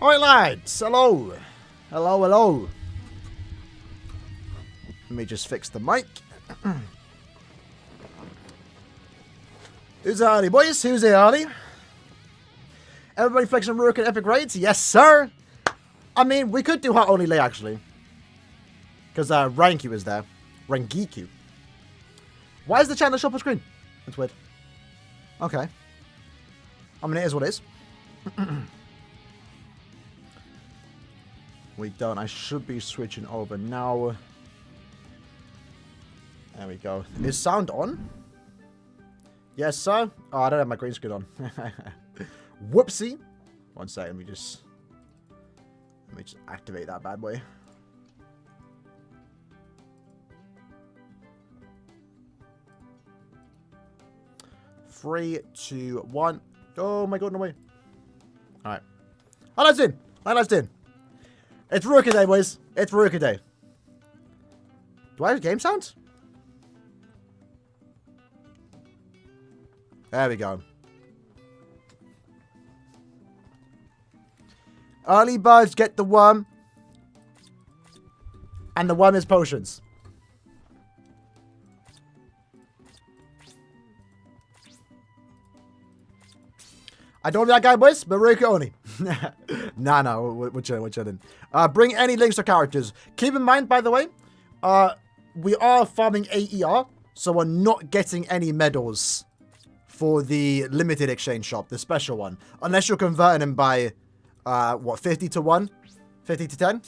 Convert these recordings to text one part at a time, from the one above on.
Alright, lads. Hello. Hello, hello. Let me just fix the mic. Who's Hardy, boys? Who's Hardy? Everybody flexing Rook at epic raids? Yes, sir. I mean, we could do Hot Only Lay, actually. Because Ranky is there. Rangiku. Why is the channel show up on screen? That's weird. Okay. I mean, it is what it is. We don't. I should be switching over now. There we go. Is sound on? Yes, sir. Oh, I don't have my green screen on. Whoopsie. One second. Let me just activate that bad boy. Three, two, one. Oh my god, no way. Alright. How lads doing? How lads doing? It's Rookie Day, boys. It's Rookie Day. Do I have game sound? There we go. Early birds get the worm. And the worm is potions. I don't be that guy, boys, but Ruka only. nah, we're chilling. Bring any links to characters. Keep in mind, by the way, we are farming AER, so we're not getting any medals for the limited exchange shop, the special one. Unless you're converting them by, what, 50 to 1? 50 to 10?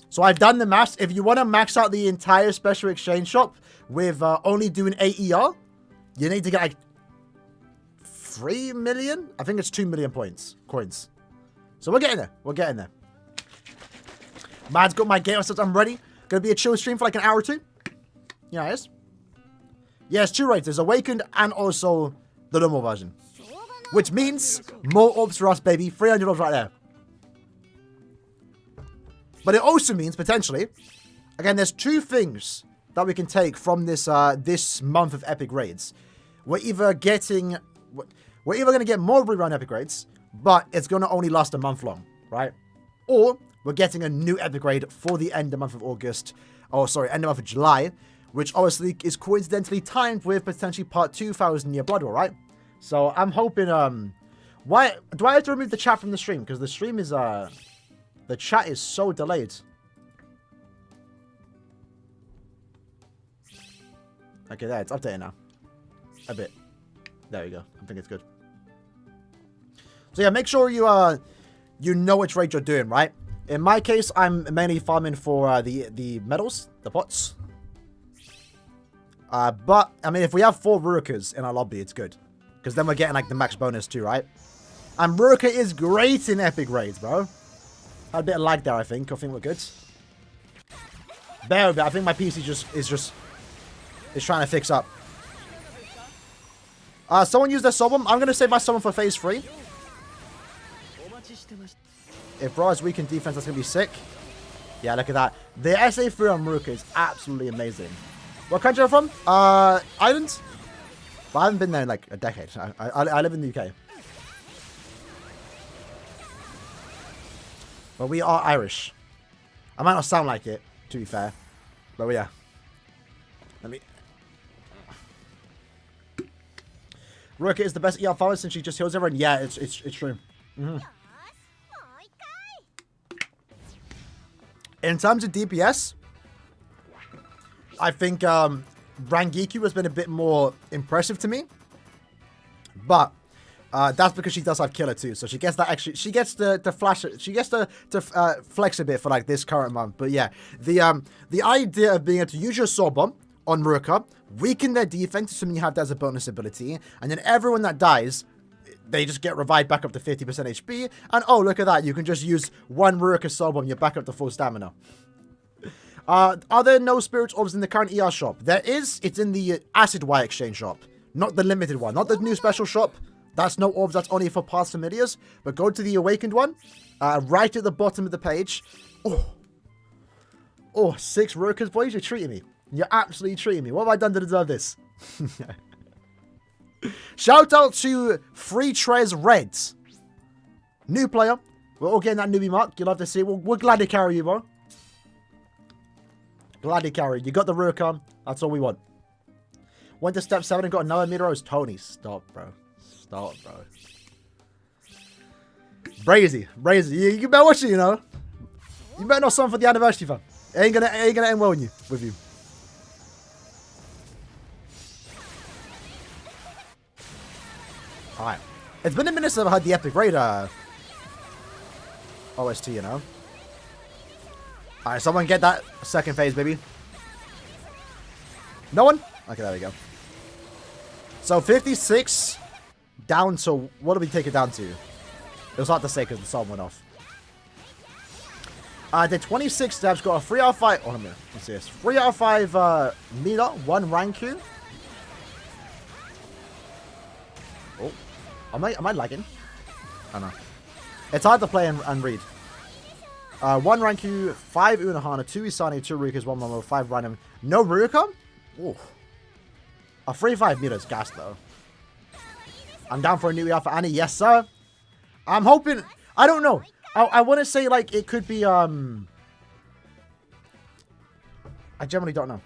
So I've done the maths. If you want to max out the entire special exchange shop with only doing AER, you need to get like 3 million? I think it's 2 million coins. So we're getting there. We're getting there. Mad's got my game stuff. I'm ready. Gonna be a chill stream for like an hour or two. Yeah, it is. Yes, 2 raids. There's Awakened and also the normal version. Which means more orbs for us, baby. 300 orbs right there. But it also means, potentially, again, there's 2 things that we can take from this this month of epic raids. We're either going to get more rerun epic raids, but it's going to only last a month long, right? Or we're getting a new epic raid for the end of the month of August. Oh, sorry, end of the month of July, which obviously is coincidentally timed with potentially part 2,000 Year Blood War, right? So I'm hoping, why do I have to remove the chat from the stream? Because the stream is, the chat is so delayed. Okay, there, it's updated now. A bit. There we go. I think it's good. So yeah, make sure you you know which raid you're doing, right? In my case, I'm mainly farming for the medals, the pots. But I mean, if we have 4 Rukas in our lobby, it's good, because then we're getting like the max bonus too, right? And Ruka is great in epic raids, bro. Had a bit of lag there, I think. I think we're good. Bear with it. I think my PC is trying to fix up. Someone used their summon. I'm going to save my summon for phase 3. If Ra is weak in defense, that's going to be sick. Yeah, look at that. The SA3 on Maruka is absolutely amazing. What country are you from? Ireland? But I haven't been there in like a decade. I live in the UK. But we are Irish. I might not sound like it, to be fair. But yeah. Let me... Ruka is the best ER farmer since she just heals everyone. Yeah, it's true. Mm-hmm. In terms of DPS, I think Rangiku has been a bit more impressive to me. But that's because she does have killer too, so she gets that extra. She gets to flash. She gets to flex a bit for like this current month. But yeah, the idea of being able to use your sword bomb on Ruka, weaken their defense, assuming you have that as a bonus ability, and then everyone that dies, they just get revived back up to 50% HP, and oh, look at that, you can just use 1 Ruka sword bomb, you're back up to full stamina. Are there no spirit orbs in the current ER shop? There is. It's in the Acid Y exchange shop, not the limited one, not the new special shop. That's no orbs, that's only for past familiars. But go to the Awakened one, right at the bottom of the page. Oh, 6 Rukas, boys, you're treating me. You're absolutely treating me. What have I done to deserve this? Shout out to Free Trez Reds. New player. We're all getting that newbie mark. You'll have to see. We'll gladly carry you, bro. Gladly carry. You got the Ruka. That's all we want. Went to step 7 and got another Meteor's Tony. Stop, bro. Stop, bro. Brazy. Brazy. You better watch it, you know. You better not sign for the anniversary, fam. It ain't gonna end well with you. Alright. It's been a minute since I've had the Epic Raid OST, you know. Alright, someone get that second phase, baby. No one? Okay, there we go. So 56 down to, what do we take it down to? It was hard to say because the song went off. The 26 steps got a 3 out of 5. Oh, what's this? 3 out of 5 meter, 1 Ranku. Oh, am I lagging? I don't know. It's hard to play and read. 1 Ranku, 5 Unohana, 2 Isani, 2 Rukas, 1 Momo, 5 random. No Ruka? Ooh. A 3-5 meters gas though. I'm down for a new for Annie. Yes, sir. I'm hoping. I don't know. I want to say like it could be. I generally don't know.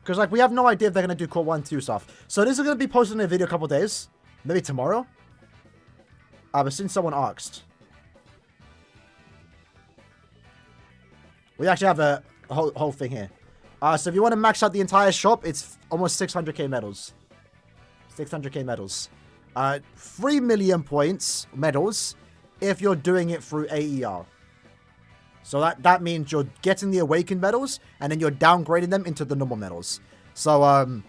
Because like we have no idea if they're gonna do Core 1, 2 stuff. So this is gonna be posted in a video a couple days, maybe tomorrow. But since someone asked, we actually have a whole thing here. So if you want to max out the entire shop, it's almost 600k medals. 600k medals. 3 million points, medals, if you're doing it through AER. So that means you're getting the Awakened medals, and then you're downgrading them into the normal medals. So,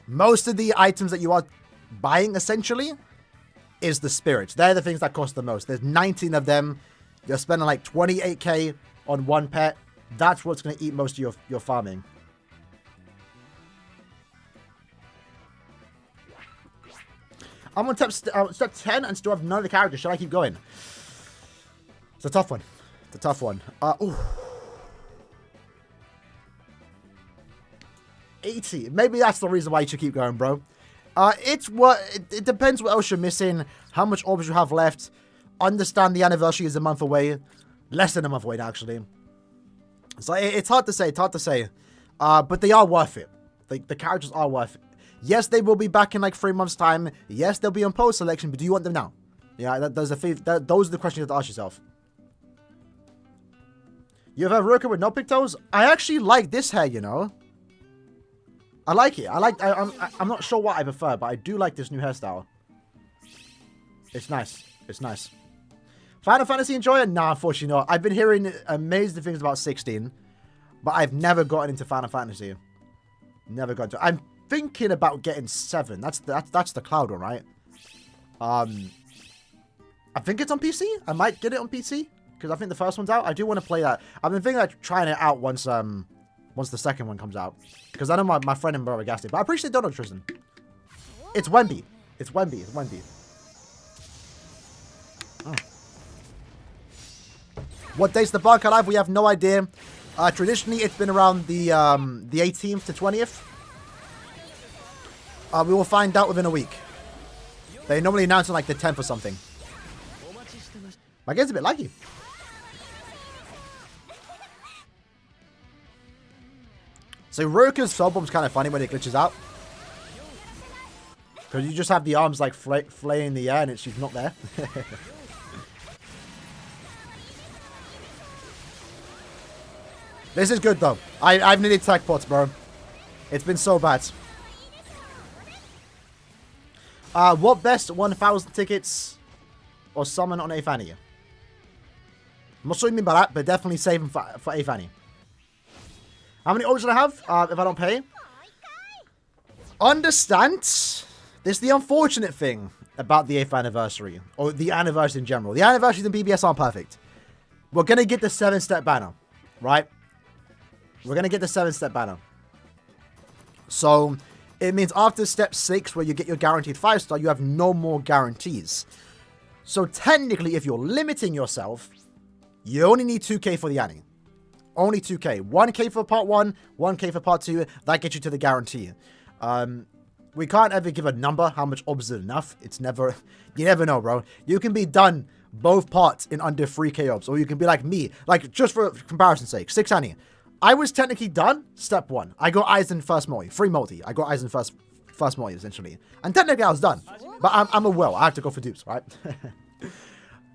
most of the items that you are buying, essentially, is the spirits. They're the things that cost the most. There's 19 of them. You're spending like 28k on one pet. That's what's going to eat most of your farming. I'm on step 10 and still have none of the characters. Should I keep going? It's a tough one. It's a tough one. Ooh. 80. Maybe that's the reason why you should keep going, bro. It depends what else you're missing, how much orbs you have left. Understand the anniversary is a month away. Less than a month away, actually. So it's hard to say. It's hard to say. But they are worth it. The characters are worth it. Yes, they will be back in like 3 months' time. Yes, they'll be on post selection, but do you want them now? Yeah, those are the questions you have to ask yourself. You have a Ruka with no pigtails? I actually like this hair, you know. I like it. I'm not sure what I prefer, but I do like this new hairstyle. It's nice. It's nice. Final Fantasy enjoyer? Nah, unfortunately not. I've been hearing amazing things about 16, but I've never gotten into Final Fantasy. Never got to. I'm thinking about getting 7. That's the cloud one, right? I think it's on PC. I might get it on PC because I think the first one's out. I do want to play that. I've been thinking of trying it out once the second one comes out, because I know my friend and brother gassed it. But I appreciate Donald Tristan. It's Wemby. It's Wemby. It's Wemby. Oh. What date's the bar live? We have no idea. Traditionally, it's been around the 18th to 20th. We will find out within a week. They normally announce on like the 10th or something. My game's a bit laggy. So Ruka's soul bomb's kind of funny when it glitches out. Because you just have the arms like flaying in the air and she's not there. This is good though. I've needed tech pots, bro. It's been so bad. What best 1,000 tickets or summon on Aphani? I'm not sure what you mean by that, but definitely save them for Aphani. How many orders do I have if I don't pay? Understand? This is the unfortunate thing about the 8th anniversary, or the anniversary in general. The anniversaries in BBS aren't perfect. We're going to get the 7-step banner, right? We're going to get the 7-step banner. So, it means after step 6, where you get your guaranteed 5-star, you have no more guarantees. So, technically, if you're limiting yourself, you only need 2k for the Annie. Only 2k. 1k for part 1, 1k for part 2. That gets you to the guarantee. we can't ever give a number how much orbs is enough. It's never, you never know, bro. You can be done both parts in under 3k orbs, or you can be like me, like just for comparison's sake, 6 Annie. I was technically done step 1. I got Aizen first multi, free multi. I got Aizen first multi essentially, and technically I was done. But I'm a will. I have to go for dupes, right?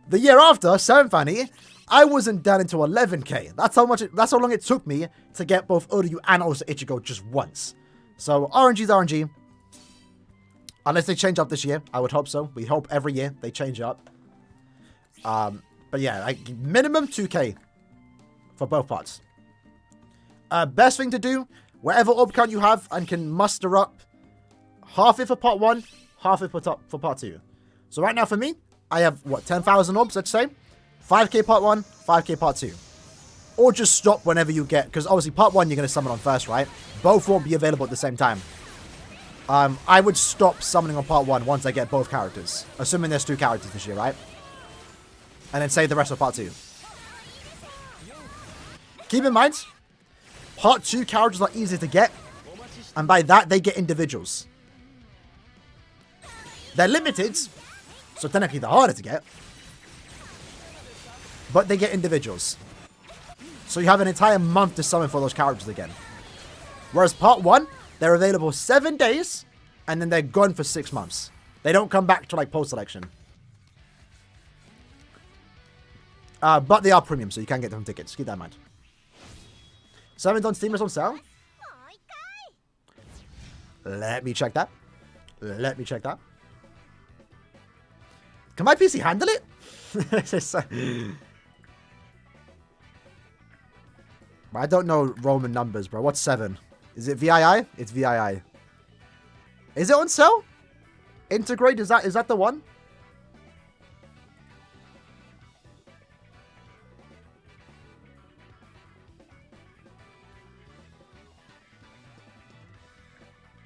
The year after, 7th Annie, I wasn't done until 11k. That's how long it took me to get both Uryu and also Ichigo just once. So RNG's RNG. Unless they change up this year, I would hope so. We hope every year they change up. But yeah, like minimum 2k for both parts. Best thing to do, whatever orb count you have and can muster up half it for part 1, half it for part 2. So right now for me, I have, what, 10,000 orbs, let's say. 5k part 1, 5k part 2. Or just stop whenever you get, because obviously part 1 you're going to summon on first, right? Both won't be available at the same time. I would stop summoning on part 1 once I get both characters. Assuming there's 2 characters this year, right? And then save the rest of part 2. Keep in mind, part 2 characters are easier to get. And by that, they get individuals. They're limited, so technically they're harder to get. But they get individuals. So you have an entire month to summon for those characters again. Whereas part 1, they're available 7 days, and then they're gone for 6 months. They don't come back to like post-selection. But they are premium, so you can get them tickets. Keep that in mind. 7's on Steam is on sale. Let me check that. Let me check that. Can my PC handle it? I don't know Roman numbers, bro. What's 7? Is it VII? It's VII. Is it on sale? Integrate, is that the one?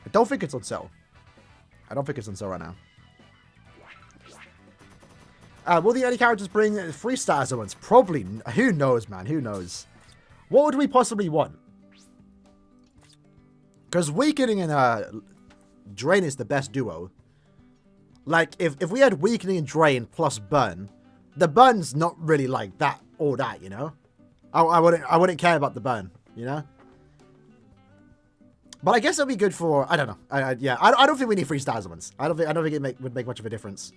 I don't think it's on sale. I don't think it's on sale right now. Will the early characters bring 3 stars at once? Probably. Who knows, man? Who knows? What would we possibly want? Because Weakening and Drain is the best duo. Like, if we had Weakening and Drain plus Burn, the Burn's not really like that or that, you know? I wouldn't care about the Burn, you know? But I guess it'll be good for, I don't know. Yeah, I don't think we need 3 stars at once. I don't think it would make much of a difference.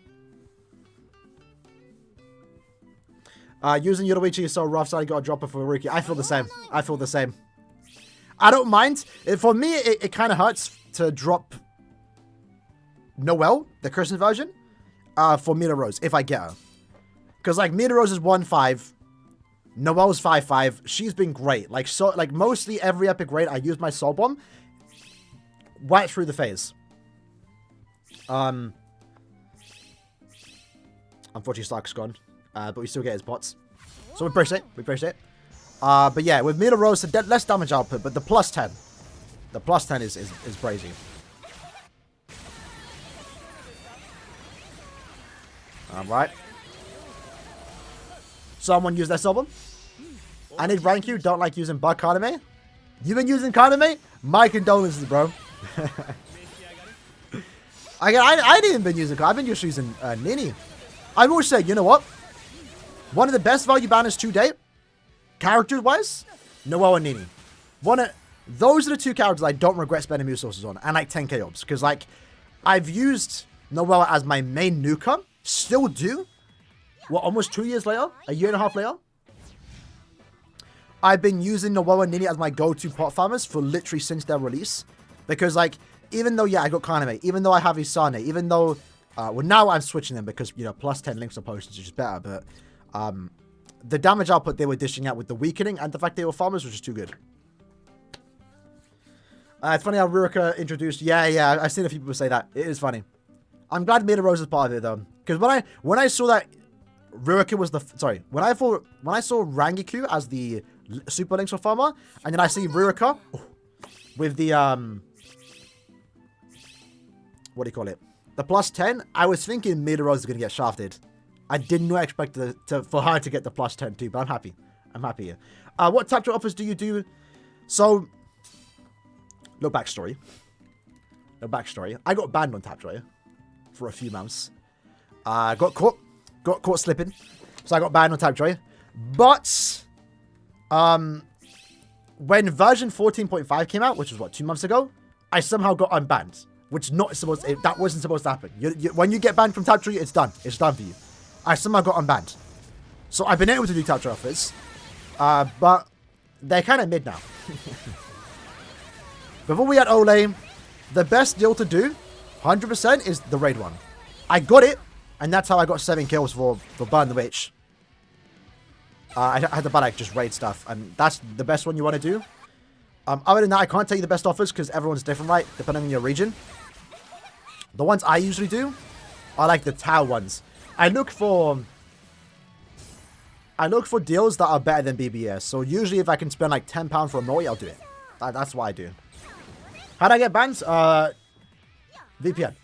Using Yoruichi is so rough, so I got a dropper for Ruki. I feel the same. I feel the same. I don't mind. For me, it kind of hurts to drop Noelle, the Christian version, for Mina Rose, if I get her. Because, like, Mina Rose is 1-5. Noelle's 5-5. She's been great. Like, mostly every epic raid, I use my Soul Bomb right through the phase. Unfortunately, Stark's gone. But we still get his pots. So we appreciate it. We appreciate it. But yeah, with Mina Rose, less damage output, but the plus 10. The plus 10 is crazy. Alright. Someone use their Soul. I need rank you. Don't like using bug Kaname. You've been using Kaname? My condolences, bro. I ain't even been using Kaname. I've been just using Nini. I will say, you know what? One of the best value banners to date, character-wise, Noelle and Nini. Those are the 2 characters I don't regret spending resources on, and like 10k orbs. Because, like, I've used Noelle as my main nuker, still do. What, almost 2 years later? A year and a half later? I've been using Noelle and Nini as my go-to pot farmers for literally since their release. Because, like, even though, yeah, I got Kaname, even though I have Isane, even though, well, now I'm switching them because, you know, plus 10 links to potions is just better, but the damage output they were dishing out with the Weakening and the fact they were farmers was just too good. It's funny how Ruroka introduced, yeah, I've seen a few people say that. It is funny. I'm glad Mina Rose is part of it, though. Because when I saw that Ruroka was the, sorry, when I saw Rangiku as the Super Links for farmer, and then I see Ruroka with the, what do you call it? The plus 10, I was thinking Mina Rose is going to get shafted. I did not expect for her to get the plus 10 too, but I'm happy. I'm happy here. What type of offers do you do? So, little backstory. No backstory. I got banned on Tapjoy for a few months. Got caught slipping. So I got banned on Tapjoy. But when version 14.5 came out, which was what, 2 months ago, I somehow got unbanned, which that wasn't supposed to happen. When you get banned from Tapjoy, it's done. It's done for you. I somehow got unbanned. So I've been able to do Tapjoy offers, but they're kind of mid now. Before we had Ole, the best deal to do, 100%, is the raid one. I got it, and that's how I got 7 kills for Burn the Witch. I had to buy like just raid stuff, and that's the best one you want to do. Other than that, I can't tell you the best offers because everyone's different, right? Depending on your region. The ones I usually do are like the Tau ones. I look for deals that are better than BBS. So usually if I can spend like £10 for a Mori, I'll do it. That's what I do. How'd I get banned? VPN.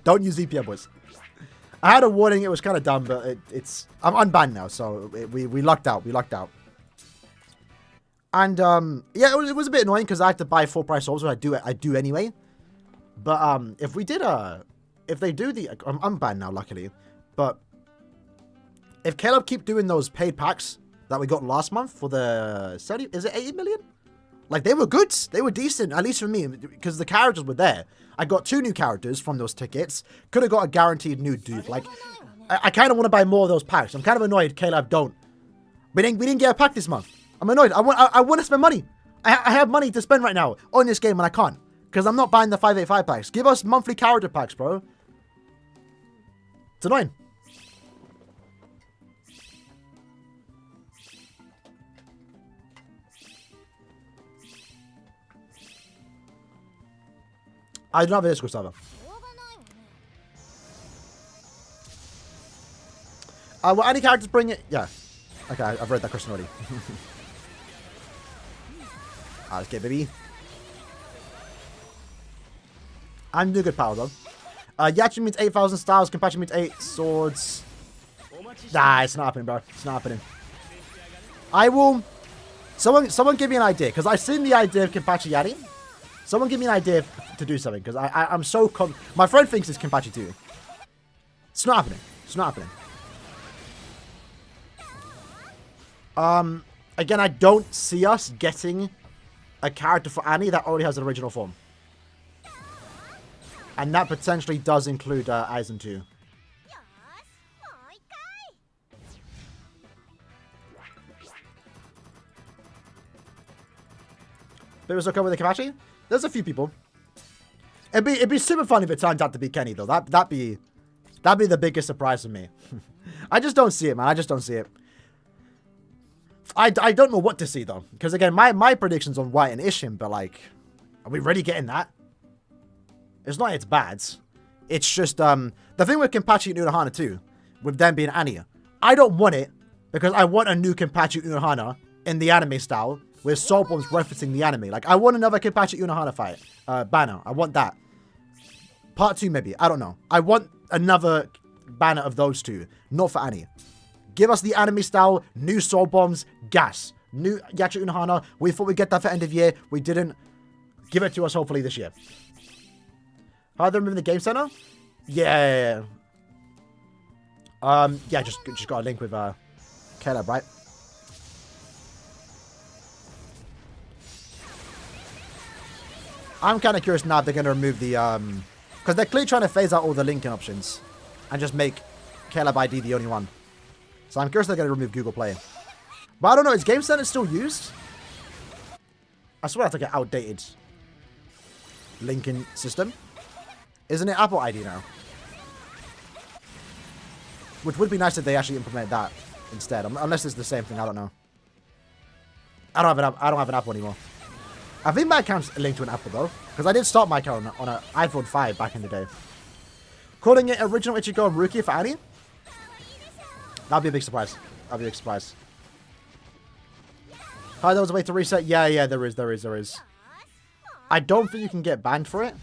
Don't use VPN, boys. I had a warning. It was kind of dumb, but I'm unbanned now, so we lucked out. We lucked out. And yeah, it was a bit annoying because I had to buy full price orbs, which I do anyway. But if they do I'm banned now, luckily. But if Caleb keep doing those paid packs that we got last month for the 70, is it 80 million? Like, they were good. They were decent, at least for me, because the characters were there. I got 2 new characters from those tickets. Could have got a guaranteed new dude. Like, I kind of want to buy more of those packs. I'm kind of annoyed Caleb don't. We didn't get a pack this month. I'm annoyed. I want to spend money. I have money to spend right now on this game, and I can't. Because I'm not buying the 585 packs. Give us monthly character packs, bro. It's annoying. I don't have a Discord server. Will any characters bring it? Yeah. Okay, I've read that question already. Let's get baby. I'm doing good power though. Yachi means 8,000 styles. Kenpachi means 8 swords. Nah, it's not happening, bro. It's not happening. I will. Someone give me an idea, because I've seen the idea of Kenpachi Yari. Someone give me an idea to do something, because I'm so my friend thinks it's Kenpachi too. It's not happening. It's not happening. Again, I don't see us getting a character for Annie that already has an original form. And that potentially does include Aizen too. But it was okay with the Kenpachi? There's a few people. It'd be super fun if it turns out to be Kenny though. That'd be the biggest surprise for me. I just don't see it, man. I just don't see it. I don't know what to see though, because again, my predictions on White and Ishin, but like, are we really getting that? It's not it's bad. It's just the thing with Kenpachi and Unohana too, with them being Annie. I don't want it because I want a new Kenpachi Unohana in the anime style with soul bombs referencing the anime. Like, I want another Kenpachi Unohana fight. Banner. I want that. Part 2 maybe. I don't know. I want another banner of those two. Not for Annie. Give us the anime style, new soul bombs, gas. New Yachi Unohana. We thought we'd get that for end of year. We didn't. Give it to us hopefully this year. How are they removing the game center? Yeah. Yeah, just got a link with Caleb, right? I'm kind of curious now if they're going to remove the, because they're clearly trying to phase out all the linking options and just make Caleb ID the only one. So I'm curious if they're going to remove Google Play. But I don't know, is Game Center still used? I swear that's like an outdated linking system. Isn't it Apple ID now? Which would be nice if they actually implement that instead. Unless it's the same thing, I don't know. I don't have an Apple anymore. I think my account's linked to an Apple though, because I did start my account on an iPhone 5 back in the day. Calling it original Ichigo and Rookie for Annie? That'd be a big surprise. That'd be a big surprise. Hi, there was a way to reset. Yeah, there is. I don't think you can get banned for it,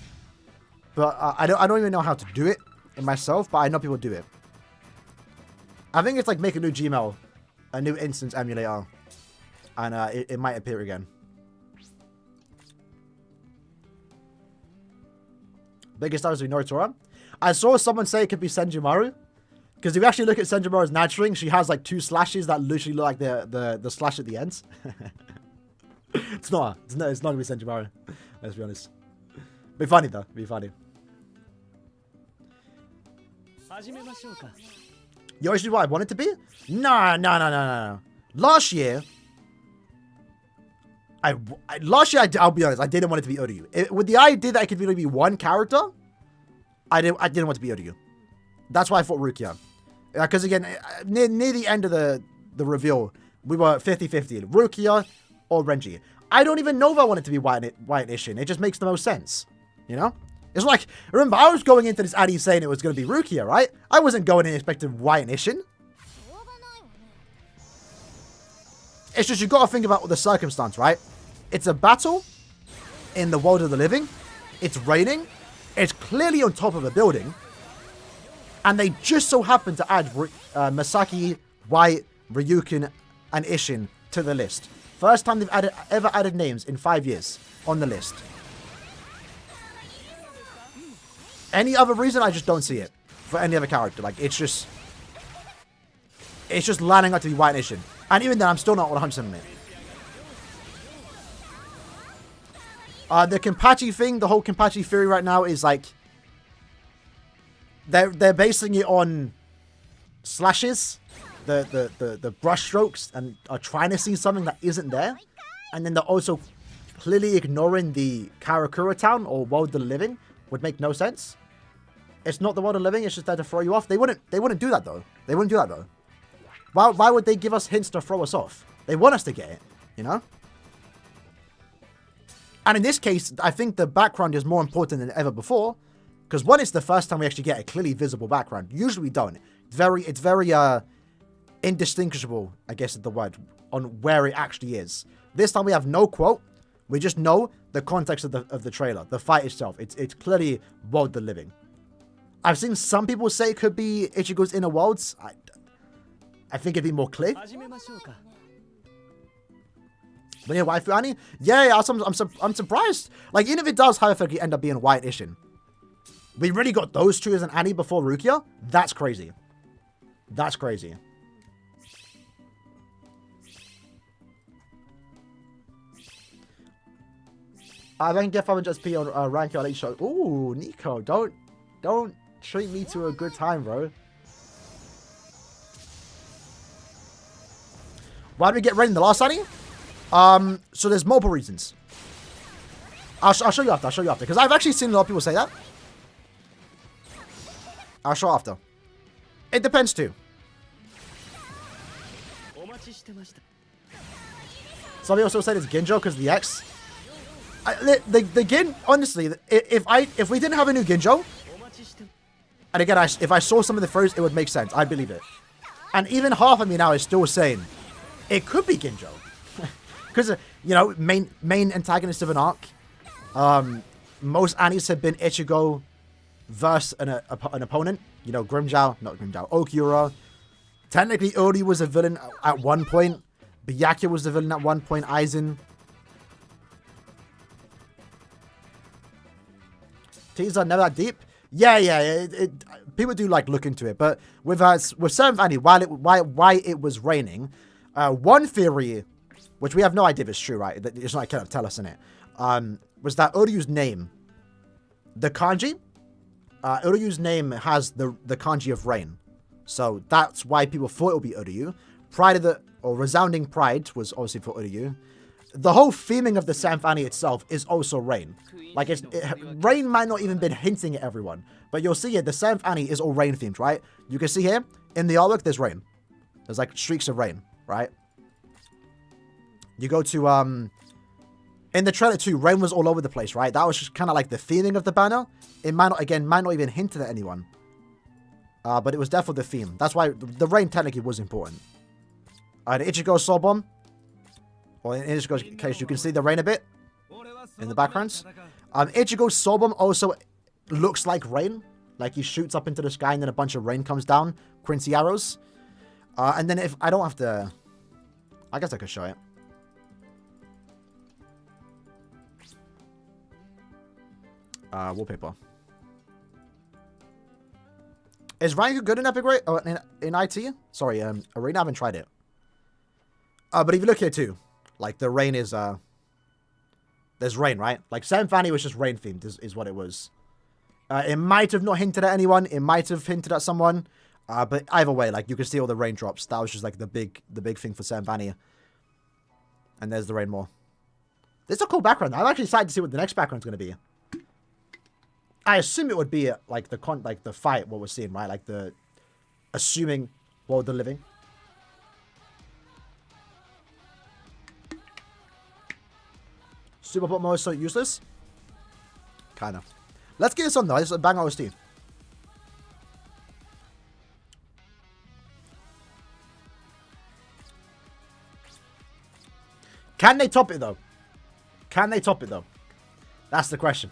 but I don't even know how to do it in myself, but I know people do it. I think it's like make a new Gmail, a new instance emulator, and it might appear again. Biggest stars would be Noritora. I saw someone say it could be Senjumaru. Because if you actually look at Senjumaru's Natchering, she has like 2 slashes that literally look like the slash at the ends. It's not going to be Senjumaru. Let's be honest. Be funny though. Be funny. Yoshi, what I want it to be? No. Last year, I'll be honest, I didn't want it to be Uryu. With the idea that it could really be one character, I didn't want it to be Uryu. That's why I thought Rukia. Because again, near the end of the reveal, we were 50-50. Rukia or Renji. I don't even know if I want it to be White and Ishin. It just makes the most sense. You know? It's like, remember, I was going into this Addy saying it was going to be Rukia, right? I wasn't going in expecting White and Ishin. It's just, you got to think about the circumstance, right? It's a battle in the world of the living. It's raining. It's clearly on top of a building. And they just so happen to add Masaki, White, Ryukin, and Ishin to the list. First time they've ever added names in 5 years on the list. Any other reason, I just don't see it. For any other character. Like, it's just lining up to be White and Ishin. And even then, I'm still not 100% on it. The Kenpachi thing, the whole Kenpachi theory right now is like, they're basing it on slashes, the brush strokes, and are trying to see something that isn't there. And then they're also clearly ignoring the Karakura town or world of the living. Would make no sense. It's not the world of living, it's just there to throw you off. They wouldn't do that though. They wouldn't do that though. Why would they give us hints to throw us off? They want us to get it, you know? And in this case, I think the background is more important than ever before. Because one, it's the first time we actually get a clearly visible background. Usually we don't. It's very indistinguishable, I guess is the word, on where it actually is. This time we have no quote. We just know the context of the trailer, the fight itself. It's clearly world the living. I've seen some people say it could be Ichigo's inner worlds. I think it'd be more clear. But yeah, waifu Annie? Yeah, I'm surprised. Like, even if it does hypothetically end up being White Ishin, we really got those two as an Annie before Rukia? That's crazy. That's crazy. I then get 500 XP on rank your late show. Ooh, Nico, don't treat me to a good time, bro. Why did we get rain in the last Annie? So there's multiple reasons. I'll show you after. Because I've actually seen a lot of people say that. I'll show after. It depends too. Some people also said it's Ginjo because of the X. The Gin, honestly, if we didn't have a new Ginjo, and again, if I saw some of the first, it would make sense. I believe it. And even half of me now is still saying it could be Ginjo. Because, you know, main antagonist of an arc. Most Annies have been Ichigo versus an opponent. You know, Okiura. Technically, Ori was a villain at one point. Byakuya was the villain at one point. Aizen. Teas are never that deep. Yeah. People do like look into it, but with 7th Annie, why it was raining, one theory, which we have no idea if it's true, right? It's not kind of tell us in it. Was that Uryu's name, the kanji? Uryu's name has the kanji of rain, so that's why people thought it would be Uryu. Resounding pride was obviously for Uryu. The whole theming of the 7th Annie itself is also rain. Like, rain might not even been hinting at everyone, but you'll see it. The 7th Annie is all rain themed, right? You can see here in the artwork, there's rain. There's like streaks of rain, right? You go to in the trailer too, rain was all over the place, right? That was just kind of like the theming of the banner. It might not even hint at anyone, but it was definitely the theme. That's why the rain technically was important. The Ichigo Soul Bomb. Or in Ichigo's case, you can see the rain a bit in the backgrounds. Ichigo's Soul Bomb also looks like rain. Like he shoots up into the sky and then a bunch of rain comes down. Quincy arrows. And then if I don't have to... I guess I could show it. Wallpaper. Is Rango good in Epic Raid? Oh, in IT? Sorry, Arena, I haven't tried it. But if you look here too, like the rain is, there's rain, right? Like Sam Fanny was just rain themed is what it was. It might have not hinted at anyone. It might have hinted at someone. But either way, like you can see all the raindrops. That was just like the big thing for Sam Fanny. And there's the rain more. This is a cool background. I'm actually excited to see what the next background's going to be. I assume it would be like the fight, what we're seeing, right? Like the assuming World of the Living. Super Pop mode is so useless. Kind of. Let's get this on though. This is a bang OST. Can they top it though? Can they top it though? That's the question.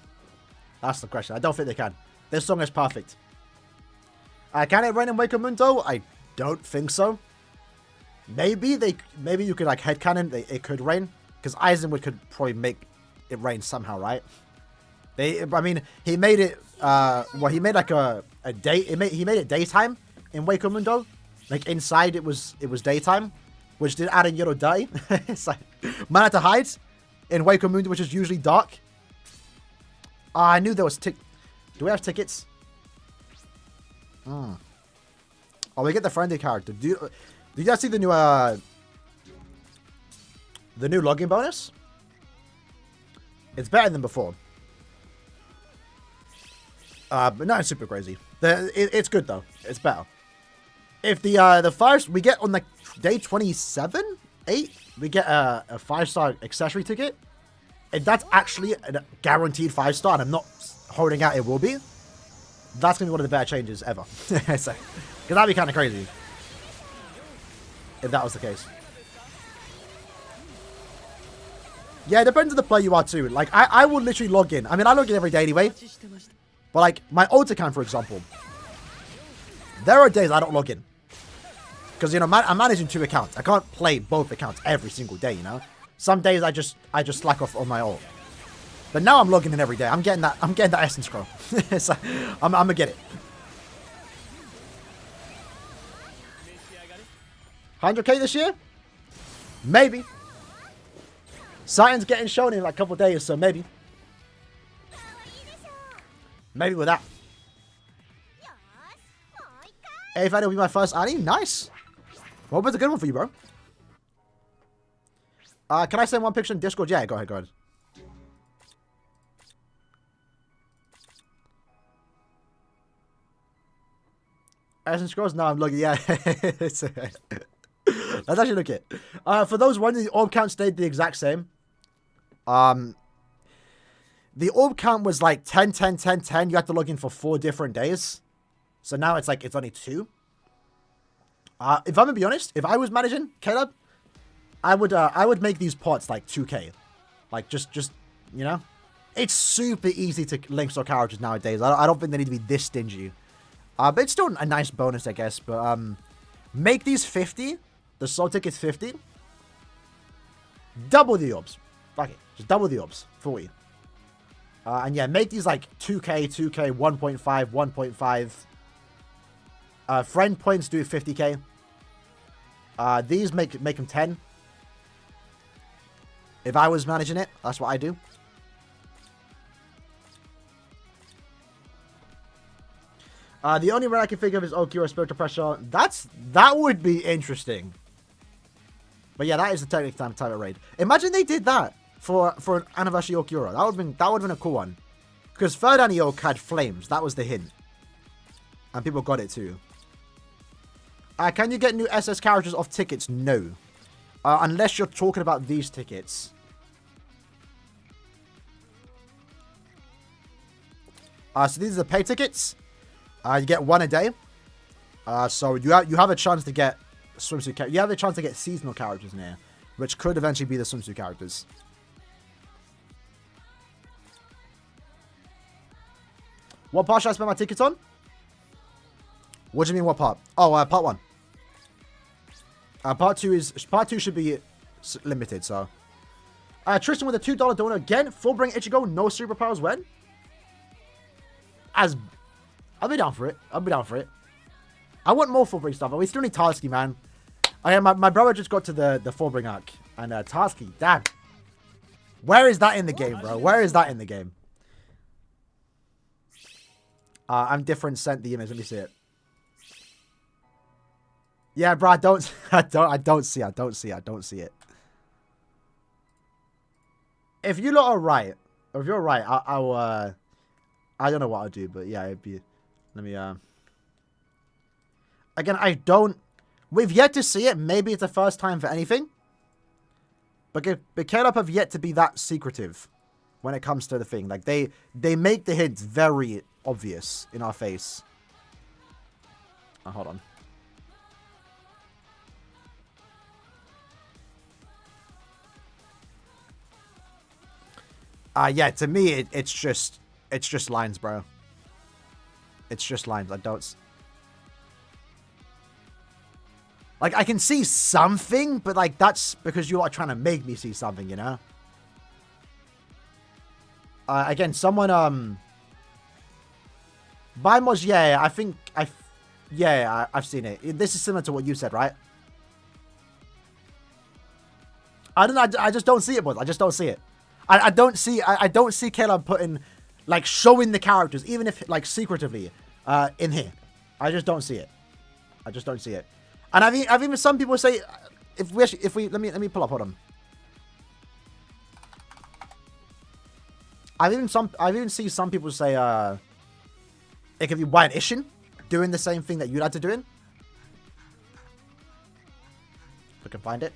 That's the question. I don't think they can. This song is perfect. Can it rain in Wake Mundo? I don't think so. Maybe you could like headcanon it could rain, because Eisenwood could probably make it rain somehow, right? I mean, he made it. Well, he made like a day. He made it daytime in Wake Mundo. Like inside, it was daytime, which did Aaroniero die. It's like man had to hide in Wake Mundo, which is usually dark. I knew there was Do we have tickets? Oh, we get the friendly character. Do you guys see the new login bonus? It's better than before. But not super crazy. It's good though. It's better. If the first we get on like day 27, 8, we get a 5-star accessory ticket. If that's actually a guaranteed 5-star, and I'm not holding out it will be, that's gonna be one of the better changes ever. Because that'd be kind of crazy if that was the case. Yeah, it depends on the player you are too. Like I will literally log in. I mean, I log in every day anyway. But like my old account, for example, there are days I don't log in because I'm managing 2 accounts. I can't play both accounts every single day. Some days I just slack off on my ult. But now I'm logging in every day. I'm getting that essence scroll. So I'm gonna get it. 100k this year? Maybe. Saturns getting shown in like a couple days, so maybe. Maybe with that. If I will be my first Annie, nice. What was a good one for you, bro? Can I send one picture in Discord? Yeah, go ahead. Essence scrolls? No, I'm looking. Yeah. Let's actually look at it. For those wondering, the orb count stayed the exact same. The orb count was like 10, 10, 10, 10. You have to log in for 4 different days. So now it's like, it's only 2. If I'm gonna be honest, if I was managing Caleb, I would make these pots like 2k. Like just, it's super easy to link store characters nowadays. I don't think they need to be this stingy. But it's still a nice bonus, I guess. But, make these 50. The soul ticket's 50. Double the orbs. Fuck it. Just double the orbs. 40. And yeah, make these like 2k, 2k, 1.5, 1.5. Friend points do 50k. These make them 10. If I was managing it, that's what I do. The only one I can think of is Okiro Spiritual Pressure. That would be interesting. But yeah, that is the technical type of raid. Imagine they did that for an anniversary Okiro. That would have been a cool one. Because third Anio had flames. That was the hint. And people got it too. Can you get new SS characters off tickets? No. Unless you're talking about these tickets. So these are the pay tickets. You get 1 a day. So you have a chance to get swimsuit. You have a chance to get seasonal characters in here, which could eventually be the swimsuit characters. What part should I spend my tickets on? What do you mean? What part? Oh, part 1. Part 2 should be limited. So, Tristan with a $2 donor again. Full bring Ichigo. No superpowers when. I'll be down for it. I want more Fullbring stuff, but we still need Tarski, man. My brother just got to the Fullbring arc. And Tarski, damn. Where is that in the game, bro? Where is that in the game? I'm different. Sent the image. Let me see it. Yeah, bro. I don't see it. If you lot are right, or if you're right, I don't know what I'll do, but yeah, it'd be. Let me. Again, I don't. We've yet to see it. Maybe it's the first time for anything. But Caleb have yet to be that secretive when it comes to the thing. Like, they make the hints very obvious in our face. Oh, hold on. Yeah, to me, it's just lines, bro. It's just lines. I don't... Like, I can see something, but, like, that's because you are trying to make me see something, you know? Again, someone, Bimos, yeah, I think, I've seen it. This is similar to what you said, right? I don't know, I just don't see it, boys. I just don't see it. I don't see Caleb putting, like, showing the characters, even if, like, secretively, in here. I just don't see it. I just don't see it. And I've even some people say, let me pull up, hold on. I've even seen some people say, it could be White Ishin doing the same thing that you had to do in. If I can find it.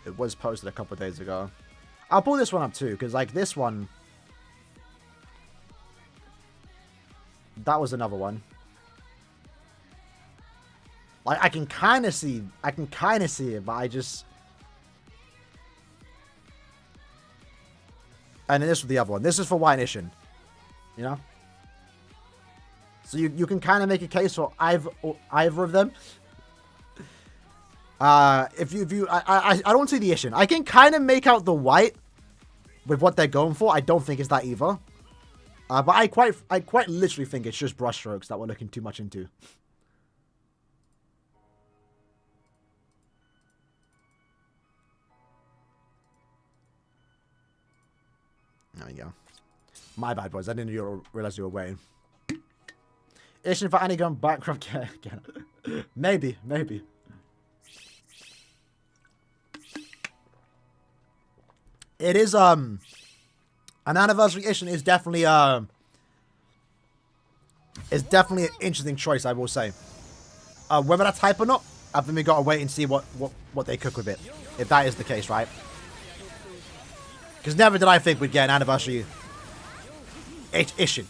It was posted a couple of days ago. I'll pull this one up too, because like this one, that was another one. Like, I can kind of see it, but I just... And then this was the other one. This is for White Ishin. You know? So you can kind of make a case for either of them. I don't see the Ishin. I can kind of make out the white with what they're going for. I don't think it's that either. But I quite literally think it's just brushstrokes that we're looking too much into. There we go. My bad, boys. I didn't realize you were waiting. Ishin for Annie going bankrupt again. Maybe. It is, an anniversary Ishin is definitely, an interesting choice, I will say. Whether that's hype or not, I think we gotta wait and see what they cook with it. If that is the case, right? Because never did I think we'd get an anniversary Ishin.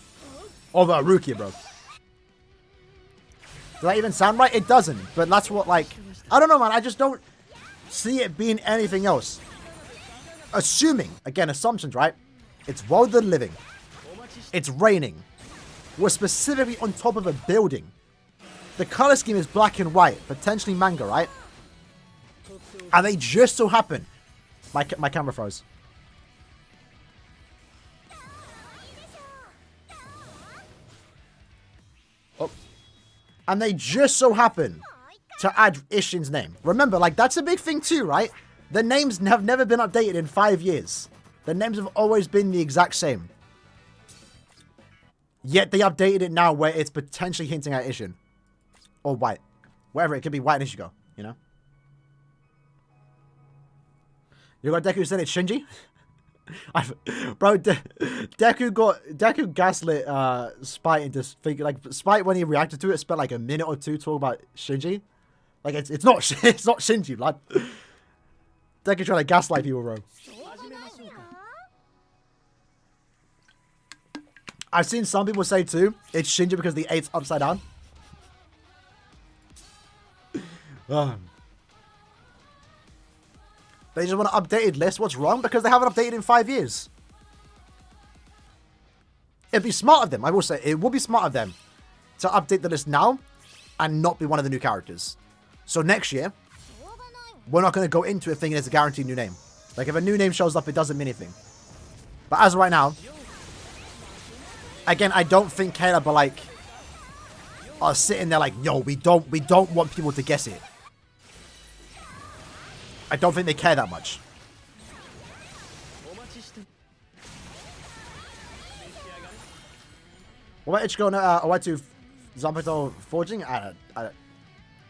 Over a Rukia, bro. Does that even sound right? It doesn't. But that's what, like... I don't know, man. I just don't see it being anything else. Assuming, again, assumptions, right? It's World of the Living. It's raining. We're specifically on top of a building. The color scheme is black and white. Potentially manga, right? And they just so happen... My camera froze. And they just so happen to add Ishin's name. Remember, like, that's a big thing too, right? The names have never been updated in 5 years. The names have always been the exact same. Yet they updated it now where it's potentially hinting at Ishin. Or White. Whatever, it could be White and Ishigo, you know? You got Deku said it's Shinji? Bro, Deku gaslit Spite into thinking, like, Spite when he reacted to it spent like a minute or two talking about Shinji. Like, it's not Shinji, blood. Deku trying to gaslight people, bro. I've seen some people say too, it's Shinji because the 8's upside down. They just want an updated list. What's wrong? Because they haven't updated in 5 years. It'd be smart of them. I will say, it would be smart of them to update the list now and not be one of the new characters. So next year, we're not going to go into it thinking it's a guaranteed new name. Like, if a new name shows up, it doesn't mean anything. But as of right now, Again, I don't think Caleb are like are sitting there like, yo, we don't want people to guess it. I don't think they care that much. What about Ichigo Owatsu Zanpakuto Forging?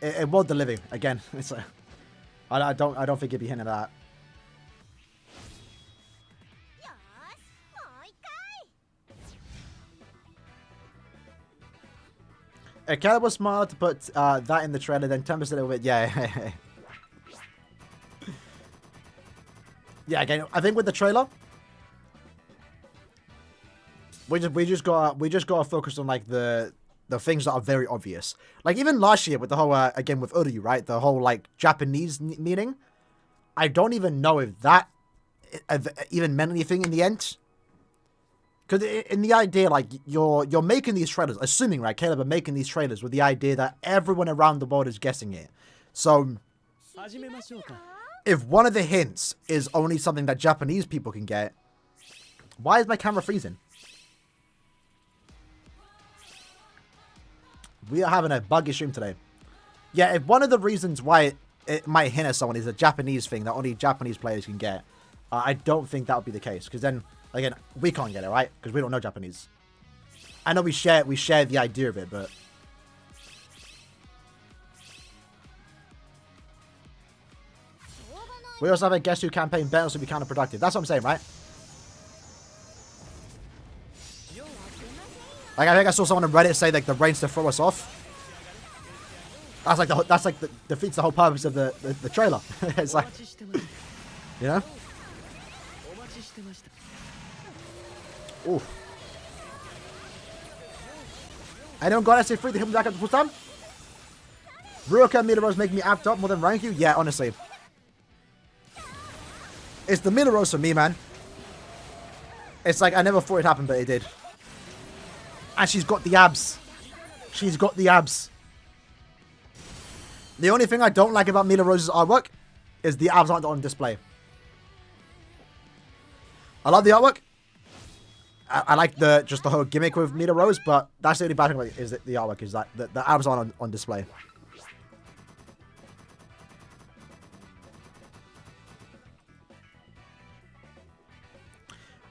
It was the living again. It's like, I don't think it'd be hinting at that. Caleb was smart to put that in the trailer, then Tempest a little bit. Yeah. Yeah, again, I think with the trailer, we just gotta focus on like the things that are very obvious. Like even last year with the whole again with Uryu, right? The whole like Japanese meaning. I don't even know if that even meant anything in the end. Because in the idea, like you're making these trailers, assuming, right, Caleb are making these trailers with the idea that everyone around the world is guessing it. So if one of the hints is only something that Japanese people can get, why is my camera freezing? We are having a buggy stream today. Yeah, if one of the reasons why it might hint at someone is a Japanese thing that only Japanese players can get, I don't think that would be the case. Because then, again, we can't get it, right? Because we don't know Japanese. I know we share the idea of it, but... We also have a Guess Who campaign, battles will be counterproductive. That's what I'm saying, right? Like, I think I saw someone on Reddit say, like, the rain's to throw us off. That's like the defeats the whole purpose of the trailer. It's like, you know? Oof. Anyone got SA3 to hit me back up the full time? Ruroka and Milaros make me amped up more than Rankyu? Yeah, honestly. It's the Milaros for me, man. It's like, I never thought it happened, but it did. And she's got the abs. She's got the abs. The only thing I don't like about Mila Rose's artwork is the abs aren't on display. I love the artwork. I like just the whole gimmick with Mila Rose, but that's the only bad thing about it, is that the artwork is that the abs aren't on display.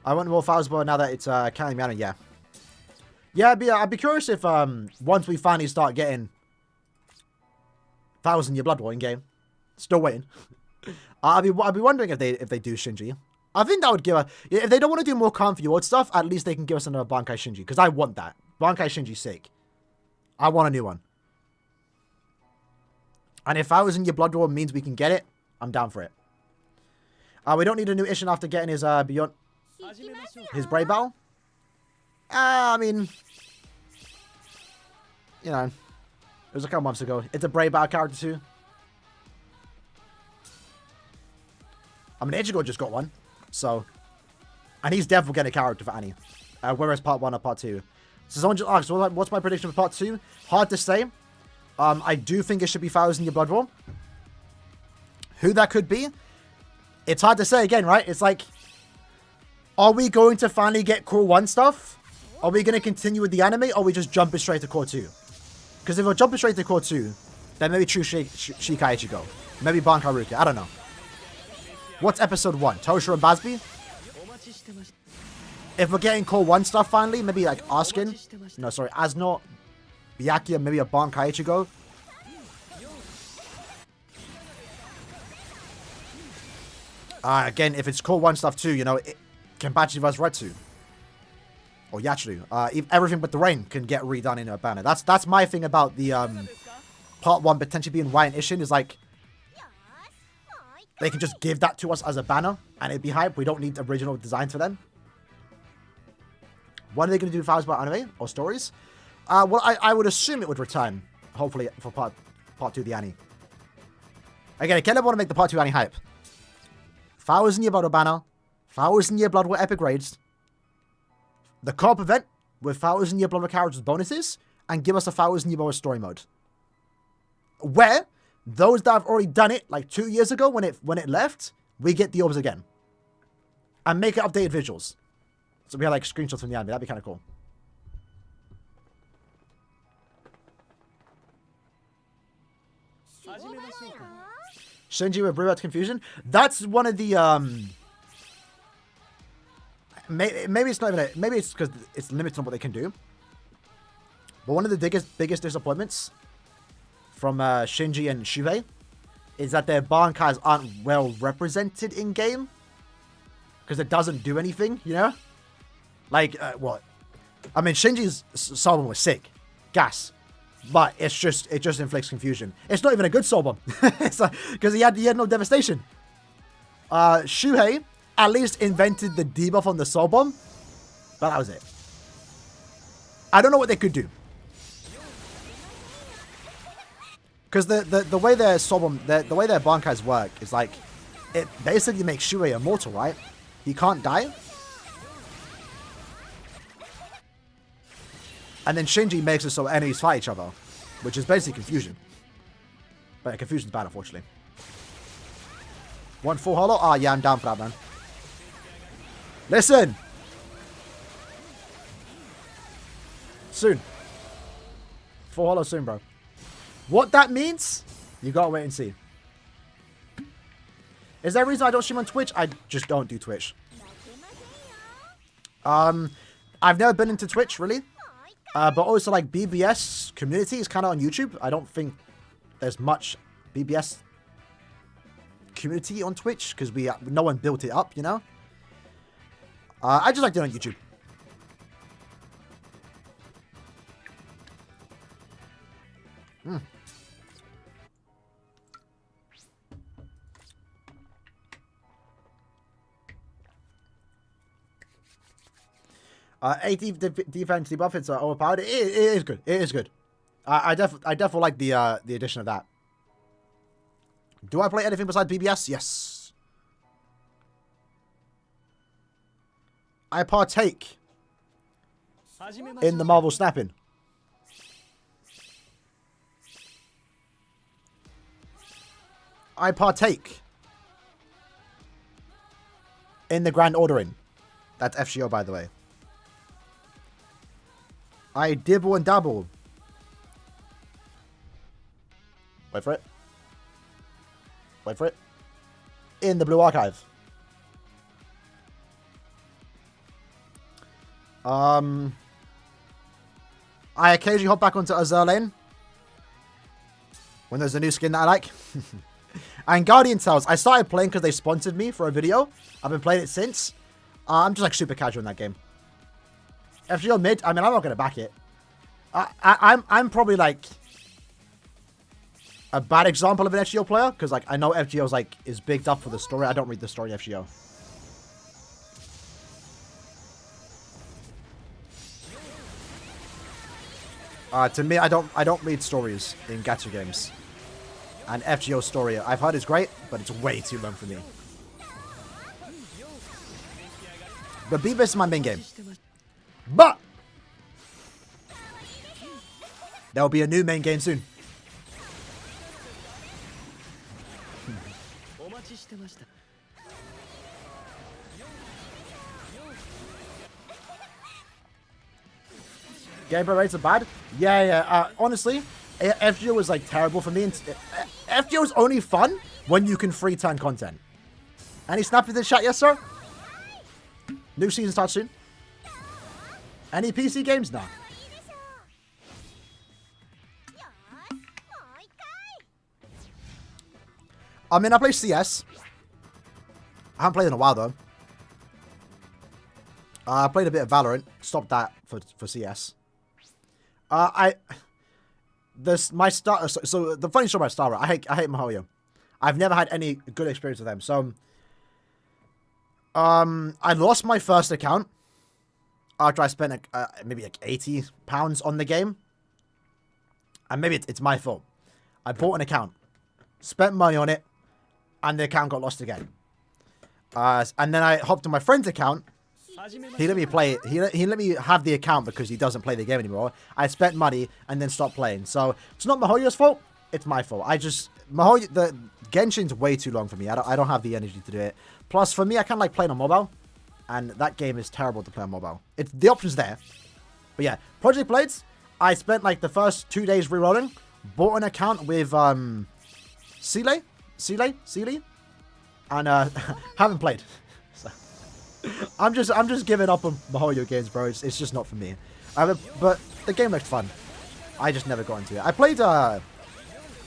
I want more files, but now that it's County Manor, yeah. Yeah, I'd be curious if once we finally start getting files in your Blood War in game, still waiting. I'd be wondering if they do Shinji. I think that would give if they don't want to do more Kanfi Ward stuff, at least they can give us another Bankai Shinji, because I want that. Bankai Shinji's sick. I want a new one. And if I was in your Blood War means we can get it, I'm down for it. We don't need a new Ishin after getting his Beyond his Brave Battle. I mean, you know, it was a couple months ago. It's a Brave Battle character too. I mean, Ichigo just got one, so, and he's definitely getting a character for Annie. Whereas part 1 or part 2. So someone just asked, what's my prediction for part 2? Hard to say. I do think it should be Fowls in your Blood War. Who that could be? It's hard to say again, right? It's like, are we going to finally get Core 1 stuff? Are we going to continue with the anime, or are we just jumping straight to Core 2? Because if we're jumping straight to Core 2, then maybe True Shikai Ichigo. Maybe Bankai Ruka. I don't know. What's episode 1? Toshiro and Basby? If we're getting Core 1 stuff finally, maybe like Askin. No, sorry, Asno, Byakuya, maybe a Bankai Ichigo. Again, if it's Core 1 stuff too, you know, Kenpachi vs Retsu. Or Yachiru. Everything but the rain can get redone in a banner. That's my thing about the part 1 potentially being Ryan Ishin, is like, they can just give that to us as a banner and it'd be hype. We don't need original designs for them. When are they going to do files about anime or stories? Well, I would assume it would return, hopefully, for part 2 of the anime. Again, I kind of want to make the part 2 anime hype. 1,000 year battle banner, 1,000 year Blood War epic raids, the co-op event with 1,000 year Blood War characters bonuses, and give us a 1,000 year Blood story mode. Where those that have already done it like 2 years ago when it left, we get the orbs again. And make it updated visuals. So we have like screenshots from the anime. That'd be kind of cool. Shinji with Brew Confusion. That's one of the maybe it's not even maybe it's because it's limited on what they can do. But one of the biggest disappointments from Shinji and Shuhei is that their Bankais aren't well represented in game because it doesn't do anything, you know? Like what? I mean, Shinji's soul bomb was sick, gas, but it just inflicts confusion. It's not even a good soul bomb. It's like, because he had no devastation. Shuhei at least invented the debuff on the soul bomb, but that was it. I don't know what they could do. Because the way their soul bomb, the way their Bankais work is like, it basically makes Shuhei immortal, right? He can't die. And then Shinji makes it so enemies fight each other, which is basically confusion. But confusion's bad, unfortunately. Want full holo? Ah, yeah, I'm down for that, man. Listen! Soon. Full holo soon, bro. What that means, you gotta wait and see. Is there a reason I don't stream on Twitch? I just don't do Twitch. I've never been into Twitch, really. But also, like, BBS community is kind of on YouTube. I don't think there's much BBS community on Twitch because no one built it up, you know? I just like doing it on YouTube. 80 defense debuff, it's overpowered. It is good. It is good. I definitely like the addition of that. Do I play anything besides BBS? Yes. I partake in the Marvel snapping. I partake in the grand ordering. That's FGO, by the way. I dibble and dabble. Wait for it. Wait for it. In the Blue Archive. I occasionally hop back onto Azur Lane when there's a new skin that I like. And Guardian Tales, I started playing because they sponsored me for a video. I've been playing it since. I'm just like super casual in that game. FGO mid, I mean, I'm not going to back it. I'm probably like a bad example of an FGO player because like I know FGO is bigged up for the story. I don't read the story FGO. To me, I don't read stories in gacha games. And FGO story, I've heard is great, but it's way too long for me. But BBS is my main game. But there will be a new main game soon. Gameplay rates are bad? Yeah. Honestly, FGO is like terrible for me. FGO is only fun when you can free turn content. Any snap in the chat? Yes, sir? New season starts soon. Any PC games? Nah. I mean, I play CS. I haven't played in a while, though. I played a bit of Valorant. Stopped that for CS. So the funny story about Star Wars, I hate Mihoyo. I've never had any good experience with them. So, I lost my first account after I spent maybe like £80 on the game. And maybe it's my fault. I bought an account, spent money on it, and the account got lost again. And then I hopped on my friend's account. He let me play it. He let me have the account because he doesn't play the game anymore. I spent money and then stopped playing. So it's not Mihoyo's fault. It's my fault. Mihoyo, the Genshin's way too long for me. I don't have the energy to do it. Plus, for me, I kind of like playing on mobile. And that game is terrible to play on mobile. The option's there. But yeah, Project Blades, I spent like the first 2 days rerolling. Bought an account with Seele, and haven't played. So, I'm just giving up on Mihoyo games, bro. It's just not for me. But the game looked fun. I just never got into it. I played. I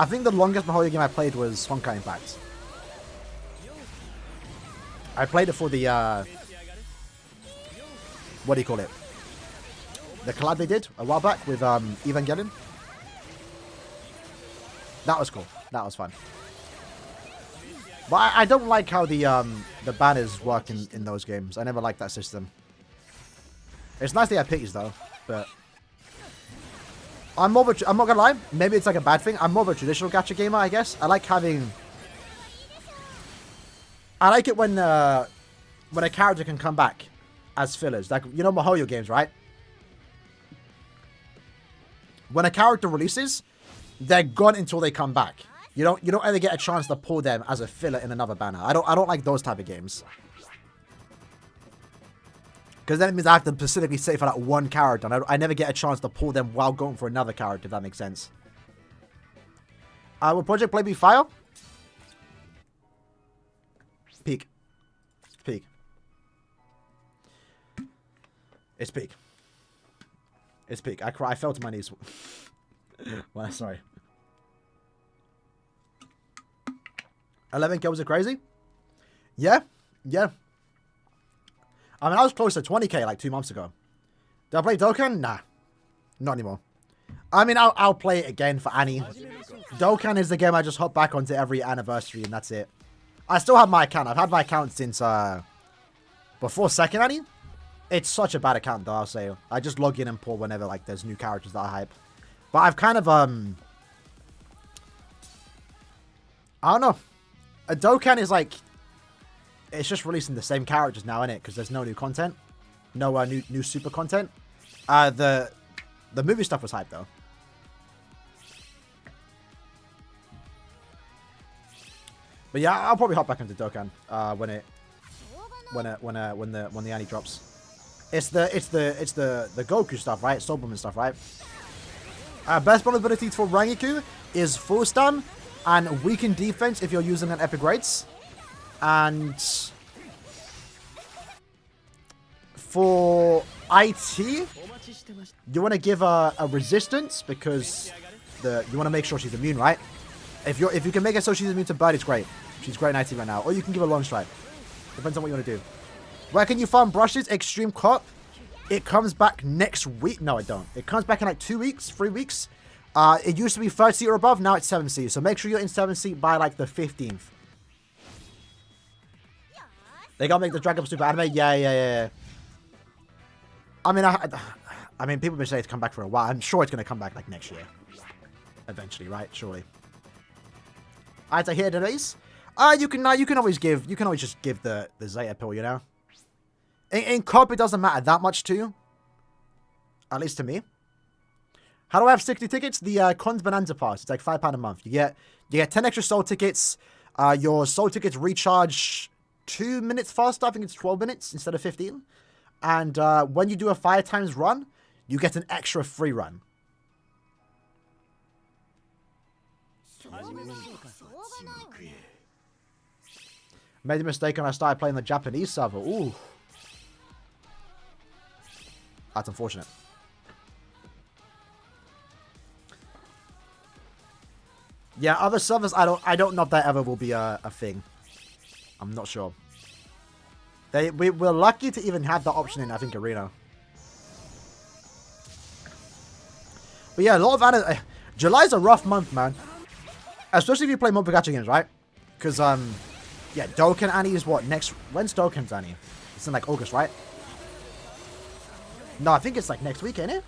think the longest Mihoyo game I played was Honkai Impact. I played it for the what do you call it? The collab they did a while back with Evangelion. That was cool. That was fun. But I don't like how the banners work in those games. I never liked that system. It's nice they have pickies though, but I'm not gonna lie, maybe it's like a bad thing. I'm more of a traditional gacha gamer, I guess. I like it when a character can come back as fillers. Like, you know, Mihoyo games, right? When a character releases, they're gone until they come back. You don't ever get a chance to pull them as a filler in another banner. I don't like those type of games. Because then it means I have to specifically say for that one character, and I never get a chance to pull them while going for another character, if that makes sense. Will Project Play be fire? Peak. Peak. It's peak. It's peak. I fell to my knees. Well, sorry. 11 kills are crazy? Yeah. Yeah. I mean, I was close to 20k like 2 months ago. Did I play Dokkan? Nah. Not anymore. I mean, I'll play it again for Annie. Dokkan is the game I just hop back onto every anniversary, and that's it. I still have my account. I've had my account since before second Annie. It's such a bad account, though, I'll say. I just log in and pull whenever like there's new characters that I hype. But I've kind of I don't know. A Dokkan is like, it's just releasing the same characters now, innit? Because there's no new content, no new super content. The movie stuff was hype though. But yeah, I'll probably hop back into Dokkan when the Annie drops. It's the Goku stuff, right? Sobelman stuff, right? Best vulnerability for Rangiku is full stun and weaken defense if you're using an epic rates. And for IT, you want to give a resistance because you want to make sure she's immune, right? If you can make it so she's immune to bird, it's great. She's great in IT right now. Or you can give her long strike. Depends on what you want to do. Where can you farm brushes? Extreme Cop. It comes back next week. No, it don't. It comes back in like 2 weeks, 3 weeks. It used to be 30 or above. Now it's 7C. So make sure you're in 7C by like the 15th. They gotta make the Dragon Ball Super anime. Yeah. I mean, people have been saying it's come back for a while. I'm sure it's gonna come back like next year, eventually, right? Surely. Alright, I hear today's. You can always just give the Zeta pill, you know. In COP, it doesn't matter that much to you. At least to me. How do I have 60 tickets? The Cons Bonanza Pass. It's like £5 a month. You get 10 extra soul tickets. Your soul tickets recharge 2 minutes faster. I think it's 12 minutes instead of 15. And when you do a 5 times run, you get an extra free run. Made a mistake and I started playing the Japanese server. Ooh. That's unfortunate. Yeah, other servers, I don't know if that ever will be a thing. I'm not sure. We're lucky to even have that option in, I think, Arena. But yeah, a lot of anime. July's a rough month, man. Especially if you play more gacha games, right? Because, yeah, Dokkan Annie is what? When's Dokkan's Annie? It's in like August, right? No, I think it's like next week, ain't it?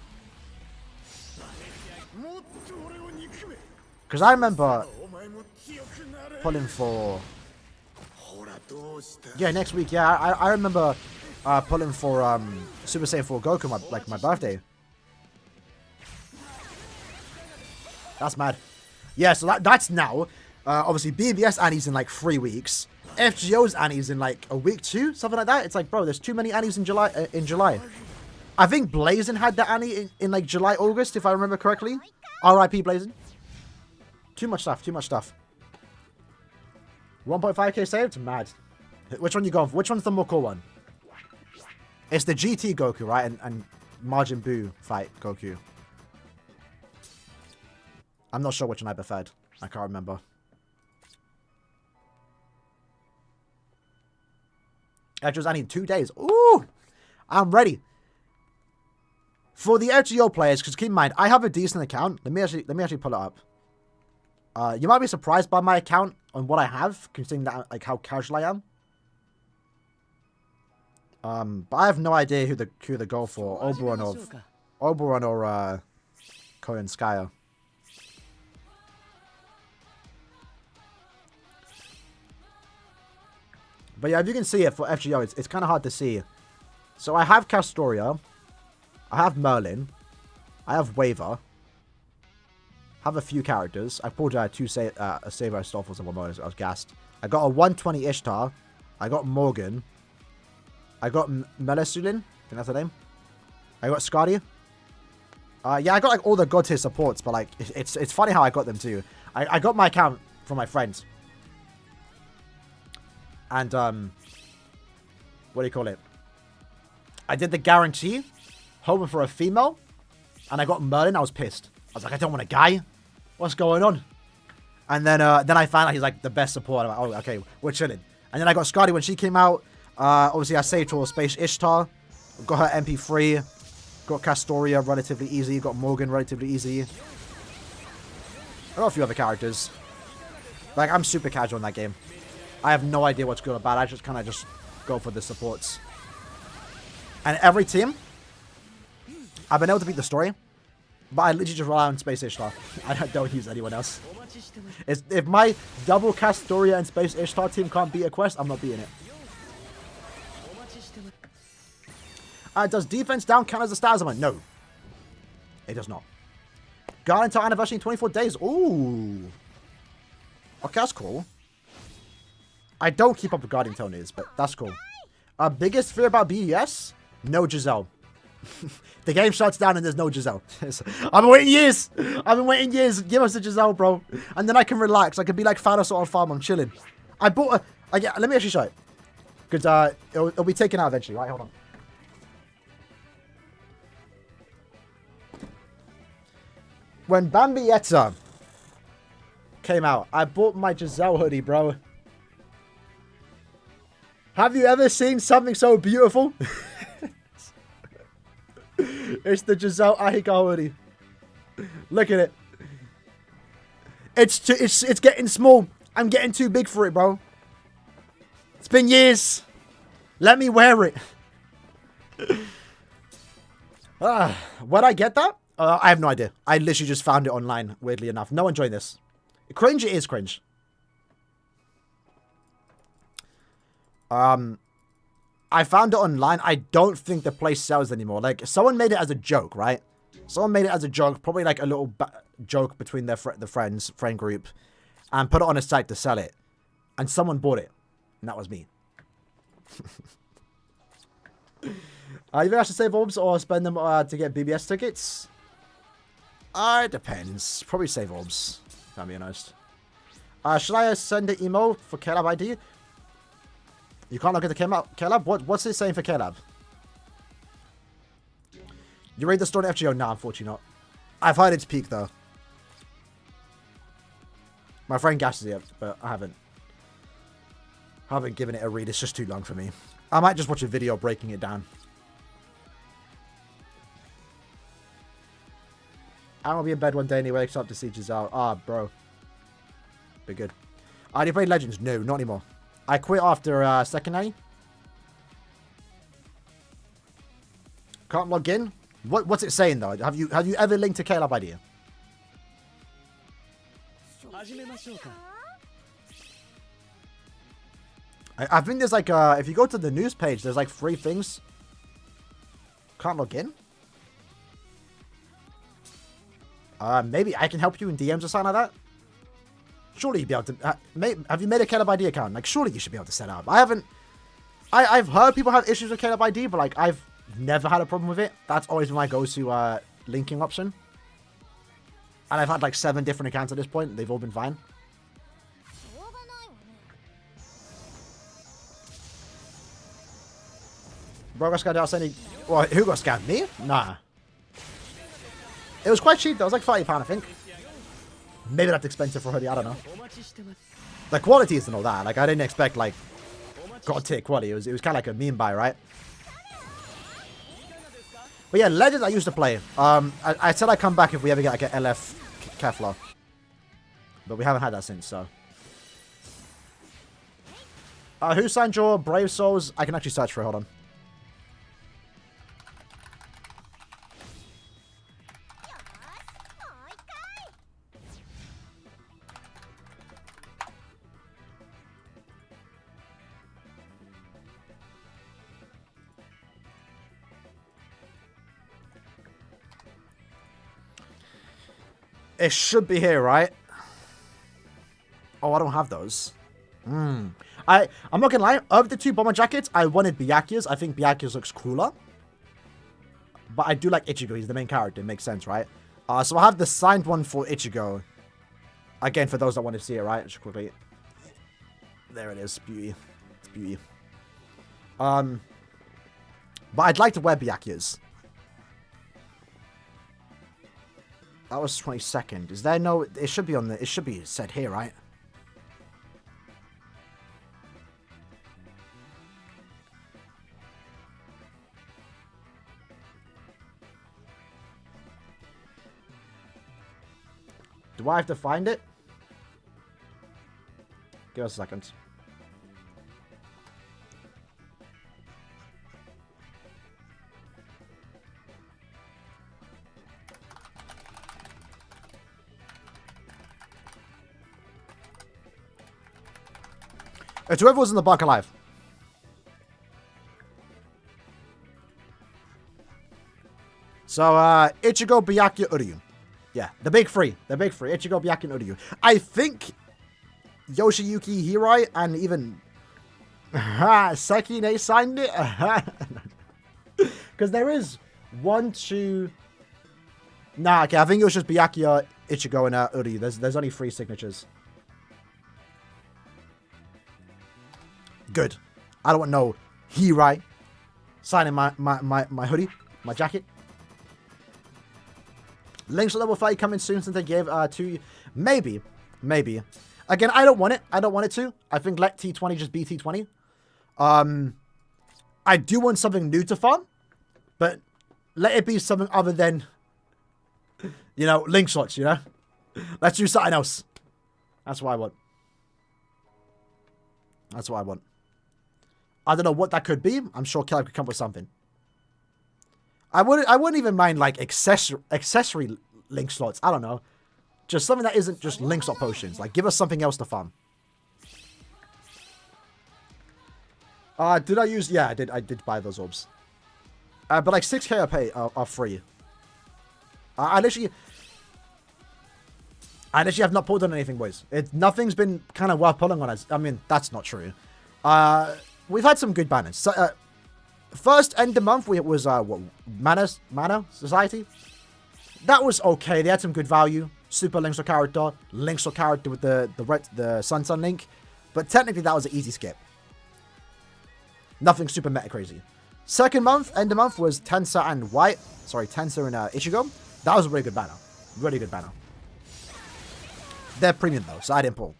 Because I remember pulling for... Yeah, next week, yeah. I remember pulling for Super Saiyan 4 Goku, my birthday. That's mad. Yeah, so that's now. Obviously, BBS Annie's in like 3 weeks. FGO's Annie's in like a week too, something like that. It's like, bro, there's too many Annies in July. I think Blazin had the Annie in like July, August, if I remember correctly. R.I.P. Blazin. Too much stuff. 1.5k saved? Mad. Which one you going for? Which one's the more cool one? It's the GT Goku, right? And Majin Buu fight Goku. I'm not sure which one I preferred. I can't remember. Edge's only 2 days. Ooh! I'm ready. For the FGO players, because keep in mind, I have a decent account. Let me actually pull it up. You might be surprised by my account on what I have, considering that like how casual I am. But I have no idea who the go for. Oberon or Koenskaya. But yeah, if you can see it for FGO, it's kind of hard to see. So I have Castoria. I have Merlin. I have Waver. Have a few characters. I pulled two Saber Stoffels and one more. I was gassed. I got a 120 Ishtar. I got Morgan. I got Melesulin. I think that's the name. I got Skadi. Yeah, I got like all the god tier supports, but like it's funny how I got them too. I got my account from my friends. And what do you call it? I did the guarantee, hoping for a female, and I got Merlin. I was pissed. I was like, I don't want a guy. What's going on? And then I found out he's like the best support. I'm like, oh, okay, we're chilling. And then I got Skadi when she came out. Obviously, I saved her Space Ishtar. Got her MP3. Got Castoria relatively easy. Got Morgan relatively easy. I got a few other characters. Like, I'm super casual in that game. I have no idea what's good or bad. I just kind of just go for the supports. And every team, I've been able to beat the story. But I literally just rely on Space Ishtar. I don't use anyone else. If my double Castoria and Space Ishtar team can't beat a quest, I'm not beating it. Does defense down count as a stat? I'm like, no. It does not. Guardian Tower anniversary in 24 days. Ooh. Okay, that's cool. I don't keep up with Guardian Tony's, but that's cool. Biggest fear about BDS? No Giselle. The game shuts down and there's no Giselle. I've been waiting years. I've been waiting years. Give us a Giselle, bro. And then I can relax. I can be like Thanos on farm. I'm chilling. I bought a... yeah, let me actually show it. Because it'll be taken out eventually. Right, hold on. When Bambietta came out, I bought my Giselle hoodie, bro. Have you ever seen something so beautiful? It's the Giselle Ahika hoodie. Look at it. It's getting small. I'm getting too big for it, bro. It's been years. Let me wear it. Where'd I get that? I have no idea. I literally just found it online, weirdly enough. No one joined this. Cringe, it is cringe. I found it online. I don't think the place sells anymore. Like, someone made it as a joke, right? Someone made it as a joke, probably like a little joke between their the friend group, and put it on a site to sell it. And someone bought it. And that was me. You think I should save orbs or spend them to get BBS tickets? It depends. Probably save orbs, if I'm being honest. Should I send an email for Caleb ID? You can't look at the Caleb? What's it saying for Caleb? You read the story FGO? No, unfortunately not. I've heard it's peak, though. My friend gasses it, but I haven't. I haven't given it a read. It's just too long for me. I might just watch a video breaking it down. I will be in bed one day and he wakes up to see Giselle. Bro. Be good. Do you play Legends? No, not anymore. I quit after second A. Can't log in? What's it saying though? Have you ever linked to Caleb ID? I think there's like if you go to the news page, there's like 3 things. Can't log in? Maybe I can help you in DMs or something like that. Surely you'd be able to... have you made a Caleb ID account? Like, surely you should be able to set up. I haven't... I've heard people have issues with Caleb ID, but, like, I've never had a problem with it. That's always been my go-to linking option. And I've had, like, 7 different accounts at this point. They've all been fine. Bro got scammed outstanding. Well, who got scammed? Me? Nah. It was quite cheap though. It was like £30, I think. Maybe that's expensive for hoodie. I don't know. The quality isn't all that. Like, I didn't expect, like, god tier quality. It was kind of like a meme buy, right? But yeah, Legends I used to play. I said I'd come back if we ever get like an LF Kefla. But we haven't had that since, so. Who signed your Brave Souls? I can actually search for it. Hold on. It should be here, right? Oh, I don't have those. I'm not gonna lie. Of the two bomber jackets, I wanted Byakuya's. I think Byakuya's looks cooler. But I do like Ichigo. He's the main character. It makes sense, right? So I have the signed one for Ichigo. Again, for those that want to see it, right? Just quickly. There it is. Beauty. It's beauty. But I'd like to wear Byakuya's. That was 22nd. Is there no... It should be on the... It should be said here, right? Do I have to find it? Give us a second. It's whoever was in the buck alive. So, Ichigo, Byakuya, Uryu. Yeah, the big three. The big three. Ichigo, Byakuya, and Uryu. I think Yoshiyuki Hirai and even Sekine signed it. Because there is 1, 2... Nah, okay, I think it was just Byakuya, Ichigo, and Uryu. There's only 3 signatures. Good. I don't want no Hirai signing my hoodie, my jacket. Links to level 5 coming soon since they gave 2. Maybe. Again, I don't want it. I don't want it to. I think let T20 just be T20. I do want something new to farm, but let it be something other than, you know, link shots, you know? Let's do something else. That's what I want. That's what I want. I don't know what that could be. I'm sure Caleb could come up with something. I wouldn't even mind like accessory link slots. I don't know. Just something that isn't just link slot potions. Like give us something else to farm. Did I use? Yeah, I did. I did buy those orbs. But like 6k are free. I literally have not pulled on anything, boys. Nothing's been kind of worth pulling on us. I mean, that's not true. We've had some good banners. So, first end of month, it was, what, Mana Society? That was okay. They had some good value. Super Link's character. Link's character with the Sun link. But technically, that was an easy skip. Nothing super meta crazy. Second month, end of month, was Tensor and White. Sorry, Tensor and Ichigo. That was a really good banner. Really good banner. They're premium though, so I didn't pull.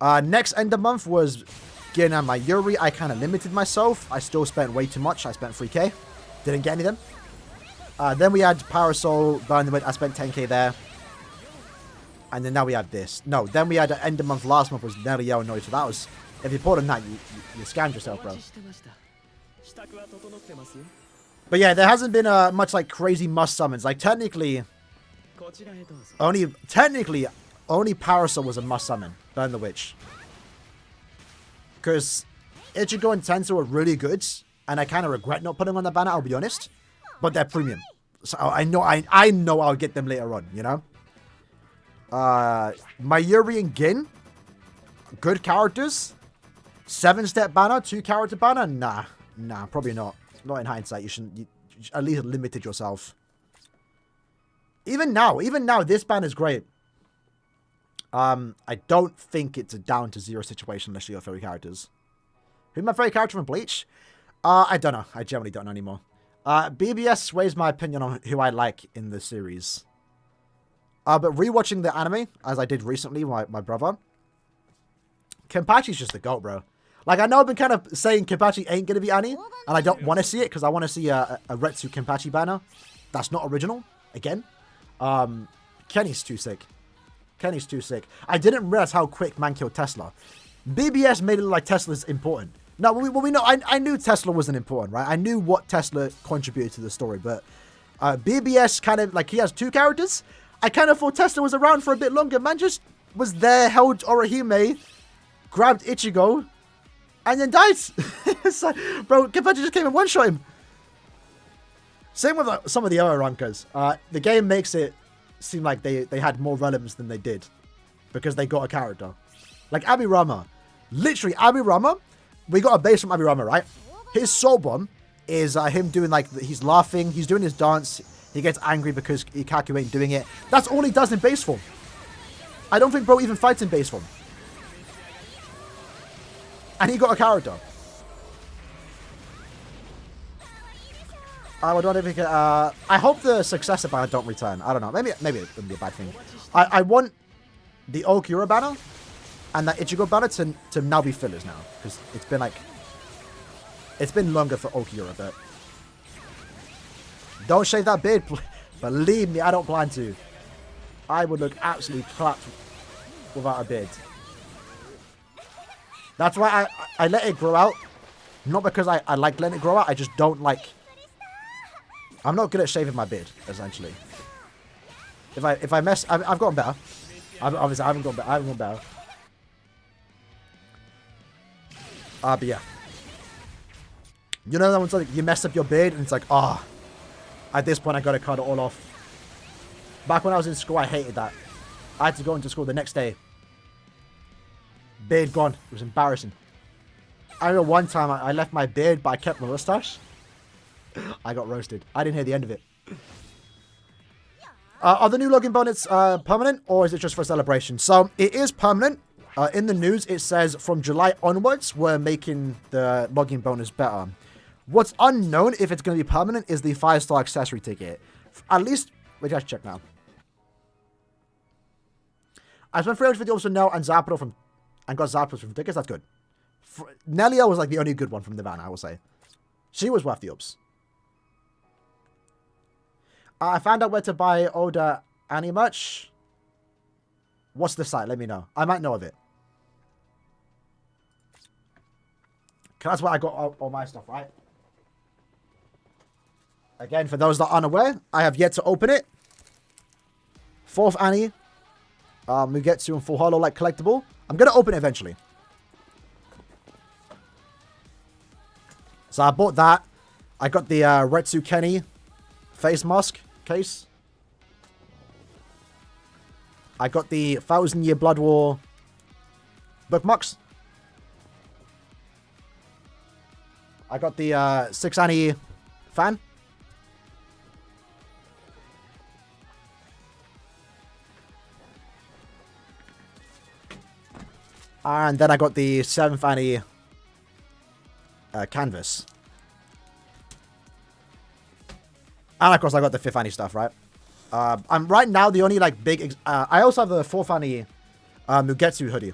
Next end of month was getting on my Yuri. I kind of limited myself. I still spent way too much. I spent 3k. Didn't get any of them. Then we had Parasol, Burn the Wind. I spent 10k there. And then now we have this. No, then we had the end of month last month was Neriel and Noise. So that was, if you pulled on that, you scammed yourself, bro. But yeah, there hasn't been much like crazy must summons. Like technically, only Parasol was a must summon. Burn the Witch. Because Ichigo and Tensor were really good. And I kind of regret not putting on the banner, I'll be honest. But they're premium. So I know I'll get them later on, you know? Mayuri and Gin. Good characters. 7-step banner, 2-character banner? Nah, probably not. Not in hindsight. You at least limited yourself. Even now, this banner is great. I don't think it's a down to 0 situation unless you got 3 characters. Who's my favorite character from Bleach? I don't know. I generally don't know anymore. BBS sways my opinion on who I like in the series. But rewatching the anime, as I did recently, my brother, Kenpachi's just the GOAT, bro. Like, I know I've been kind of saying Kenpachi ain't going to be Annie, and I don't want to see it, because I want to see a Retsu Kenpachi banner. That's not original, again. Kenny's too sick. Kenny's too sick. I didn't realize how quick man killed Tesla. BBS made it look like Tesla's important. Now, we know, I knew Tesla wasn't important, right? I knew what Tesla contributed to the story, but BBS kind of, like, he has two characters. I kind of thought Tesla was around for a bit longer. Man just was there, held Orihime, grabbed Ichigo, and then died. It's like, bro, Kenpachi just came and one-shot him. Same with some of the other rankers. The game makes it seem like they had more relevance than they did, because they got a character. Like Abirama. Literally, Abirama, we got a base from Abirama, right? His soul bomb is him doing, like, he's laughing, he's doing his dance, he gets angry because Ikaku ain't doing it. That's all he does in base form. I don't think bro even fights in base form. And he got a character. I don't think, I hope the successor banner don't return. I don't know. Maybe it wouldn't be a bad thing. I want the Okura banner and that Ichigo banner to now be fillers now. Because it's been like... It's been longer for Okura, but... Don't shave that beard. Believe me, I don't plan to. I would look absolutely clapped without a beard. That's why I let it grow out. Not because I like letting it grow out. I just don't like... I'm not good at shaving my beard, essentially. If I mess... I've gotten better. Obviously, I haven't gotten better. But yeah. You know that when like, you mess up your beard and it's like, at this point I gotta cut it all off. Back when I was in school, I hated that. I had to go into school the next day. Beard gone. It was embarrassing. I remember one time I left my beard, but I kept my mustache. I got roasted. I didn't hear the end of it. Are the new login bonus permanent, or is it just for a celebration? So, it is permanent. In the news, it says from July onwards, we're making the login bonus better. What's unknown, if it's going to be permanent, is the 5-star accessory ticket. At least, wait, let's check now. I spent 350 also now and Zapdos and got Zapdos from tickets. That's good. Nelia was like the only good one from the banner, I will say. She was worth the ups. I found out where to buy older Annie merch. What's the site? Let me know. I might know of it. That's where I got all my stuff, right? Again, for those that aren't aware, I have yet to open it. 4th Annie. We get to a full holo like collectible. I'm going to open it eventually. So I bought that. I got the Retsu Kenny face mask case. I got the 1000 Year Blood War bookmarks. I got the 6 Annie fan. And then I got the 7th Annie canvas. And of course I got the 5th Annie stuff, right? I'm right now the only like big... I also have the 4th Annie Mugetsu hoodie.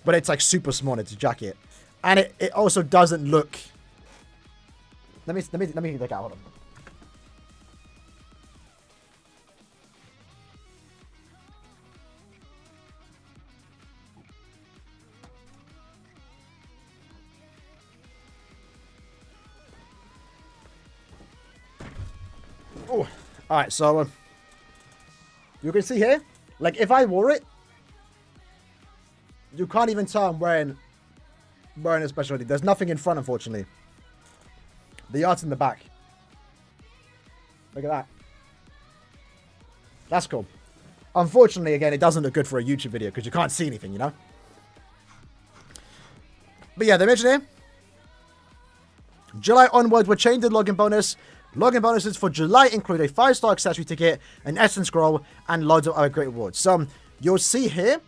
But it's like super small. It's a jacket. And it also doesn't look... Let me look out. Hold on. Oh, all right. So you can see here, like if I wore it, you can't even tell I'm wearing a special hoodie. There's nothing in front, unfortunately. The art's in the back. Look at that. That's cool. Unfortunately, again, it doesn't look good for a YouTube video because you can't see anything, you know? But yeah, they mentioned here. July onwards, we're changing the login bonus. Login bonuses for July include a 5-star accessory ticket, an essence scroll, and loads of other great rewards. So, you'll see here,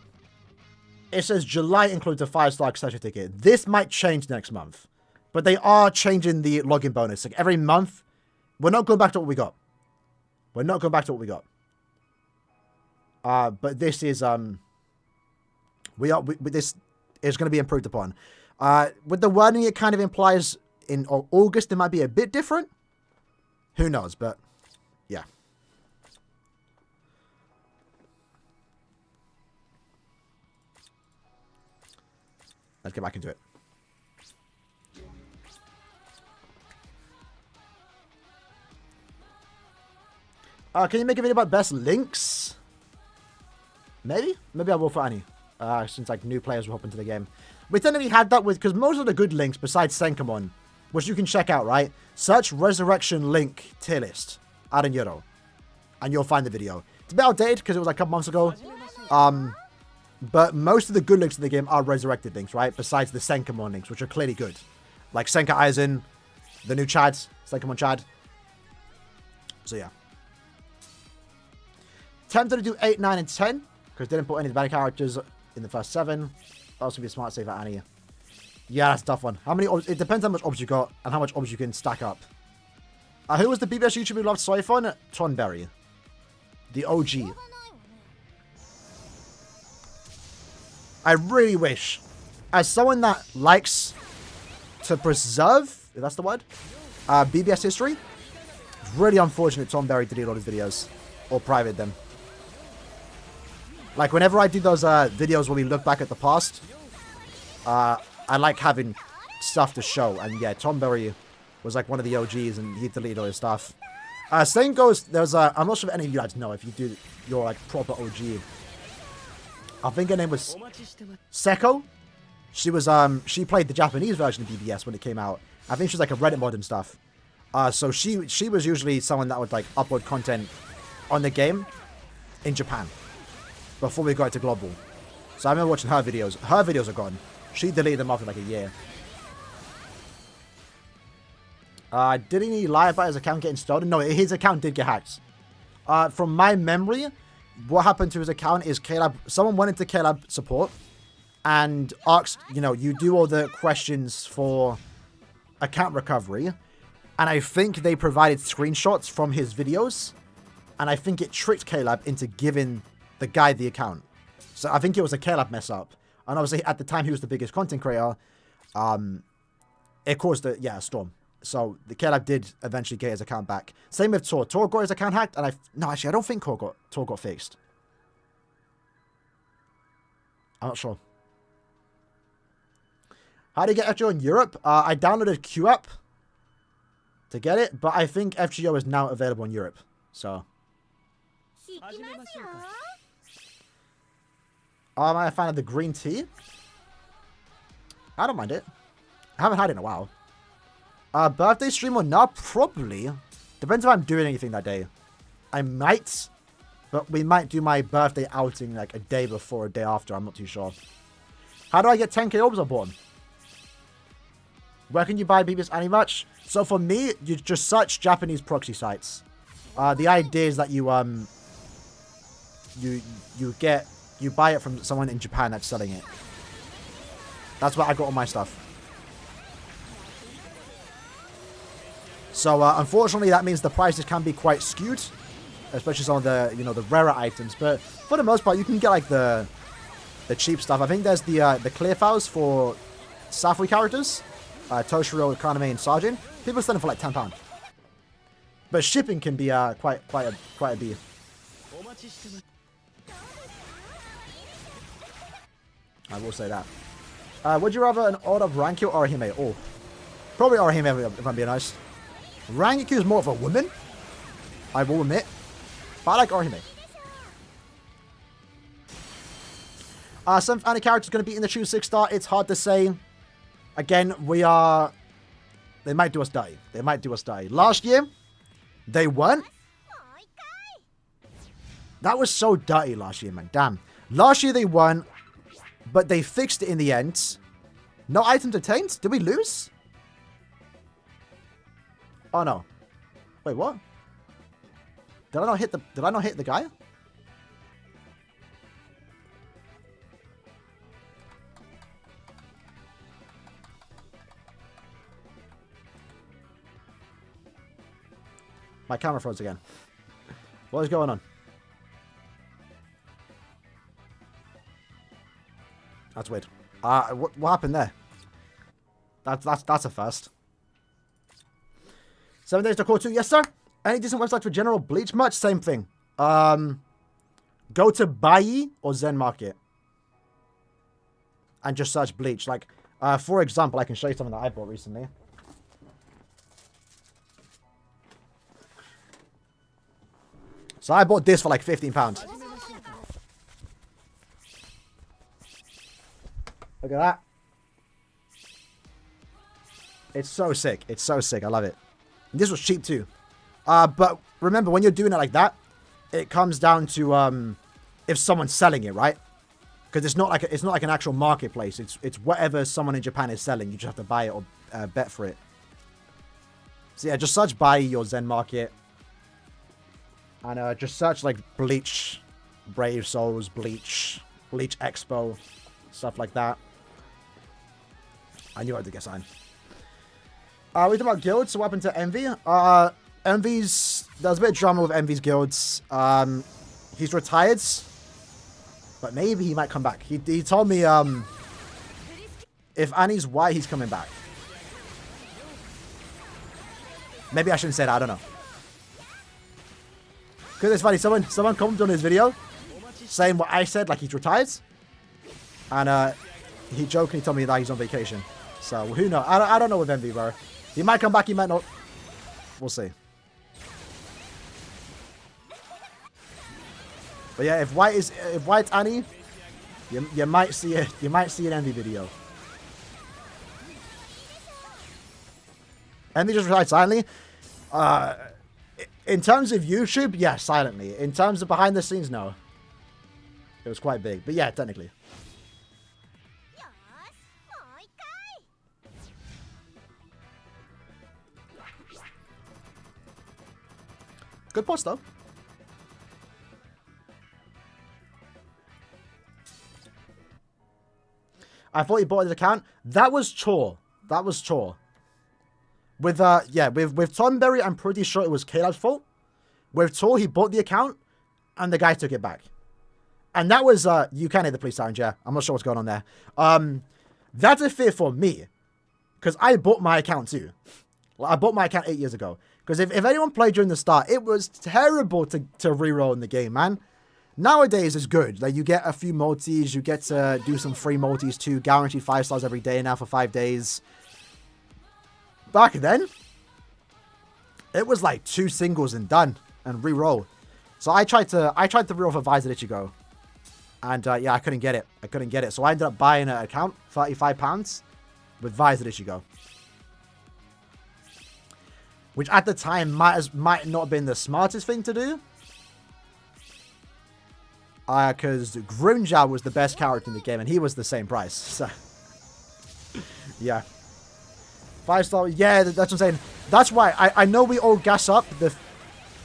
it says July includes a 5-star accessory ticket. This might change next month. But they are changing the login bonus. Like every month, we're not going back to what we got. We're not going back to what we got. But this is this is going to be improved upon. With the wording, it kind of implies in August it might be a bit different. Who knows? But yeah. Let's get back into it. Can you make a video about best links? Maybe? Maybe I will for Annie. Since like new players will hop into the game. We technically had that with, because most of the good links besides Senkamon, which you can check out, right? Search Resurrection Link tier list, Aaroniero, and you'll find the video. It's a bit outdated because it was like a couple months ago. But most of the good links in the game are resurrected links, right? Besides the Senkamon links, which are clearly good. Like Senka Aizen, the new Chad, Senkamon Chad. So yeah. Tempted to do 8, 9, and 10, because didn't put any of the bad characters in the first 7. Also be a smart save for Annie. Yeah, that's a tough one. How many orbs? It depends how much orbs you got and how much orbs you can stack up. Who was the BBS YouTuber who loved Soifon? Tonberry. The OG. I really wish, as someone that likes to preserve, if that's the word, BBS history, it's really unfortunate Tonberry deleted all his videos. Or private them. Like, whenever I do those videos where we look back at the past, I like having stuff to show. And yeah, Tonberry was like one of the OGs and he deleted all his stuff. Same goes, there's I'm not sure if any of you guys know if you do your like proper OG. I think her name was Seko. She was she played the Japanese version of BBS when it came out. I think she was like a Reddit mod and stuff. So she was usually someone that would like upload content on the game in Japan before we got it to global. So I remember watching her videos. Her videos are gone. She deleted them after like a year. Didn't he lie about his account getting stolen? No, his account did get hacked. From my memory, what happened to his account is KLab, someone went into KLab support and asked, you know, you do all the questions for account recovery. And I think they provided screenshots from his videos. And I think it tricked KLab into giving the guy the account. So I think it was a KLab mess up. And obviously at the time he was the biggest content creator. It caused a storm. So the KLab did eventually get his account back. Same with Tor. Tor got his account hacked. And no, actually I don't think Tor got fixed. I'm not sure. How do you get FGO in Europe? I downloaded Q app to get it. But I think FGO is now available in Europe. So... Am I a fan of the green tea? I don't mind it. I haven't had it in a while. Birthday stream or not? Probably. Depends if I'm doing anything that day. I might. But we might do my birthday outing like a day before, a day after. I'm not too sure. How do I get 10k orbs on board? Where can you buy BBS Annie merch? So for me, you just search Japanese proxy sites. The idea is that you buy it from someone in Japan that's selling it. That's where I got all my stuff. So unfortunately, that means the prices can be quite skewed, especially some of the the rarer items. But for the most part, you can get like the cheap stuff. I think there's the clear files for Safui characters, Toshiro, Kaname, and Sergeant. People sell them for like £10. But shipping can be quite a beef. I will say that. Would you rather an Order of Rankyu or Orihime? Oh, probably Orihime if I'm being honest. Rankyu is more of a woman, I will admit. But I like Orihime. Some Annie characters going to be in the True 6-star. It's hard to say. Again, they might do us dirty. They might do us dirty. Last year, they weren't. That was so dirty last year, man. Damn. Last year they weren't, but they fixed it in the end. No items obtained? Did we lose? Oh no. Wait, what? Did I not hit the guy? My camera froze again. What is going on? That's weird. What happened there? That's a first. 7 days to call 2. Yes, sir. Any decent websites for general Bleach merch? Same thing. Go to Bai or Zen Market. And just search Bleach. Like, for example, I can show you something that I bought recently. So I bought this for like £15. Look at that. It's so sick. It's so sick. I love it. And this was cheap too. But remember, when you're doing it like that, it comes down to if someone's selling it, right? Because it's not like an actual marketplace. It's whatever someone in Japan is selling. You just have to buy it or bet for it. So yeah, just search Bai or Zen Market. And just search like Bleach, Brave Souls, Bleach Expo, stuff like that. I knew I had to get signed. We talked about guilds. So what happened to Envy? Envy's... There's a bit of drama with Envy's guilds. He's retired. But maybe he might come back. He told me if Annie's white, he's coming back. Maybe I shouldn't say that. I don't know. Because it's funny. Someone commented on his video saying what I said, like he's retired. And he jokingly told me that he's on vacation. So who knows? I don't know with Envy, bro. He might come back. He might not. We'll see. But yeah, if White's Annie, you might see it. You might see an Envy video. Envy just retired silently. In terms of YouTube, yeah, silently. In terms of behind the scenes, no. It was quite big, but yeah, technically. Good post though. I thought he bought his account. That was chore. That was chore. With yeah, with Thornberry, I'm pretty sure it was Caleb's fault. With Tor, he bought the account, and the guy took it back. And that was you can hear the police sirens, yeah. I'm not sure what's going on there. That's a fear for me, because I bought my account too. I bought my account 8 years ago. Because if anyone played during the start, it was terrible to reroll in the game, man. Nowadays, it's good. Like, you get a few multis, you get to do some free multis too, guaranteed 5 stars every day now for 5 days. Back then, it was like 2 singles and done, and reroll. So I tried to reroll for Visor Ichigo. And yeah, I couldn't get it. I couldn't get it. So I ended up buying an account, £35, with Visor Ichigo. Which at the time might not have been the smartest thing to do. Because Grimjaw was the best character in the game, and he was the same price. So, yeah. 5-star, yeah, that's what I'm saying. That's why I know we all gas up, and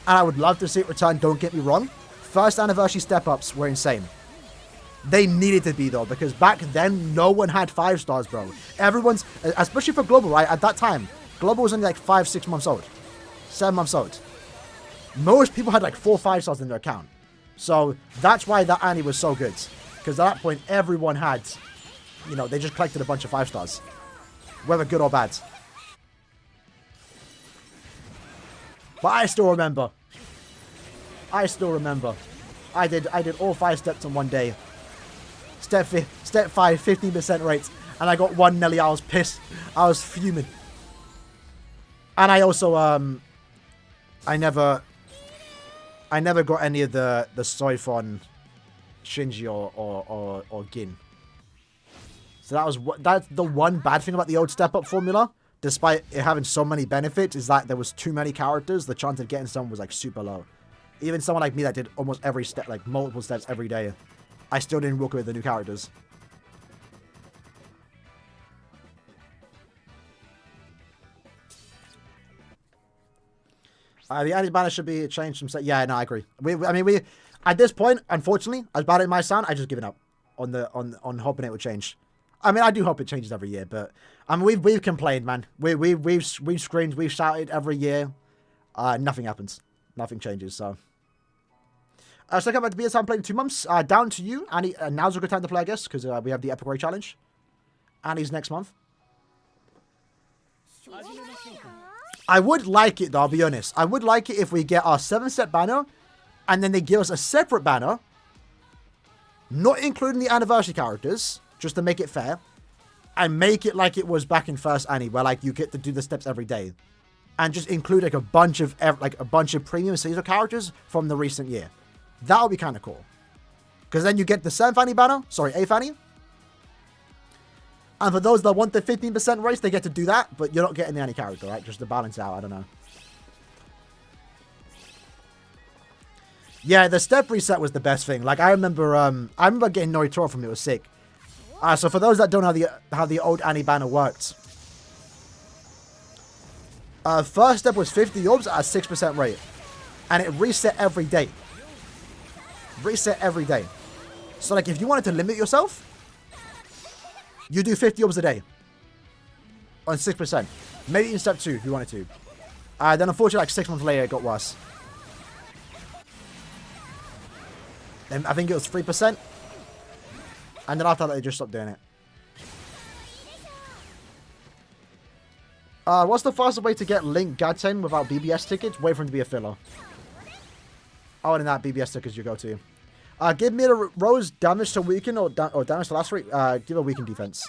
I would love to see it return, don't get me wrong. First anniversary step-ups were insane. They needed to be, though, because back then, no one had 5 stars, bro. Everyone's, especially for Global, right, at that time, Global was only like 5-6 months old. 7 months old. Most people had like 4 5-stars in their account. So that's why that Annie was so good. Because at that point, everyone had, you know, they just collected a bunch of 5-stars. Whether good or bad. But I still remember. I did all 5 steps in one day. Step 5, 15% rates. And I got 1 Nelly. I was pissed. I was fuming. And I also, I never got any of the Soifon, Shinji or Gin. So that's the one bad thing about the old step-up formula. Despite it having so many benefits, is that there was too many characters. The chance of getting someone was like super low. Even someone like me that did almost every step, like multiple steps every day, I still didn't work with the new characters. The anti-banner should be changed from... Yeah, no, I agree. I mean, at this point, unfortunately, as bad as it might sound, I just given up on hoping it would change. I mean, I do hope it changes every year, but I mean, we've complained, man. We've screamed, we've shouted every year. nothing happens. Nothing changes, so. So come back to BS. I haven't played in 2 months. Down to you. Annie, now's a good time to play, I guess, because we have the Epic Ray Challenge. Annie's next month. I would like it, though, I'll be honest. I would like it if we get our 7-set banner, and then they give us a separate banner, not including the anniversary characters, just to make it fair, and make it like it was back in First Annie, where like you get to do the steps every day, and just include like a bunch of premium seasonal characters from the recent year. That would be kind of cool, because then you get the 7th Annie banner, sorry, 8th Annie. And for those that want the 15% race, they get to do that, but you're not getting the Annie character, right? Just to balance out, I don't know. Yeah, the step reset was the best thing. Like, I remember getting Noritoro from it. It was sick. So for those that don't know how the old Annie banner worked. First step was 50 orbs at a 6% rate. And it reset every day. Reset every day. So, like, if you wanted to limit yourself, you do 50 orbs a day. On 6%. Maybe in step 2 if you wanted to. Then unfortunately, like 6 months later, it got worse. Then I think it was 3%. And then after that, they just stopped doing it. What's the fastest way to get Link Gaten without BBS tickets? Wait for him to be a filler. Oh, and that BBS tickets you go to. Give me the Rose damage to weaken or damage to last week. Give a weaken defense.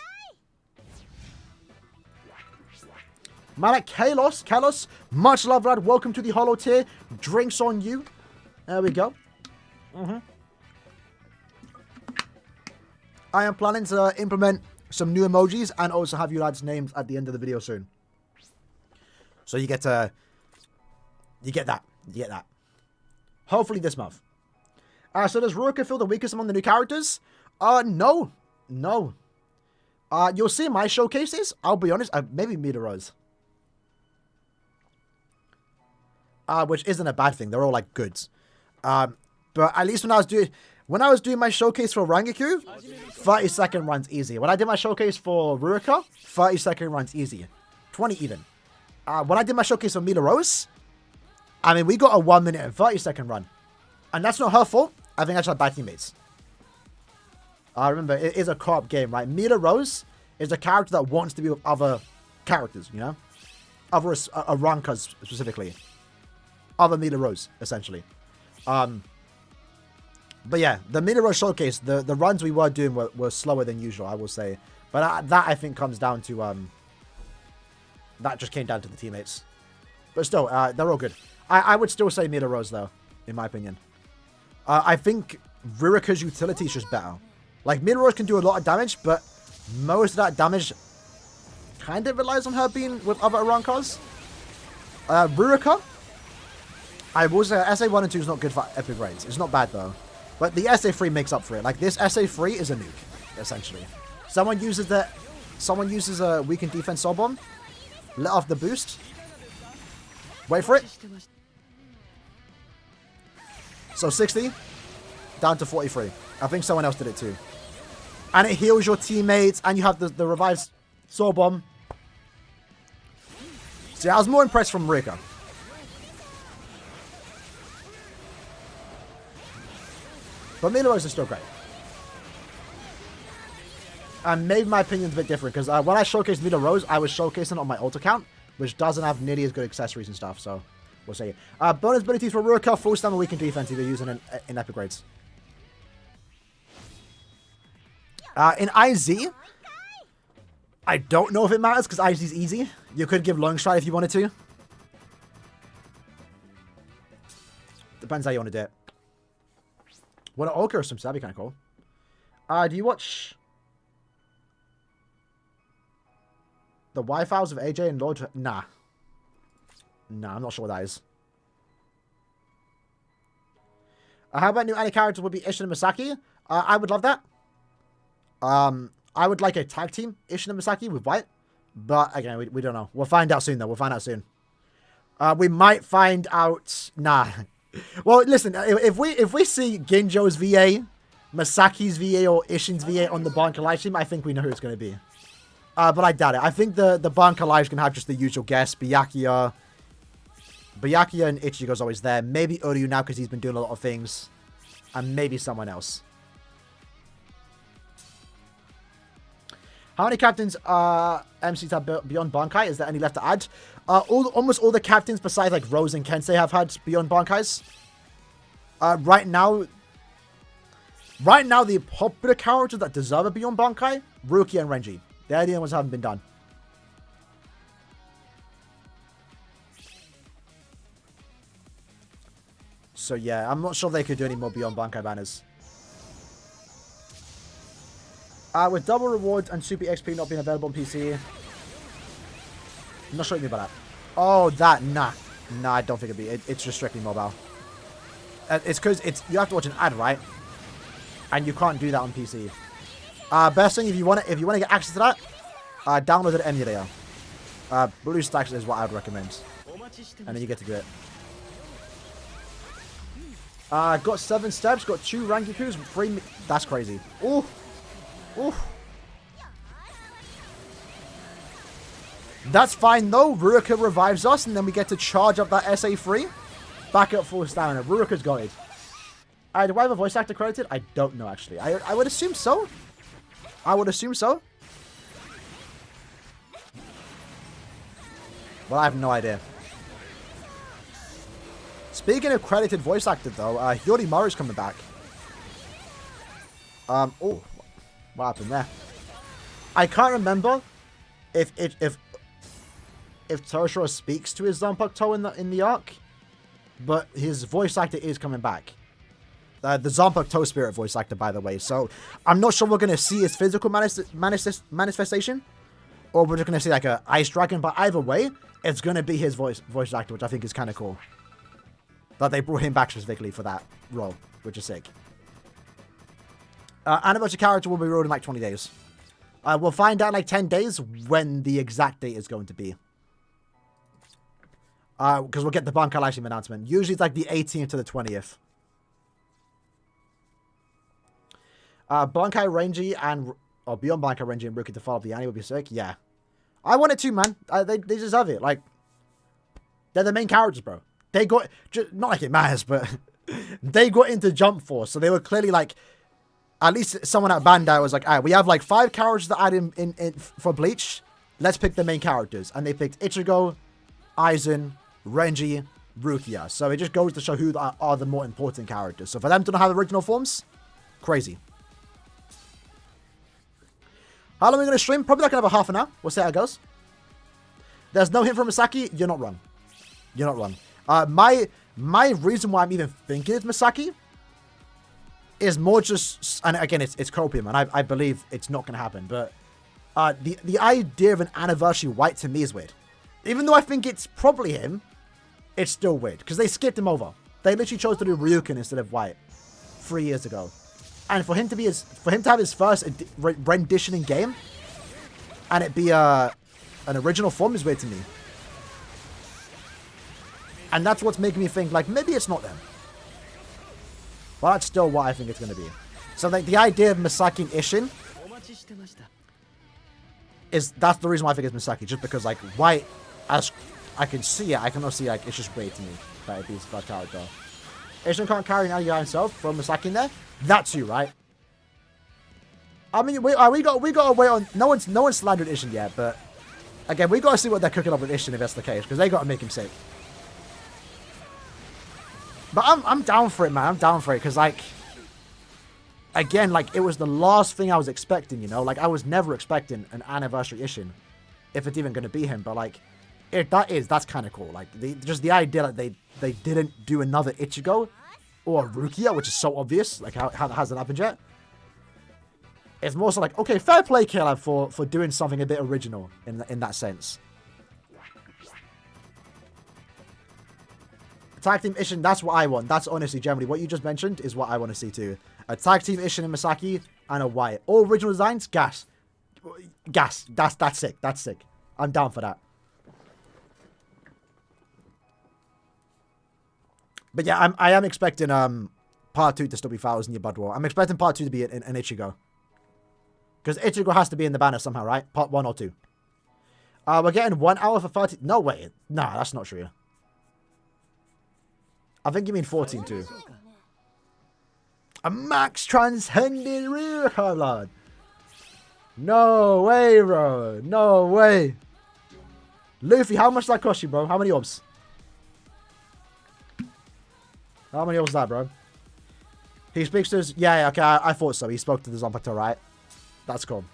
Malak Kalos, much love, lad. Welcome to the Hollow tier. Drinks on you. There we go. I am planning to implement some new emojis and also have you lads' names at the end of the video soon. So you get that. You get that. Hopefully this month. So does Ruka feel the weakest among the new characters? No. You'll see my showcases. I'll be honest. Maybe Midorose. Which isn't a bad thing. They're all like goods. But at least when I was doing my showcase for Rangaku, 30-second runs easy. When I did my showcase for Ruka, 30-second runs easy. 20 even. When I did my showcase for Midorose, I mean, we got a 1 minute and 30-second run. And that's not her fault. I think I just had bad teammates. Remember, it is a co-op game, right? Midorose is a character that wants to be with other characters, you know? Other Arankas specifically. Other Midorose, essentially. But yeah, the Midorose showcase, the runs we were doing were slower than usual, I will say. But that I think comes down to... that just came down to the teammates. But still, they're all good. I would still say Midorose, though, in my opinion. I think Ruka's utility is just better. Like, Midorose can do a lot of damage, but most of that damage kind of relies on her being with other Arankas. Ruka, I will say SA1 and 2 is not good for epic raids. It's not bad, though. But the SA3 makes up for it. Like, this SA3 is a nuke, essentially. Someone uses a weakened defense soul bomb, let off the boost, wait for it. So 60, down to 43. I think someone else did it too. And it heals your teammates, and you have the revived soul bomb. So yeah, I was more impressed from Rika. But Midorose is still great. And maybe my opinion's a bit different, because when I showcased Midorose, I was showcasing on my ult account, which doesn't have nearly as good accessories and stuff, so we'll see. Bonus abilities for Ruka, full stamina, weakened defense, if you're using in epic raids. In IZ, I don't know if it matters, because IZ is easy. You could give long stride if you wanted to. Depends how you want to do it. What an Ulker or some that'd be kind of cool. Do you watch the Y-Files of AJ and Lord? Nah. Nah, I'm not sure what that is. How about new Annie characters would be Ishin and Misaki? I would love that. I would like a tag team, Ishin and Misaki with White. But again, we don't know. We'll find out soon, though. We'll find out soon. We might find out... Nah. Well, listen, if we see Ginjo's VA, Masaki's VA, or Ishin's VA on the Banka live stream, I think we know who it's going to be. But I doubt it. I think the Banka live is going to have just the usual guests, Byakuya, Byakuya and Ichigo's always there. Maybe Uryu now because he's been doing a lot of things. And maybe someone else. How many captains MCs have beyond Bankai? Is there any left to add? Almost all the captains besides like Rose and Kensei have had beyond Bankais. Right now, the popular characters that deserve a beyond Bankai, Rukia and Renji. They're the only ones that haven't been done. So yeah, I'm not sure they could do any more beyond Bankai banners. With double rewards and super XP not being available on PC. I'm not sure what you mean by that. Oh, that, nah. Nah, I don't think it'd be. It's just strictly mobile. It's because you have to watch an ad, right? And you can't do that on PC. Best thing, if you want to get access to that, download an emulator. BlueStacks is what I would recommend. And then you get to do it. Got 7 steps, got 2 Rangikus, 3... That's crazy. Ooh. Ooh. That's fine though. Ruka revives us and then we get to charge up that SA3. Back up full stamina. Ruka's got it. Do I have a voice actor credited? I don't know actually. I would assume so. I would assume so. Well, I have no idea. Speaking of credited voice actor though, Aaroniero coming back. Oh. What happened there? I can't remember if Torashiro speaks to his Zanpakuto in the arc, but his voice actor is coming back. The Zanpakuto spirit voice actor, by the way. So I'm not sure we're gonna see his physical manifestation, or we're just gonna see like a ice dragon. But either way, it's gonna be his voice actor, which I think is kind of cool. That they brought him back specifically for that role, which is sick. Anniversary character will be rolled in like 20 days. We'll find out in like 10 days when the exact date is going to be. Because we'll get the Bankai live stream announcement. Usually it's like the 18th to the 20th. Bankai Renji and... Or beyond Bankai Renji and Ruki to follow up the anime would be sick. Yeah. I want it too, man. They deserve it. Like, they're the main characters, bro. They got... Not like it matters, but... they got into Jump Force. So they were clearly like... At least someone at Bandai was like, all right, we have like 5 characters to add in for Bleach. Let's pick the main characters. And they picked Ichigo, Aizen, Renji, Rukia. So it just goes to show who are the more important characters. So for them to not have original forms, crazy. How long are we going to stream? Probably like another half an hour. We'll see how it goes. There's no hint from Misaki. You're not wrong. You're not wrong. My reason why I'm even thinking it's Misaki is more just, and again, it's copium, and I believe it's not going to happen, but the idea of an anniversary white to me is weird. Even though I think it's probably him, it's still weird, because they skipped him over. They literally chose to do Ryukin instead of white 3 years ago. And for him to have his first rendition in game, and it be an original form is weird to me. And that's what's making me think, like, maybe it's not them. But that's still what I think it's going to be. So, like, the idea of Misaki and Ishin that's the reason why I think it's Misaki. Just because, like, white, as I can see it, I can also see, like, it's just weird to me that it'd be his first character. Ishin can't carry an guy himself from Misaki in there. That's you, right? I mean, we got to wait on. No one's slandered Ishin yet, but again, we got to see what they're cooking up with Ishin if that's the case, because they got to make him sick. But I'm down for it, man. I'm down for it, because, like, again, like, it was the last thing I was expecting, you know? Like, I was never expecting an anniversary Ishin, if it's even going to be him. But, like, that's kind of cool. Like, just the idea that they didn't do another Ichigo or Rukia, which is so obvious, like, how that hasn't happened yet. It's more so like, okay, fair play, Caleb, for doing something a bit original in that sense. Tag Team Ishin, that's what I want. That's honestly, generally, what you just mentioned is what I want to see too. A Tag Team Ishin and Misaki and a white. All original designs, gas. Gas. That's sick. That's sick. I'm down for that. But yeah, I am expecting part 2 to still be Fowls in your Bud War. I'm expecting part 2 to be an Ichigo. Because Ichigo has to be in the banner somehow, right? Part 1 or 2. We're getting 1 hour for 30... No, wait. Nah, that's not true. I think you mean 14 too. A max transcended rear card. No way, bro. No way. Luffy, how much did that cost you, bro? How many orbs? How many orbs is that, bro? He speaks to his... Yeah, okay, I thought so. He spoke to the Zanpakuto, right? That's cool.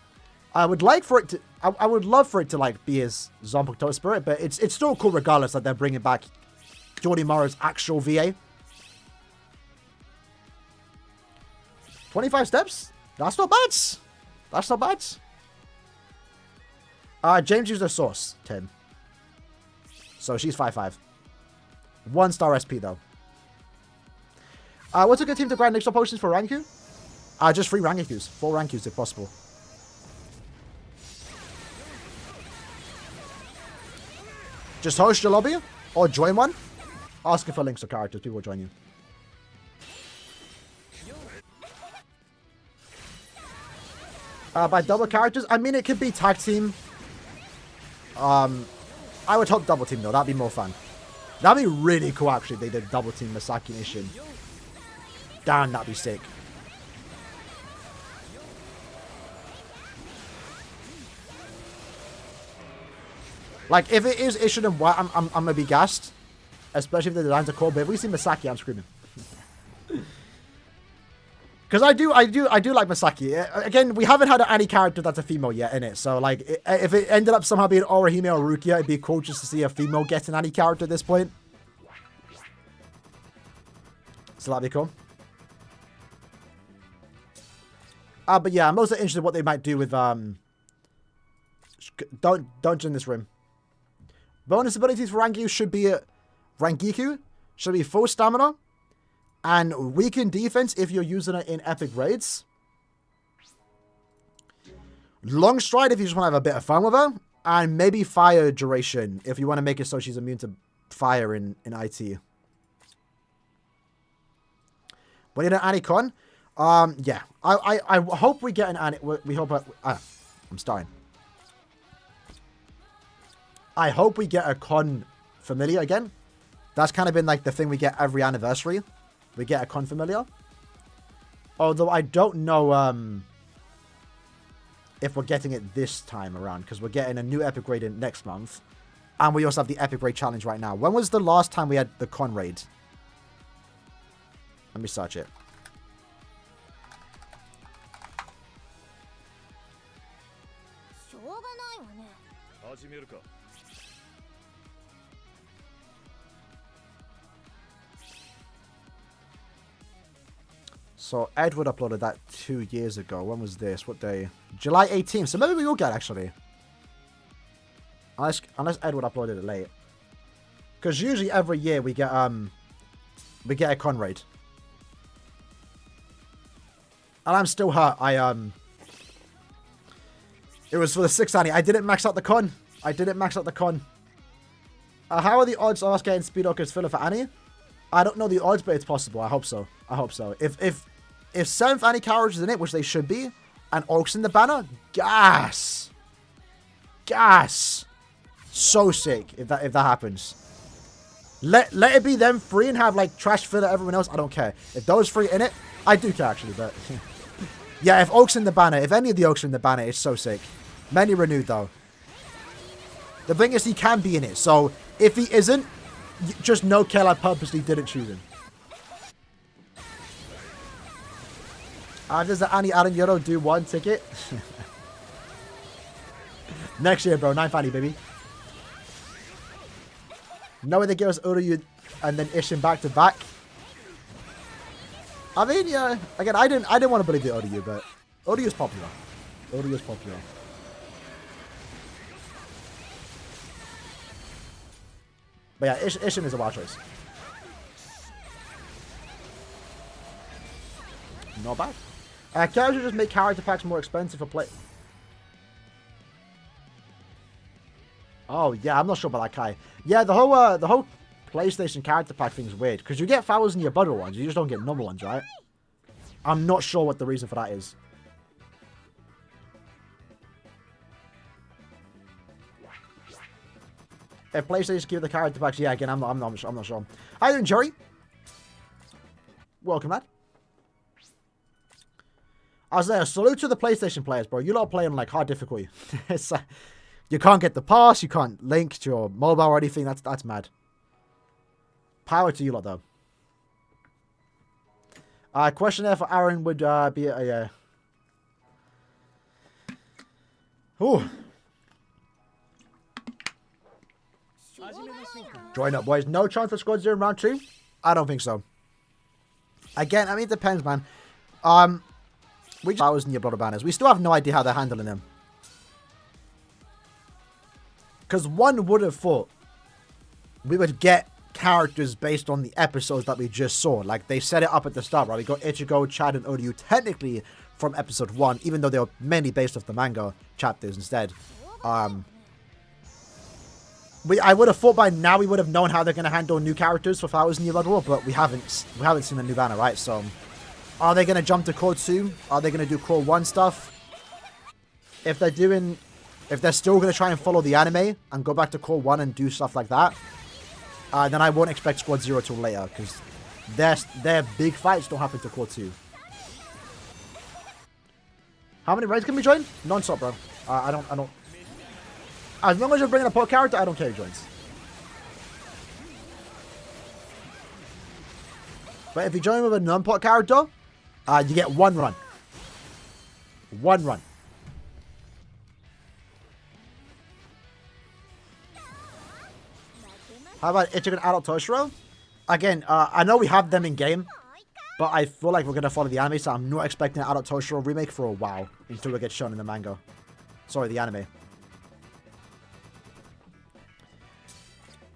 I would like for it to... I would love for it to, like, be his Zanpakuto spirit, but it's still cool regardless that they're bringing back Aaroniero actual VA. 25 steps? That's not bad. That's not bad. James used a source, Tim. So she's 5-5. 1-star SP, though. What's a good team to grind extra potions for Ranku? Just 3 Rangikus. 4 Rankus if possible. Just host your lobby or join one. Asking for links to characters. People will join you. By double characters, I mean it could be tag team. I would hope double team though. That'd be more fun. That'd be really cool actually if they did double team Misaki and Ishin. Damn, that'd be sick. Like if it is Ishin and White, I'm gonna be gassed. Especially if the designs are cool. But if we see Misaki, I'm screaming. Because I do like Misaki. Again, we haven't had any character that's a female yet in it. So, like, if it ended up somehow being Aaroniero or Rukia, it'd be cool just to see a female get an any character at this point. So that'd be cool. But yeah, I'm also interested in what they might do with, Don't join this room. Bonus abilities for Rangiku should be, Rangiku should be full stamina. And weaken defense if you're using it in epic raids. Long stride if you just want to have a bit of fun with her. And maybe fire duration if you want to make it so she's immune to fire in IT. We need an Anicon. Yeah. I hope we get an Ani... We hope... I'm starting. I hope we get a Con Familiar again. That's kind of been like the thing we get every anniversary. We get a Con Familiar. Although I don't know if we're getting it this time around. Because we're getting a new Epic Raid in next month. And we also have the Epic Raid Challenge right now. When was the last time we had the Con Raid? Let me search it. So Edward uploaded that 2 years ago. When was this? What day? July 18th. So maybe we will get actually. Unless Edward uploaded it late. Because usually every year we get a Con Raid. And I'm still hurt. It was for the 6th Annie. I didn't max out the Con. How are the odds of us getting Speedwalker's filler for Annie? I don't know the odds, but it's possible. I hope so. If 7th Annie characters is in it, which they should be, and Orcs in the banner, gas. So sick if that happens. Let it be them 3 and have like trash filler everyone else. I don't care. If those 3 in it, I do care actually, but yeah, if Orcs in the banner, if any of the Orcs are in the banner, it's so sick. Many renewed though. The thing is he can be in it, so if he isn't, just no care I purposely didn't choose him. Does the Annie Aaroniero do 1 ticket? Next year, bro. 9th Annie, baby. No way they give us Uryu and then Ishin back to back. I mean, yeah. Again, I didn't want to believe the Uryu, but Uryu's popular. But yeah, Ishin is a wild choice. Not bad. Characters just make character packs more expensive for play. Oh yeah, I'm not sure about that, Kai. Yeah, the whole PlayStation character pack thing is weird because you get flowers in your bundle ones, you just don't get normal ones, right? I'm not sure what the reason for that is. If PlayStation give the character packs, yeah, again, I'm not sure. How you doing, Jerry? Welcome, lad. I was there. Salute to the PlayStation players, bro. You lot are playing like hard difficulty. It's you can't get the pass. You can't link to your mobile or anything. That's mad. Power to you lot, though. Questionnaire for Aaron would be a... Ooh. Join up, boys. No chance for squad 0 in round 2? I don't think so. Again, I mean, it depends, man. We just hours in your blood banners. We still have no idea how they're handling them. Because one would have thought we would get characters based on the episodes that we just saw. Like, they set it up at the start, right? We got Ichigo, Chad, and Oryu technically from episode 1, even though they were mainly based off the manga chapters instead. I would have thought by now we would have known how they're going to handle new characters for Flowers in New Blood War, but we haven't seen the new banner, right? So, are they going to jump to Core 2? Are they going to do Core 1 stuff? If they're still going to try and follow the anime and go back to Core 1 and do stuff like that, then I won't expect Squad 0 till later, because their big fights don't happen to Core 2. How many raids can we join? Non-stop, bro. I don't... As long as you're bringing a pot character, I don't care who joins. But if you join with a non-pot character, you get one run. One run. How about Ichigo and Adult Toshiro? Again, I know we have them in game, but I feel like we're going to follow the anime, so I'm not expecting an Adult Toshiro remake for a while until it gets shown in the manga. Sorry, the anime.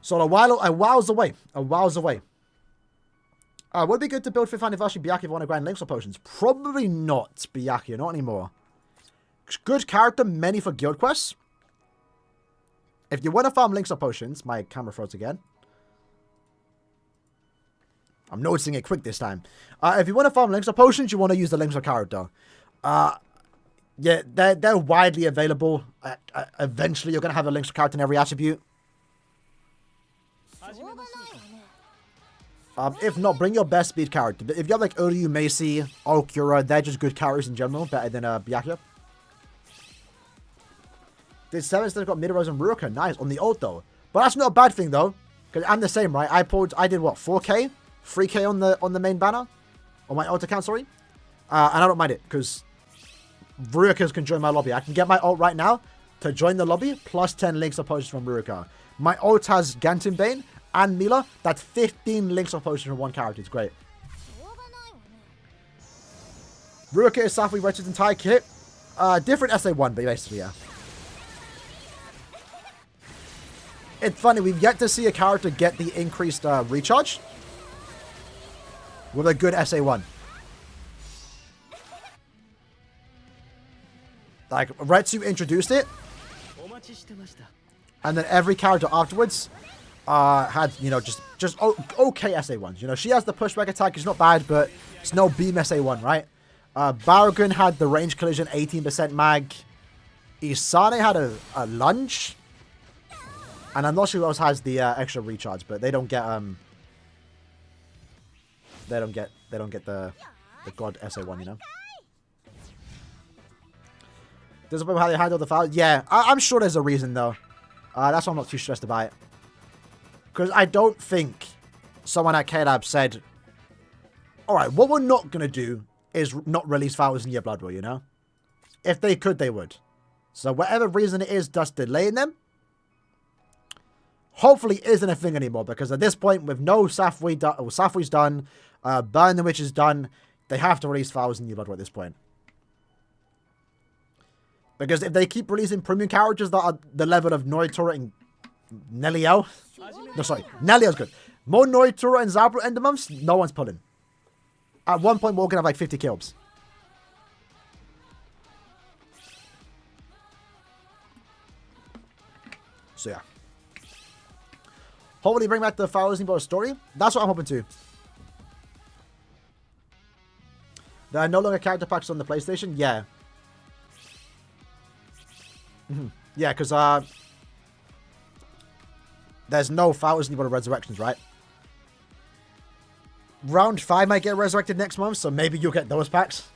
So a while's away. A while's away. Would it be good to build 5th anniversary Byakuya if you want to grind links or potions? Probably not Byakuya, not anymore. Good character, many for guild quests. If you want to farm links or potions, my camera froze again. I'm noticing it quick this time. If you want to farm links or potions, you want to use the links or character. Yeah, they're widely available. Eventually, you're going to have a links or character in every attribute. If not, bring your best speed character. If you have like Oryu, Macy, Okura, they're just good characters in general, better than Byakuya. Did 7 still got Midorose and Ruroka? Nice, on the ult though. But that's not a bad thing though, because I'm the same, right? I did what, 4k? 3k on the main banner? On my ult account, sorry? And I don't mind it, because Rurokas can join my lobby. I can get my ult right now to join the lobby, plus 10 links or potions from Ruroka. My ult has Gantin Bane and Mila. That's 15 links or potions from one character. It's great. Ruroka is Safui Wretched's entire kit. Different SA1, but basically, yeah. It's funny, we've yet to see a character get the increased recharge with a good SA1. Like, Retsu introduced it, and then every character afterwards had, you know, just okay SA1s. You know, she has the pushback attack, it's not bad, but it's no beam SA1, right? Baragon had the range collision, 18% mag. Isane had a lunge. And I'm not sure who else has the extra recharge, but they don't get the god SA1, you know. Does it about how they handle the foul? Yeah, I'm sure there's a reason though. That's why I'm not too stressed about it. Because I don't think someone at KLab said, alright, what we're not going to do is not release fouls in your Blood War, you know? If they could, they would. So whatever reason it is that's delaying them, hopefully isn't a thing anymore, because at this point, with no Safui's done, Burn the Witch is done, they have to release fouls in New Blood War at this point. Because if they keep releasing premium characters that are the level of Noitora and Neliel, no, sorry, Neliel's good. More Noitora and Zabra end of months, no one's pulling. At one point, we're going to have like 50 kills. So yeah. Hopefully bring back the Pharaoh's New Blood story. That's what I'm hoping to. There are no longer character packs on the PlayStation? Yeah. Yeah, because there's no Pharaoh's New Blood Resurrections, right? round 5 might get resurrected next month, so maybe you'll get those packs.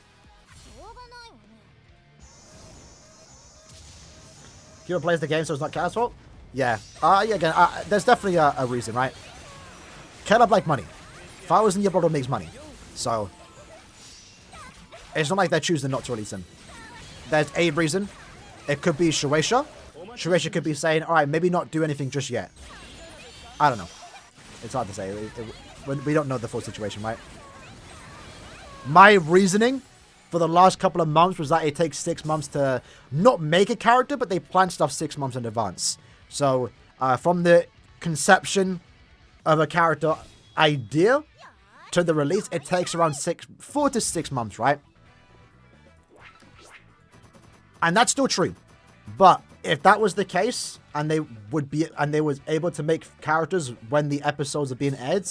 Kira plays the game, so it's not Caleb's fault? Yeah. Yeah, again, there's definitely a reason, right? Caleb like money. If I was in your brother, makes money. So, it's not like they're choosing not to release him. There's a reason. It could be Shueisha. Shueisha could be saying, alright, maybe not do anything just yet. I don't know. It's hard to say. We don't know the full situation, right? My reasoning for the last couple of months was that it takes 6 months to not make a character, but they plan stuff 6 months in advance. So, from the conception of a character idea to the release, it takes around 4 to 6 months, right? And that's still true. But if that was the case, and they was able to make characters when the episodes are being aired,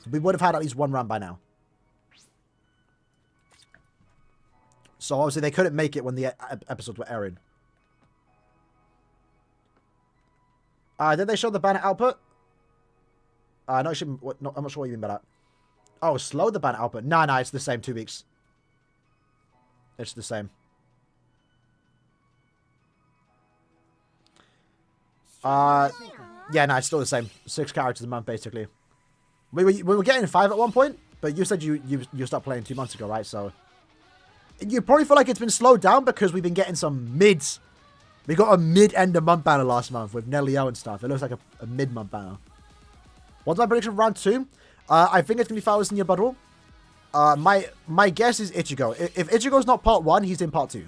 we would have had at least 1 round by now. So obviously they couldn't make it when the episodes were airing. Did they show the banner output? No, I'm not sure what you mean by that. Oh, slow the banner output. No, it's the same 2 weeks. It's the same. Yeah, it's still the same. 6 characters a month, basically. We were getting 5 at one point, but you said you stopped playing 2 months ago, right? So you probably feel like it's been slowed down because we've been getting some mids. We got a mid-end of month banner last month with Nelly-O and stuff. It looks like a mid-month banner. What's my prediction for round 2? I think it's going to be Flowers in your Butthole. My guess is Ichigo. If Ichigo's not part 1, he's in part 2.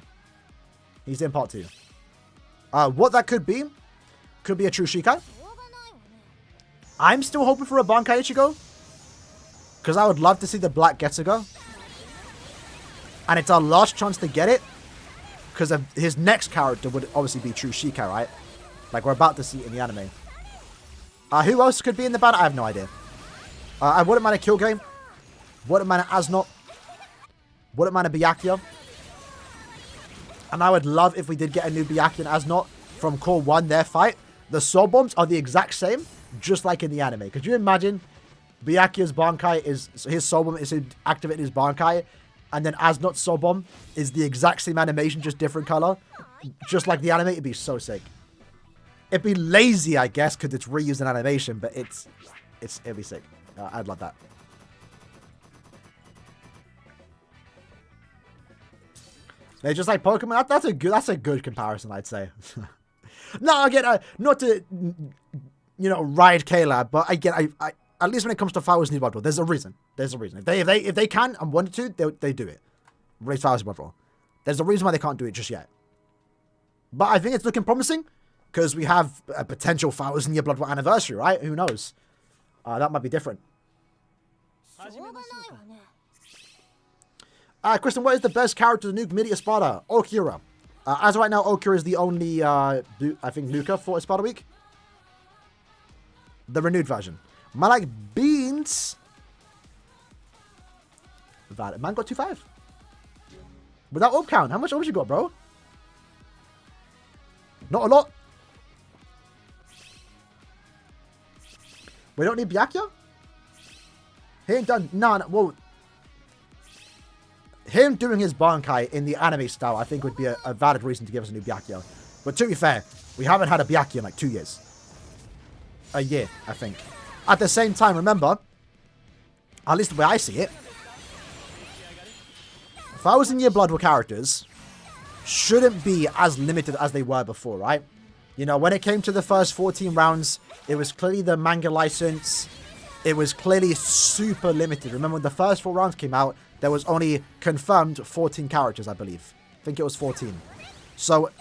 He's in part 2. What that could be a true Shikai. I'm still hoping for a Bankai Ichigo. Because I would love to see the Black Getsuga. And it's our last chance to get it. Because his next character would obviously be true Shikai, right? Like we're about to see it in the anime. Who else could be in the banner? I have no idea. I wouldn't mind a Kill Game. Wouldn't mind an Asnot. Wouldn't mind a Byakuya. And I would love if we did get a new Byakuya and Asnot from Core 1, their fight. The Soul Bombs are the exact same, just like in the anime. Could you imagine Byakuya's Bankai is his Soul Bomb is activating his Bankai, and then Asnot's Soul Bomb is the exact same animation, just different color, just like the anime? It'd be so sick. It'd be lazy, I guess, because it's reusing animation, but it'd be sick. I'd love that. They're just like Pokemon. That's a good comparison, I'd say. No, again, not to ride K-Lab, but again, I at least when it comes to Flowers in the Butthole, there's a reason. There's a reason. If they can and wanted to, they do it. Raise Flowers in the Butthole. There's a reason why they can't do it just yet. But I think it's looking promising because we have a potential Flowers in Your Blood anniversary, right? Who knows? That might be different. Kristen, what is the best character to nuke Midi Espada? Okira. As of right now, Okira is the only, I think, nuker for Espada Week. The renewed version. Man like Beans. Valid. Man got 2-5. Without up count. How much orbs you got, bro? Not a lot. We don't need Byakuya? He ain't done. No, well. Him doing his Bankai in the anime style, I think, would be a valid reason to give us a new Byakuya. But to be fair, we haven't had a Byakuya in like 2 years. A year, I think. At the same time, remember, at least the way I see it, Flowers in Your Blood characters shouldn't be as limited as they were before, right? You know, when it came to the first 14 rounds, it was clearly the manga license. It was clearly super limited. Remember when the first 4 rounds came out, there was only confirmed 14 characters, I believe. I think it was 14. So,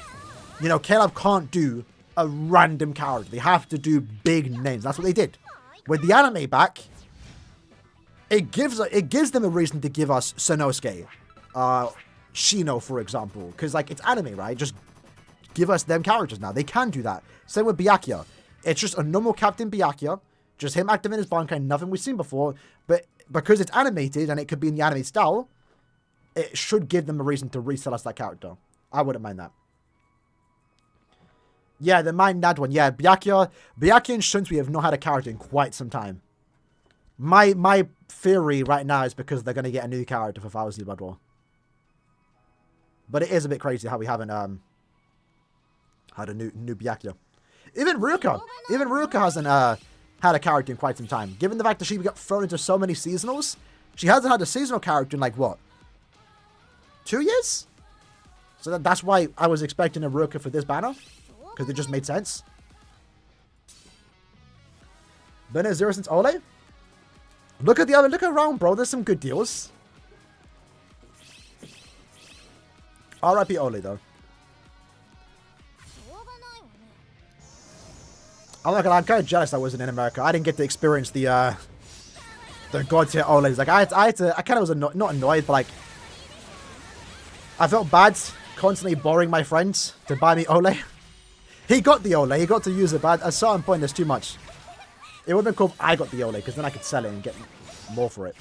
Caleb can't do a random character. They have to do big names. That's what they did. With the anime back, it gives them a reason to give us Sanosuke, Shino, for example. Because, it's anime, right? Just give us them characters now. They can do that. Same with Byakuya. It's just a normal Captain Byakuya. Just him activating his Bankai, nothing we've seen before. But because it's animated and it could be in the anime style, it should give them a reason to resell us that character. I wouldn't mind that. Yeah, the Mind Nad one. Yeah, Byakuya and Shunsui have not had a character in quite some time. My theory right now is because they're going to get a new character for Thousand Blood War. But it is a bit crazy how we haven't had a new Byakuya. Even Ruka hasn't had a character in quite some time. Given the fact that she got thrown into so many seasonals, she hasn't had a seasonal character in like what? 2 years? So that's why I was expecting a Ruka for this banner. Because it just made sense. Been at 0 since Ole? Look around, bro. There's some good deals. RIP Ole, though. I'm not gonna lie, I'm kind of jealous I wasn't in America. I didn't get to experience the god tier Oles. Like, I kind of was not annoyed, but like, I felt bad constantly borrowing my friends to buy me Ole. He got the Ole, he got to use it, but at a certain point, there's too much. It would have been cool if I got the Ole, because then I could sell it and get more for it.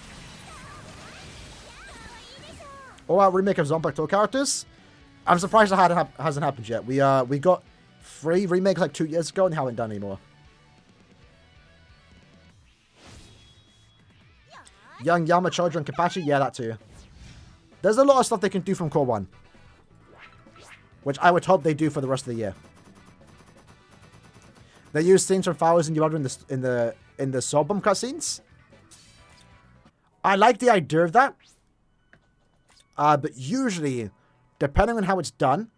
All-out remake of Zanpakuto characters. I'm surprised that hasn't happened yet. We got 3 remakes like 2 years ago and haven't done anymore. Young Yama, Children, Kapachi, yeah, that too. There's a lot of stuff they can do from Core 1. Which I would hope they do for the rest of the year. They use scenes from Flowers and Yolanda in the Soul Bomb cutscenes. I like the idea of that. But usually, depending on how it's done,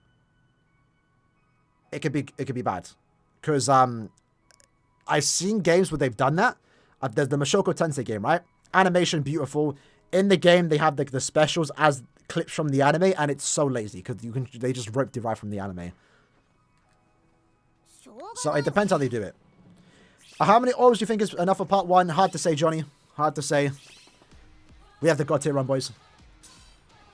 it could be bad. Because I've seen games where they've done that. There's the Mashoko Tensei game, right? Animation beautiful. In the game, they have the specials as clips from the anime, and it's so lazy because they just ripped it right from the anime. So it depends how they do it. How many orbs do you think is enough for part 1? Hard to say, Johnny. Hard to say. We have the god tier run, boys.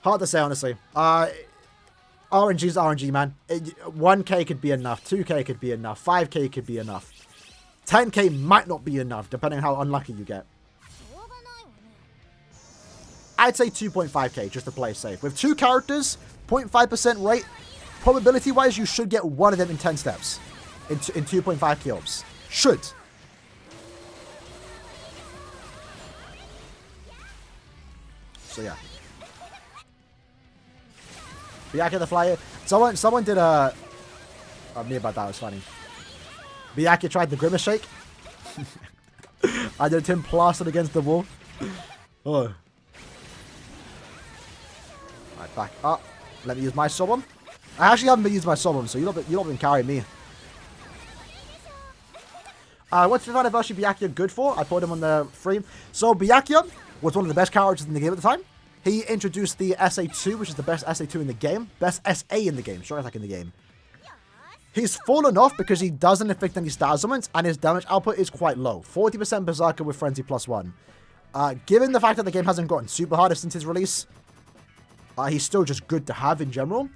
Hard to say, honestly. RNG's RNG, man. 1k could be enough. 2k could be enough. 5k could be enough. 10k might not be enough, depending on how unlucky you get. I'd say 2.5k, just to play safe. With 2 characters, 0.5% rate, probability-wise, you should get one of them in 10 steps. In 2.5 kills. Should. So, yeah. Byakuya the Flyer. Someone did a... Oh, me about that was funny. Byakuya tried the Grimace Shake. I did him plastered against the wall. Oh. Alright, back up. Let me use my Soul. I actually haven't been using my Soul, so you've not been carrying me. What's the anniversary Byakuya good for? I put him on the frame. So Byakuya was one of the best characters in the game at the time. He introduced the SA2, which is the best SA2 in the game. Best SA in the game. Sure, like in the game. He's fallen off because he doesn't inflict any star summons, and his damage output is quite low. 40% Berserker with Frenzy +1. Given the fact that the game hasn't gotten super hard since his release, he's still just good to have in general.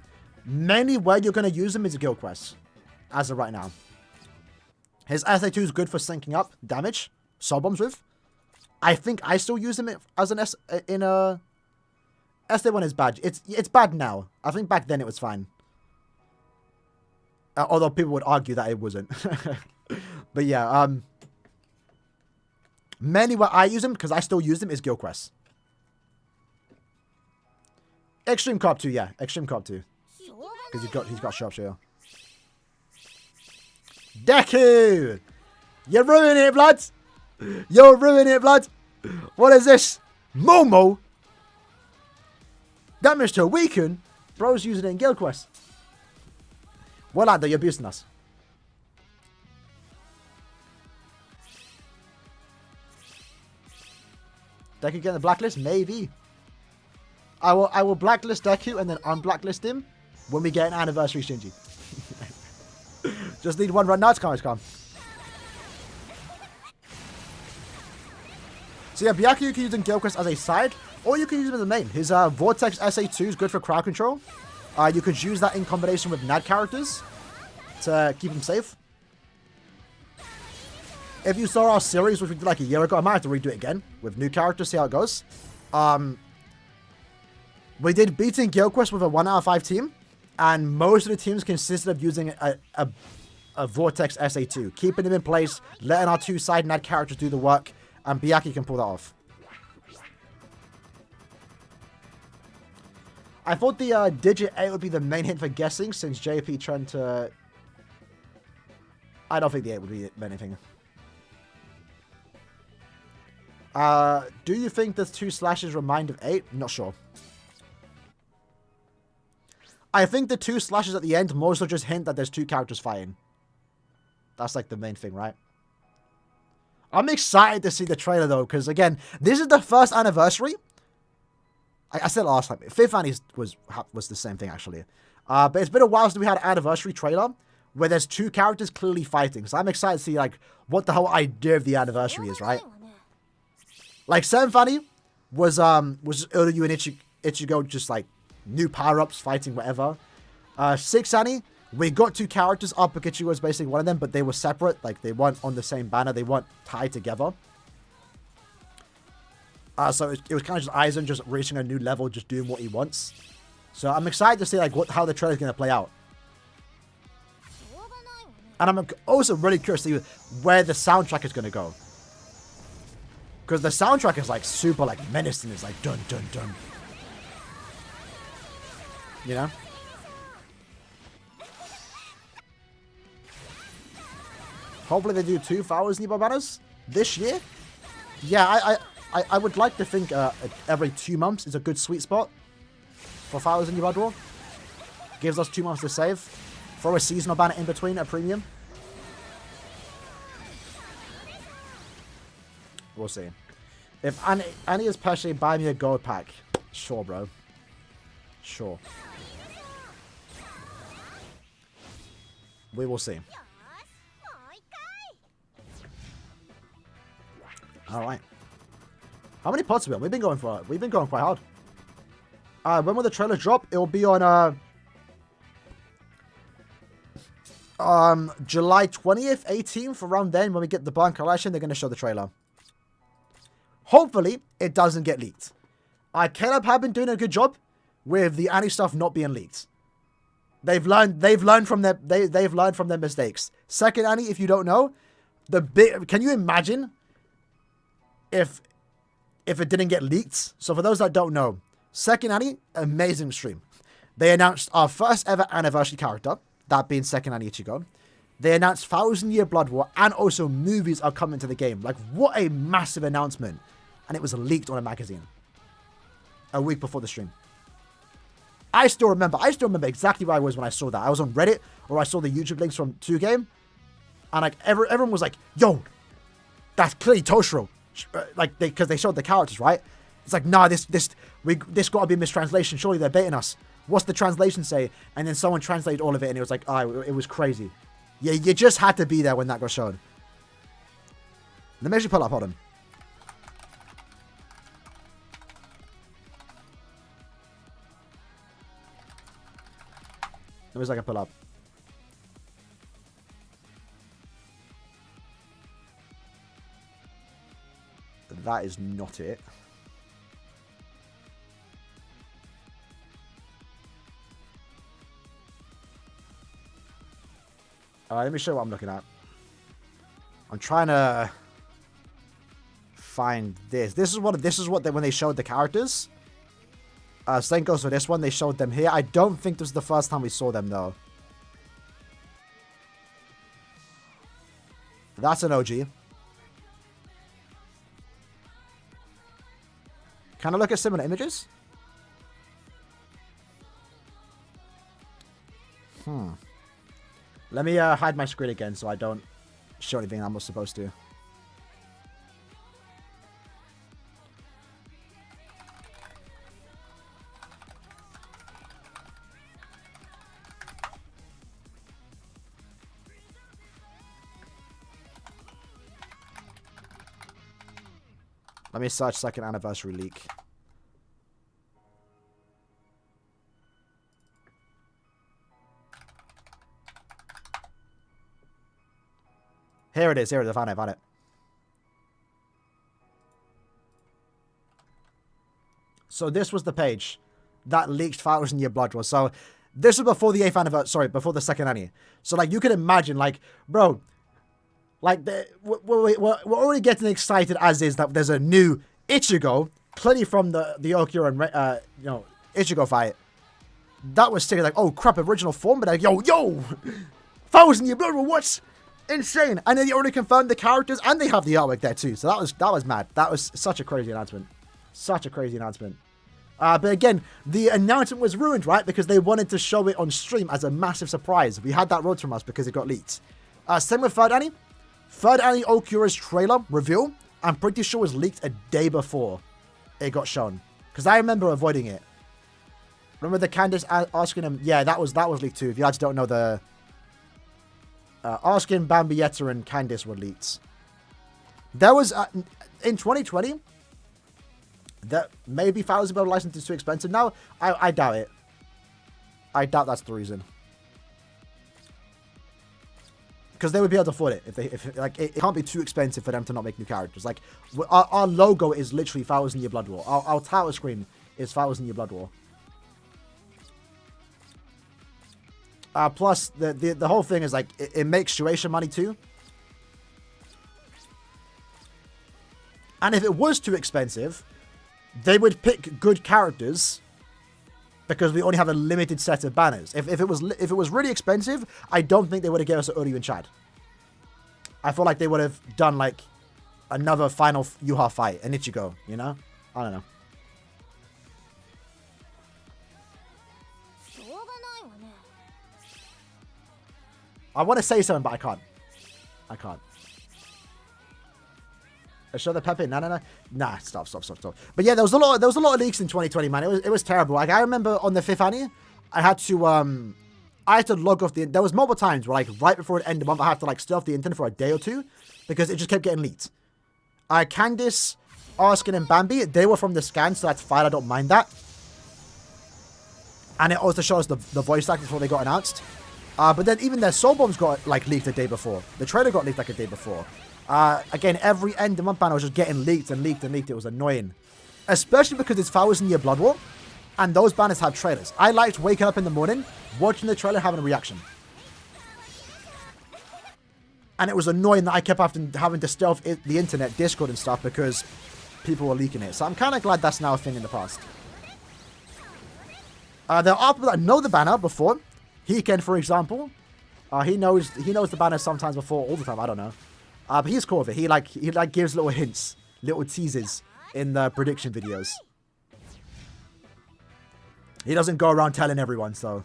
Mainly where you're going to use him is a guild quest, as of right now. His SA2 is good for syncing up damage, Soul Bombs with. I think I still use him as an SA1 is bad. It's bad now. I think back then it was fine. Although people would argue that it wasn't. But yeah, mainly where I use him, because I still use him, is guild quests. Extreme Cop 2, yeah. Extreme Cop 2. Because he's got Sharpshooter. Deku! You're ruining it, blood! You're ruining it, blood! What is this? Momo? Damage to weaken? Bro's using it in guild quests. Well, lad, you're abusing us. Deku get in the blacklist? Maybe. I will blacklist Deku and then unblacklist him when we get an anniversary Shinji. Just need one right now. It's calm. So yeah, Byakuya you can use in guild quest as a side, or you can use him as a main. His Vortex SA2 is good for crowd control. You could use that in combination with NAD characters to keep him safe. If you saw our series, which we did like a year ago, I might have to redo it again with new characters, see how it goes. We did beating guild quest with a 1 out of 5 team, and most of the teams consisted of using a Vortex SA2, keeping him in place, letting our 2 side NAD characters do the work, And Byakuya can pull that off. I thought the digit 8 would be the main hint for guessing, since JP trying to... I don't think the 8 would be anything. Do you think the 2 slashes remind of 8? Not sure. I think the 2 slashes at the end mostly just hint that there's 2 characters fighting. That's like the main thing, right? I'm excited to see the trailer though, because again, this is the first anniversary. I said it last time. 5th Annie was the same thing actually. But it's been a while since we had an anniversary trailer where there's 2 characters clearly fighting. So I'm excited to see like what the whole idea of the anniversary is, right? Like 7th Annie was Uryu and Ichigo just like new power-ups, fighting, whatever. 6th Annie, we got 2 characters. Pikachu was basically one of them, but they were separate. Like, they weren't on the same banner. They weren't tied together. So it was kind of just Aizen just reaching a new level, just doing what he wants. So I'm excited to see, like, how the trailer's going to play out. And I'm also really curious to see where the soundtrack is going to go. Because the soundtrack is, like, super, like, menacing. It's like, dun, dun, dun. You know? Hopefully they do 2 Flowers Nibo banners this year. Yeah, I would like to think every 2 months is a good sweet spot for Flowers in your Draw. Gives us 2 months to save. Throw a seasonal banner in between at premium. We'll see. If Annie is personally buy me a gold pack. Sure, bro. Sure. We will see. Alright. How many pots have we on? We've been going quite hard. When will the trailer drop? It will be on July 20th, 18th, around then when we get the Barn Collection, they're going to show the trailer. Hopefully, it doesn't get leaked. Caleb have been doing a good job with the Annie stuff not being leaked. They've learned from their mistakes. 2nd Annie, if you don't know, can you imagine if it didn't get leaked? So for those that don't know, 2nd Annie, amazing stream. They announced our first ever anniversary character, that being 2nd Annie Ichigo. They announced 1,000 Year Blood War, and also movies are coming to the game. Like, what a massive announcement. And it was leaked on a magazine a week before the stream. I still remember exactly where I was when I saw that. I was on Reddit, or I saw the YouTube links from 2Game, and like everyone was like, yo, that's clearly Toshiro. Like, because they showed the characters, right? It's like, nah, this got to be a mistranslation. Surely they're baiting us. What's the translation say? And then someone translated all of it, and it was like, it was crazy. Yeah, you just had to be there when that got shown. Let me actually pull up, hold on. Let me see if I can pull up. That is not it. Alright, let me show you what I'm looking at. I'm trying to find this. This is what when they showed the characters. Same goes for this one. They showed them here. I don't think this is the first time we saw them though. That's an OG. Can I look at similar images? Let me hide my screen again so I don't show anything I'm not supposed to. Let me search 2nd anniversary leak. Here it is. I found it. So this was the page that leaked 1,000 Year Blood was. So this was before the 8th anniversary. Sorry, before the 2nd Annie. So like you can imagine, like, bro, Like, we're already getting excited as is that there's a new Ichigo, clearly from the Aaroniero and, Ichigo fight. That was sick. Like, oh crap, original form, but like, yo, 1,000 Year Blood War, what? Insane. And then they already confirmed the characters, and they have the artwork there too. So that was mad. That was such a crazy announcement. Such a crazy announcement. But again, the announcement was ruined, right? Because they wanted to show it on stream as a massive surprise. We had that road from us because it got leaked. Same with Third Annie. Third Annie Aaroniero trailer reveal, I'm pretty sure was leaked a day before it got shown. Because I remember avoiding it. Remember the Candace asking him? Yeah, that was leaked too. If you guys don't know, the Askin, Bambietta, and Candace were leaked. There was in 2020 that maybe $1,000 license is too expensive. Now I doubt it. I doubt that's the reason. Because they would be able to afford it if it can't be too expensive for them to not make new characters. Like our logo is literally 1,000 Year Blood War. Our title screen is 1,000 Year Blood War. Plus the whole thing is like it makes Shueisha money too. And if it was too expensive, they would pick good characters because we only have a limited set of banners. If it was really expensive, I don't think they would have given us Uryu and Chad. I feel like they would have done like another final Yuha fight, an Ichigo, you know? I don't know. I want to say something, but I can't. I can't. Show the Pepe. No. Nah, stop. But yeah, there was a lot of leaks in 2020, man. It was terrible. Like I remember on the 5th Annie, I had to log off there was multiple times where like right before the end of the month, I had to like stay off the internet for a day or two because it just kept getting leaked. Candice, Arskin, and Bambi, they were from the scan, so that's fine. I don't mind that. And it also shows the voice actors before they got announced. But then even their soul bombs got like leaked a day before. The trailer got leaked like a day before. Again, every end of month banner was just getting leaked and leaked and leaked. It was annoying. Especially because it's 1,000 Year Blood War. And those banners have trailers. I liked waking up in the morning, watching the trailer, having a reaction. And it was annoying that I kept having to stealth the internet, Discord and stuff, because people were leaking it. So I'm kind of glad that's now a thing in the past. There are people that know the banner before. Heken, for example. He knows the banner sometimes before, all the time. I don't know. But he's cool with it. He gives little hints, little teases in the prediction videos. He doesn't go around telling everyone, so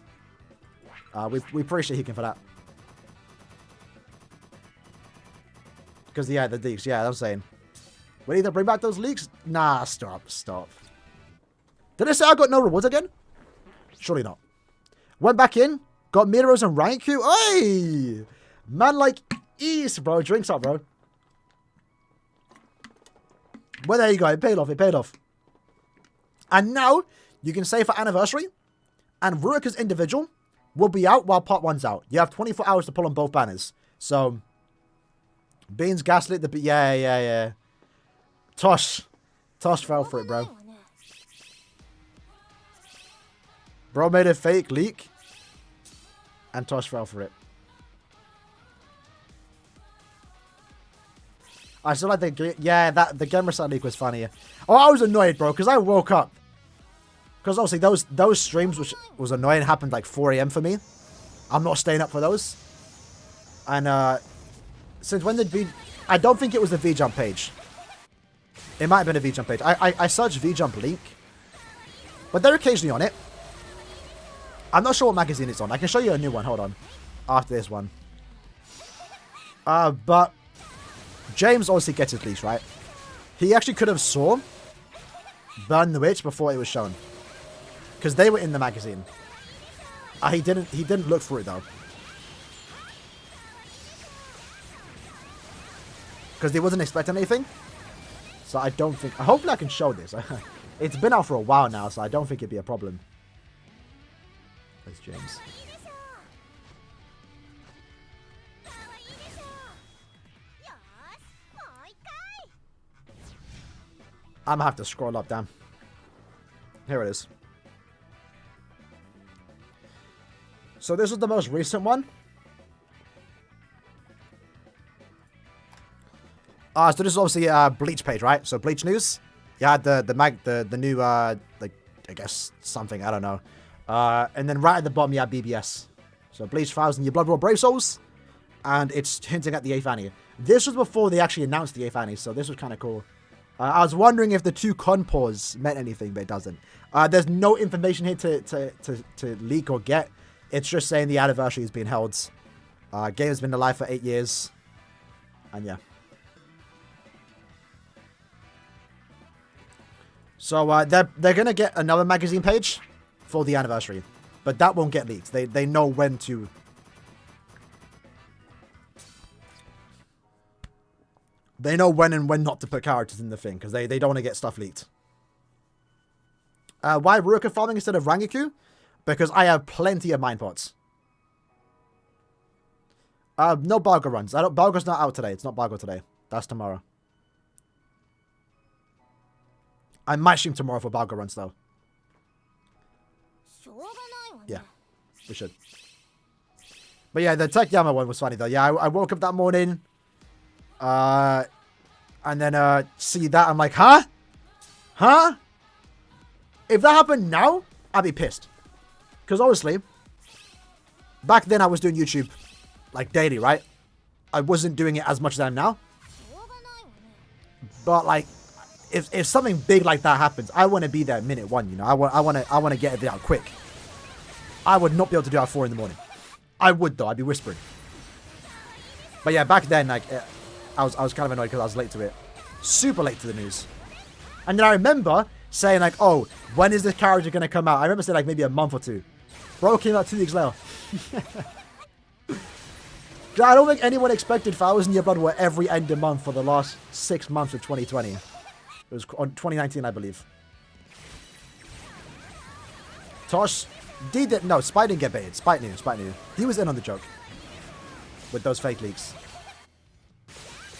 we appreciate Heken for that. Because yeah, the leaks. Yeah, I'm saying. We need to bring back those leaks. Nah, stop. Did I say I got no rewards again? Surely not. Went back in, got Miros and Rankyu. Hey! Man like ease, bro. Drinks up, bro. Well, there you go. It paid off. And now, you can save for Anniversary, and Ruika's individual will be out while Part 1's out. You have 24 hours to pull on both banners. So, Beans gaslit the... Yeah. Tosh fell for it, bro. Bro made a fake leak. And Tosh fell for it. I still like the... Yeah, the Gemrasat leak was funny. Oh, I was annoyed, bro, because I woke up. Because obviously those streams, which was annoying, happened like 4 AM for me. I'm not staying up for those. And since when did I don't think it was the V-Jump page. It might have been a V-Jump page. I searched V-Jump leak. But they're occasionally on it. I'm not sure what magazine it's on. I can show you a new one. Hold on. After this one. But James obviously gets his leaks, right? He actually could have saw Burn the Witch before it was shown. Because they were in the magazine. He didn't look for it though. Because he wasn't expecting anything. So I don't think... Hopefully I can show this. It's been out for a while now, so I don't think it'd be a problem. Where's James? I'm gonna have to scroll up, damn. Here it is. So this is the most recent one. So this is obviously Bleach page, right? So Bleach news. You had the new like I guess something, I don't know. And then right at the bottom you have BBS. So Bleach 1000, your Blood Raw Brave Souls, and it's hinting at the 8th annie. This was before they actually announced the 8th annie, so this was kind of cool. I was wondering if the 2 conpors meant anything, but it doesn't. There's no information here to leak or get. It's just saying the anniversary is being held. Game has been alive for 8 years. And yeah. So they're going to get another magazine page for the anniversary. But that won't get leaked. They know when to... They know when and when not to put characters in the thing, because they don't want to get stuff leaked. Why Ruroka farming instead of Rangiku? Because I have plenty of mine pots. No Balga runs. Balga's not out today. It's not Balga today. That's tomorrow. I might stream tomorrow for Balga runs, though. Yeah, we should. But yeah, the Tech Yama one was funny, though. Yeah, I woke up that morning... and then, see that, I'm like, huh? Huh? If that happened now, I'd be pissed. Because obviously, back then I was doing YouTube, like, daily, right? I wasn't doing it as much as I am now. But, like, if something big like that happens, I want to be there at minute 1, you know? I want to get it out quick. I would not be able to do it at 4 in the morning. I would, though. I'd be whispering. But yeah, back then, like... I was kind of annoyed because I was late to it. Super late to the news. And then I remember saying like, oh, when is this character going to come out? I remember saying like maybe a month or 2. Bro came out 2 weeks later. I don't think anyone expected 1000 Year Blood War every end of month for the last 6 months of 2020. It was on 2019, I believe. Tosh, no, Spite didn't get baited. Spite knew. He was in on the joke. With those fake leaks.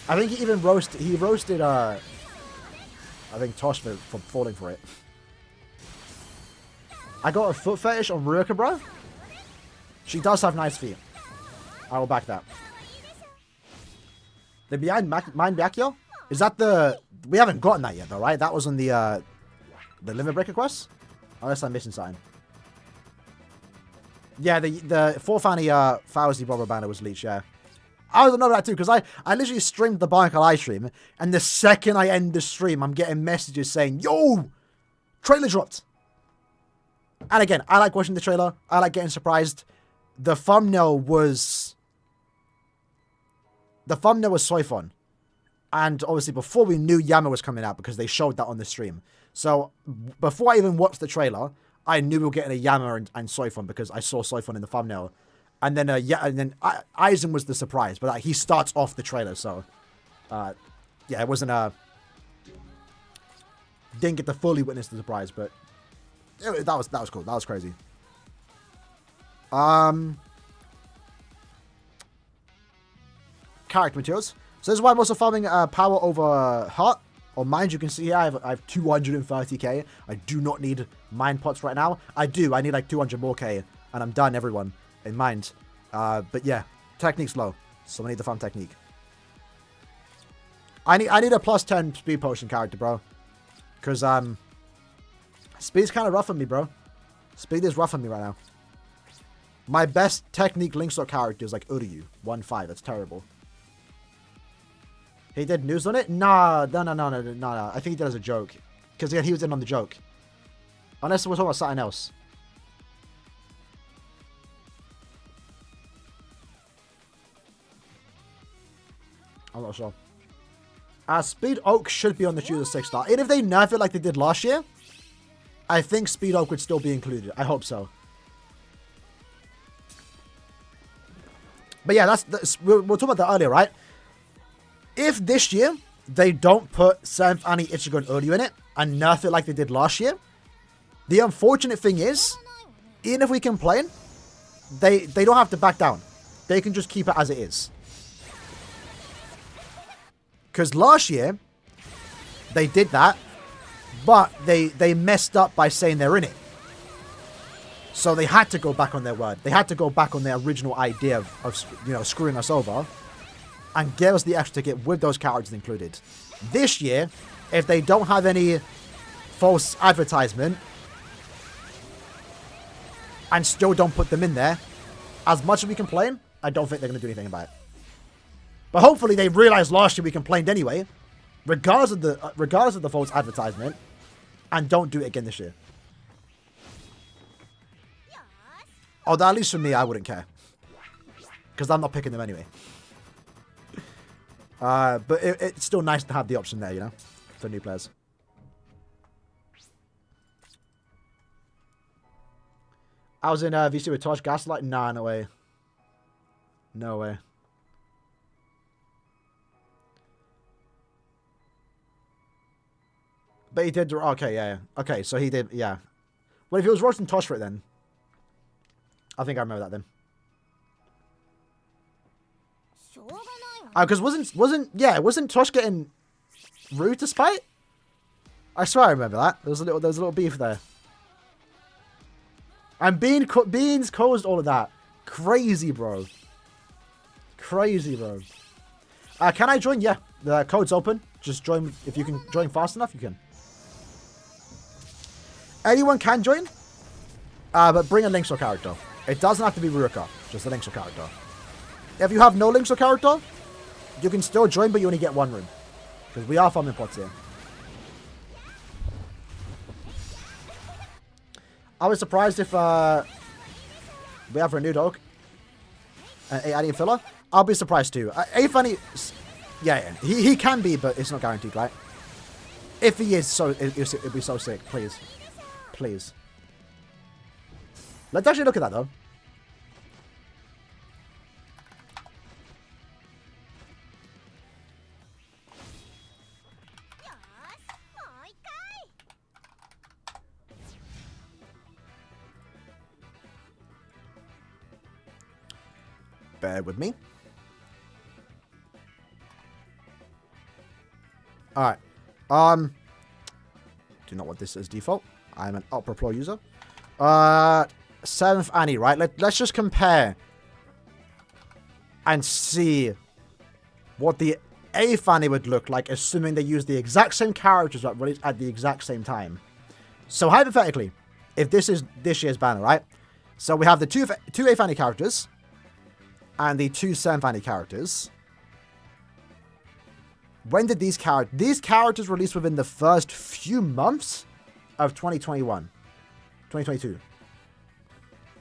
I think he even roasted, I think Tosh for falling for it. I got a foot fetish on Ruroka, bro. She does have nice feet. I will back that. The Behind Mind Byakuya? Is that the... We haven't gotten that yet, though, right? That was on the Limit Breaker quest? Unless I'm missing something. Yeah, the 4th annie Fauzi Bobber banner was leaked, yeah. I don't know that too, because I literally streamed the Bionicle live stream, and the second I end the stream, I'm getting messages saying, yo, trailer dropped. And again, I like watching the trailer. I like getting surprised. The thumbnail was Soifon. And obviously before we knew Yama was coming out, because they showed that on the stream. So before I even watched the trailer, I knew we were getting a Yama and Soifon, because I saw Soifon in the thumbnail. And then, Aizen was the surprise, but like, he starts off the trailer, so, yeah, it wasn't, didn't get to fully witness the surprise, but that was cool. That was crazy. Character materials. So this is why I'm also farming, power over heart, or mind. You can see here, I have 230k. I do not need mind pots right now. I need like 200 more k, and I'm done, everyone. In mind. But yeah, technique's low, so I need the farm technique. I need a plus 10 speed potion character, bro. Because speed's kind of rough on me, bro. Speed is rough on me right now. My best technique Linkstock character is like Uryu 1-5. That's terrible. He did news on it? Nah, no. I think he did as a joke. Because he was in on the joke. Unless we're talking about something else. I'm not sure. Speed Oak should be on the Choose 6-star. And if they nerf it like they did last year, I think Speed Oak would still be included. I hope so. But yeah, we'll talk about that earlier, right? If this year they don't put 7th Annie Ichigo and Uryu in it and nerf it like they did last year, the unfortunate thing is, even if we complain, they don't have to back down. They can just keep it as it is. Because last year, they did that, but they messed up by saying they're in it. So they had to go back on their word. They had to go back on their original idea of screwing us over. and give us the extra ticket with those characters included. This year, if they don't have any false advertisement and still don't put them in there, as much as we complain, I don't think they're going to do anything about it. But hopefully they realized last year we complained anyway, regardless of the false advertisement, and don't do it again this year. Although at least for me, I wouldn't care, because I'm not picking them anyway. But it's still nice to have the option there, you know, for new players. I was in VC with Tosh Gaslight. Nah, no way. No way. But he did. Okay, yeah. Okay, so he did. Yeah. Well, if he was roasting Tosh for it, then I think I remember that then. Because wasn't Tosh getting rude to Spite? I swear I remember that. There was a little beef there. And Beans caused all of that. Crazy, bro. Crazy, bro. Can I join? Yeah, the code's open. Just join. If you can join fast enough, you can. Anyone can join, but bring a Link's or character. It doesn't have to be Ruka, just a Link's or character. If you have no Link's or character, you can still join, but you only get one room. Because we are farming pots here. I was surprised if we have a new dog. Annie filler. I'll be surprised too. Fanny, yeah, he can be, but it's not guaranteed, right? If he is, so it'd be so sick. Please, please. Let's actually look at that though. Bear with me. Alright. Do not want this as default. I'm an Opera Pro user. 7th Annie, right? Let's just compare and see what the 8th Annie would look like, assuming they use the exact same characters at the exact same time. So hypothetically, if this is this year's banner, right? So we have the two 8th Annie characters and the 2 7th Annie characters. When did these characters release within the first few months of 2022.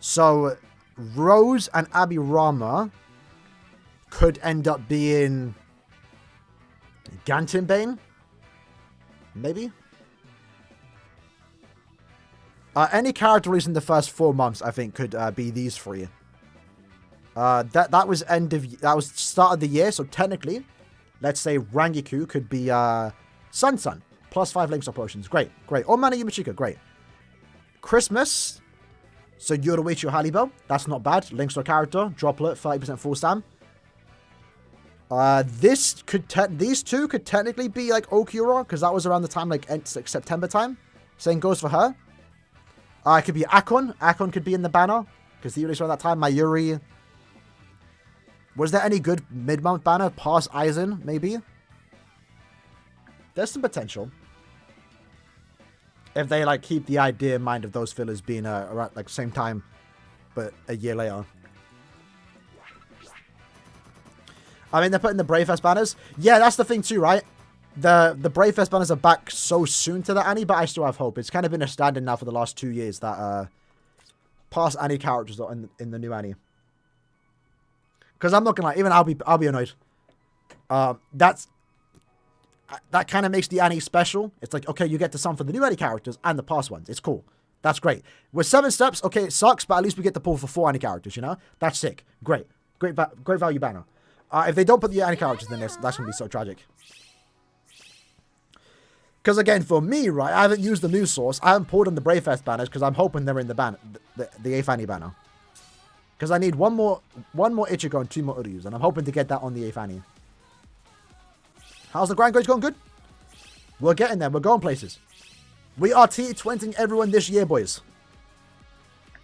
So Rose and Abby Rama could end up being Gantenbane, maybe. Any character released in the first 4 months, I think, could be these 3. That was start of the year, so technically, let's say Rangiku could be Sun. Plus 5 links or potions. Great. Or Mana Yumachika. Great. Christmas. So Yoruichi or Halibo. That's not bad. Links or character. Droplet. 30% full stam. These two could technically be like Okiura, because that was around the time like September time. Same goes for her. It could be Akon. Akon could be in the banner, because he released around that time. Mayuri. Was there any good mid-month banner? Past Aizen, maybe? There's some potential. If they like keep the idea in mind of those fillers being around like same time, but a year later. I mean, they're putting the Bravefest banners. Yeah, that's the thing too, right? The Bravefest banners are back so soon to the Annie, but I still have hope. It's kind of been a standard now for the last 2 years that past Annie characters are in the new Annie. Because I'm not gonna lie, even I'll be annoyed. That kind of makes the Annie special. It's like, okay, you get to summon for the new Annie characters and the past ones. It's cool. That's great. With 7 steps, okay, it sucks, but at least we get to pull for 4 Annie characters, you know? That's sick. Great value banner. If they don't put the Annie characters in this, that's gonna be so tragic. Because again, for me, right, I haven't used the news source. I haven't pulled on the Bravefest banners because I'm hoping they're in the banner, the 8th Annie banner. Because I need one more Ichigo and 2 more Uryus, and I'm hoping to get that on the 8th Annie. How's the grind going? Good? We're getting there. We're going places. We are T20ing everyone this year, boys.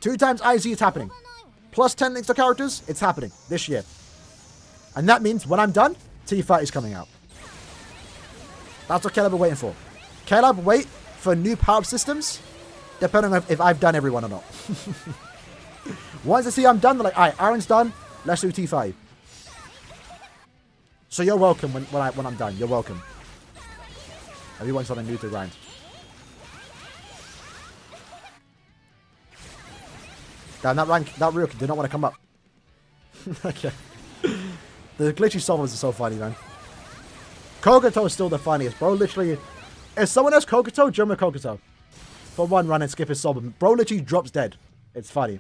2 times IZ is happening. Plus 10 links to characters, it's happening this year. And that means when I'm done, T30 is coming out. That's what Caleb are waiting for. Caleb, wait for new power-up systems, depending on if I've done everyone or not. Once they see I'm done, they're like, alright, Aaron's done, let's do T5. So you're welcome when I'm done. You're welcome. Everyone's something new to grind. Damn, that Ryuk did not want to come up. Okay. The glitchy summons are so funny, man. Kokoto is still the funniest, bro. Literally, if someone has Kokoto, jump with Kokoto. For one run and skip his soul. Bro literally drops dead. It's funny.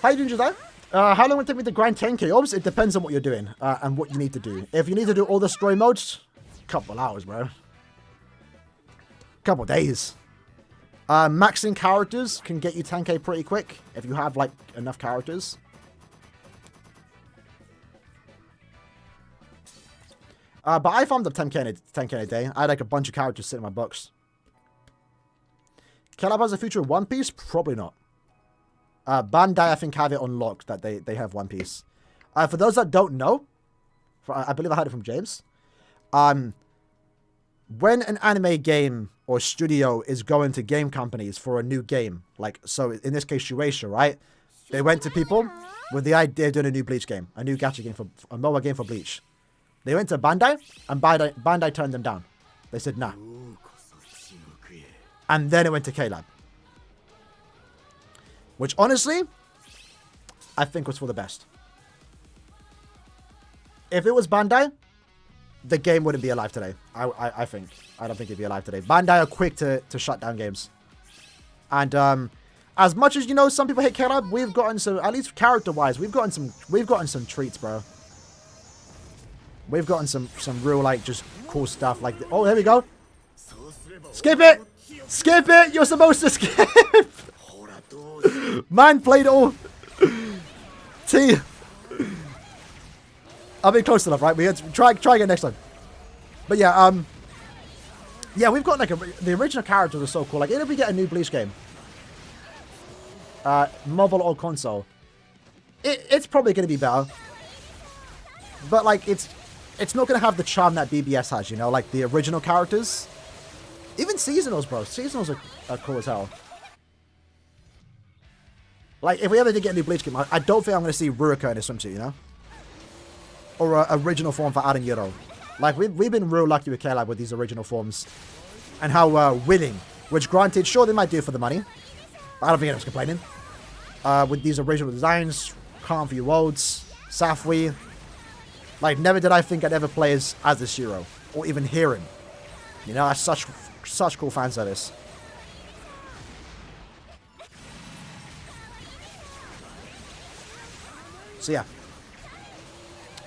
How you doing, Jedi? How long would it take me to grind 10k orbs? It depends on what you're doing and what you need to do. If you need to do all the story modes, couple hours, bro. Couple days. Maxing characters can get you 10k pretty quick if you have like enough characters. But I farmed up 10k in a day. I had like a bunch of characters sitting in my box. Caleb has a future of One Piece? Probably not. Bandai, I think, have it unlocked that they have One Piece. For those that don't know, I believe I heard it from James. When an anime game or studio is going to game companies for a new game, like, so in this case, Shueisha, right? They went to people with the idea of doing a new Bleach game, a new gacha game, a mobile game for Bleach. They went to Bandai, and Bandai turned them down. They said, nah. And then it went to K-Lab. Which, honestly, I think was for the best. If it was Bandai, the game wouldn't be alive today. I think. I don't think it'd be alive today. Bandai are quick to shut down games. And as much as, you know, some people hate K-Lab, we've gotten some, at least character-wise, we've gotten some treats, bro. We've gotten some real, like, just cool stuff. Like, oh, there we go. Skip it! Skip it! You're supposed to skip! Man played it all. T. I'll be close enough, right? We had to try again next time. But yeah, yeah, we've got like the original characters are so cool. Like, if we get a new Bleach game, mobile or console, it's probably going to be better. But like, it's not going to have the charm that BBS has, you know, like the original characters. Even seasonals, bro. Seasonals are cool as hell. Like, if we ever did get a new Bleach game, I don't think I'm going to see Rurouni in a swimsuit, you know? Or an original form for Aaroniero. Like, we've been real lucky with K-Lab with these original forms. And how willing. Which, granted, sure, they might do it for the money. But I don't think anyone's complaining. With these original designs, Calm View Worlds, Safwi. Like, never did I think I'd ever play as a Shiro. Or even hear him. You know, that's such cool fan service. So yeah,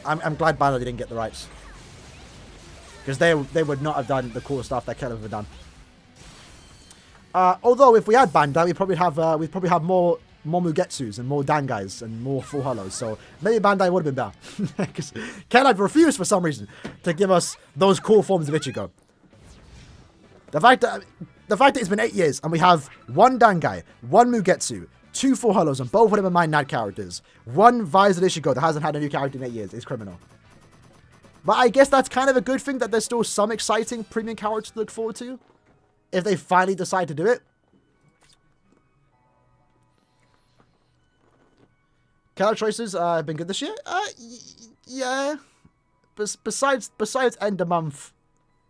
I'm glad Bandai didn't get the rights, because they would not have done the cool stuff that Caleb have done. Although if we had Bandai, we'd probably have more Mugetsus and more Dangais and more Full Hollows. So maybe Bandai would have been better, because Caleb refused for some reason to give us those cool forms of Ichigo. The fact that it's been 8 years and we have one Dangai, one Mugetsu, 2 Full Hollows, and both of them are my NAD characters. One Visored Ichigo that hasn't had a new character in 8 years is criminal. But I guess that's kind of a good thing that there's still some exciting premium characters to look forward to. If they finally decide to do it. Character choices have been good this year? Yeah. Besides end of month,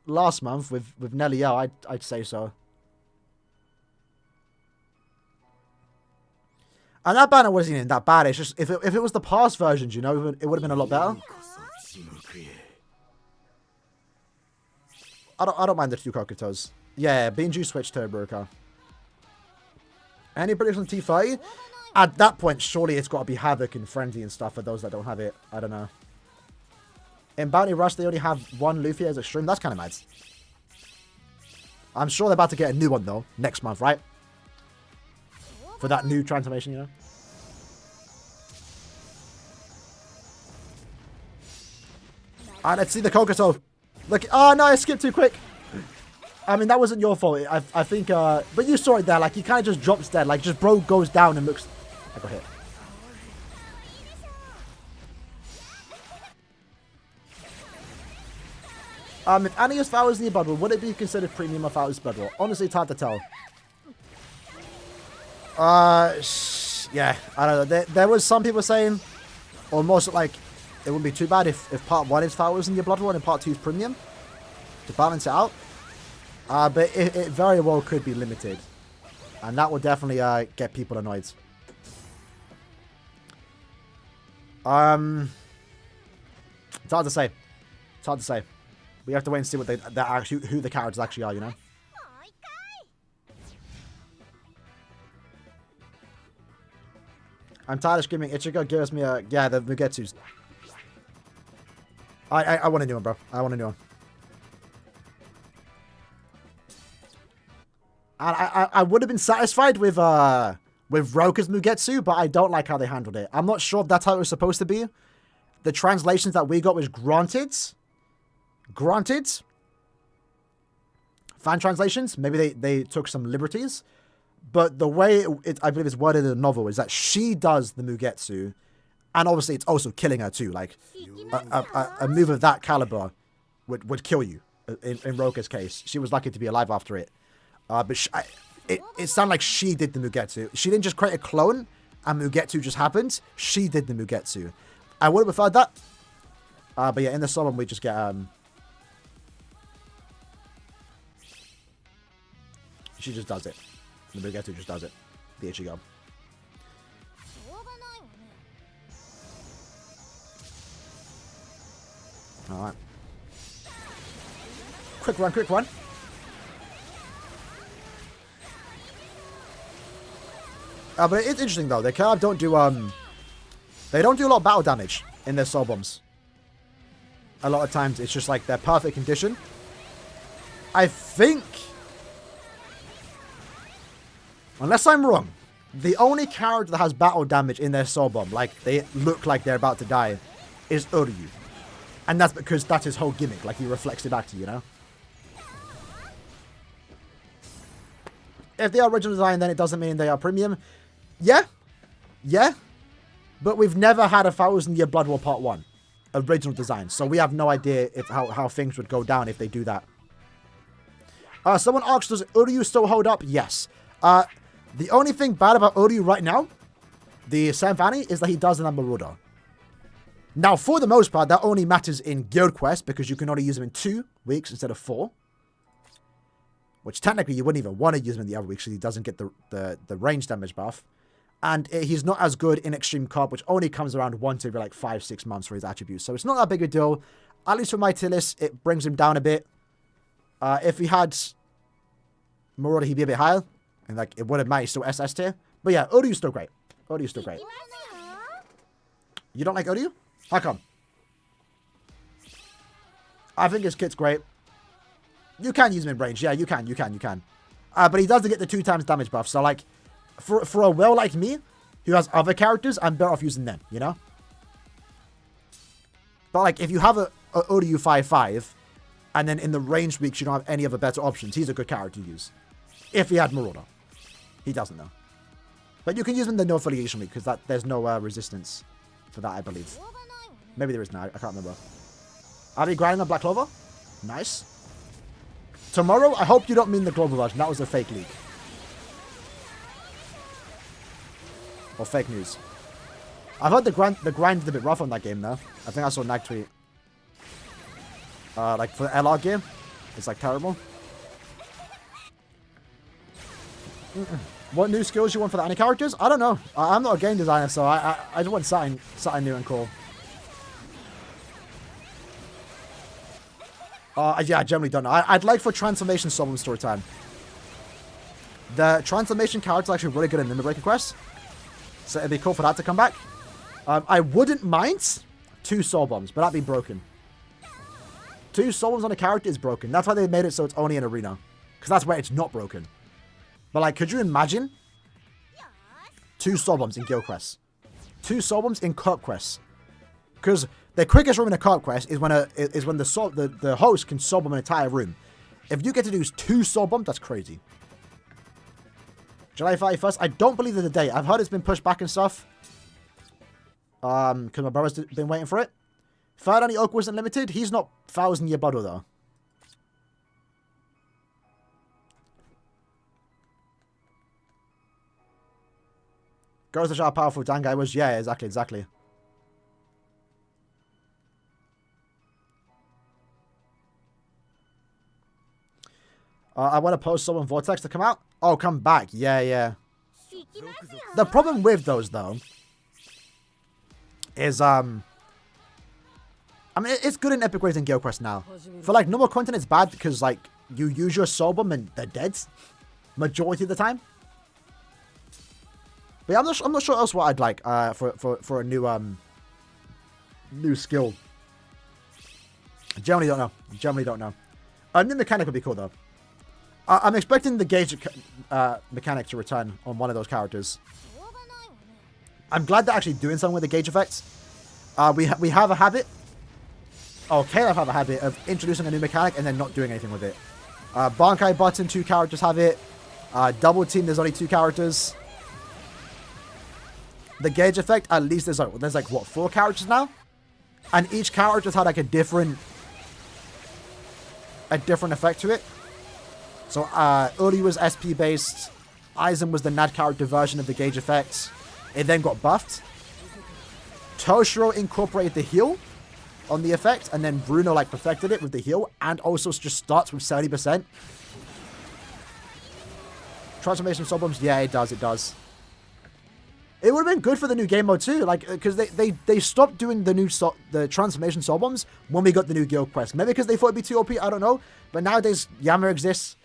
last month with Nelly O, I'd say so. And that banner wasn't even that bad. It's just, if it was the past versions, you know, it would have been a lot better. I don't mind the 2 Kokotos. Yeah, Binju switched to Buruka. Any prediction on T30? At that point, surely it's got to be Havoc and Frenzy and stuff for those that don't have it. I don't know. In Bounty Rush, they only have one Luffy as Extreme. That's kind of mad. I'm sure they're about to get a new one, though, next month, right? For that new transformation, you know? Alright, let's see the Kokoto. Look, oh no, I skipped too quick. I mean, that wasn't your fault. I think, but you saw it there. Like, he kind of just drops dead. Like, just bro goes down and looks. I got hit. If Annie is Thousand Year Blood War, would it be considered premium or Thousand Blood War? Honestly, it's hard to tell. Yeah, I don't know. There was some people saying, almost like, it wouldn't be too bad if part 1 is Thousand Year Blood War and part 2 is premium. To balance it out. But it very well could be limited. And that will definitely get people annoyed. It's hard to say. It's hard to say. We have to wait and see what who the characters actually are, you know? I'm tired of screaming Ichigo. Give us me a... Yeah, the Mugetsu's. I want a new one, bro. I want a new one. And I would have been satisfied with Roka's Mugetsu, but I don't like how they handled it. I'm not sure if that's how it was supposed to be. The translations that we got was granted. Granted. Fan translations. Maybe they took some liberties. But the way I believe it's worded in the novel is that she does the Mugetsu. And obviously it's also killing her too. Like, a move of that caliber would kill you. In Roka's case. She was lucky to be alive after it. But it sounded like she did the Mugetsu. She didn't just create a clone and Mugetsu just happened. She did the Mugetsu. I would have preferred that. But yeah, in the Solemn we just get... She just does it. The Mugetsu just does it. The Ichigo. Alright. Quick run, quick run. But it's interesting though. They kind of don't do they don't do a lot of battle damage in their soul bombs. A lot of times it's just like their perfect condition. I think, unless I'm wrong, the only character that has battle damage in their soul bomb, like they look like they're about to die, is Uryu. And that's because that's his whole gimmick. Like he reflects it back to you, you know? If they are original design, then it doesn't mean they are premium. Yeah. Yeah. But we've never had a 1,000 Year Blood War Part 1. Original design. So we have no idea if how things would go down if they do that. Someone asked, does Uryu still hold up? Yes. The only thing bad about Uryu right now, the Sanfani, is that he doesn't have Marauder. Now, for the most part, that only matters in Guild Quest because you can only use him in 2 weeks instead of 4. Which technically you wouldn't even want to use him in the other weeks because he doesn't get the range damage buff. And he's not as good in Extreme Comp, which only comes around once every like 5-6 months for his attributes. So it's not that big a deal. At least for my tier list, it brings him down a bit. If he had Marauder, he'd be a bit higher. And like it wouldn't matter, he's still SS tier. But yeah, Uryu's still great. Uryu's still great. You don't like Uryu? How come? I think his kit's great. You can use him in range. Yeah, you can. But he doesn't get the 2 times damage buff. So, like, for a whale like me, who has other characters, I'm better off using them, you know? But, like, if you have a Uryu 5-5, and then in the range weeks you don't have any other better options, he's a good character to use. If he had Marauder. He doesn't, though. But you can use him in the no affiliation week, because there's no resistance for that, I believe. Maybe there is now. I can't remember. Are they grinding on Black Clover? Nice. Tomorrow, I hope you don't mean the global version. That was a fake leak. Or fake news. I've heard the grind is a bit rough on that game, though. I think I saw a Nag tweet. Like, for the LR game, it's, like, terrible. What new skills you want for the anime characters? I don't know. I'm not a game designer, so I just want something new and cool. Yeah, I generally don't know. I'd like for Transformation Solemn story time. The Transformation character is actually really good in Limit Breaker Quest. So it'd be cool for that to come back. I wouldn't mind 2 Soul Bombs, but that'd be broken. 2 Soul Bombs on a character is broken. That's why they made it so it's only in Arena. Because that's where it's not broken. But like, could you imagine 2 Soul Bombs in Guild Quests? 2 Soul Bombs in Corp Quests? Because the quickest room in a Corp Quest is when the host can Soul Bomb an entire room. If you get to do 2 Soul Bombs, that's crazy. July 31st? I don't believe there's a date. I've heard it's been pushed back and stuff. Because my brother's been waiting for it. Third Annie Oak wasn't limited. He's not 1,000 Year Blood though. Goes to show how powerful Dangai was. Yeah, exactly. I want to post someone Vortex to come out. Oh, come back. Yeah. The problem with those, though, is, I mean, it's good in Epic Waves and Gale Quest now. For, like, normal content, it's bad because, like, you use your Soul Bomb and they're dead. Majority of the time. But yeah, I'm not sure else what I'd like, for a new skill. Generally don't know. A new mechanic would be cool, though. I'm expecting the gauge mechanic to return on one of those characters. I'm glad they're actually doing something with the gauge effects. We have a habit. Caleb have a habit of introducing a new mechanic and then not doing anything with it. Bankai Button, 2 characters have it. Double Team, there's only 2 characters. The gauge effect, at least there's like what, 4 characters now? And each character's had like a different effect to it. So, Uri was SP based. Aizen was the NAD character version of the gauge effects. It then got buffed. Toshiro incorporated the heal on the effect, and then Bruno like perfected it with the heal, and also just starts with 70%. Transformation Soul Bombs, yeah, it does. It would have been good for the new game mode too, like, because they stopped doing the transformation Soul Bombs when we got the new guild quest. Maybe because they thought it'd be too OP, I don't know. But nowadays, Yama exists.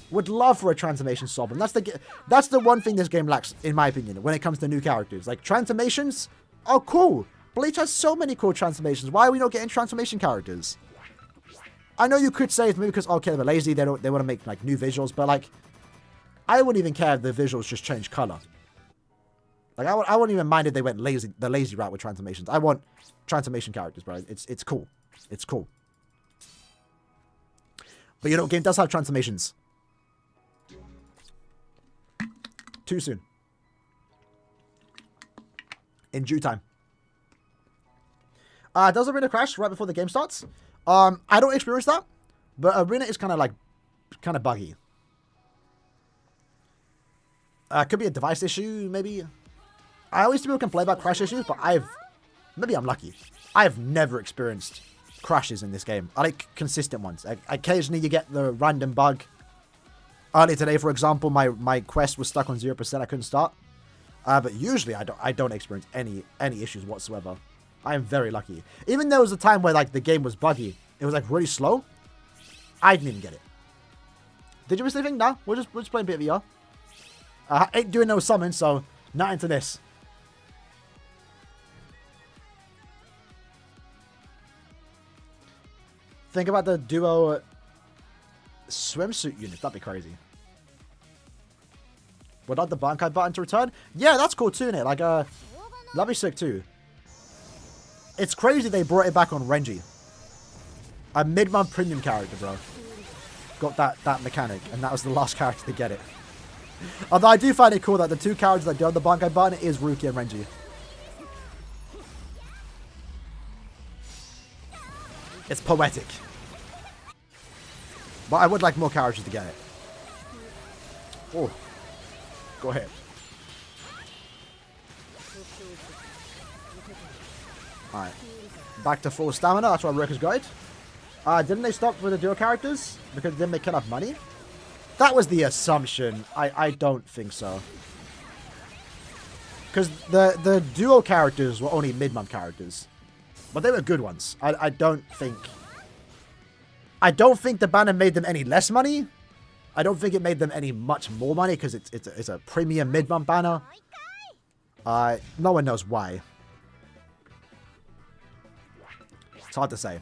Would love for a transformation Soul Bomb. That's the one thing this game lacks, in my opinion, when it comes to new characters. Like, transformations are cool. Bleach has so many cool transformations. Why are we not getting transformation characters? I know you could say it's maybe because, okay, they're lazy, they want to make, like, new visuals, but, like, I wouldn't even care if the visuals just change color. Like, I wouldn't even mind if they went the lazy route with transformations. I want transformation characters, bro. It's cool. It's cool. But, you know, game does have transformations. Too soon. In due time. Does Arena crash right before the game starts? I don't experience that, but Arena is kind of buggy. Could be a device issue, maybe. I always people complain about crash issues, but maybe I'm lucky. I've never experienced crashes in this game. I like consistent ones. Occasionally you get the random bug. Earlier today, for example, my quest was stuck on 0%. I couldn't start. But usually I don't experience any issues whatsoever. I am very lucky. Even there was a time where like the game was buggy. It was like really slow. I didn't even get it. Did you miss anything? No, we're just playing a bit of VR. Ain't doing no summon, so not into this. Think about the duo swimsuit unit. That'd be crazy. Would like the Bankai button to return? Yeah, that's cool too, innit? Like, that'd be sick too. It's crazy they brought it back on Renji. A mid-month premium character, bro. Got that mechanic, and that was the last character to get it. Although I do find it cool that the 2 characters that do have the Bankai button is Ruki and Renji. It's poetic. But I would like more characters to get it. Oh. Go ahead. Alright. Back to full stamina. That's why Workers Guide. Didn't they stop with the duo characters? Because they didn't make enough money? That was the assumption. I don't think so. Because the duo characters were only mid-month characters. But they were good ones. I don't think the banner made them any less money. I don't think it made them any much more money because it's a premium mid-month banner. No one knows why. It's hard to say.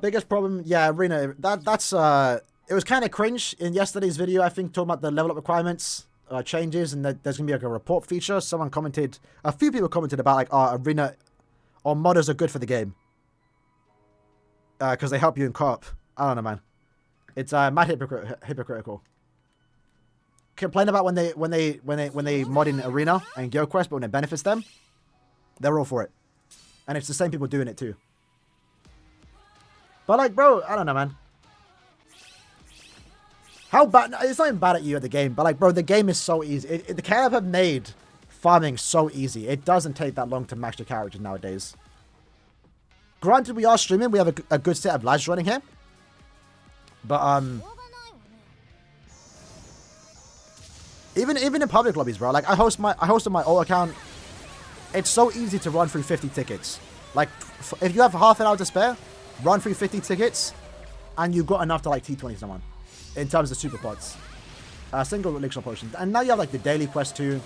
Biggest problem, yeah, Arena. That's it was kind of cringe in yesterday's video. I think talking about the level up requirements. Changes, and there's gonna be like a report feature. Someone commented, a few people commented about like, Arena or modders are good for the game because they help you in co-op. I don't know, man. It's mad hypocritical. Complain about when they mod in Arena and Guild Quest, but when it benefits them, they're all for it, and it's the same people doing it too. But like, bro, I don't know, man. How bad? It's not even bad at you at the game, but like, bro, the game is so easy. The KF have made farming so easy. It doesn't take that long to max your characters nowadays. Granted, we are streaming. We have a good set of lives running here. But, even in public lobbies, bro. Like, I hosted my old account. It's so easy to run through 50 tickets. Like, if you have half an hour to spare, run through 50 tickets, and you've got enough to, like, T20 someone. In terms of super pods. Single elixir potions. And now you have, like, the daily quest, too.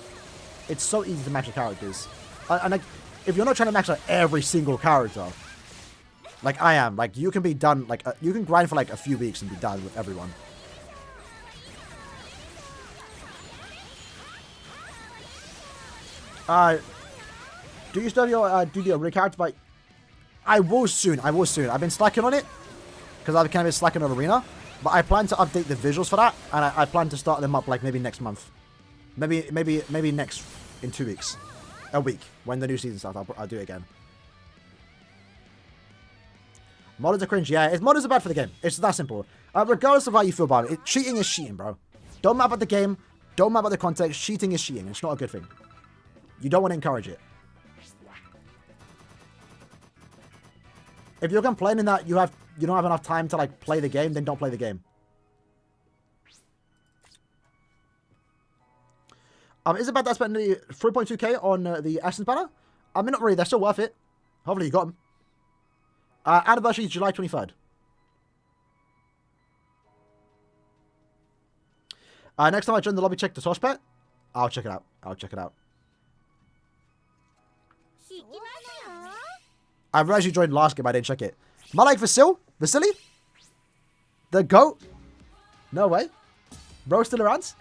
It's so easy to max your characters. And, like, if you're not trying to max out every single character, like I am, like, you can be done, like, you can grind for, like, a few weeks and be done with everyone. Do you still have your rig character? But I will soon. I've been slacking on it because I've kind of been slacking on Arena, but I plan to update the visuals for that, and I plan to start them up like maybe next month, maybe next in 2 weeks, a week when the new season starts. I'll do it again. Modders are cringe. Yeah, modders are bad for the game. It's that simple. Regardless of how you feel about it, cheating is cheating, bro. Don't matter about the game. Don't matter about the context. Cheating is cheating. It's not a good thing. You don't want to encourage it. If you're complaining that you don't have enough time to like play the game, then don't play the game. Is it bad that I spent 3.2k on the Essence banner? I mean, not really. They're still worth it. Hopefully you got them. Anniversary is July 23rd. Next time I join the lobby, check the source pet. I'll check it out. I realized you joined last game. I didn't check it. Malak Vasily? The GOAT? No way. Bro still around?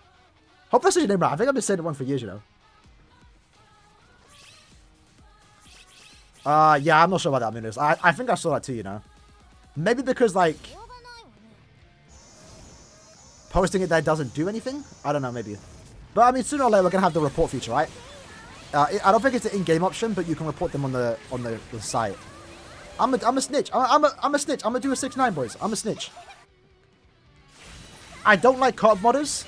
Hope that's your name, right? I think I've been saying it wrong for years, you know. Yeah, I'm not sure about that, Minus. I think I saw that too, you know. Maybe because, like, posting it there doesn't do anything? I don't know, maybe. But, I mean, sooner or later, we're going to have the report feature, right? I don't think it's an in-game option, but you can report them on the site. I'm a snitch. I'm a snitch. I'm going to do a 6-9, boys. I'm a snitch. I don't like co-op modders.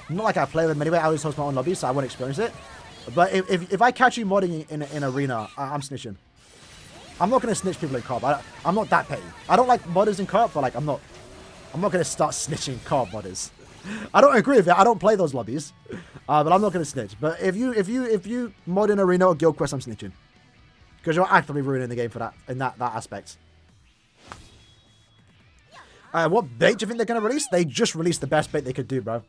Not like I play with them anyway. I always host my own lobby, so I won't experience it. But if I catch you modding in Arena, I'm snitching. I'm not going to snitch people in co-op. I'm not that petty. I don't like modders in co-op, but like I'm not going to start snitching co-op modders. I don't agree with it. I don't play those lobbies. But I'm not going to snitch. But if you mod in Arena or Guild Quest, I'm snitching. Because you're actively ruining the game for that, in that aspect. What bait do you think they're going to release? They just released the best bait they could do, bro.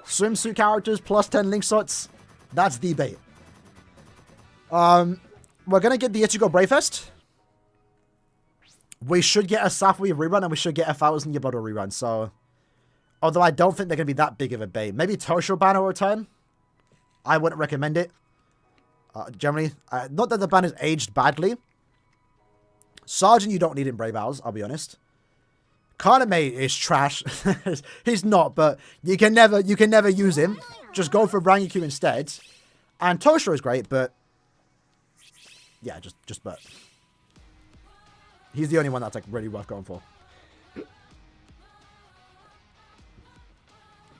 Swimsuit characters plus 10 link slots. That's the bait. We're going to get the Ichigo Bravefest. We should get a Safui rerun and we should get a 1000 Yabodo rerun. So, although I don't think they're going to be that big of a bait. Maybe Tosho banner will return. I wouldn't recommend it. Generally, not that the banner's aged badly. Sergeant, you don't need in Brave Hours, I'll be honest. Kaname is trash. He's not, but you can never use him. Just go for Rangiku instead. And Tosho is great, but yeah, but he's the only one that's like really worth going for.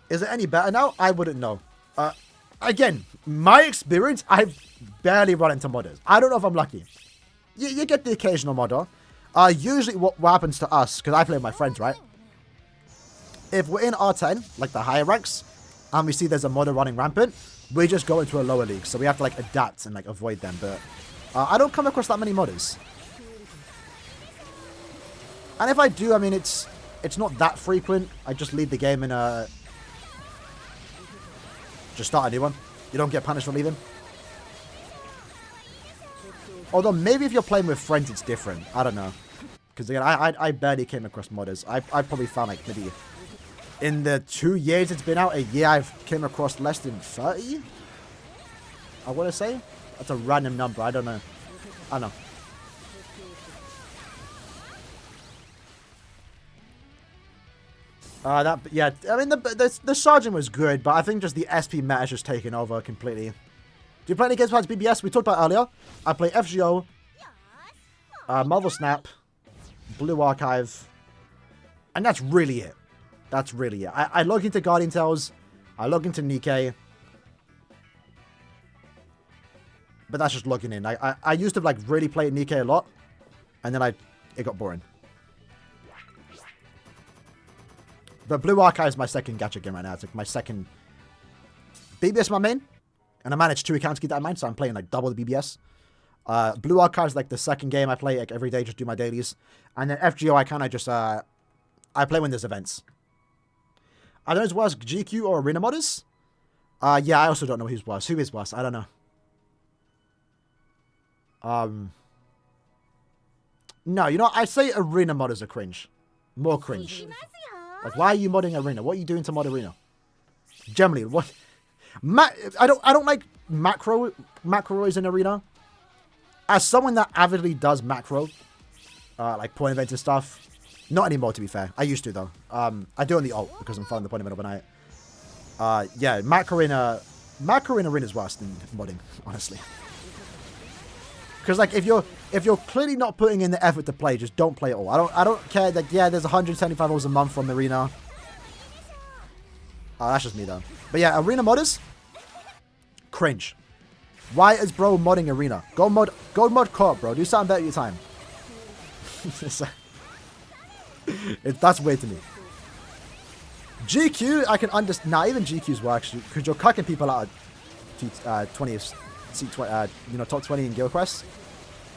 Is it any better now? I wouldn't know. Again, my experience, I've barely run into modders. I don't know if I'm lucky. You get the occasional modder. Usually what happens to us, because I play with my friends, right? If we're in R10, like the higher ranks, and we see there's a modder running rampant, we just go into a lower league. So we have to like adapt and like avoid them. But I don't come across that many modders. And if I do, I mean, it's not that frequent. I just leave the game and just start a new one. You don't get punished for leaving. Although maybe if you're playing with friends, it's different. I don't know. Because again, I barely came across modders. I probably found like maybe in the 2 years it's been out, a year I've came across less than 30. I want to say. That's a random number. I don't know. I don't know. Yeah, I mean, the Sergeant was good, but I think just the SP meta is just taken over completely. Do you play any games besides BBS? We talked about earlier. I play FGO, Marvel Snap, Blue Archive, and that's really it. That's really it. I log into Guardian Tales. I log into Nikkei. But that's just logging in. I used to like really play Nikkei a lot. And then it got boring. But Blue Archive is my second gacha game right now. It's like my second... BBS is my main. And I manage 2 accounts to keep that in mind. So I'm playing like double the BBS. Blue Archive is like the second game I play like every day. Just do my dailies. And then FGO I kind of just... I play when there's events. I don't know who's worse, GQ or Arena Modders? Yeah, I also don't know who's worse. Who is worse? I don't know. No, you know, I say Arena Modders are cringe. More cringe. Like, why are you modding Arena? What are you doing to mod Arena? Generally, what... I don't like macros in Arena. As someone that avidly does macro, like point events and stuff... Not anymore, to be fair. I used to, though. I do on the alt, because I'm following the point event overnight. Yeah, macro in Arena is worse than modding, honestly. Because, like, if you're clearly not putting in the effort to play, just don't play at all. I don't care that, yeah, there's $175 a month from Arena. Oh, that's just me, though. But yeah, Arena modders, cringe. Why is bro modding Arena? Go mod co-op, bro. Do something better with your time. That's weird to me. GQ, I can understand. Nah, even GQ's work, because you're cucking people out of 20, top 20 in Guild Quest.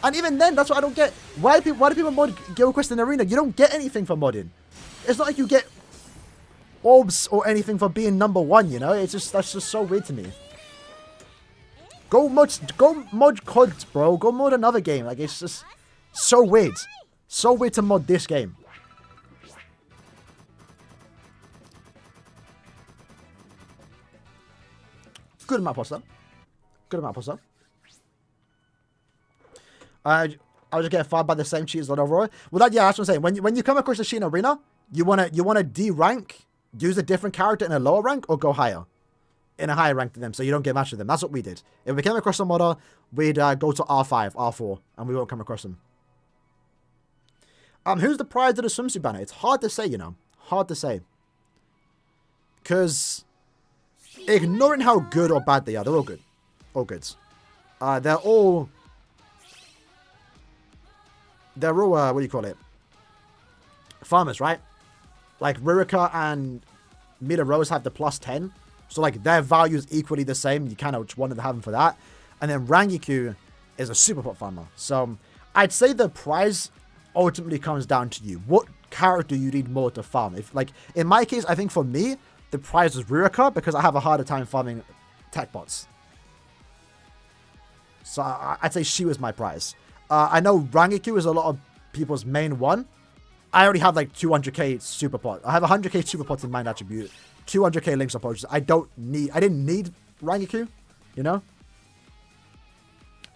And even then, that's what I don't get. Why do people mod Guild Quest in Arena? You don't get anything for modding. It's not like you get orbs or anything for being number 1, you know? That's just so weird to me. Go mod CODs, bro. Go mod another game. Like, it's just so weird. So weird to mod this game. Good amount of poster. Good amount of poster. I was just getting fired by the same cheaters on Aurora. Well, that's what I'm saying. When you come across a cheat in Arena, you wanna D rank, use a different character in a lower rank, or go higher in a higher rank than them, so you don't get matched with them. That's what we did. If we came across a modder, we'd go to R5, R4, and we won't come across them. Who's the prize of the swimsuit banner? It's hard to say, you know. Hard to say. Because ignoring how good or bad they are, they're all good. All good. They're all, what do you call it? Farmers, right? Like, Ririka and Mila Rose have the +10. So, like, their value is equally the same. You kind of just wanted to have them for that. And then Rangiku is a super pot farmer. So, I'd say the prize ultimately comes down to you. What character you need more to farm? If, like, in my case, I think for me, the prize was Ririka because I have a harder time farming tech bots. So, I'd say she was my prize. I know Rangiku is a lot of people's main one. I already have like 200k super pot. I have 100k super pots in mind attribute. 200k links approaches. I didn't need Rangiku, you know?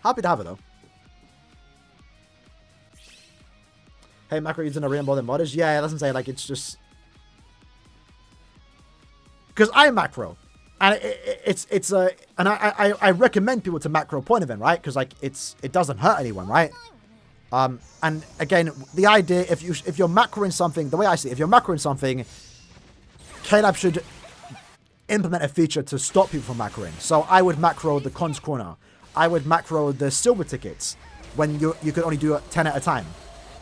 Happy to have it though. Hey, macro using Arena more than modders. Yeah, that's what I'm saying. Like, it's just because I macro, and and I recommend people to macro point event, right? Because like it doesn't hurt anyone, right? And again, the idea, if you're macroing something, the way I see it, if you're macroing something, KLab should implement a feature to stop people from macroing. So I would macro the cons corner. I would macro the silver tickets when you could only do 10 at a time.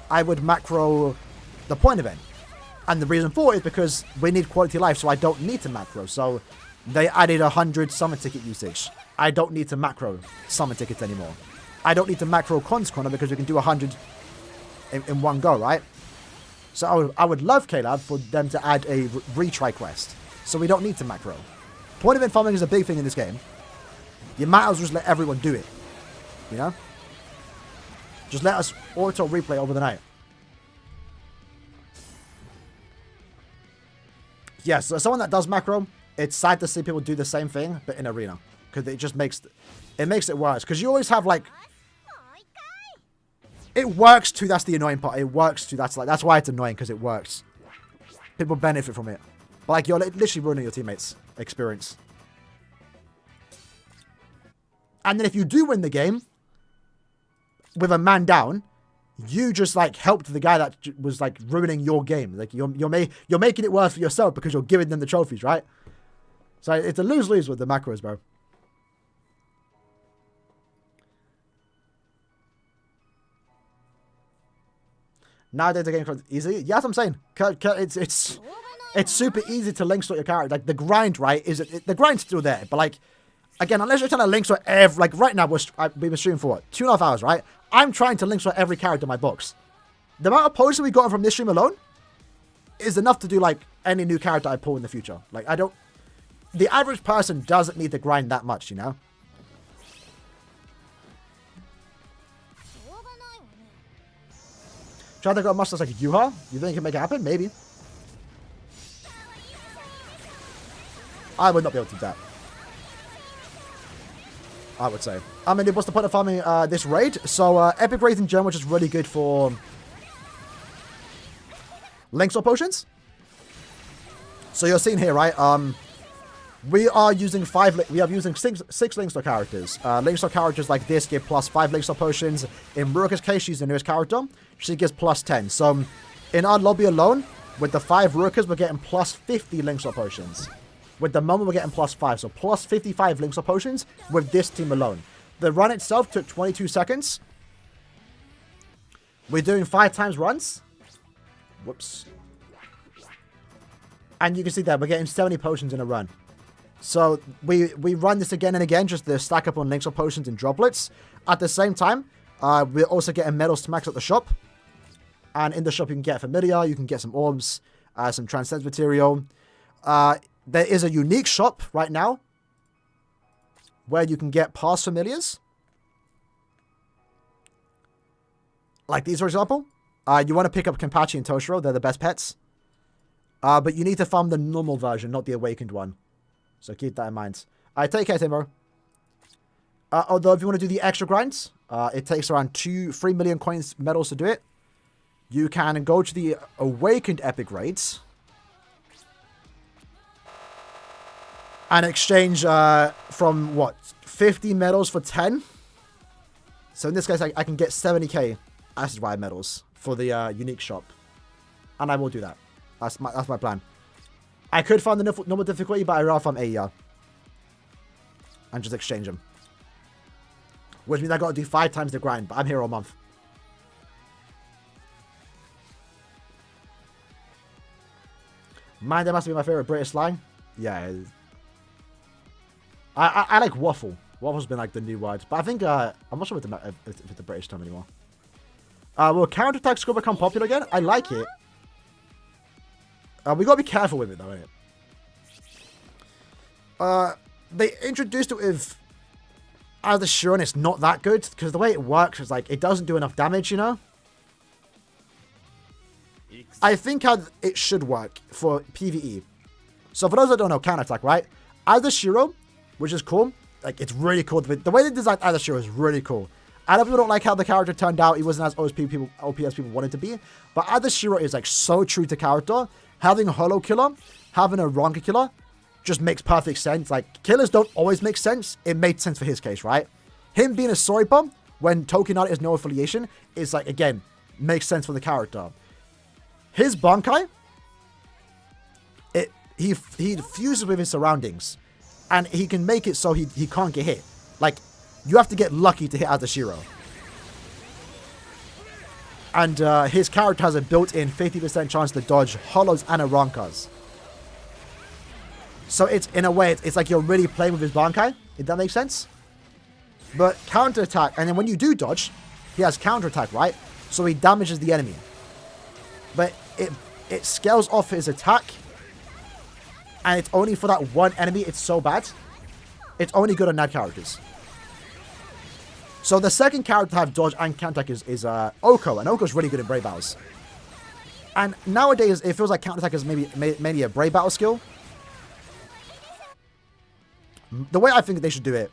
I would macro the point event. And the reason for it is because we need quality life, so I don't need to macro. So they added 100 summon ticket usage. I don't need to macro summon tickets anymore. I don't need to macro cons corner because we can do 100 in one go, right? So I would love KLab for them to add a retry quest. So we don't need to macro. Point event farming is a big thing in this game. You might as well just let everyone do it. You know? Just let us auto replay over the night. Yes, so someone that does macro, it's sad to see people do the same thing, but in Arena. Because it just makes it worse. Because you always have like... It works too, that's the annoying part. It works too, that's why it's annoying, because it works. People benefit from it. But like, you're literally ruining your teammates' experience. And then if you do win the game, with a man down, you just like helped the guy that was like ruining your game. Like you're making it worse for yourself because you're giving them the trophies, right? So it's a lose-lose with the macros, bro. Nowadays the game is easy. Yeah, that's what I'm saying. It's super easy to link sort your character. Like the grind, right? The grind's still there, but like again, unless you're trying to link sort every, like right now we've been streaming for what 2.5 hours, right? I'm trying to link sort every character in my box. The amount of potions we've gotten from this stream alone is enough to do like any new character I pull in the future. Like the average person doesn't need to grind that much, you know. Try to go much like Yuha? You think you can make it happen? Maybe. I would not be able to do that. I would say. I mean, what's the point of farming this raid? So, Epic Raid in general, which is really good for Link Sword potions. So you're seeing here, right? We are using six Link Sword characters. Link Sword characters like this give plus 5 Link Sword potions. In Ruka's case, she's the newest character. She gives plus 10. So in our lobby alone, with the 5 Rukas, we're getting plus 50 Link Sword potions. With the moment, we're getting plus 5. So plus 55 Link Sword potions with this team alone. The run itself took 22 seconds. We're doing 5 times runs. Whoops. And you can see that we're getting 70 potions in a run. So we run this again and again, just to stack up on Link Sword potions and droplets. At the same time, we're also getting medals to max at the shop. And in the shop, you can get Familiar, you can get some orbs, some Transcend material. There is a unique shop right now where you can get past Familiars. Like these, for example. You want to pick up Kenpachi and Toshiro. They're the best pets. But you need to farm the normal version, not the awakened one. So keep that in mind. Take care, Timo. Although if you want to do the extra grinds, it takes around 3 million coins medals to do it. You can go to the awakened epic raids and exchange from what 50 medals for 10. So in this case, I can get 70k acid ride medals for the unique shop, and I will do that. That's my plan. I could find the normal difficulty, but I'd rather farm AER and just exchange them. Which means I got to do 5 times the grind, but I'm here all month. Mine, that must be my favorite British slang. Yeah. I like waffle. Waffle's been like the new word. But I think, I'm not sure if it's the British term anymore. Will counterattack skill become popular again? I like it. We gotta be careful with it though, innit? They introduced it with as the Shiro, and it's not that good because the way it works is like it doesn't do enough damage, you know. I think how it should work for PvE. So for those that don't know, counterattack, right? As the Shiro, which is cool, like it's really cool. The way they designed as the Shiro is really cool. I know people don't like how the character turned out. He wasn't as OP as people wanted to be, but as the Shiro is like so true to character. Having a Holo Killer, having a Ronka Killer, just makes perfect sense. Like, killers don't always make sense. It made sense for his case, right? Him being a Sorry Bomb, when Tokinata is no affiliation, is like, again, makes sense for the character. His Bankai, he fuses with his surroundings. And he can make it so he can't get hit. Like, you have to get lucky to hit Adashiro. And his character has a built-in 50% chance to dodge Holos and Arankas. So it's, in a way, it's like you're really playing with his Bankai, if that makes sense. But counterattack, and then when you do dodge, he has counterattack, right? So he damages the enemy. But it scales off his attack. And it's only for that one enemy, it's so bad. It's only good on NAD characters. So the second character to have dodge and counterattack is Oko, and Oko's really good in Brave Battles. And nowadays, it feels like counterattack is maybe a Brave Battle skill. The way I think they should do it,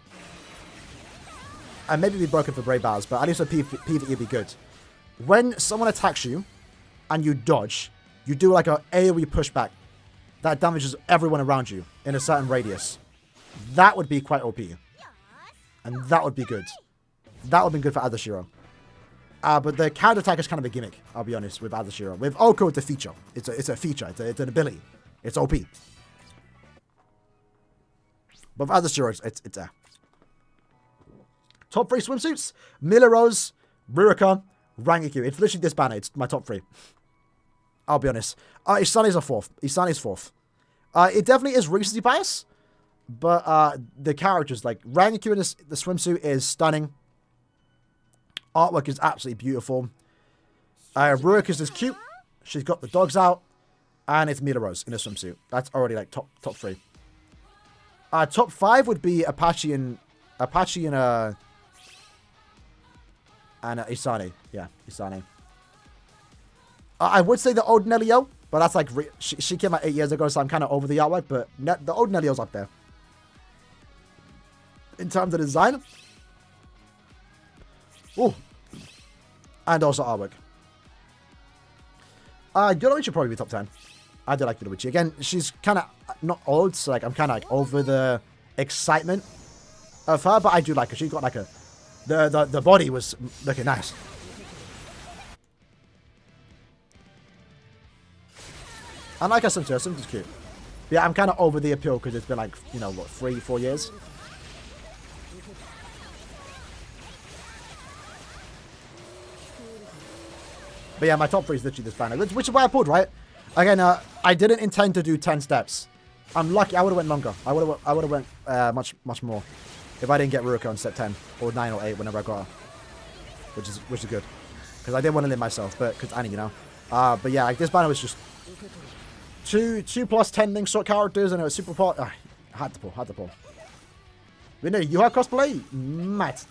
and maybe be broken for Brave Battles, but at least for PvE it'd be good. When someone attacks you, and you dodge, you do like a AoE pushback that damages everyone around you in a certain radius. That would be quite OP. And that would be good. That would be good for Adashiro. But the counter attack is kind of a gimmick, I'll be honest, with Azashiro. With Oko, it's a feature. It's a feature. It's an ability. It's OP. But with Azashiro, it's there. Top 3 swimsuits. Milaros, Ruroka, Rangiku. It's literally this banner. It's my top 3. I'll be honest. Isane's a 4th. Isane's 4th. It definitely is recency bias. But the characters, like Rangiku in the swimsuit is stunning. Artwork is absolutely beautiful. Ruroka's is cute. She's got the dogs out. And it's Milaros in a swimsuit. That's already like top 3. Top 5 would be Apache and Isane. Yeah, Isane. I would say the old Nelio, but that's like she came out 8 years ago, so I'm kind of over the artwork. But the old Nelio's up there in terms of design. Ooh, and also artwork. Yoruichi should probably be top 10. I do like Yoruichi. Again, she's kind of not old, so like I'm kind of like over the excitement of her, but I do like her. She got like the body was looking nice. I like her swimsuit. Her swimsuit's cute. But yeah, I'm kind of over the appeal because it's been like, you know, what, 3-4 years. But yeah, my top 3 is literally this banner, which is why I pulled, right? Again, I didn't intend to do 10 steps. I'm lucky. I would have went longer. I would have went much more if I didn't get Ruroka on step 10 or 9 or 8 whenever I got her, which is good because I didn't want to limit myself, but because Annie, you know. But yeah, like this banner was just 2 plus 10 link short characters and it was super pot. Had to pull. But no, you have cosplay, Matt.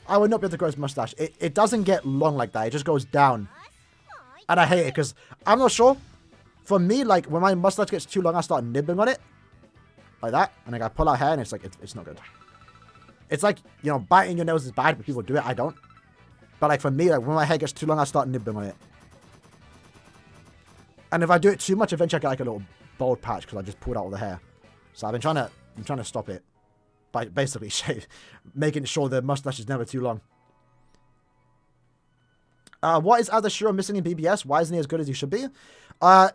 I would not be able to grow his mustache. It doesn't get long like that. It just goes down. And I hate it because I'm not sure. For me, like when my mustache gets too long, I start nibbling on it. Like that. And like I pull out hair and it's like, it's not good. It's like, you know, biting your nose is bad, but people do it. I don't. But like for me, like when my hair gets too long, I start nibbling on it. And if I do it too much, eventually I get like a little bald patch because I just pulled out all the hair. So I'm trying to stop it by basically making sure the mustache is never too long. What is Azashiro missing in BBS? Why isn't he as good as he should be?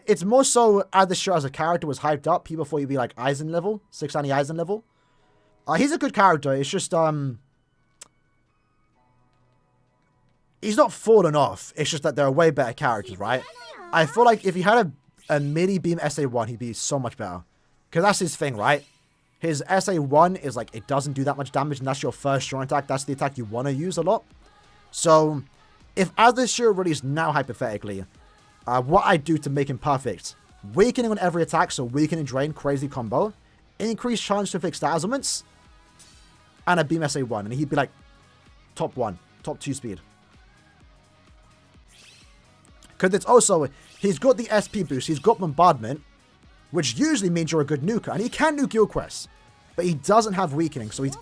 It's more so Azashiro as a character was hyped up. People thought he'd be like Aizen level, 6 Annie Aizen level. He's a good character. It's just he's not fallen off. It's just that there are way better characters, right? I feel like if he had a mini beam SA1, he'd be so much better. Because that's his thing, right? His SA1 is like, it doesn't do that much damage, and that's your first strong attack. That's the attack you want to use a lot. So, if Azashiro released now, hypothetically, what I do to make him perfect, weakening on every attack, so weakening drain, crazy combo, increased chance to fix stat elements, and a beam SA1, and he'd be like top 1, top 2 speed. Because it's also, he's got the SP boost, he's got bombardment, which usually means you're a good nuker, and he can nuke guild quests, but he doesn't have weakening, so he's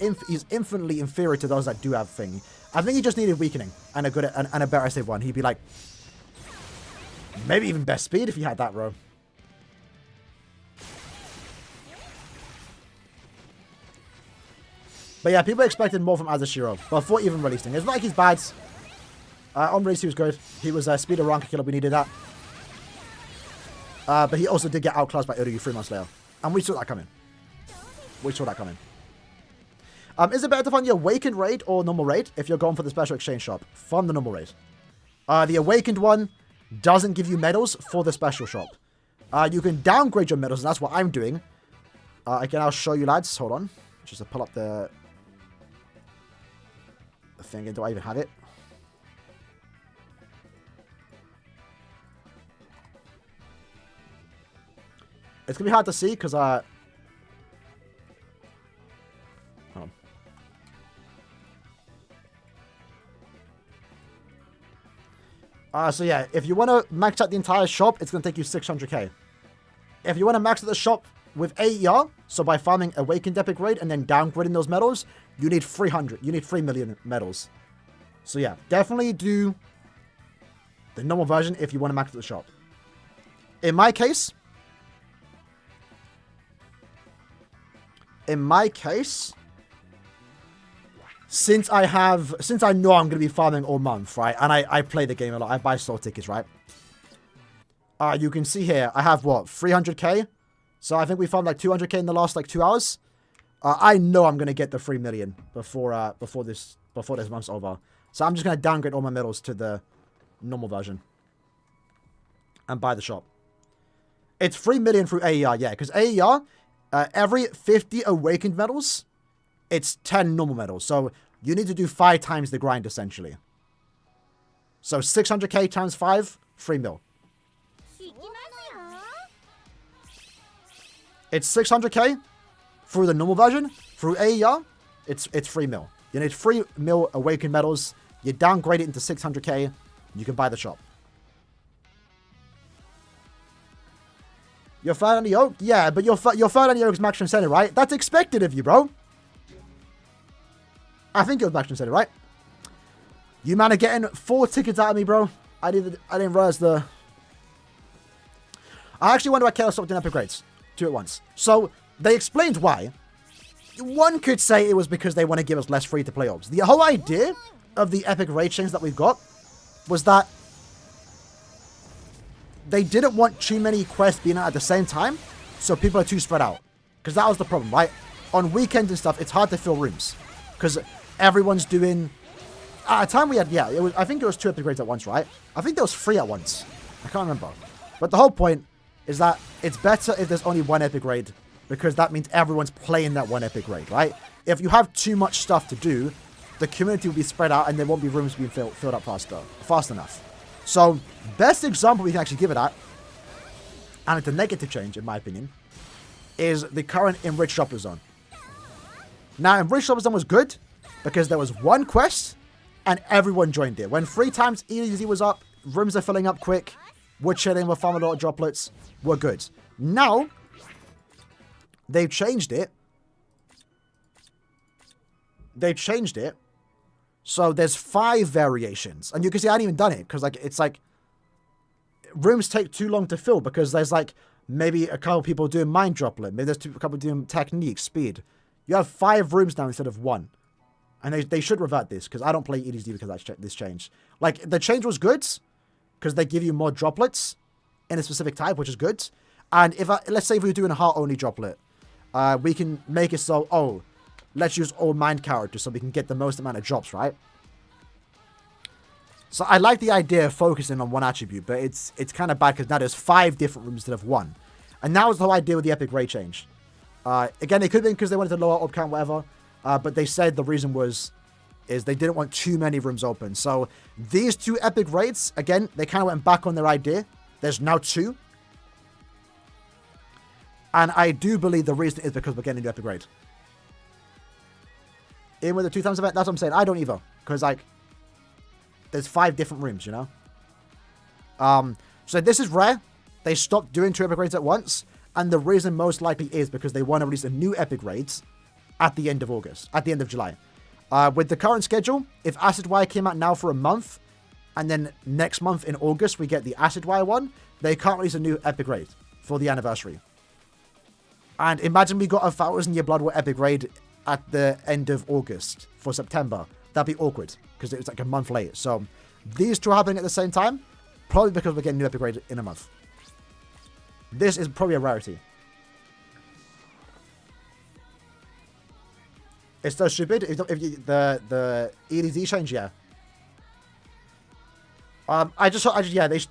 infinitely inferior to those that do have thing. I think he just needed weakening and a better SA1. He'd be like, maybe even best speed if he had that, bro. But yeah, people expected more from Azashiro before even releasing. It's not like he's bad. On release, he was good. He was a speed of rank killer. We needed that. But he also did get outclassed by Uryu 3 months later. And we saw that coming. Is it better to find the Awakened raid or normal raid if you're going for the special exchange shop? From the normal raid. The Awakened one doesn't give you medals for the special shop. You can downgrade your medals, and that's what I'm doing. Again, I'll show you, lads. Hold on. Just to pull up the thing. Do I even have it? It's going to be hard to see because so yeah, if you want to max out the entire shop, it's going to take you 600k. If you want to max out the shop with AER, so by farming Awakened Epic Raid and then downgrading those medals, you need 300. You need 3 million medals. So yeah, definitely do the normal version if you want to max out the shop. In my case, since I know I'm going to be farming all month, right? And I play the game a lot. I buy store tickets, right? You can see here, I have what, 300k? So I think we farmed like 200k in the last like 2 hours. I know I'm going to get the 3 million before this month's over. So I'm just going to downgrade all my medals to the normal version. And buy the shop. It's 3 million through AER, yeah. Because AER, every 50 awakened medals, it's 10 normal medals. So you need to do 5 times the grind, essentially. So 600k times 5, 3 mil. It's 600k through the normal version. Through AER, it's 3 mil. You need 3 mil awakened medals. You downgrade it into 600k. You can buy the shop. You're third on the yoke? Yeah, but you're third on the yoke's max incentive, right? That's expected of you, bro. I think it was max incentive, right? You man are getting 4 tickets out of me, bro. I didn't realize the... I actually wonder why Chaos stopped doing epic grades. 2 at once. So, they explained why. One could say it was because they want to give us less free-to-play orbs. The whole idea of the epic raid chains that we've got was that they didn't want too many quests being out at the same time, so people are too spread out. Because that was the problem, right? On weekends and stuff, it's hard to fill rooms. Because everyone's doing... At a time we had, yeah, I think it was 2 epic grades at once, right? I think there was 3 at once. I can't remember. But the whole point is that it's better if there's only 1 epic raid, because that means everyone's playing that 1 epic raid, right? If you have too much stuff to do, the community will be spread out and there won't be rooms being filled up fast enough. So, best example we can actually give it at, and it's a negative change in my opinion, is the current Enriched Dropper Zone. Now, Enriched Dropper Zone was good because there was 1 quest and everyone joined it. When 3 times EZ was up, rooms are filling up quick, we're chilling, we're farming a lot of droplets, we're good. Now, they've changed it. So there's 5 variations. And you can see I hadn't even done it. Because like it's like rooms take too long to fill. Because there's like maybe a couple people doing mind droplet. Maybe there's a couple doing technique, speed. You have 5 rooms now instead of 1. And they should revert this. Because I don't play EDZ because of this change. Like the change was good. Because they give you more droplets in a specific type, which is good. And let's say if we're doing a heart only droplet. We can make it so, oh, let's use all mind characters so we can get the most amount of drops, right? So I like the idea of focusing on 1 attribute, but it's kind of bad because now there's 5 different rooms instead of 1. And that was the whole idea with the epic raid change. Again, it could have been because they wanted to lower orb count, whatever. But they said the reason is they didn't want too many rooms open. So these 2 epic raids, again, they kind of went back on their idea. There's now 2. And I do believe the reason is because we're getting a new epic raid. In with the 2 times event, that's what I'm saying. I don't either. Because, like, there's 5 different rooms, you know? So this is rare. They stopped doing 2 epic raids at once. And the reason most likely is because they want to release a new epic raids at the end of August. At the end of July. With the current schedule, if Acid Wire came out now for a month, and then next month in August we get the Acid Wire one, they can't release a new epic raid for the anniversary. And imagine we got a 1,000 Year Blood War epic raid at the end of August for September. That'd be awkward because it was like a month late. So these 2 are happening at the same time, probably because we're getting new epic raid in a month. This is probably a rarity. It's so stupid. If the EDZ change, yeah.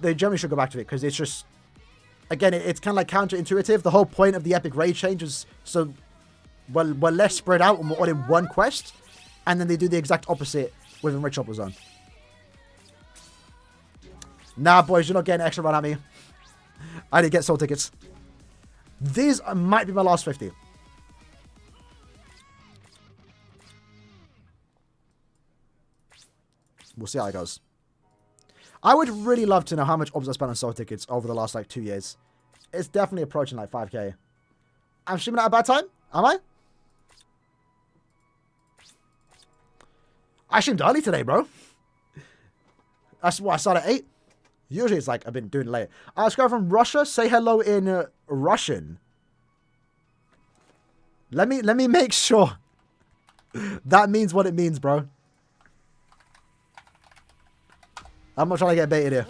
They generally should go back to it because it's just, again, it's kind of like counterintuitive. The whole point of the epic raid change is so we're less spread out and we're all in 1 quest, and then they do the exact opposite with Enriched Dropper Zone. Nah, boys, you're not getting extra run at me. I didn't get soul tickets. These might be my last 50. We'll see how it goes. I would really love to know how much orbs I spent on soul tickets over the last, like, 2 years. It's definitely approaching, like, 5k. I'm streaming at a bad time? Am I? I streamed early today, bro. I started at 8. Usually it's like, I've been doing it late. This guy from Russia, say hello in Russian. Let me make sure. That means what it means, bro. I'm not trying to get baited here.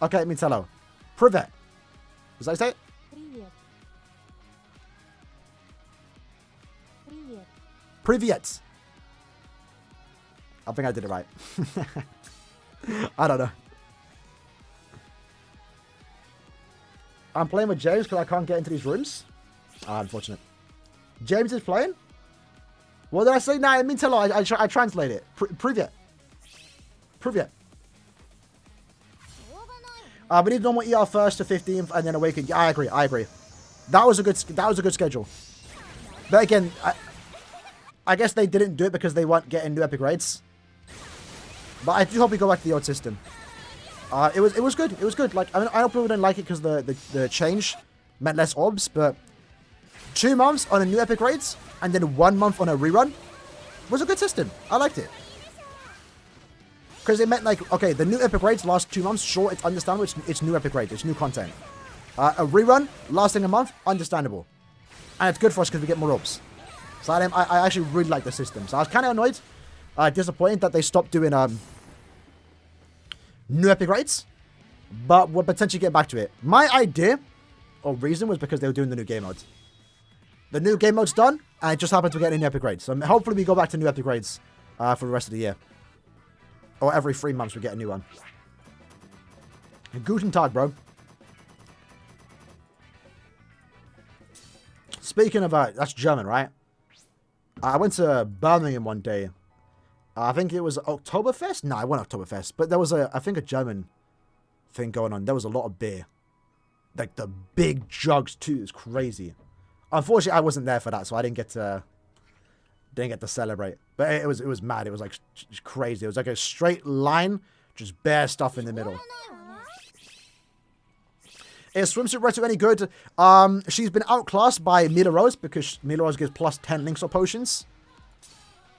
Okay, it means hello. Privet. Was that say it? Privet. I think I did it right. I don't know. I'm playing with James because I can't get into these rooms. Ah, unfortunate. James is playing? What did I say? Nah, it means hello. I translate it. Privet. Privet. We need normal ER first to 15th and then awaken. Yeah, I agree. That was a good schedule. But again, I guess they didn't do it because they weren't getting new epic raids. But I do hope we go back to the old system. It was good. It was good. Like, I mean, I know people didn't like it because the change meant less orbs, but 2 months on a new epic raids and then 1 month on a rerun was a good system. I liked it. Because it meant, like, okay, the new epic raids last 2 months. Sure, it's understandable. It's new epic raids. It's new content. A rerun lasting a month, understandable. And it's good for us because we get more orbs. So I actually really like the system. So I was kind of annoyed, disappointed that they stopped doing new epic raids. But we'll potentially get back to it. My idea or reason was because they were doing the new game mode. The new game mode's done, and it just happened to get in new epic raids. So hopefully we go back to new epic raids for the rest of the year. Or every 3 months we get a new one. Guten Tag, bro. Speaking of, that's German, right? I went to Birmingham one day. I think it was Oktoberfest? No, it wasn't Oktoberfest. But there was, I think, a German thing going on. There was a lot of beer. Like, the big jugs, too. It's crazy. Unfortunately, I wasn't there for that, so I didn't get to celebrate. But it was mad. It was, like, crazy. It was like a straight line, just bare stuff in the middle. Is Swimsuit Reto any good? She's been outclassed by Mila Rose because Mila Rose gives plus 10 links or potions.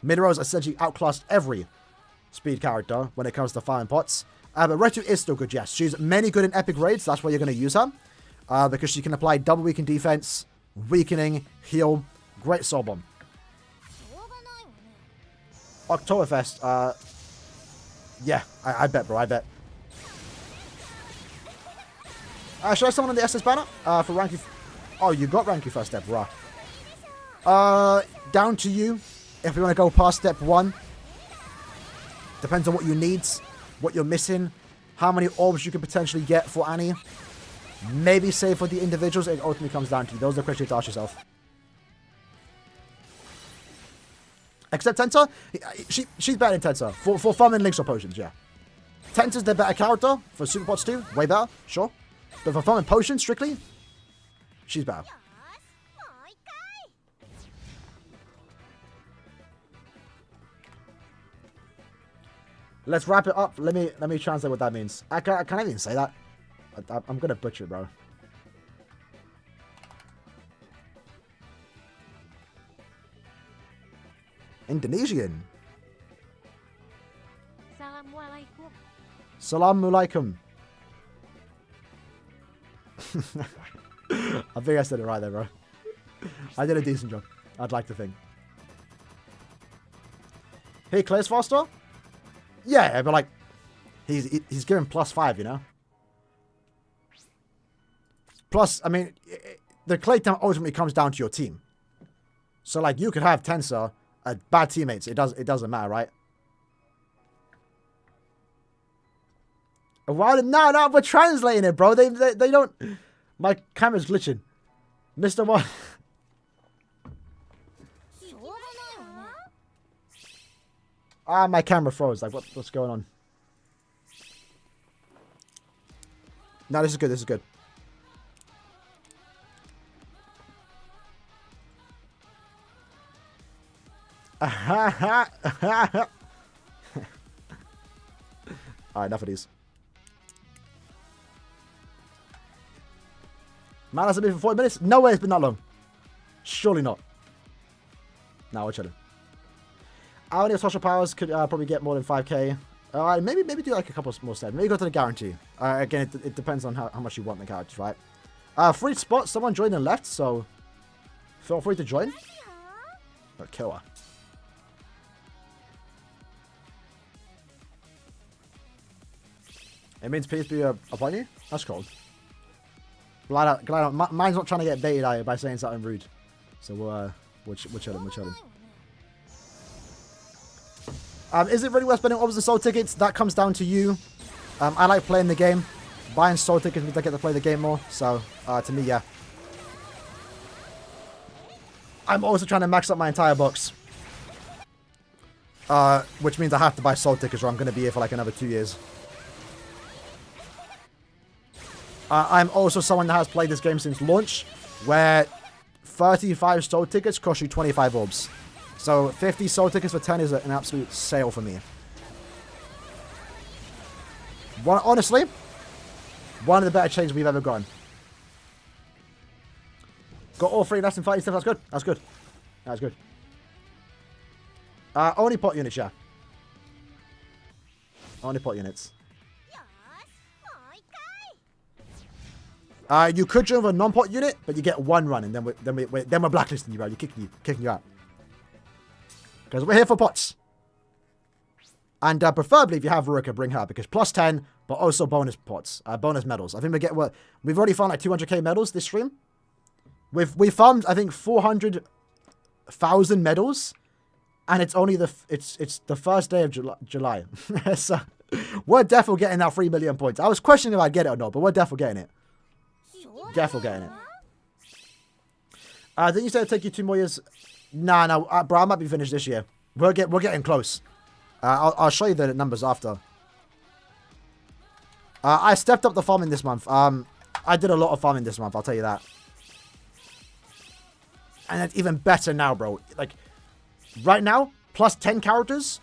Mila Rose essentially outclassed every speed character when it comes to farming pots. But Reto is still good, yes. She's many good in epic raids. That's why you're going to use her. Because she can apply double weaken defense, weakening, heal. Great soul bomb. Oktoberfest. Yeah, I bet, bro. I bet. Should I summon on the SS banner? For rank... Oh, you got rank first step, right. Down to you. If you want to go past step 1. Depends on what you need. What you're missing. How many orbs you could potentially get for Annie. Maybe save for the individuals. It ultimately comes down to you. Those are the questions you have to ask yourself. Except Tenta. She's better than Tenta. For farming links or potions, yeah. Tenta's the better character. For super pots too. Way better. Sure. But for farming potions, strictly, she's better. Let's wrap it up. Let me translate what that means. Can I even say that? I'm gonna butcher it, bro. Indonesian. Assalamualaikum. Assalamualaikum. I think I said it right there, bro. I did a decent job. I'd like to think. He clears faster? Yeah, but like, he's given +5, you know? Plus, I mean, the clay time ultimately comes down to your team. So, like, you could have Tensor, bad teammates. It doesn't matter, right? Why? No, we're translating it, bro. They don't. My camera's glitching. Mr. One. My camera froze. Like, what's going on? No, this is good. This is good. Alright, enough of these. Man, has it been for 40 minutes? No way it's been that long. Surely not. No, we're chilling. Aaroniero social powers could probably get more than 5k. Maybe do like a couple more steps. Maybe go to the guarantee. Again, it depends on how much you want the characters, right? Free spot. Someone joined and left, so feel free to join. Kill her. It means peace be upon you? That's cool. Glad mine's not trying to get baited out by saying something rude. So we're chilling, we're chilling. Is it really worth spending orbs and soul tickets? That comes down to you. I like playing the game. Buying soul tickets means I get to play the game more. So, to me, yeah. I'm also trying to max up my entire box. Which means I have to buy soul tickets or I'm going to be here for like another 2 years. I'm also someone that has played this game since launch, where 35 soul tickets cost you 25 orbs. So 50 soul tickets for 10 is an absolute sale for me. Honestly, one of the better changes we've ever gotten. Got all 3 less than 30 stuff. That's good. That's good. That's good. Only pot units, yeah. Only pot units. You could join with a non-pot unit, but you get 1 run, and then we're blacklisting you, bro. You're kicking you out. Because we're here for pots. And preferably, if you have Ruka, bring her, because plus 10, but also bonus pots, bonus medals. I think we've already found like 200k medals this stream. We farmed, I think, 400,000 medals, and it's only the first day of July. So we're definitely getting that 3 million points. I was questioning if I'd get it or not, but we're definitely getting it. Definitely getting it. Didn't you say it'd take you 2 more years? Nah, bro, I might be finished this year. We're getting close. I'll show you the numbers after. I stepped up the farming this month. I did a lot of farming this month, I'll tell you that. And it's even better now, bro. Like, right now, plus 10 characters.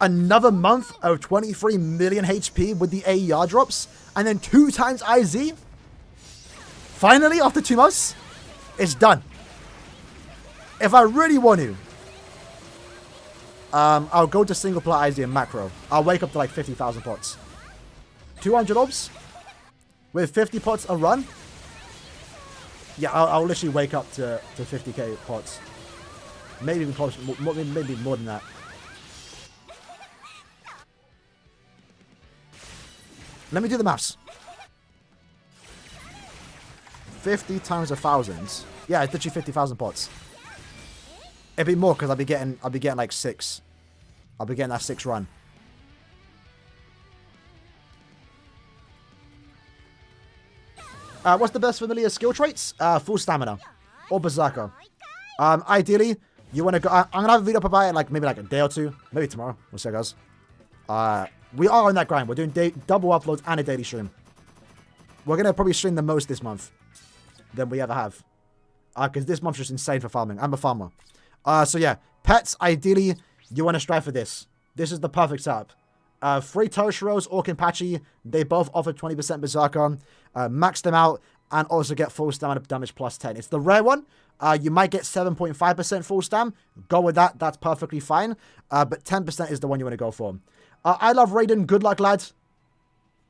Another month of 23 million HP with the AER drops. And then 2 times IZ. Finally, after 2 months, it's done. If I really want to, I'll go to single player IZ and macro. I'll wake up to like 50,000 pots. 200 orbs with 50 pots a run. Yeah, I'll literally wake up to 50k pots. Maybe even close, maybe more than that. Let me do the maths. 50 times 1,000. Yeah, it's literally 50,000 pots. It'd be more because I'll be getting like 6. I'll be getting that 6 run. What's the best familiar skill traits? Full stamina or berserker. Ideally, you want to go. I'm gonna have a video up about it, like maybe like a day or 2, maybe tomorrow. We'll see, guys. We are on that grind. We're doing double uploads and a daily stream. We're gonna probably stream the most this month than we ever have, because this month's just insane for farming. I'm a farmer. So yeah, pets. Ideally, you want to strive for this. This is the perfect setup. 3 Toshiros or Kenpachi. They both offer 20% berserker. Max them out and also get full stamina damage plus 10. It's the rare one. You might get 7.5% full stam. Go with that. That's perfectly fine. But 10% is the one you want to go for. I love Raiden. Good luck, lads.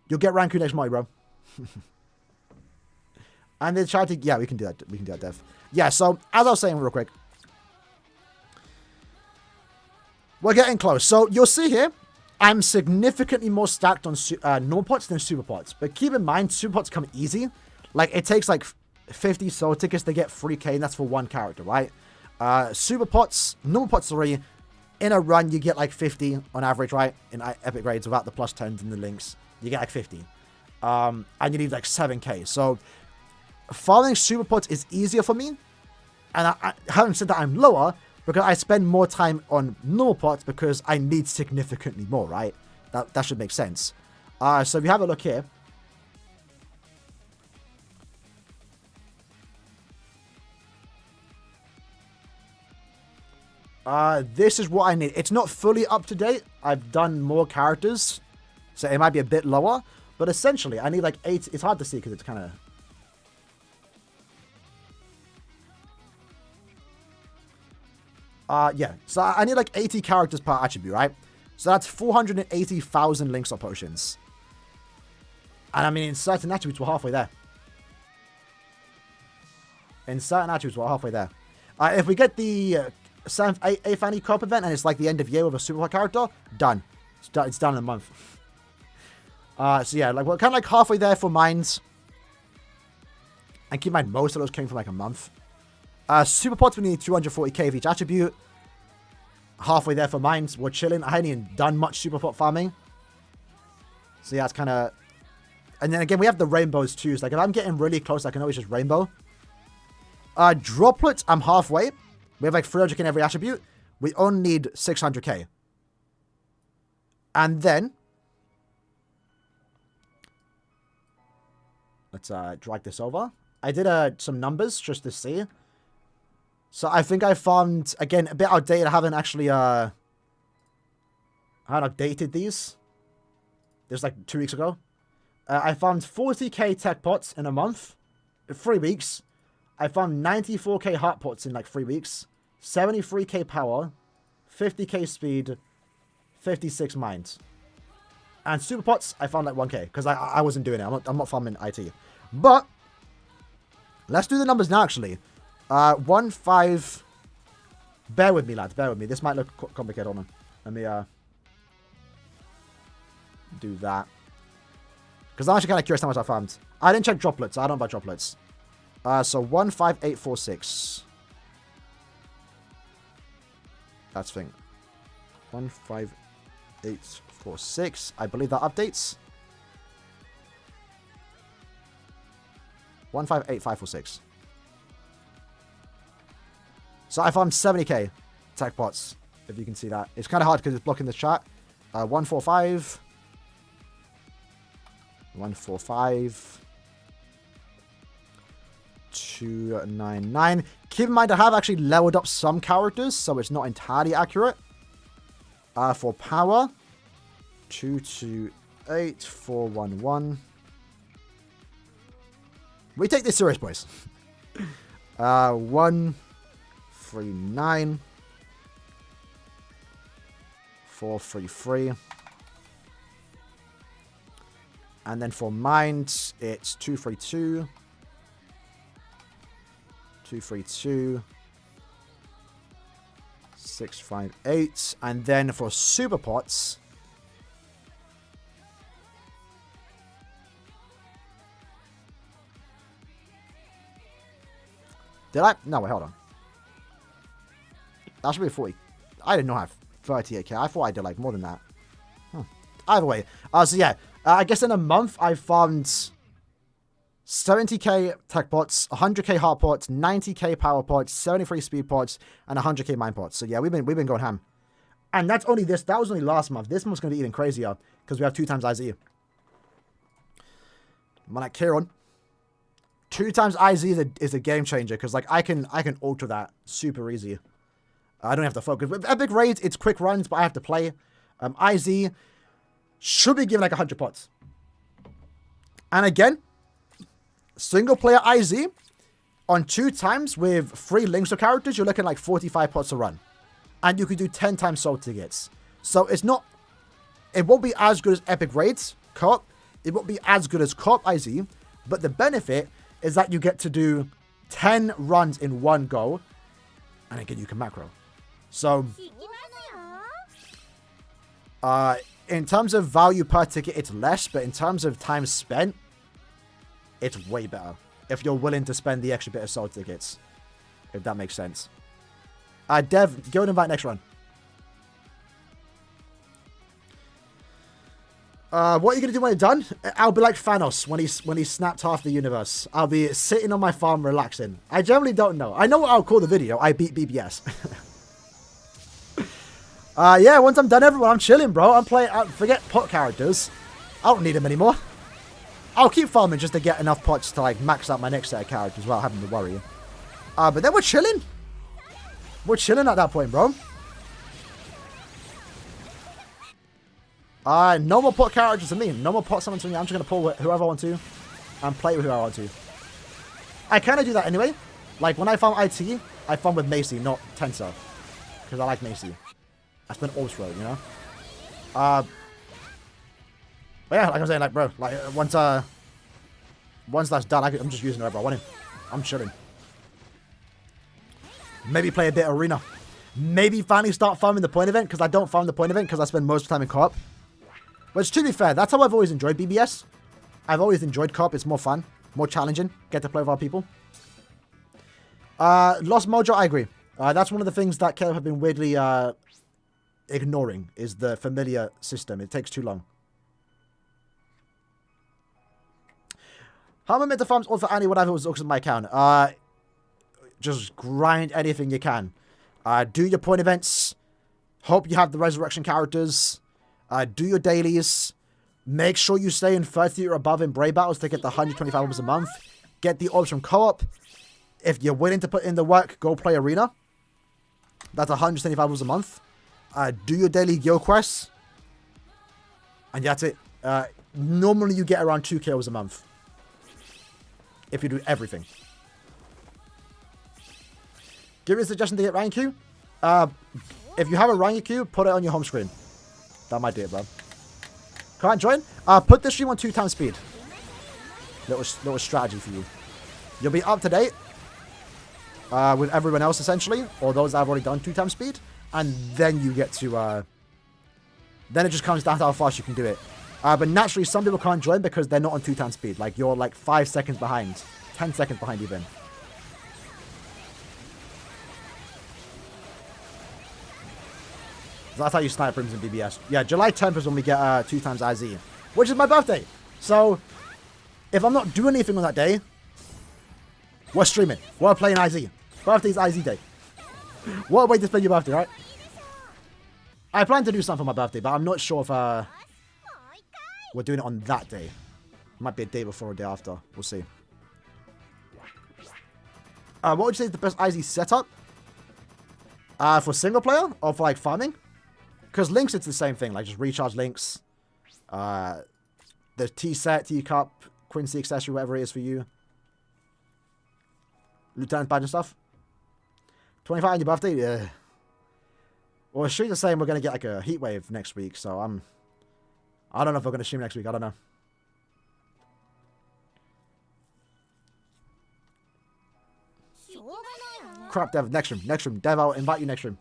You'll get Ranku next month, bro. And they try to... Yeah, we can do that. We can do that, Dev. Yeah, so as I was saying real quick. We're getting close. So you'll see here, I'm significantly more stacked on normal pots than super pots. But keep in mind, super pots come easy. Like, it takes like 50 soul tickets to get 3k, and that's for 1 character, right? Super pots, normal pots 3, in a run, you get like 50 on average, right? In epic grades, without the plus 10s and the links, you get like 50. And you need like 7k. So, farming super pots is easier for me. And I haven't said that I'm lower, because I spend more time on normal pots because I need significantly more, right? That should make sense. So if you have a look here. This is what I need. It's not fully up to date. I've done more characters, so it might be a bit lower. But essentially, I need like 8. It's hard to see because it's kind of... Yeah. So I need like 80 characters per attribute, right? So that's 480,000 links or potions. And I mean, in certain attributes, we're halfway there. In certain attributes, we're halfway there. If we get the 7th, 8th Annie Co-op event and it's like the end of year with a superpower character, done. It's done in a month. So yeah, like we're kind of like halfway there for mines. And keep in mind, most of those came from like a month. Super pots, we need 240k of each attribute. Halfway there for mines. We're chilling. I hadn't even done much super pot farming. So yeah, it's kind of... And then again, we have the rainbows too. So like if I'm getting really close, I can always just rainbow. Droplets, I'm halfway. We have like 300k in every attribute. We only need 600k. And then... Let's drag this over. I did some numbers just to see. So I think I farmed, again, a bit outdated. I haven't actually I haven't updated these. This was like 2 weeks ago. I farmed 40k tech pots in a month. 3 weeks. I farmed 94k heart pots in like 3 weeks. 73k power. 50k speed. 56 mines. And super pots, I found like 1k. Because I wasn't doing it. I'm not farming IT. But, let's do the numbers now actually. 1-5. Bear with me, lads. Bear with me. This might look complicated. Hold on. Let me do that. Because I'm actually kind of curious how much I farmed. I didn't check droplets. I don't buy droplets. So 15846. That's thing. 15846. I believe that updates. 158,546. So I farmed 70k tech pots, if you can see that. It's kind of hard because it's blocking the chat. 145. 145. 299. Keep in mind, I have actually leveled up some characters, so it's not entirely accurate. For power, 228, 411. We take this serious, boys. 139. 433. And then for mind, it's 232. 232. 658. And then for super pots, did I? No, wait, hold on. That should be 40. I did not have 38k. I thought I did like more than that. Either way. So yeah. I guess in a month, I farmed 70k tech pots, 100k heart pots, 90k power pots, 73 speed pots, and 100k mine pots. So yeah, we've been going ham. And that's only this. That was only last month. This month's going to be even crazier because we have 2 times IZ. Man, like Kieran. 2 times IZ is a game changer because like I can alter that super easy. I don't have to focus. With epic raids, it's quick runs, but I have to play. IZ should be given like 100 pots. And again, single player IZ on 2 times with 3 links to characters, you're looking like 45 pots a run. And you could do 10 times soul tickets. So it's not, it won't be as good as epic raids co-op. It won't be as good as co-op IZ. But the benefit is that you get to do 10 runs in one go. And again, you can macro. So, in terms of value per ticket, it's less. But in terms of time spent, it's way better. If you're willing to spend the extra bit of soul tickets. If that makes sense. Dev, go and invite next run. What are you going to do when you're done? I'll be like Thanos when he snapped half the universe. I'll be sitting on my farm relaxing. I generally don't know. I know what I'll call the video. I beat BBS. Yeah, once I'm done, everyone, I'm chilling, bro. I'm playing. Forget pot characters. I don't need them anymore. I'll keep farming just to get enough pots to like max out my next set of characters without having to worry. But then we're chilling. We're chilling at that point, bro. No more pot characters for me. No more pot summons for me. I'm just going to pull whoever I want to and play with whoever I want to. I kind of do that anyway. Like, when I farm IT, I farm with Macy, not Tensor. because I like Macy. I spent Orbs Road, you know? But yeah, like I'm saying, like, bro, like, once that's done, I'm just using whatever I want him. I'm chilling. Maybe play a bit of Arena. Maybe finally start farming the point event, because I don't farm the point event because I spend most of the time in co-op. Which, to be fair, that's how I've always enjoyed BBS. I've always enjoyed co-op. It's more fun, more challenging. Get to play with other people. Lost Mojo, I agree. That's one of the things that Caleb have been weirdly ignoring, is the familiar system. It takes too long. How am I meant to farm all for Annie whatever was on my account? Just grind anything you can. Do your point events. Hope you have the resurrection characters. Do your dailies. Make sure you stay in 30 or above in Brave Battles to get the 125 orbs a month. Get the orbs from co-op. If you're willing to put in the work, go play Arena. That's 125 orbs a month. Do your daily guild quests. And that's it. Normally you get around 2 kills a month. If you do everything. Give me a suggestion to get rank queue. If you have a rank queue, put it on your home screen. That might do it, bro. Can't join? Put the stream on 2 times speed. Little strategy for you. You'll be up to date with everyone else, essentially. Or those that have already done 2 times speed. And then you get to... then it just comes down to how fast you can do it. But naturally, some people can't join because they're not on 2 times speed. Like, you're like 5 seconds behind. 10 seconds behind even. So that's how you snipe rooms in BBS. Yeah, July 10th is when we get 2 times IZ. Which is my birthday. So, if I'm not doing anything on that day, we're streaming. We're playing IZ. Birthday's IZ day. What a way to spend your birthday, right? I plan to do something for my birthday, but I'm not sure if we're doing it on that day. Might be a day before or a day after. We'll see. What would you say is the best IZ setup? For single player or for like farming? Because links, it's the same thing. Like just recharge links. The T set, T cup, Quincy accessory, whatever it is for you. Lieutenant badge and stuff. 25 on your birthday? Yeah. Well, Streets are saying we're going to get like a heat wave next week, so I don't know if we're going to stream next week. I don't know. Crap, Dev. Next room. Next room. Dev, I'll invite you next room.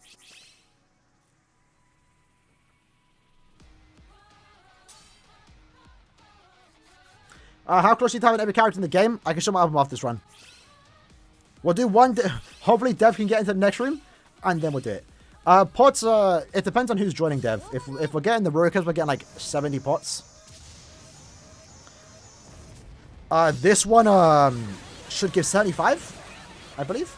How close are you to having every character in the game? I can show my album off this run. We'll do one. Hopefully, Dev can get into the next room, and then we'll do it. Pots, it depends on who's joining Dev. If we're getting the Rurikers, we're getting like 70 pots. This one should give 75, I believe.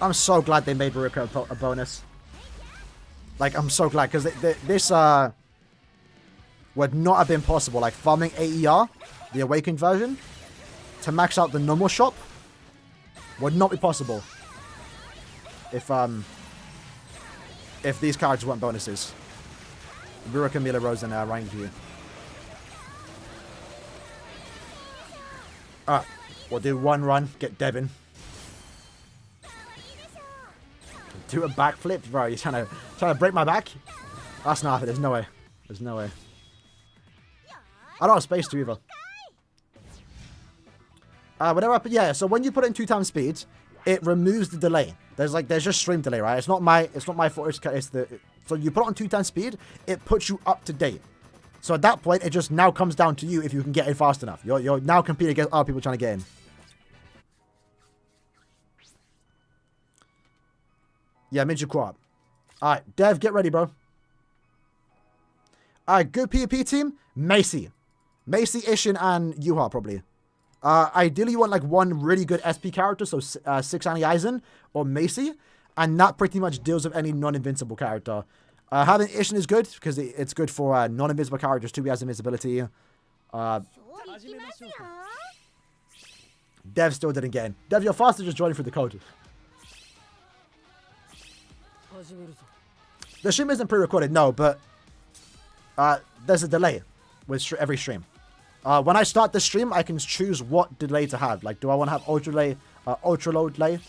I'm so glad they made Rurika a bonus. Like, I'm so glad, because this would not have been possible. Like, farming AER, the Awakened version, to max out the normal shop would not be possible if these characters weren't bonuses. Rurika, Mila Rose, and Rangi. Alright, we'll do one run, get Devin. Do a backflip? Bro, you're trying to break my back? That's not it. There's no way. There's no way. I don't have space to either. Yeah, so when you put it in 2 times speed, it removes the delay. There's just stream delay, right? It's not my fault. So you put it on 2 times speed, it puts you up to date. So at that point, it just now comes down to you if you can get in fast enough. You're now competing against other people trying to get in. Yeah, Midget Co-op. Alright, Dev, get ready, bro. Alright, good PvP team. Macy, Ishin, and Yuha, probably. Ideally, you want like one really good SP character, so 6 Annie Eisen or Macy, and that pretty much deals with any non-invincible character. Having Ishin is good, because it's good for non-invincible characters too. He has invincibility. Dev still didn't get in. Dev, you're faster just joining through the code. The stream isn't pre-recorded, no, but there's a delay with every stream. When I start the stream, I can choose what delay to have. Like, do I want to have ultra delay, ultra low delay.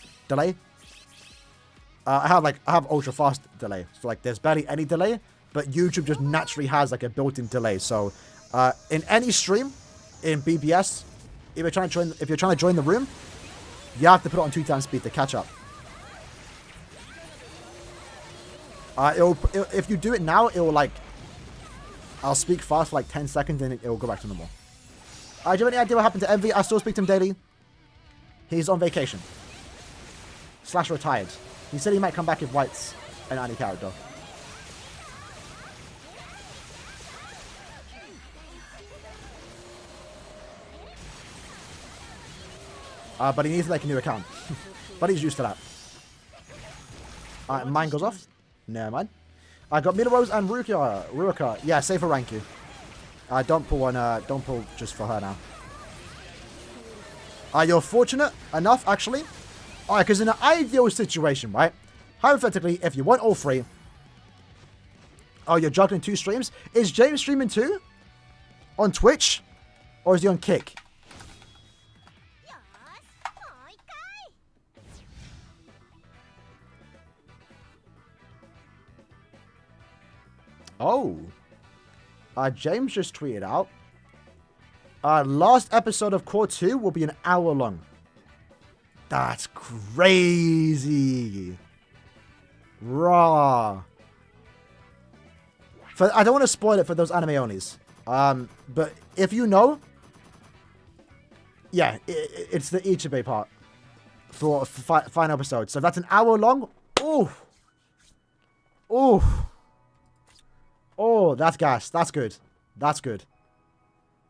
I have ultra fast delay. So like there's barely any delay, but YouTube just naturally has like a built-in delay. So in any stream in BBS, if you're trying to join the room, you have to put it on 2 times speed to catch up. If you do it now, it will like I'll speak fast for like 10 seconds and it will go back to normal. Do you have any idea what happened to Envy? I still speak to him daily. He's on vacation. / retired. He said he might come back if White's an anti-character. But he needs to make a new account. But he's used to that. Alright, mine goes off. Never mind. I got Middle and Ruka. Yeah, save for Ranku. Don't pull just for her now. You're fortunate enough, actually. Alright, because in an ideal situation, right? Hypothetically, if you want all 3. Oh, you're juggling 2 streams? Is James streaming too? On Twitch? Or is he on Kick? Oh. James just tweeted out. Last episode of Core 2 will be an hour long. That's crazy. Raw. I don't want to spoil it for those anime onlys. But if you know, yeah, it's the Ichibe part for final episode. So that's an hour long. Oh. Oh. Oh, that's gas. That's good. That's good.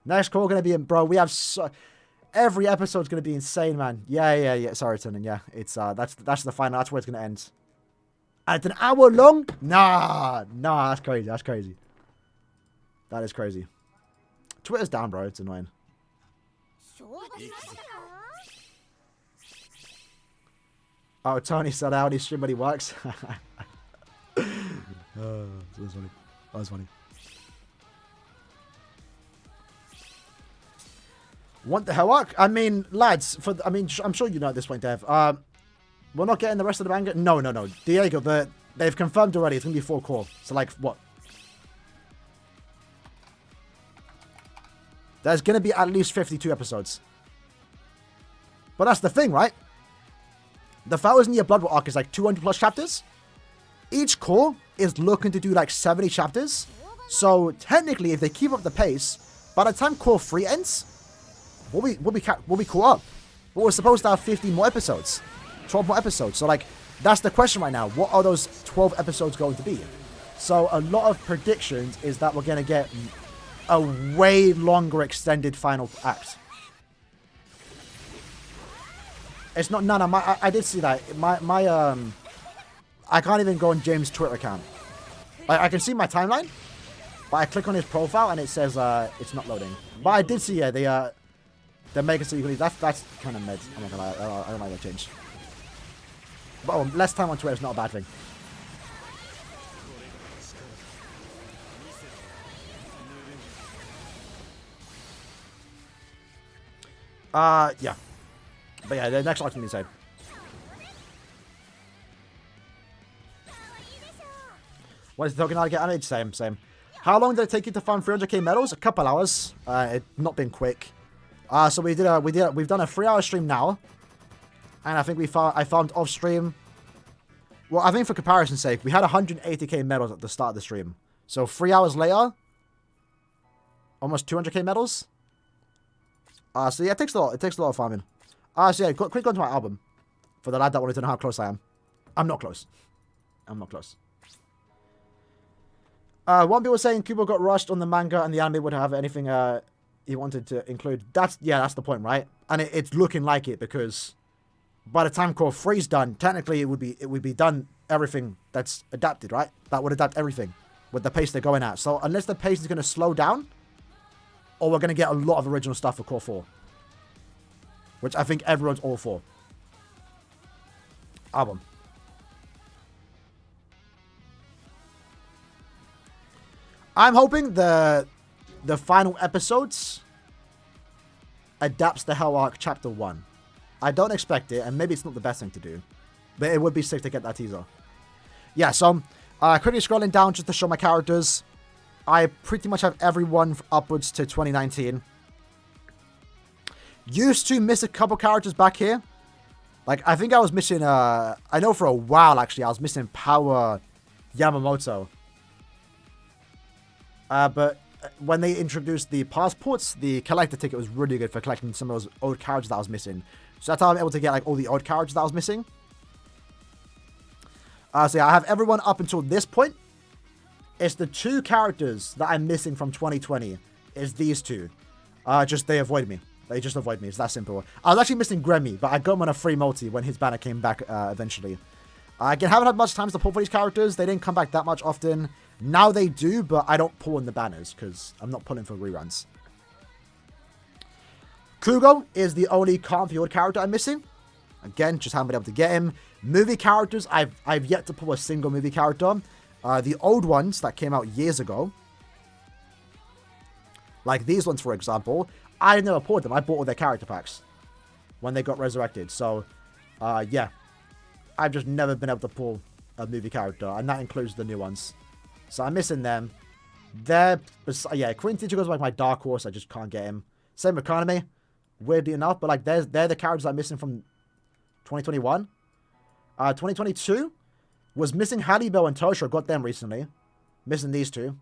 Next call gonna be in, bro. We have every episode's gonna be insane, man. Yeah. Sorry, Tunin. Yeah, it's that's the final. That's where it's gonna end. And it's an hour long. Nah. That's crazy. That's crazy. That is crazy. Twitter's down, bro. It's annoying. Oh, Tony said out his stream when he works. That was funny. That was funny. Want the hell arc? I mean, lads, I'm sure you know at this point, Dev. We're not getting the rest of the manga. No. Diego, they've confirmed already. It's gonna be 4 core. So like what? There's gonna be at least 52 episodes. But that's the thing, right? The 1,000 Year Blood War arc is like 200 plus chapters. Each core is looking to do like 70 chapters. So technically, if they keep up the pace, by the time core 3 ends, we'll be caught up. But we're supposed to have 50 more episodes, 12 more episodes. So like, that's the question right now. What are those 12 episodes going to be? So a lot of predictions is that we're going to get a way longer extended final act. It's not none. I did see that. I can't even go on James' Twitter account. I can see my timeline, but I click on his profile and it says it's not loading. But I did see, yeah, they make it so you can leave. That's kind of mid. I'm not gonna lie. I don't like that change. But less time on Twitter is not a bad thing. Yeah. But yeah, the next arc's gonna be insane. What is the token I get animated? Same. How long did it take you to farm 300k medals? A couple hours. It's not been quick. So we've done a 3-hour stream now, and I think I farmed off stream. Well, I think for comparison's sake, we had 180k medals at the start of the stream. So 3 hours later, almost 200k medals. So yeah, it takes a lot. It takes a lot of farming. So yeah, quick on to my album for the lad that wanted to know how close I am. I'm not close. One people saying Kubo got rushed on the manga and the anime wouldn't have anything he wanted to include. That's the point, right? And it's looking like it, because by the time Core 3's done, technically it would be done everything that's adapted, right? That would adapt everything with the pace they're going at. So unless the pace is going to slow down, or we're going to get a lot of original stuff for Core 4, which I think everyone's all for. Album. I'm hoping the final episodes adapts the Hell Arc Chapter 1. I don't expect it, and maybe it's not the best thing to do. But it would be sick to get that teaser. Yeah, so quickly scrolling down just to show my characters. I pretty much have everyone upwards to 2019. Used to miss a couple characters back here. Like, I think I was missing, I know for a while, actually, I was missing Power Yamamoto. But when they introduced the passports, the collector ticket was really good for collecting some of those old characters that I was missing. So that's how I'm able to get, like, all the old characters that I was missing. So yeah, I have everyone up until this point. It's the 2 characters that I'm missing from 2020. It's these 2. Just, they avoid me. They just avoid me. It's that simple. I was actually missing Gremmy, but I got him on a free multi when his banner came back eventually. Again, haven't had much time to pull for these characters. They didn't come back that much often. Now they do, but I don't pull in the banners because I'm not pulling for reruns. Kugo is the only Calm Field character I'm missing. Again, just haven't been able to get him. Movie characters, I've yet to pull a single movie character. The old ones that came out years ago, like these ones, for example, I never pulled them. I bought all their character packs when they got resurrected. So, yeah, I've just never been able to pull a movie character, and that includes the new ones. So I'm missing them. Yeah, Queen Teacher goes like my dark horse. I just can't get him. Same with Kaname, weirdly enough, but like they're the characters I'm missing from 2021. 2022 was missing Haribel and Tosho. Got them recently. Missing these 2.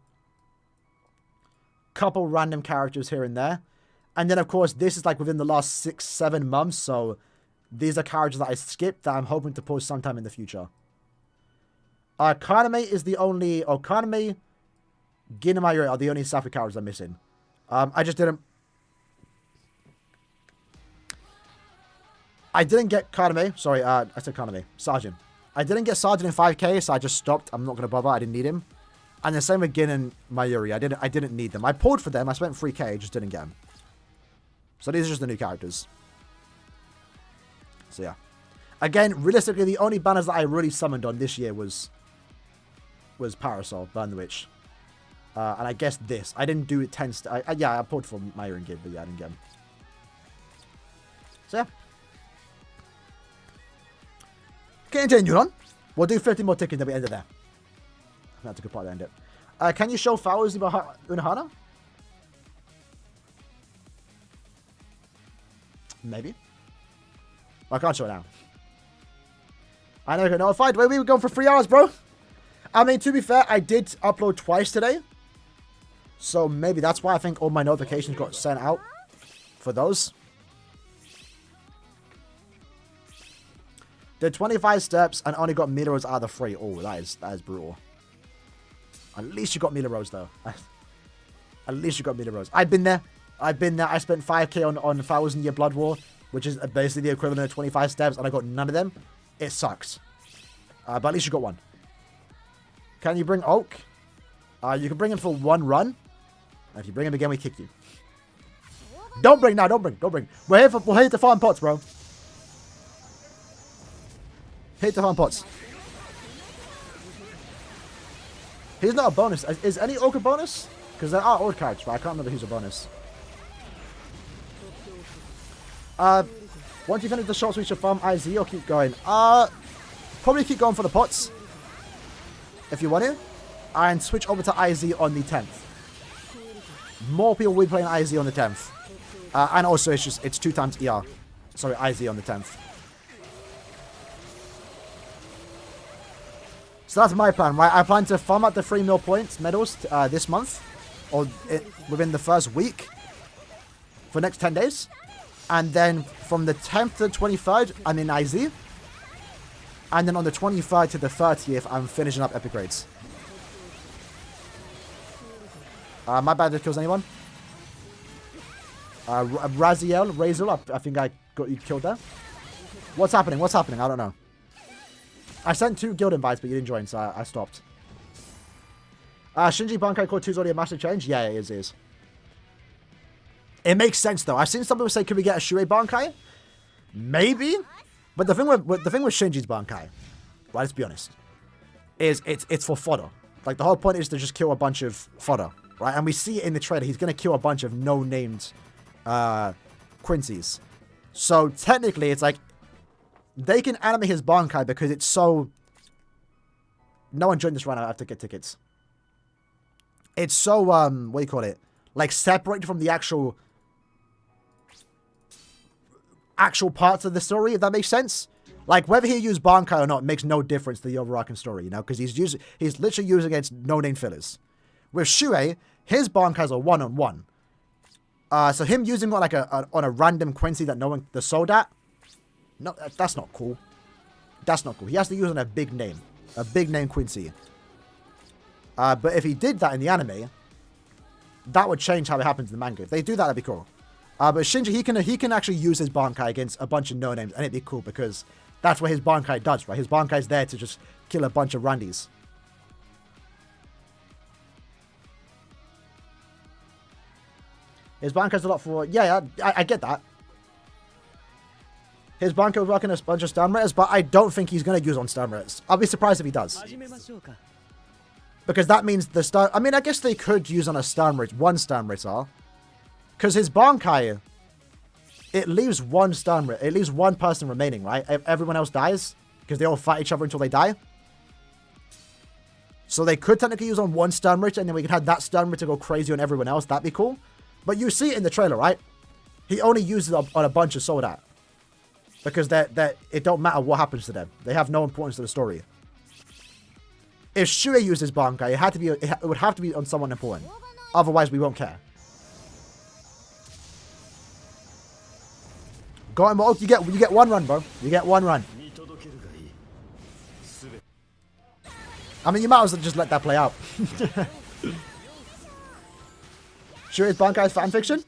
Couple random characters here and there. And then, of course, this is like within the last 6-7 months. So these are characters that I skipped that I'm hoping to post sometime in the future. Kaname is the only... Oh, Kaname, Ginamayo are the only Sappy characters I'm missing. I just didn't... I didn't get Kaname. Sorry, I said Kaname. Sergeant. I didn't get Sergeant in 5k, so I just stopped. I'm not going to bother. I didn't need him. And the same with Gin and Mayuri. I didn't need them. I pulled for them. I spent 3k, just didn't get them. So these are just the new characters. So yeah. Again, realistically, the only banners that I really summoned on this year was Parasol, Burn the Witch. And I guess this. I didn't do it 10... yeah, I pulled for Mayuri and Gid, but yeah, I didn't get them. So yeah. Continue on. We'll do 50 more tickets, then we end it there. That's a good part to end it. Can you show Fowler's Unohana? Maybe. I can't show it now. I know I got notified. Wait, we were going for 3 hours, bro. I mean, to be fair, I did upload twice today. So maybe that's why I think all my notifications got sent out for those. Did 25 steps and only got Mila Rose out of the 3. Oh, that is brutal. At least you got Mila Rose, though. At least you got Mila Rose. I've been there. I spent 5k on 1,000 Year Blood War, which is basically the equivalent of 25 steps, and I got none of them. It sucks. But at least you got one. Can you bring Oak? You can bring him for 1 run. And if you bring him again, we kick you. Don't bring now. Don't bring. We're here to farm pots, bro. Hit the farm pots. He's not a bonus. Is any Oak a bonus? Because there are old cards, but I can't remember who's a bonus. Once you finish the shots, we should farm IZ or keep going. Probably keep going for the pots. If you want to. And switch over to IZ on the 10th. More people will be playing IZ on the 10th. And also, it's 2 times ER. Sorry, IZ on the 10th. So that's my plan, right? I plan to farm out the 3 mil points medals this month. Or within the first week. For the next 10 days. And then from the 10th to the 23rd, I'm in IZ. And then on the 23rd to the 30th, I'm finishing up epic grades. My bad, did kills anyone? Raziel, I think I got you killed there. What's happening? I don't know. I sent 2 guild invites, but you didn't join, so I stopped. Shinji Bankai Core 2 is already a massive change? Yeah, it is. It makes sense, though. I've seen some people say, can we get a Shuei Bankai? Maybe. But the thing with Shinji's Bankai, right, let's be honest, is it's for fodder. Like, the whole point is to just kill a bunch of fodder, right? And we see it in the trailer. He's going to kill a bunch of no-named Quincy's. So technically, it's like they can animate his Bankai because it's so... No one joined this run. I have to get tickets. It's so, what do you call it? Like, separated from the actual parts of the story, if that makes sense. Like, whether he used Bankai or not makes no difference to the overarching story, you know? Because he's literally using against no-name fillers. With Shuei, his Bankais are one-on-one. So him using on like on a random Quincy that no one... The Soldat? No, that's not cool. That's not cool. He has to use on a big name. A big name Quincy. But if he did that in the anime, that would change how it happens in the manga. If they do that, that'd be cool. But Shinji, he can actually use his Bankai against a bunch of no-names, and it'd be cool because that's what his Bankai does, right? His Bankai's there to just kill a bunch of randies. His Bankai's a lot for... Yeah, I get that. His Bankai was working a bunch of stun raiders, but I don't think he's going to use on stun raiders. I'll be surprised if he does. Because that means the stun... I mean, I guess they could use on a stun raid, one stun raider. Because his Bankai, it leaves one stun raid. It leaves one person remaining, right? Everyone else dies. Because they all fight each other until they die. So they could technically use on one stun raid, and then we could have that stun raid to go crazy on everyone else. That'd be cool. But you see it in the trailer, right? He only uses it on a bunch of Soldat. Because it don't matter what happens to them. They have no importance to the story. If Shuei uses Bankai, it would have to be on someone important. Otherwise, we won't care. Go on, Mo. You get one run, bro. You get one run. I mean, you might as well just let that play out. Shuei's Bankai is fanfiction?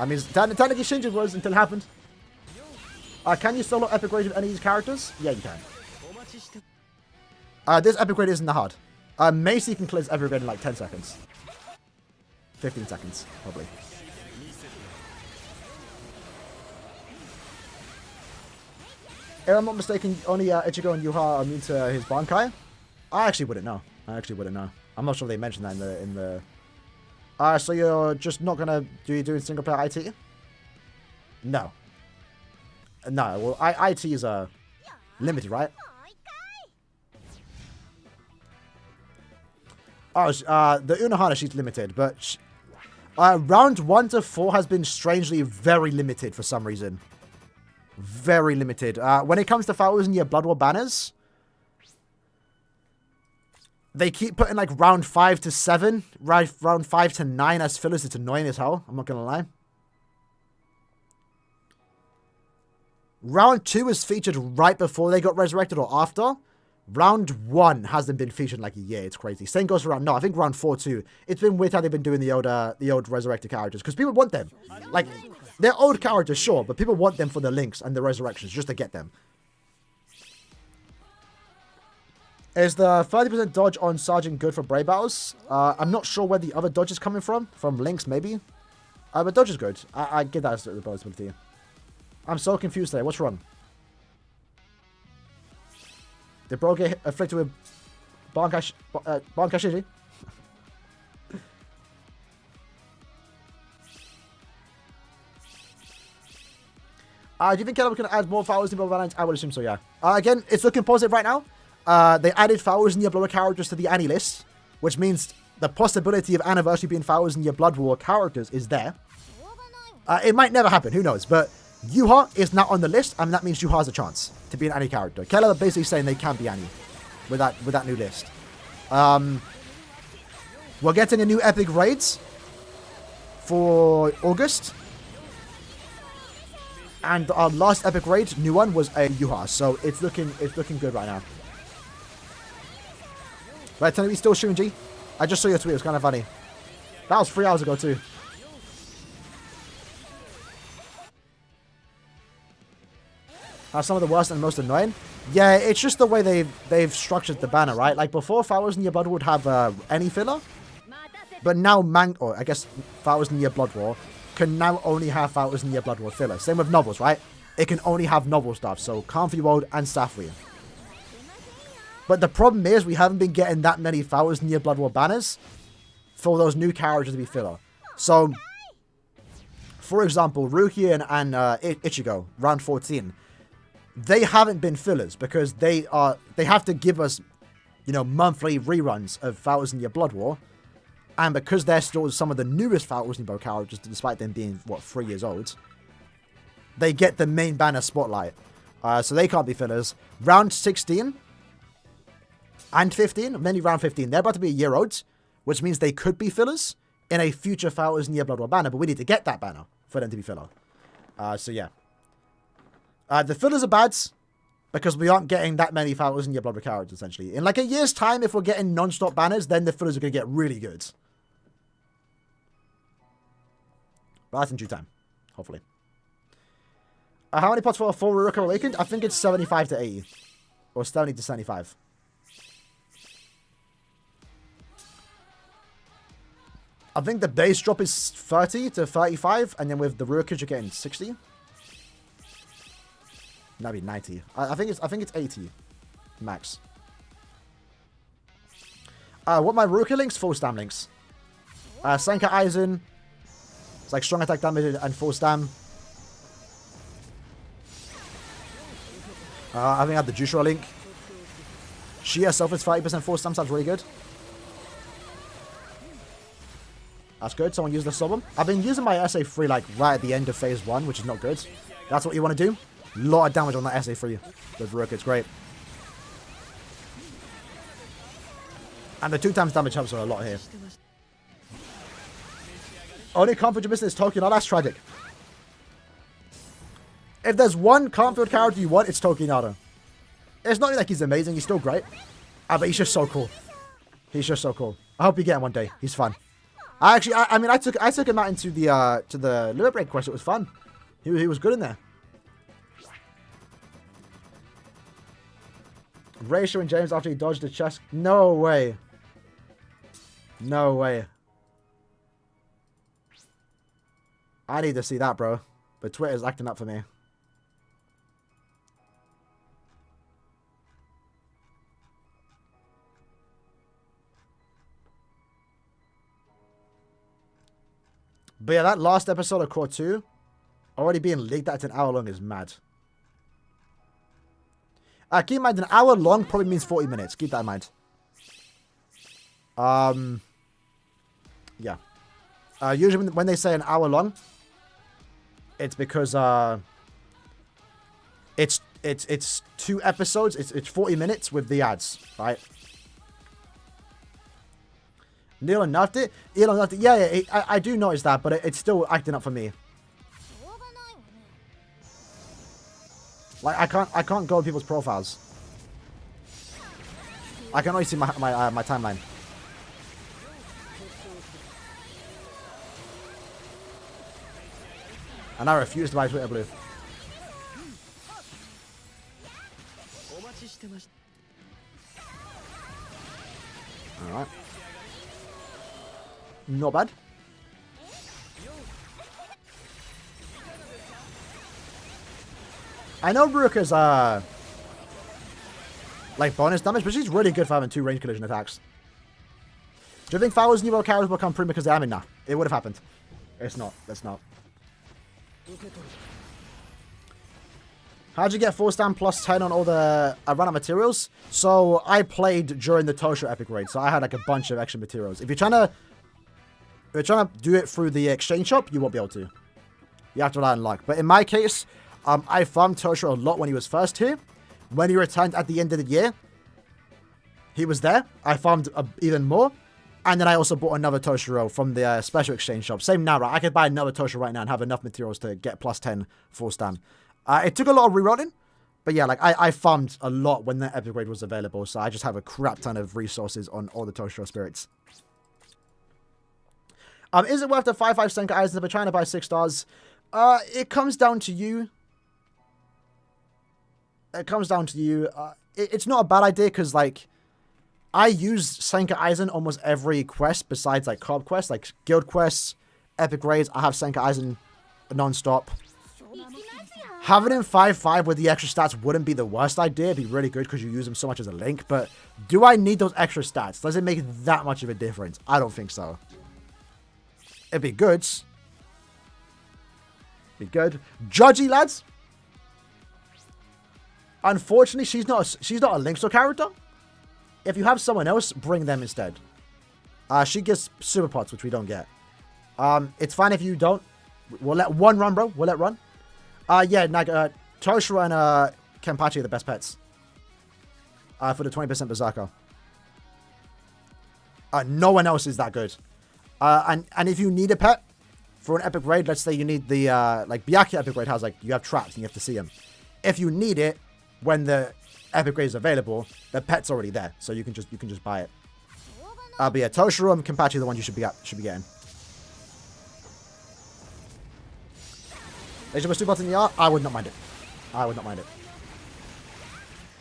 I mean, technically Shinji was until it happened. Can you solo epic raid with any of these characters? Yeah, you can. This epic raid isn't that hard. Macy can clear epic raid in like 10 seconds. 15 seconds, probably. If I'm not mistaken, only Ichigo and Yuha are immune to his Bankai. I actually wouldn't know. I'm not sure they mentioned that in the... so you're just not gonna doing single player IT? No. No, well, IT is limited, right? Oh, the Unohana, she's limited, but round 1 to 4 has been strangely very limited for some reason. Very limited. When it comes to 1,000-year Blood War banners, they keep putting like round 5 to 7, round 5 to 9 as fillers. It's annoying as hell. I'm not gonna lie. Round 2 is featured right before they got resurrected or after. Round 1 hasn't been featured in like a year. It's crazy. Same goes for round... No, I think round 4 too. It's been weird how they've been doing the old resurrected characters. Because people want them. Like, they're old characters, sure. But people want them for the links and the resurrections just to get them. Is the 30% dodge on Sergeant good for Brave Battles? I'm not sure where the other dodge is coming from. From links, maybe. But dodge is good. I give that as the possibility. I'm so confused today. What's wrong? Did bro get afflicted with Bankai Shiji? Do you think Caleb can add more Fowls in Blood Valorant? I would assume so, yeah. Again, it's looking positive right now. They added Fowls in your Blood War characters to the Annie list, which means the possibility of Anniversary being Fowls in your Blood War characters is there. It might never happen, who knows, but Yuha is now on the list, and that means Yuha has a chance to be an Annie character. Keller are basically saying they can be Annie with that new list. We're getting a new epic raids for August. And our last epic raid, new one, was a Yuha, so it's looking good right now. Right, tell me still shooting G. I just saw your tweet, it was kind of funny. That was 3 hours ago too. Some of the worst and most annoying. Yeah, it's just the way they've structured the banner, right? Like before, Fowls in Your Blood would have any filler, but now I guess Fowls in Your Blood War can now only have Fowls in Your Blood War filler. Same with novels, right? It can only have novel stuff, so Comfy World and Safri. But the problem is we haven't been getting that many Fowls in Your Blood War banners for those new characters to be filler. So for example, Ruki and Ichigo, round 14, they haven't been fillers because they have to give us, you know, monthly reruns of 1,000 Year Blood War. And because they're still some of the newest 1,000 Year characters, despite them being, what, 3 years old, they get the main banner spotlight. So they can't be fillers. Round 16 and 15, mainly round 15, they're about to be a year old, which means they could be fillers in a future 1,000 Year Blood War banner, but we need to get that banner for them to be filler. So yeah. The fillers are bad because we aren't getting that many 1,000 Year Blood War characters, essentially. In like a year's time, if we're getting non-stop banners, then the fillers are going to get really good. But that's in due time, hopefully. How many pots for a full Rurouni Awakened? I think it's 75 to 80. Or 70 to 75. I think the base drop is 30 to 35. And then with the Rurouni, you're getting 60. That'd be 90. I think it's 80. Max. What my Rurouni links? Full stam links. Senka Aizen. It's like strong attack damage and full stam. I think I have the Jushiro link. She herself is 30% full stam, sounds really good. That's good. Someone used the Sobum. I've been using my SA3 like right at the end of phase 1, which is not good. That's what you want to do. A lot of damage on that SA3 with Rurouni. It's great. And the 2 times damage helps her a lot here. Only comfort you're missing is Tokyo. No, that's tragic. If there's one comfort character you want, it's Tokinado. It's not like he's amazing. He's still great. But he's just so cool. He's just so cool. I hope you get him one day. He's fun. I took him out into the to the limit break quest. It was fun. He was good in there. Ratio and James after he dodged the chest. No way. No way. I need to see that, bro. But Twitter's acting up for me. But yeah, that last episode of Core 2 already being leaked out an hour long is mad. Keep in mind, an hour long probably means 40 minutes. Keep that in mind. Yeah. Usually when they say an hour long, it's because it's 2 episodes. It's 40 minutes with the ads, right? Neil nerfed it. Elon nerfed it. Yeah, I do notice that, but it's still acting up for me. Like I can't go on people's profiles. I can only see my timeline. And I refuse to buy Twitter Blue. Alright. Not bad. I know Ruka's like bonus damage, but she's really good for having 2 range collision attacks. Do you think 1,000 Euro characters will come prime because they have it? Nah. It would have happened. It's not. It's not. How'd you get 4 stam plus 10 on all the run-out materials? So I played during the Tosho epic raid, so I had like a bunch of extra materials. If you're trying to do it through the exchange shop, you won't be able to. You have to rely on luck. But in my case, I farmed Tosho a lot when he was first here. When he returned at the end of the year, he was there. I farmed even more. And then I also bought another Toshiro from the special exchange shop. Same now, right? I could buy another Toshiro right now and have enough materials to get plus 10 full stam. It took a lot of rerolling. But yeah, like I farmed a lot when that epic raid was available. So I just have a crap ton of resources on all the Toshiro spirits. Is it worth the 5/5 Senka Eisen if we're trying to buy 6 stars? It comes down to you. It comes down to you. It's not a bad idea because, like, I use Senka Eisen almost every quest besides, like, co-op quests, like guild quests, epic raids. I have Senka Eisen non-stop. Having him 5/5 with the extra stats wouldn't be the worst idea. It'd be really good because you use him so much as a link. But do I need those extra stats? Does it make that much of a difference? I don't think so. It'd be good. Be good. Judgy, lads. Unfortunately, she's not a Linkster character. If you have someone else, bring them instead. She gets super pots, which we don't get. It's fine if you don't. We'll let one run, bro. We'll let run. Yeah, Toshiro and Kenpachi are the best pets. For the 20% Berserker. No one else is that good. And if you need a pet for an epic raid, let's say you need the like Byakuya epic raid has like you have traps and you have to see them. If you need it when the epic raid is available, the pet's already there, so you can just buy it. But yeah, Toshiro and Kenpachi are the ones you should be getting. They should have 2 bots in the art. I would not mind it. I would not mind it.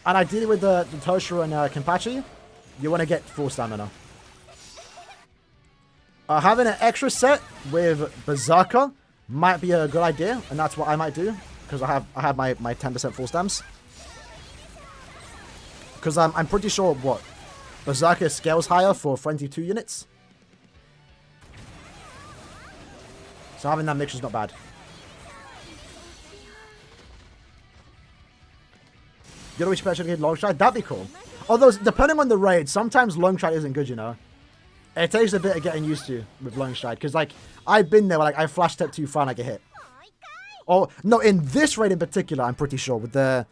And ideally with the Toshiro and Kenpachi, you want to get full stamina. Having an extra set with Berserker might be a good idea, and that's what I might do, because I have my 10% full stams. Because I'm pretty sure what Berserker scales higher for Frenzy 2 units. So having that mixture is not bad. You know, we should get long stride. That'd be cool. Although depending on the raid, sometimes long stride isn't good. You know, it takes a bit of getting used to with long stride. Because like I've been there, where, like I flash step too far and I get hit. Oh no, in this raid in particular, I'm pretty sure with the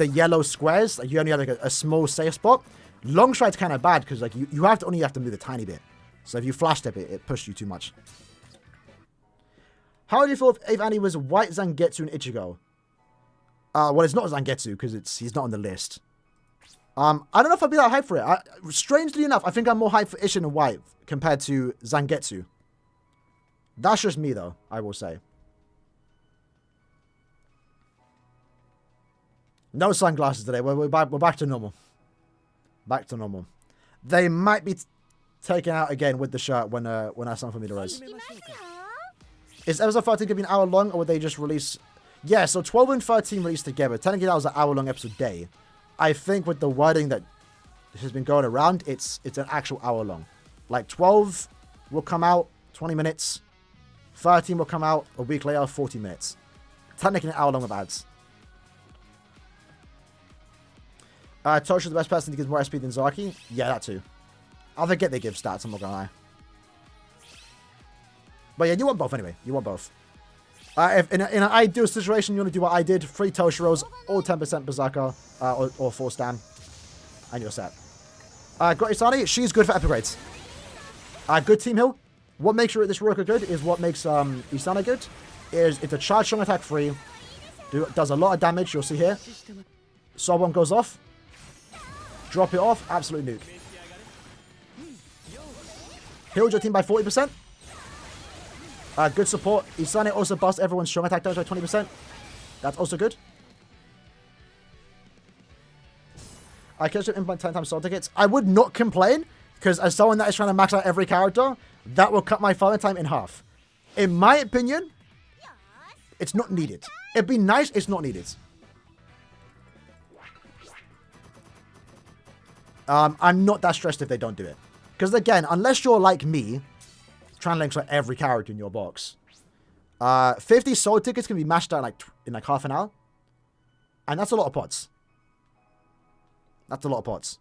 yellow squares, like you only have like a small safe spot. Long stride's kind of bad because like you only have to move a tiny bit. So if you flash step it pushed you too much. How do you feel if Annie was white Zangetsu and Ichigo? Well, it's not Zangetsu because he's not on the list. I don't know if I'd be that hyped for it. Strangely enough, I think I'm more hyped for Ishin and White compared to Zangetsu. That's just me, though, I will say. No sunglasses today. We're back to normal. Back to normal. They might be taken out again with the shirt when I song for me to rise. Is episode 13 going to be an hour long, or would they just release... Yeah, so 12 and 13 released together. Technically, that was an hour-long episode day. I think with the wording that has been going around, it's an actual hour-long. Like, 12 will come out 20 minutes. 13 will come out a week later, 40 minutes. Technically, an hour-long of ads. Toshi's the best person to give more SP than Zaki. Yeah, that too. I forget they give stats, I'm not going to lie. But yeah, you want both anyway. You want both. If in an ideal situation, you want to do what I did. 3 Toshiros, all 10% Berserker, or 4 Stam. And you're set. Gotisani, she's good for epic raids. Good team heal. What makes this Ruroka good is what makes Isana good. It's a charge strong attack free. Does a lot of damage, you'll see here. Sobon goes off. Drop it off, absolute nuke. Healed your team by 40%. Good support. Isane also busts everyone's strong attack damage by 20%. That's also good. I can implement 10 times soul tickets. I would not complain, because as someone that is trying to max out every character, that will cut my farming time in half. In my opinion, it's not needed. It'd be nice, it's not needed. I'm not that stressed if they don't do it. Because again, unless you're like me, trying to link every character in your box. 50 soul tickets can be mashed out in like half an hour. And that's a lot of pots. That's a lot of pots.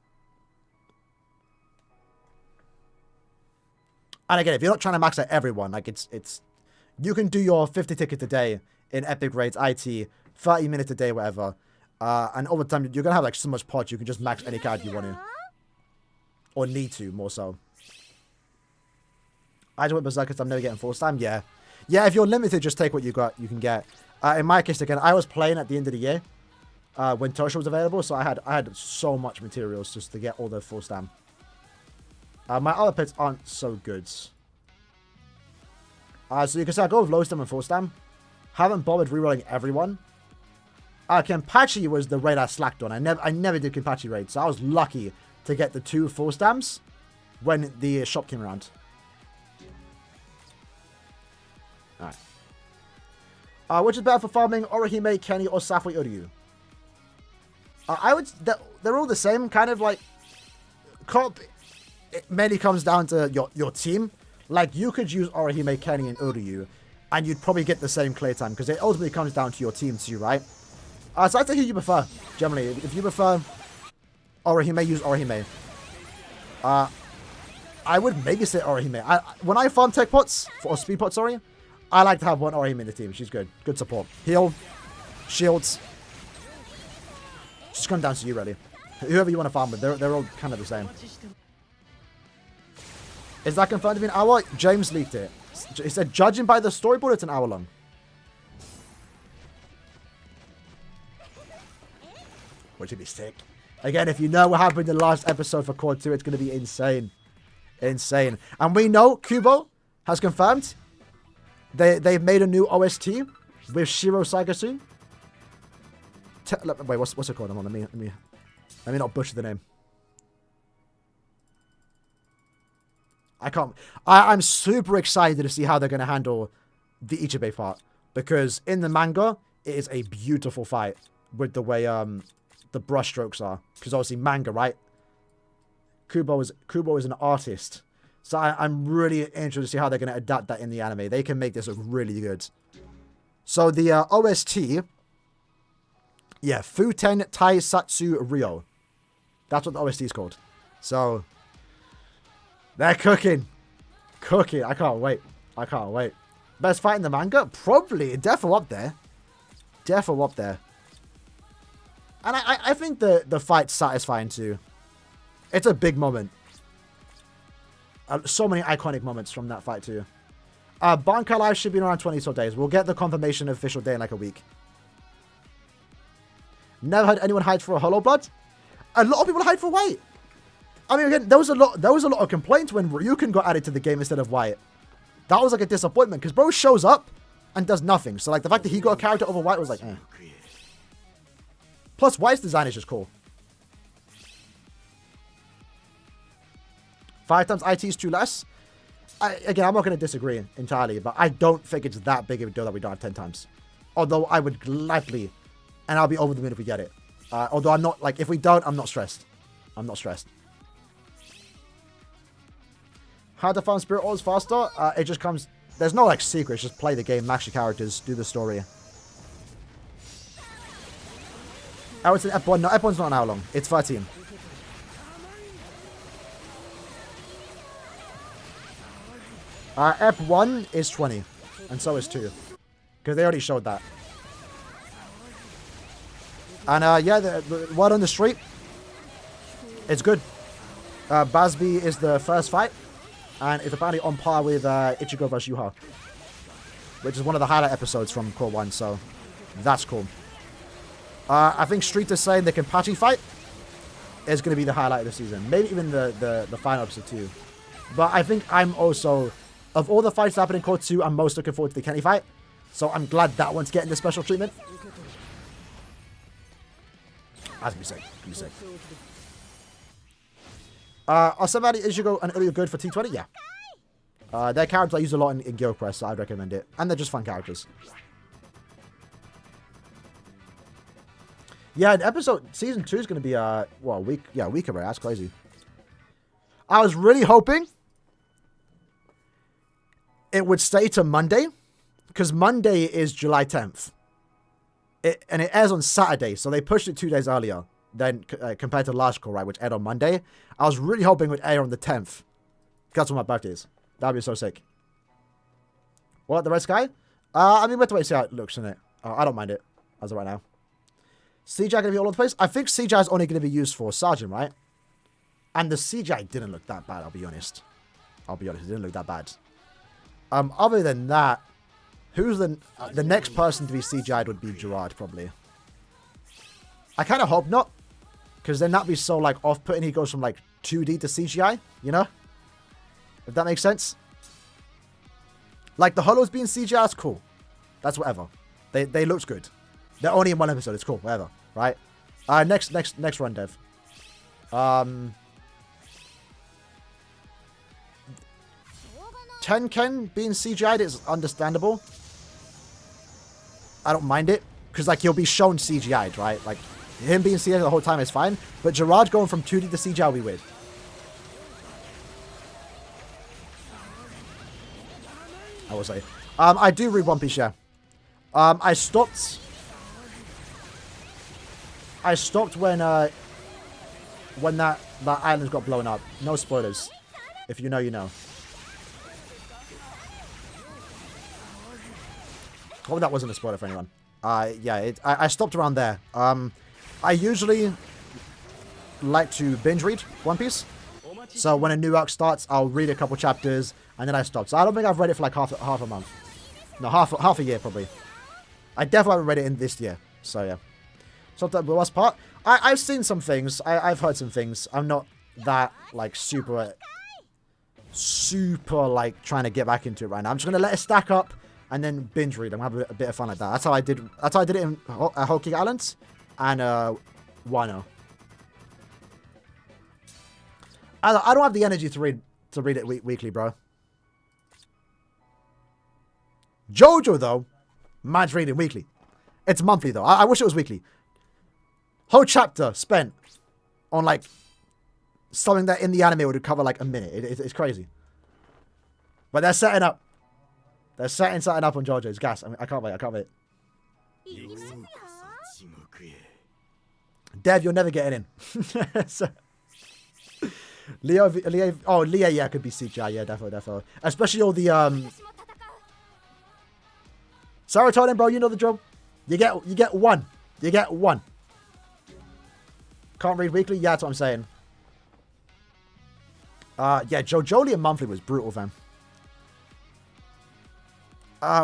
And again, if you're not trying to max out everyone, like it's you can do your 50 tickets a day in epic raids, IT, 30 minutes a day, whatever. And over time, you're going to have like so much pots, you can just max any card you want to. Or need to, more so. I just went Berserk because I'm never getting 4 Stam. Yeah. Yeah, if you're limited, just take what you can get. In my case, again, I was playing at the end of the year when Tosha was available, so I had so much materials just to get all the 4 Stam. My other pets aren't so good. So you can say I go with low Stam and 4 Stam. Haven't bothered rerolling everyone. Kenpachi was the raid I slacked on. I never did Kenpachi raid, so I was lucky to get the 2 4 Stams when the shop came around. Alright. Which is better for farming, Orihime, Kenny, or Safui Uryu? They're all the same, kind of like... It mainly comes down to your team. Like, you could use Orihime, Kenny, and Uryu And you'd probably get the same clear time, because it ultimately comes down to your team too, right? So I'd say who you prefer, generally. If you prefer Orihime, use Orihime. I would maybe say Orihime. When I farm tech pots, or speed pots, sorry, I like to have one Orihime in the team. She's good. Good support. Heal. Shields. Just come down to you, really. Whoever you want to farm with, they're all kind of the same. Is that confirmed to be an hour? James leaked it. He said, judging by the storyboard, it's an hour long. Which would be sick. Again, if you know what happened in the last episode for Core 2, it's going to be insane. Insane. And we know Kubo has confirmed they've made a new OST with Shiro Saigasu. Wait, what's it called? Let me not butcher the name. I'm super excited to see how they're going to handle the Ichibei part, because in the manga it is a beautiful fight with the way the brushstrokes are, because obviously manga, right? Kubo is an artist, so I'm really interested to see how they're going to adapt that in the anime. They can make this look really good. So the OST, yeah, Futen Taisatsu Ryo. That's what the OST is called. So they're cooking. Cooking. I can't wait. Best fight in the manga? Probably. Defo up there. Defo up there. And I think the fight's satisfying too. It's a big moment. So many iconic moments from that fight too. Bankai Live should be in around 22 days. We'll get the confirmation of official day in like a week. Never had anyone hide for a Hollow Blood. A lot of people hide for White. I mean, again, there was a lot of complaints when Ryuken got added to the game instead of White. That was like a disappointment, because bro shows up and does nothing. So like the fact that he got a character over White was like, eh. Plus, White's design is just cool. 5 times IT is too less. Again, I'm not going to disagree entirely, but I don't think it's that big of a deal that we don't have 10 times. Although I would gladly, and I'll be over the moon if we get it. Although I'm not, like, if we don't, I'm not stressed. I'm not stressed. How to farm Spirit Ores faster? It just comes, there's no, like, secrets. Just play the game, max your characters, do the story. I would say F1. No, F1's not an hour long. It's 13. F1 is 20. And so is 2. Because they already showed that. And, yeah, the word on the street. It's good. Basby is the first fight. And it's apparently on par with Ichigo vs. Yuha. Which is one of the highlight episodes from Core 1. So, that's cool. I think Street is saying the Kenpachi fight is going to be the highlight of the season. Maybe even the final episode too. But I think I'm also, of all the fights happening in Core 2, I'm most looking forward to the Kenny fight. So I'm glad that one's getting the special treatment. That's going to be sick. Are somebody Ichigo and Uryu good for T20? Yeah. Their characters I use a lot in Guild Quest, so I'd recommend it. And they're just fun characters. Yeah, season 2 is going to be, well, a week away. That's crazy. I was really hoping it would stay to Monday, because Monday is July 10th. And it airs on Saturday, so they pushed it 2 days earlier than compared to the last call, right, which aired on Monday. I was really hoping it would air on the 10th. That's when my birthday is. That would be so sick. What, the Red Sky? I mean, we have to wait and see how it looks, innit? I don't mind it, as of right now. CGI going to be all over the place? I think CGI is only going to be used for Sergeant, right? And the CGI didn't look that bad, I'll be honest. It didn't look that bad. Other than that, who's the next person to be CGI'd would be Gerard, probably. I kind of hope not. Because then that'd be so, like, off-putting. He goes from, like, 2D to CGI, you know? If that makes sense. Like, the Hollows being CGI, that's cool. That's whatever. They looked good. They're only in one episode. It's cool. Whatever. Right? Next run, Dev. Tenken being CGI'd is understandable. I don't mind it. Because, like, he'll be shown CGI'd, right? Like, him being CGI'd the whole time is fine. But Gerard going from 2D to CGI will be weird. I will say. I do read One Piece, yeah. I stopped when that island got blown up. No spoilers. If you know, you know. Hope that wasn't a spoiler for anyone. Yeah, I stopped around there. I usually like to binge read One Piece. So when a new arc starts, I'll read a couple chapters and then I stop. So I don't think I've read it for like half a month. No, half a year probably. I definitely haven't read it in this year. So yeah. So the worst part, I've seen some things. I've heard some things. I'm not that like super like trying to get back into it right now. I'm just gonna let it stack up and then binge read. I'm gonna have a bit of fun like that. That's how I did it in Whole Cake Island and Wano. I don't have the energy to read it weekly, bro. JoJo though, man's reading weekly. It's monthly though. I wish it was weekly. Whole chapter spent on like something that in the anime would cover like a minute. It's crazy. But they're setting up. They're setting something up on JoJo. It's gas. I can't wait. I can't wait. Dev, you're never getting in. So, Leo, yeah, could be CGI. Yeah, definitely. Especially all the serotonin, bro. You know the drill. You get one. You get one. Can't read weekly. Yeah, that's what I'm saying. Yeah, JoJolian monthly was brutal, fam.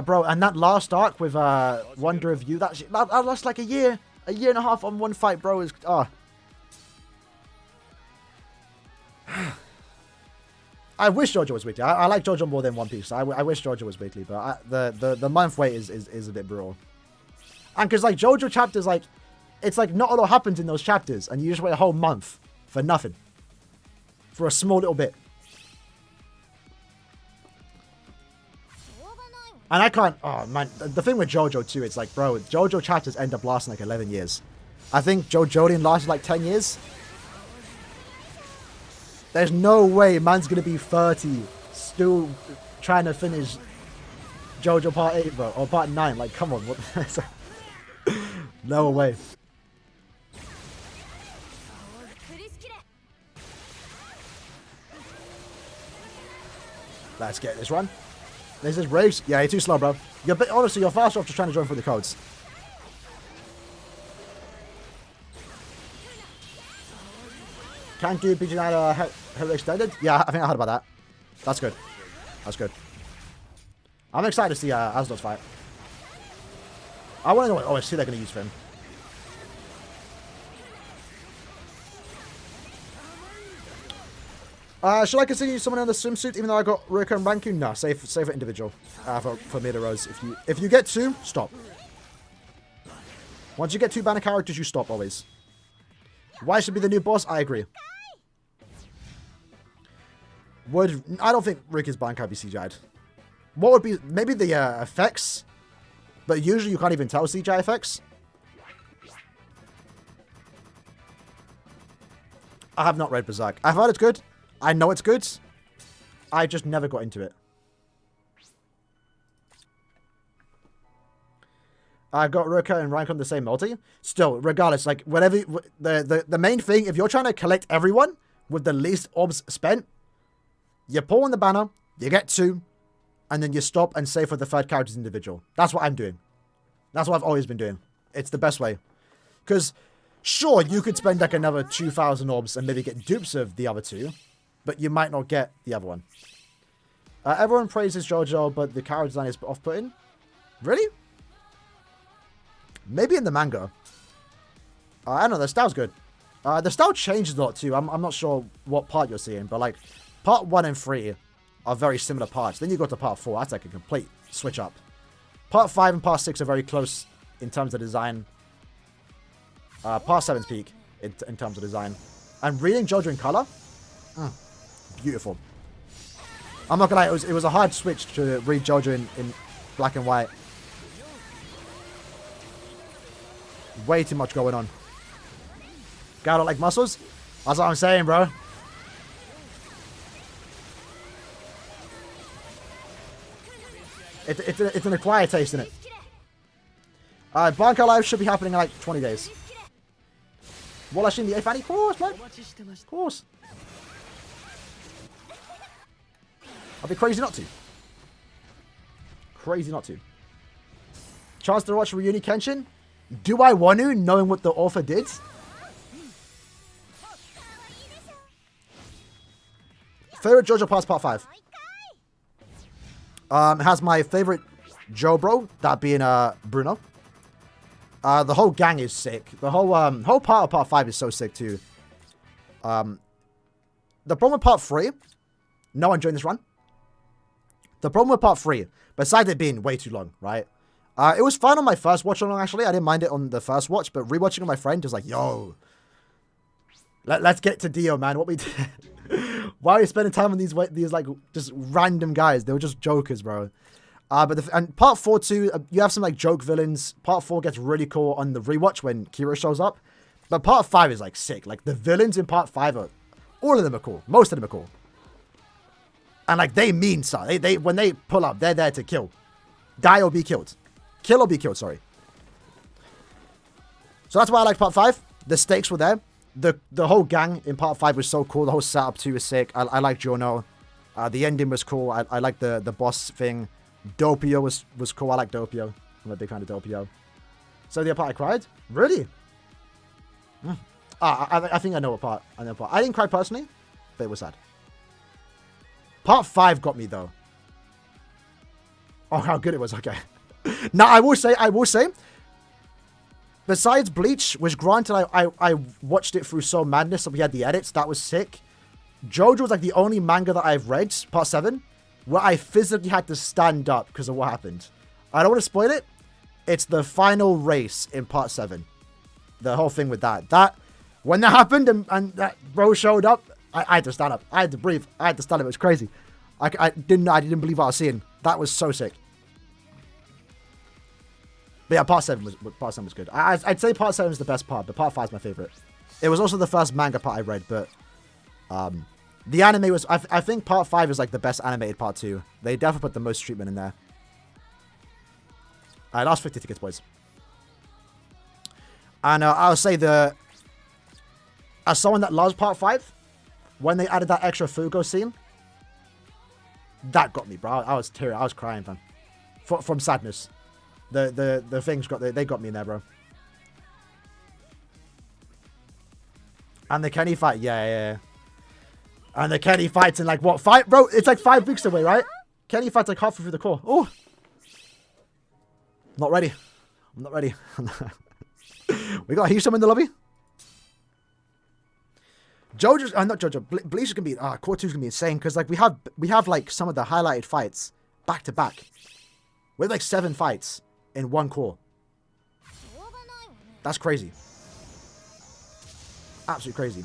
Bro, and that last arc with Wonder of You, that lost like a year and a half on one fight, bro. Is I wish JoJo was weekly. I like JoJo more than One Piece. I wish JoJo was weekly, but the month wait is a bit brutal. And because like JoJo chapters, like it's like not a lot happens in those chapters, and you just wait a whole month for nothing, for a small little bit. And I can't. Oh man, the thing with JoJo too, it's like, bro, JoJo chapters end up lasting like 11 years. I think JoJolian lasted like 10 years. There's no way man's gonna be 30 still trying to finish JoJo Part 8, bro, or Part 9. Like, come on, what? No way. Let's get this run. This is race. Yeah, you're too slow, bro. Honestly, you're faster off just trying to join through the codes. Can't do BG9 heavily extended? Yeah, I think I heard about that. That's good. That's good. I'm excited to see Asdod's fight. I want to know what OSC they're going to use for him. Should I consider someone in the swimsuit even though I got Ruka and Ranku? No, save for individual. For middle rows. If you get 2, stop. Once you get 2 banner characters, you stop always. Why should be the new boss? I agree. I don't think Ruka's banner can be CGI'd. What would be maybe the effects, but usually you can't even tell CGI effects. I have not read Berserk. I've heard it's good. I know it's good. I just never got into it. I got Ruka and rank on the same multi. Still, regardless, like whatever the main thing, if you're trying to collect everyone with the least orbs spent, you pull on the banner, you get 2, and then you stop and save for the third character's individual. That's what I'm doing. That's what I've always been doing. It's the best way. Because, sure, you could spend like another 2,000 orbs and maybe get dupes of the other 2, but you might not get the other one. Everyone praises JoJo, but the character design is off-putting. Really? Maybe in the manga. I don't know, the style's good. The style changes a lot too. I'm not sure what part you're seeing, but like part 1 and 3 are very similar parts. Then you go to part 4, that's like a complete switch up. Part 5 and part 6 are very close in terms of design. Part 7's peak in terms of design. And reading JoJo in color, beautiful. I'm not gonna lie, it was a hard switch to read JoJo in black and white. Way too much going on. Guy don't like muscles? That's what I'm saying, bro. It's an acquired taste, isn't it? Bankai Live should be happening in like 20 days. What, actually in the 8th Annie? Of course, man. Of course. I'd be crazy not to. Crazy not to. Chance to watch Reunion Kenshin? Do I want to, knowing what the author did? Favorite JoJo Pass Part 5? It has my favorite Jobro, that being Bruno. The whole gang is sick. The whole part of Part 5 is so sick too. The problem with Part 3, no one joined this run. The problem with Part 3, besides it being way too long, right? It was fun on my first watch along, actually. I didn't mind it on the first watch, but rewatching with my friend was like, yo, let's get to Dio, man. What we did. Why are you spending time on these like just random guys? They were just jokers, bro. And Part 4 too, you have some like joke villains. Part 4 gets really cool on the rewatch when Kira shows up. But Part 5 is like sick. Like the villains in Part 5 are, all of them are cool. Most of them are cool. And like they mean something. They when they pull up, they're there to kill. Die or be killed. Kill or be killed, sorry. So that's why I like Part 5. The stakes were there. The whole gang in Part 5 was so cool. The whole setup too was sick. I like Jono. The ending was cool. I like the boss thing. Doppio was cool. I like Doppio. I'm a big fan of Doppio. So the part I cried? Really? I think I know what part. I know part. I didn't cry personally, but it was sad. Part 5 got me though. Oh, how good it was. Okay. Now I will say, besides Bleach, which granted I watched it through Soul Madness, so we had the edits, that was sick. JoJo was like the only manga that I've read, Part 7, where I physically had to stand up because of what happened. I don't want to spoil it. It's the final race in Part 7. The whole thing with that. When that happened and that bro showed up, I had to stand up. I had to breathe. I had to stand up. It was crazy. I didn't believe what I was seeing. That was so sick. But yeah, Part 7 was good. I'd say Part 7 is the best part, but Part 5 is my favorite. It was also the first manga part I read, but the anime was... I think Part 5 is like the best animated part too. They definitely put the most treatment in there. Alright, last 50 tickets, boys. And I'll say as someone that loves Part 5, when they added that extra Fugo scene, that got me, bro. I was tearing. I was crying, man. From sadness. The things they got me in there, bro. And the Kenny fight, yeah. And the Kenny fight's in like what, 5, bro? It's like 5 weeks away, right? Kenny fight's like halfway through the core. Oh, not ready. I'm not ready. We got Hisham in the lobby. JoJo's, not JoJo. Bleach is gonna be, Core 2 is gonna be insane because like we have like some of the highlighted fights back to back. We have like 7 fights in one core. That's crazy. Absolutely crazy.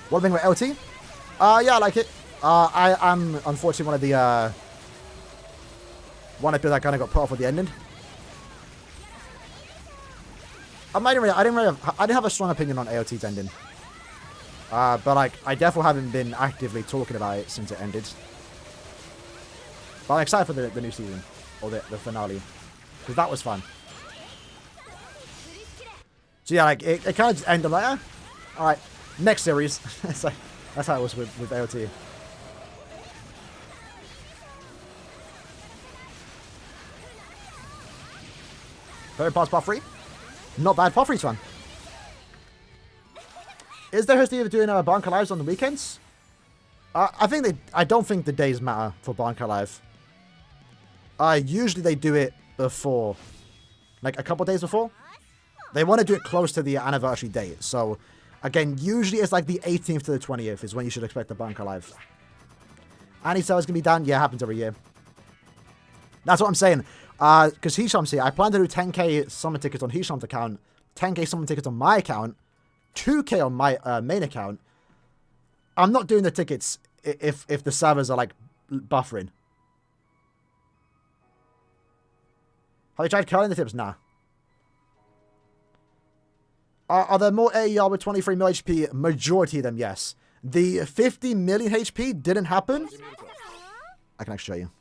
What do you think about LT? Yeah, I like it. I am unfortunately one of the people that kind of got put off with the ending. I didn't have a strong opinion on AOT's ending. But like, I definitely haven't been actively talking about it since it ended. But I'm excited for the new season, or the finale, because that was fun. So yeah, like it kind of just ended like, all right, next series. It's like, that's how it was with AOT. Third part 3. Not bad Part 3's one. Is there history of doing Bankai Lives on the weekends? I don't think the days matter for Bankai Live. Usually they do it before, like a couple days before. They want to do it close to the anniversary date. So, again, usually it's like the 18th to the 20th is when you should expect the Bankai Live. Annie Cell is going to be down. Yeah, it happens every year. That's what I'm saying. Because Hisham's here. I plan to do 10k summon tickets on Hisham's account, 10k summon tickets on my account, 2k on my main account. I'm not doing the tickets if the servers are like buffering. Have you tried curling the tips? Nah. Are there more AER with 23 mil HP? Majority of them, yes. The 50 million HP didn't happen. I can actually show you.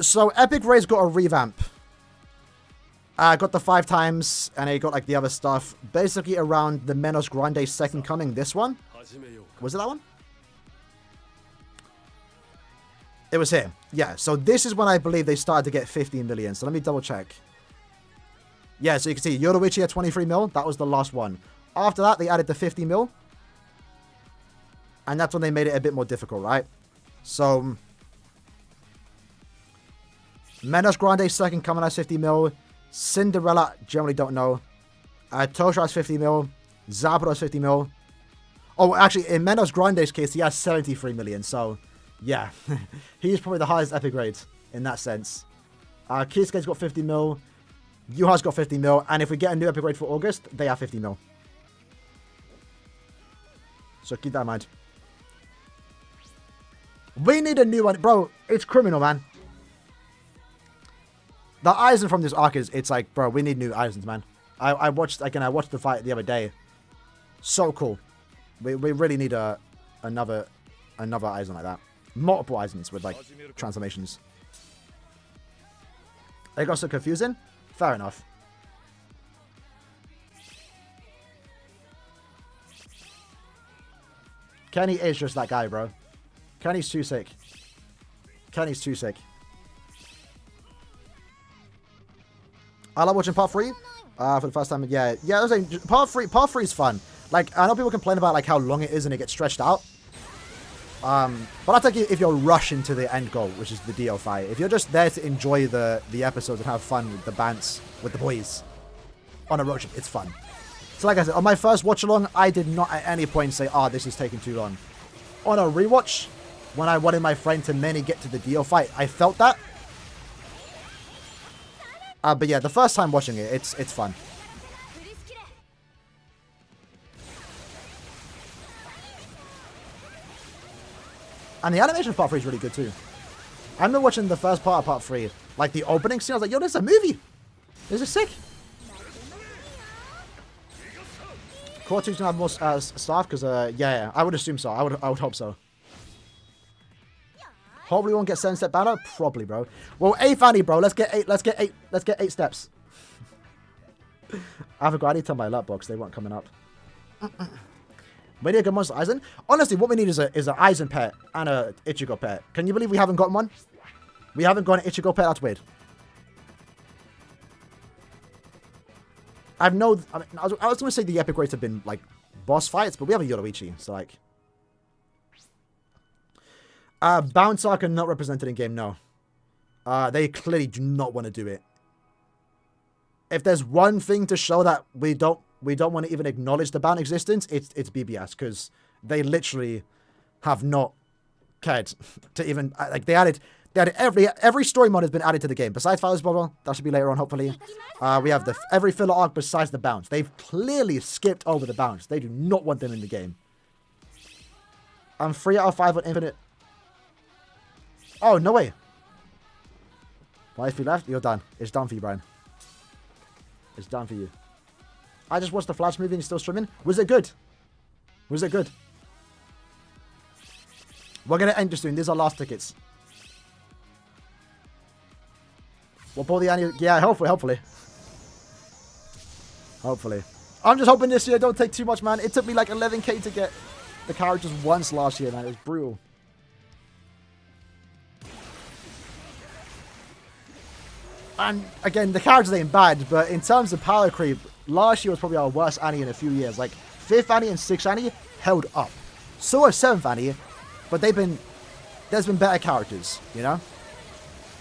So Epic Raid's got a revamp. Got the 5 times, and it got like the other stuff. Basically around the Menos Grande Second Coming, this one. Was it that one? It was here. Yeah, so this is when I believe they started to get 15 million. So let me double check. Yeah, so you can see Yoruichi at 23 mil. That was the last one. After that, they added the 50 mil. And that's when they made it a bit more difficult, right? So Menos Grande Second Coming has 50 mil. Cinderella, generally don't know. Tosha has 50 mil. Zapdo has 50 mil. Oh, actually, in Menos Grande's case, he has 73 million. So, yeah. He's probably the highest epic rate in that sense. Kisuke's got 50 mil. Yuha's got 50 mil. And if we get a new epic rate for August, they have 50 mil. So keep that in mind. We need a new one. Bro, it's criminal, man. The Aizen from this arc is, it's like, bro, we need new Aizens, man. I watched the fight the other day. So cool. We really need another Aizen like that. Multiple Aizens with, like, transformations. It got so confusing? Fair enough. Kenny is just that guy, bro. Kenny's too sick. Kenny's too sick. I like watching part 3 for the first time. Yeah, I was saying part 3 is fun. Like, I know people complain about like how long it is and it gets stretched out. But I think if you're rushing to the end goal, which is the Dio fight, if you're just there to enjoy the episodes and have fun with the bands with the boys on a road trip, it's fun. So like I said, on my first watch along, I did not at any point say, "Ah, this is taking too long." On a rewatch, when I wanted my friend to mainly get to the Dio fight, I felt that. But yeah, the first time watching it, it's fun. And the animation of part 3 is really good too. I remember watching the first part of part 3, like the opening scene, I was like, yo, this is a movie. This is sick. Core 2's gonna have more staff, because, yeah, I would assume so. I would hope so. Hopefully we won't get 7-step banner. Probably, bro. Well, 8th Annie, bro. Let's get 8 steps. I forgot. I need to tell my alert box. They weren't coming up. We need a good monster Aizen. Honestly, what we need is an Aizen pet and a Ichigo pet. Can you believe we haven't gotten one? We haven't got an Ichigo pet. That's weird. I was going to say the epic rates have been like boss fights, but we have a Yoruichi, so like. Bounce Arc are not represented in game, no. They clearly do not want to do it. If there's one thing to show that we don't want to even acknowledge the bound existence, it's BBS, because they literally have not cared to even like they added every story mod has been added to the game besides Father's Bubble. That should be later on, hopefully. We have every filler arc besides the bounce. They've clearly skipped over the bounce. They do not want them in the game. I'm 3 out of 5 on Infinite. Oh, no way. 1 HP left. You're done. It's done for you, Brian. It's done for you. I just watched the Flash movie and still streaming. Was it good? Was it good? We're going to end just soon. These are last tickets. We'll pull the annual... Yeah, hopefully. Hopefully. I'm just hoping this year don't take too much, man. It took me like 11k to get the characters once last year, man. It was brutal. And again, the characters ain't bad, but in terms of power creep, last year was probably our worst Annie in a few years. Like 5th Annie and 6th Annie held up. So has 7th Annie, but there's been better characters, you know?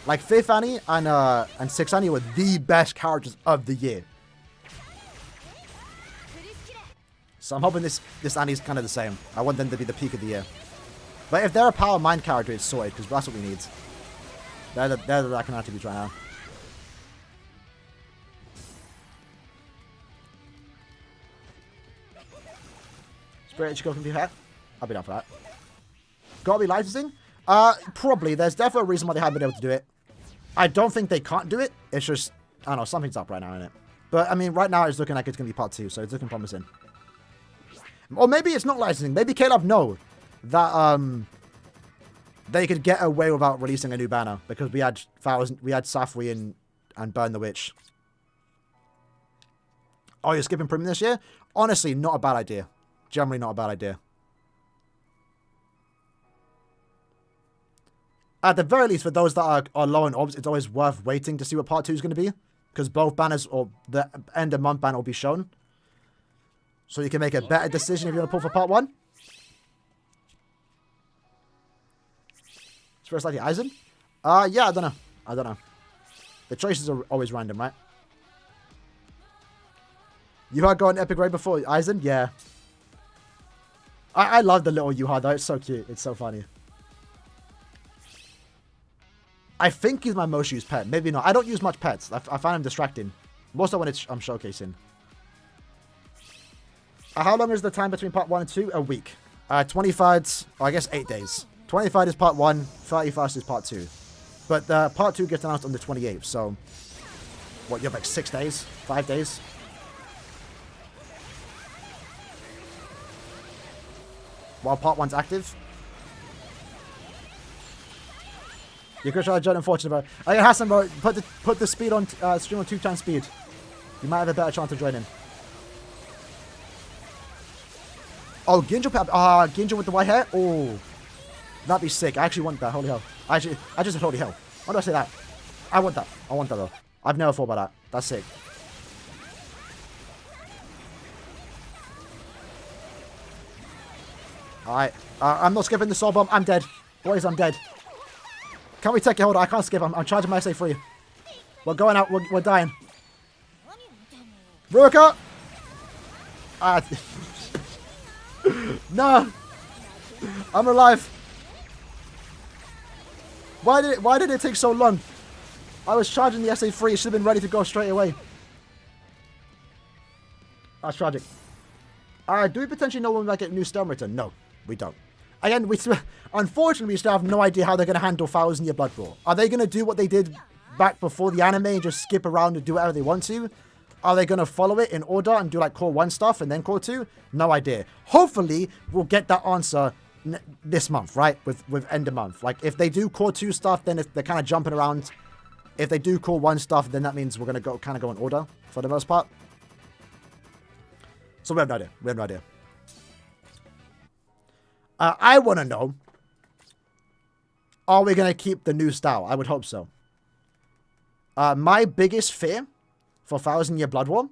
Like 5th Annie and 6th Annie were the best characters of the year. So I'm hoping this Annie's kind of the same. I want them to be the peak of the year. But if they're a power mind character, it's sorted, because that's what we need. They're the Lacan attributes right now. Great Ichigo can be hair. I'll be down for that. Gotta be licensing? Probably. There's definitely a reason why they haven't been able to do it. I don't think they can't do it. It's just, I don't know, something's up right now, isn't it? But, I mean, right now it's looking like it's going to be part 2, so it's looking promising. Or maybe it's not licensing. Maybe Caleb know that, they could get away without releasing a new banner because we had Safwi and Burn the Witch. Oh, you're skipping Premium this year? Honestly, not a bad idea. Generally not a bad idea. At the very least, for those that are low on obs, it's always worth waiting to see what part 2 is going to be. Because both banners, or the end of month banner will be shown. So you can make a better decision if you want to pull for part 1. It's first likely Aizen? Yeah, I don't know. The choices are always random, right? You had got an epic raid before Aizen? Yeah. I love the little Yuha though. It's so cute. It's so funny. I think he's my most used pet. Maybe not. I don't use much pets. I find him distracting. Most of when I'm showcasing. How long is the time between part 1 and 2? A week. 23rd, I guess 8 days. 23rd is part 1. 31st is part 2. But part 2 gets announced on the 28th. So, what, you have like 6 days? 5 days? While part 1's active. You could try to join, unfortunately, bro. Oh, yeah, Hassan, bro, put the speed on, stream on 2 times speed. You might have a better chance of joining. Oh, Ginjo, Ginjo with the white hair? Oh, that'd be sick. I actually want that. Holy hell. I just said holy hell. Why do I say that? I want that. I want that, though. I've never thought about that. That's sick. Alright. I'm not skipping the soul bomb. I'm dead. Boys, I'm dead. Can we take it? Hold on. I can't skip. I'm charging my SA3. We're going out. We're dying. Ruka! No! I'm alive. Why did it take so long? I was charging the SA3. It should have been ready to go straight away. That's tragic. Do we potentially know when we might get new Stone Return? No, we don't. Again, unfortunately, we still have no idea how they're going to handle 1,000 Year Blood Brawl. Are they going to do what they did back before the anime and just skip around and do whatever they want to? Are they going to follow it in order and do like Core 1 stuff and then Core 2? No idea. Hopefully, we'll get that answer this month, right? With end of month. Like, if they do Core 2 stuff, then if they're kind of jumping around. If they do Core 1 stuff, then that means we're going to kind of go in order for the most part. So we have no idea. We have no idea. I want to know, are we going to keep the new style? I would hope so. My biggest fear for 1,000 Year Blood War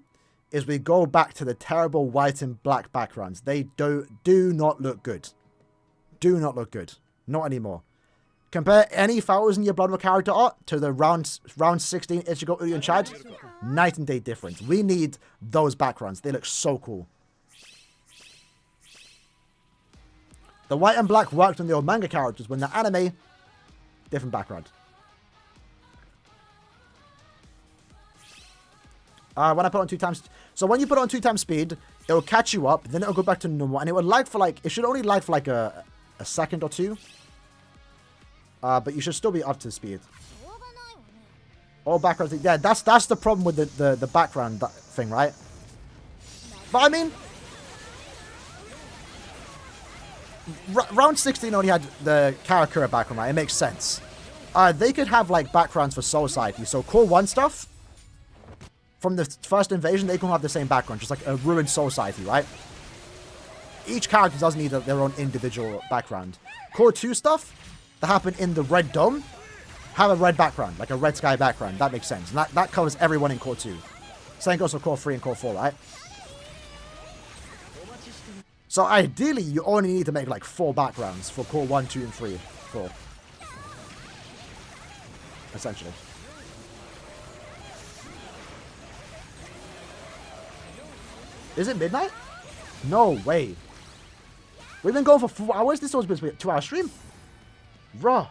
is we go back to the terrible white and black backgrounds. They do not look good. Do not look good. Not anymore. Compare any 1,000 Year Blood War character art to the round 16 Ichigo, Uri, and Chad. Night and day difference. We need those backgrounds. They look so cool. The white and black worked on the old manga characters. When the anime, different background. When I put on 2 times... So when you put on 2 times speed, it will catch you up, then it will go back to normal, and it will lag for like... It should only lag for like a second or 2. But you should still be up to speed. All backgrounds... Yeah, that's the problem with the background thing, right? But I mean... Round 16 only had the Karakura background, right? It makes sense. They could have like backgrounds for Soul Society. So Core 1 stuff from the first invasion, they can have the same background, just like a ruined Soul Society, right? Each character does need their own individual background. Core 2 stuff that happened in the Red Dome have a red background, like a red sky background. That makes sense. And that covers everyone in Core 2. Same goes for Core 3 and Core 4, right? So ideally, you only need to make like 4 backgrounds for Core 1, 2, and 3. 4. Essentially. Is it midnight? No way. We've been going for 4 hours. This was supposed to be a 2-hour stream. Raw.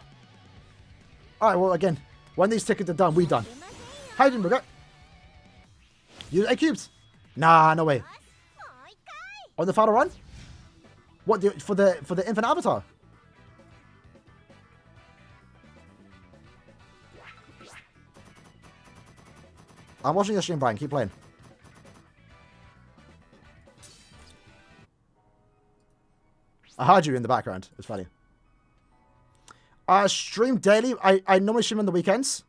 Alright, well, again, when these tickets are done, we done. How you doing, Burger? Use 8 cubes? Nah, no way. On the final run? What, for the Infinite Avatar? I'm watching your stream, Brian. Keep playing. I heard you in the background. It's funny. Stream daily. I normally stream on the weekends.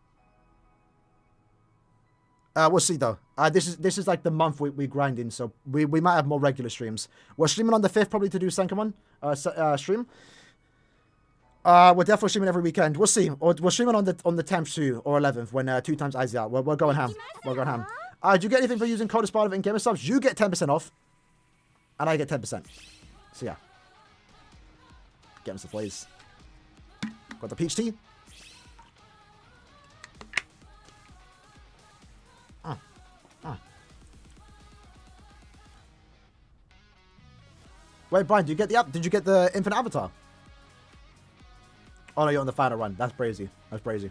We'll see though. This is like the month we grind in, so we might have more regular streams. We're streaming on the 5th probably to do Senkamon stream. We're definitely streaming every weekend. We'll see. Or we're streaming on the 10th too, or 11th when 2 times Izzy out. We're going ham. We're going ham. Do you get anything for using code as part of in-game subs? You get 10% off, and I get 10%. So yeah. Get him some plays. Got the peach tea. Wait, Brian, did you get the app? Did you get the Infinite Avatar? Oh no, you're on the final run. That's crazy. That's crazy.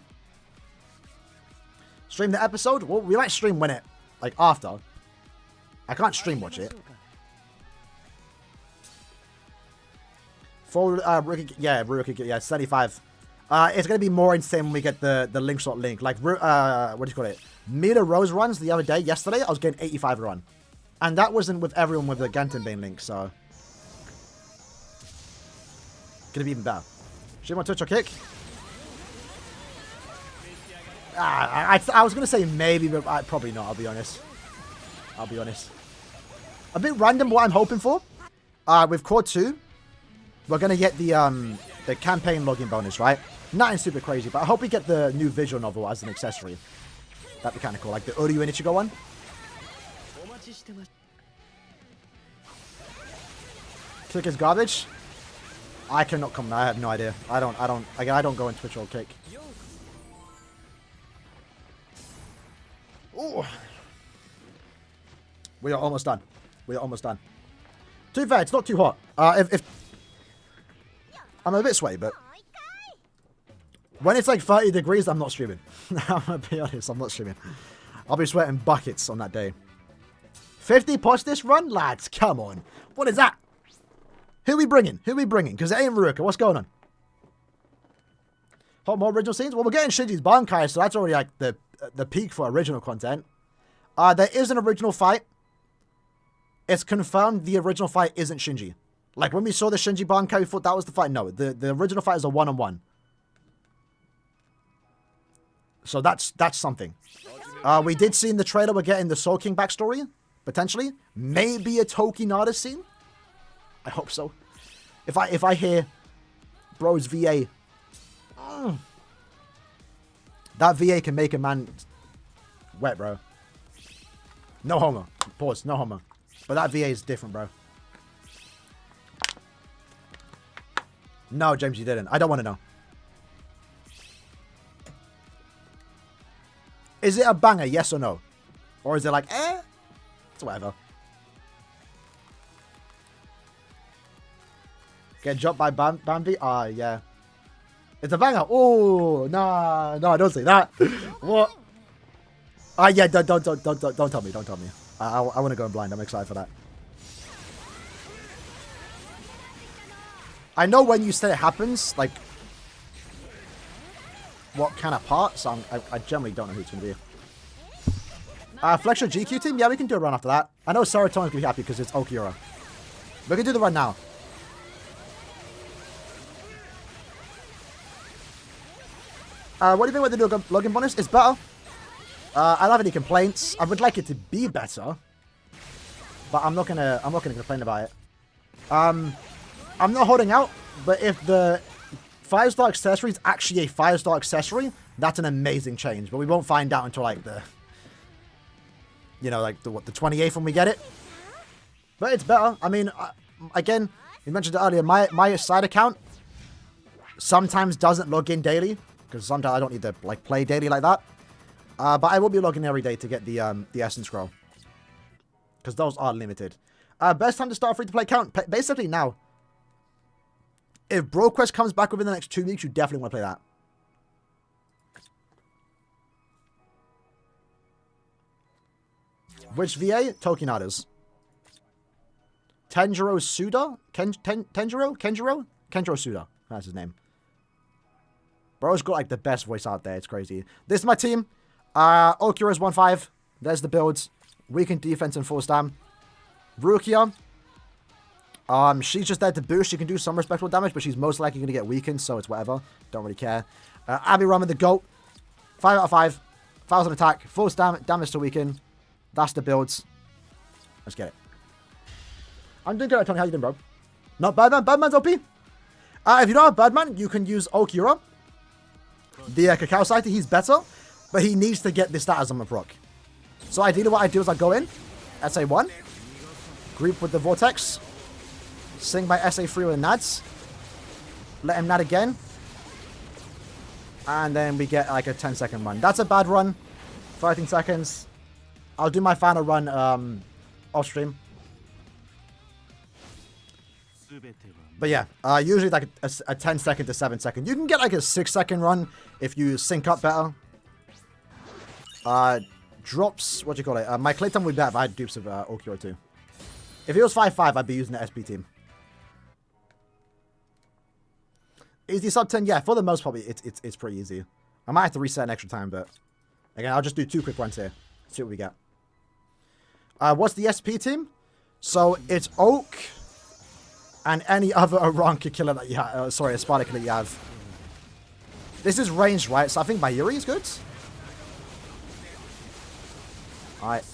Stream the episode? Well, we might stream when it, like, after. I can't stream watch it. For yeah, 75. It's gonna be more insane when we get the link shot link. Like, what do you call it? Mila Rose runs the other day, yesterday, I was getting 85 a run. And that wasn't with everyone with the Gantenbane link, so. Gonna be even better. Should want touch or kick? I was gonna say maybe, but probably not, I'll be honest. I'll be honest. A bit random what I'm hoping for. With Core 2, we're gonna get the campaign login bonus, right? Nothing super crazy, but I hope we get the new visual novel as an accessory. That'd be kind of cool, like the Uryu and Ichigo one. Kick is garbage. I cannot comment. I have no idea. I don't go in Twitch or kick. Ooh. We are almost done. We are almost done. To be fair, it's not too hot. If I'm a bit sweaty, but when it's like 30 degrees, I'm not streaming. I'm gonna be honest, I'm not streaming. I'll be sweating buckets on that day. 50 pots this run? Lads, come on. What is that? Who we bringing? Who we bringing? Because it ain't Ruka. What's going on? Hot more original scenes? Well, we're getting Shinji's Bankai, so that's already like the peak for original content. There is an original fight. It's confirmed the original fight isn't Shinji. Like, when we saw the Shinji Bankai, we thought that was the fight. No, the original fight is a one-on-one. So that's something. We did see in the trailer we're getting the Soul King backstory, potentially. Maybe a Tokinada scene. I hope so. If I hear bro's VA, that VA can make a man wet, bro. No homo. Pause. No homo. But that VA is different, bro. No, James, you didn't. I don't want to know. Is it a banger, yes or no? Or is it like, it's whatever. Get dropped by Bambi? Yeah. It's a banger. Oh, nah, no, don't say that. What? Yeah, don't tell me, don't tell me. I want to go in blind. I'm excited for that. I know when you said it happens, like, what kind of part, so I generally don't know who it's going to be. Flex your GQ team? Yeah, we can do a run after that. I know Serotonin's going to be happy because it's Okiura. We can do the run now. What do you think about the new login bonus? It's better. I don't have any complaints. I would like it to be better, but I'm not gonna complain about it. I'm not holding out, but if the 5-star accessory is actually a 5-star accessory, that's an amazing change. But we won't find out until like the, you know, like the 28th when we get it. But it's better. I mean, again, you mentioned it earlier. My side account sometimes doesn't log in daily because sometimes I don't need to like play daily like that. But I will be logging every day to get the Essence Scroll. Because those are limited. Best time to start a free-to-play account? Basically now. If BroQuest comes back within the next 2 weeks, you definitely want to play that. Which VA? Tokinada's. Kenjiro Suda? Kenjiro Suda. That's his name. Bro's got like the best voice out there. It's crazy. This is my team. Okura's 1-5. There's the builds. Weakened defense and full stam. Rukia. She's just there to boost. She can do some respectable damage, but she's most likely going to get weakened, so it's whatever. Don't really care. Aaroniero, the GOAT. 5 out of 5. 1,000 attack. Full damage to weaken. That's the builds. Let's get it. I'm doing good, Tony. How you doing, bro? Not Birdman. Birdman's OP. If you don't have Birdman, you can use Okura. The Cacao Sighter, he's better, but he needs to get the status on the proc. So ideally what I do is I go in, SA1, group with the Vortex, sing my SA3 with Nads, let him Nad again, and then we get like a 10-second run. That's a bad run, 13 seconds. I'll do my final run off stream. But yeah, usually like a 10 second to 7 second. You can get like a 6-second run if you sync up better. Drops, what do you call it? My Clayton would be better if I had dupes of Okura too. If it was 5-5, I'd be using the SP team. Easy sub 10? Yeah, for the most part, it's pretty easy. I might have to reset an extra time, but again, I'll just do 2 quick runs here. See what we get. What's the SP team? So it's Oak and any other Aranka killer that you have. Sorry, a Sparta killer you have. This is ranged, right? So I think Mayuri is good. Alright.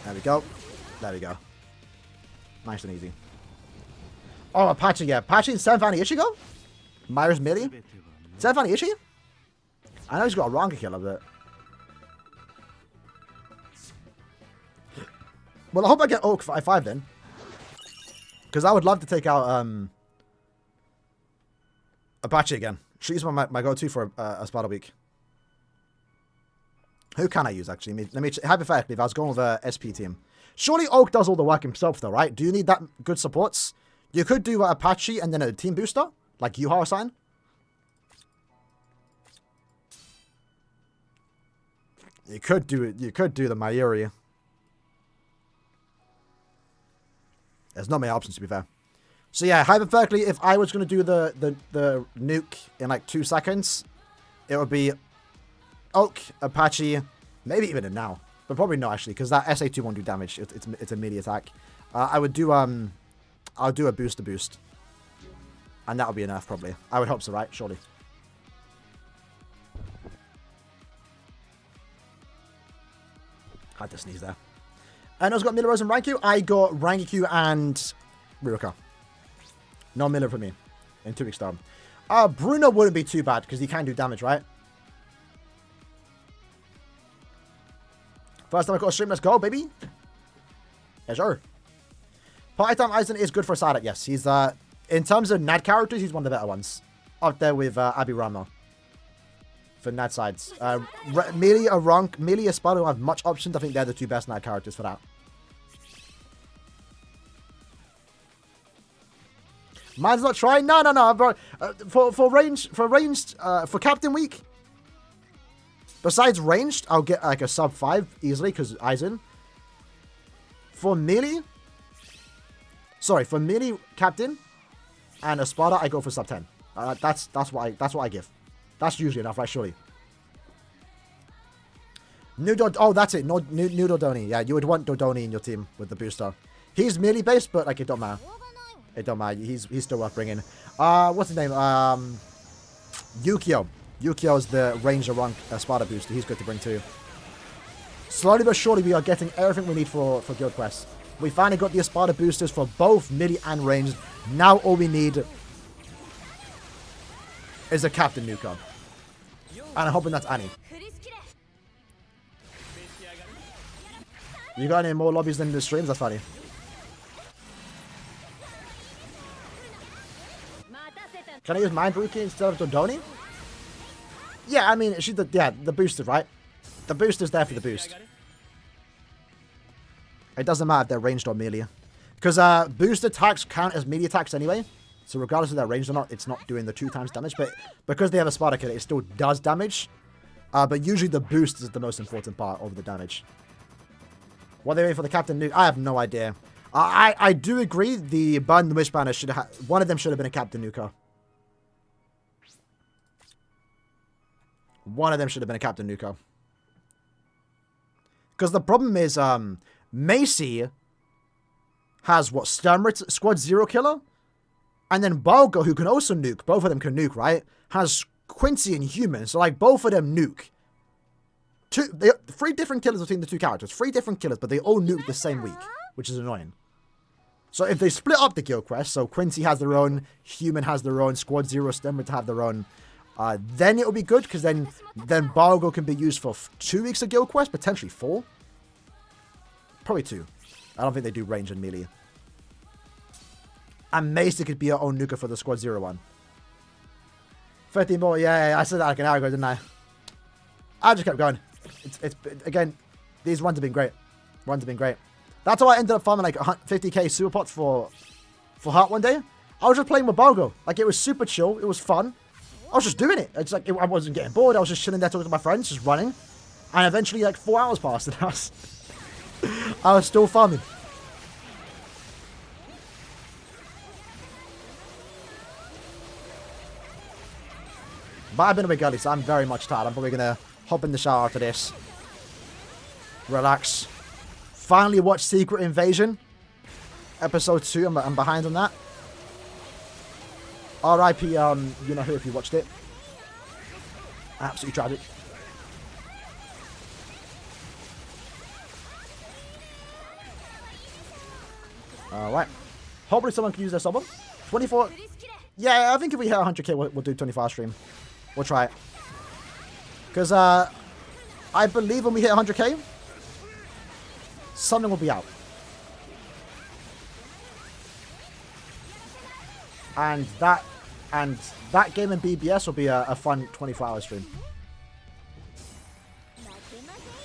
There we go. There we go. Nice and easy. Oh, Apache, yeah. Apache and 7th Annie Ichigo? Myra's melee? 7th Annie Ichi? I know he's got a Aranka killer, but... Well, I hope I get Oak 5-5 then. Because I would love to take out Apache again. She's my go-to for a Sparta week. Who can I use, actually? Let me hypothetically, if I was going with a SP team. Surely Oak does all the work himself, though, right? Do you need that good supports? You could do Apache and then a team booster, like Yuhara-san. You could do it. You could do the Mayuri. There's not many options, to be fair. So yeah, hypothetically, if I was going to do the nuke in like 2 seconds, it would be Oak, Apache, maybe even a now. But probably not, actually, because that SA2 won't do damage. It's a melee attack. I would do, I'll do a boost. And that'll be enough, probably. I would hope so, right? Surely. Had to sneeze there. And I also got Miller Rose and Rankyu. I got Rangiku and Ruka. No Miller for me. In 2 weeks' time. Bruno wouldn't be too bad because he can do damage, right? First time I got a stream. Let's go, baby. Yeah, sure. Party Time Aizen is good for Sadat. Yes, he's in terms of Nad characters, he's one of the better ones. Up there with Aaroniero. For Nad sides. Melee, Melee, Espada don't have much options. I think they're the 2 best Nad characters for that. Mine's not trying. No. Bro. For Captain Week. Besides ranged, I'll get like a sub 5 easily because Aizen. For melee, for melee Captain and Espada, I go for sub 10. That's what I give. That's usually enough, right? Surely. Oh, that's it. No, new Dodoni. Yeah, you would want Dodoni in your team with the booster. He's melee based, but like it don't matter. It don't matter. He's still worth bringing. What's his name? Yukio. Yukio is the Ranger rank Sparta booster. He's good to bring too. Slowly but surely, we are getting everything we need for Guild Quest. We finally got the Sparta boosters for both melee and ranged. Now all we need is a Captain Nuka. And I'm hoping that's Annie. You got any more lobbies than the streams? That's funny. Can I use Mind Ruki instead of Dodoni? Yeah, I mean, she's the booster, right? The booster's there for the boost. It doesn't matter if they're ranged or melee. Because boost attacks count as melee attacks anyway. So regardless of they're ranged or not, it's not doing the 2 times damage. But because they have a Sparta killer, it still does damage. But usually the boost is the most important part of the damage. What are they waiting for the Captain Nuke? I have no idea. I do agree. The Burn the Wish banner should have... One of them should have been a Captain Nuka. One of them should have been a Captain Nuka. Because the problem is, Macy has what? Sternrit Squad 0 killer? And then Balgo, who can also nuke. Both of them can nuke, right? Has Quincy and Human. So, like, both of them nuke. Three different killers between the two characters. 3 different killers, but they all nuke the same week. Which is annoying. So, if they split up the guild quest, so Quincy has their own, Human has their own, Squad 0, Sternrit to have their own, then it'll be good, because then Balgo can be used for 2 weeks of guild quest, potentially 4. Probably 2. I don't think they do range and melee. And Macy could be her own nuker for the Squad 0 one. 13 more, yeah, I said that like an hour ago, didn't I? I just kept going. It's again, these runs have been great. That's how I ended up farming like 50k super pots for Heart one day. I was just playing with Balgo. Like, it was super chill. It was fun. I was just doing it. It's like, I wasn't getting bored. I was just chilling there talking to my friends, just running. And eventually, like, 4 hours passed and I was still farming. But I've been awake early, so I'm very much tired. I'm probably going to hop in the shower after this. Relax. Finally watched Secret Invasion. Episode 2. I'm behind on that. R.I.P. You know who if you watched it. Absolutely tragic. Alright. Hopefully someone can use their summon. 24. Yeah, I think if we hit 100k, we'll do 24 stream. We'll try it. Because I believe when we hit 100k, something will be out. And that game in BBS will be a fun 24-hour stream.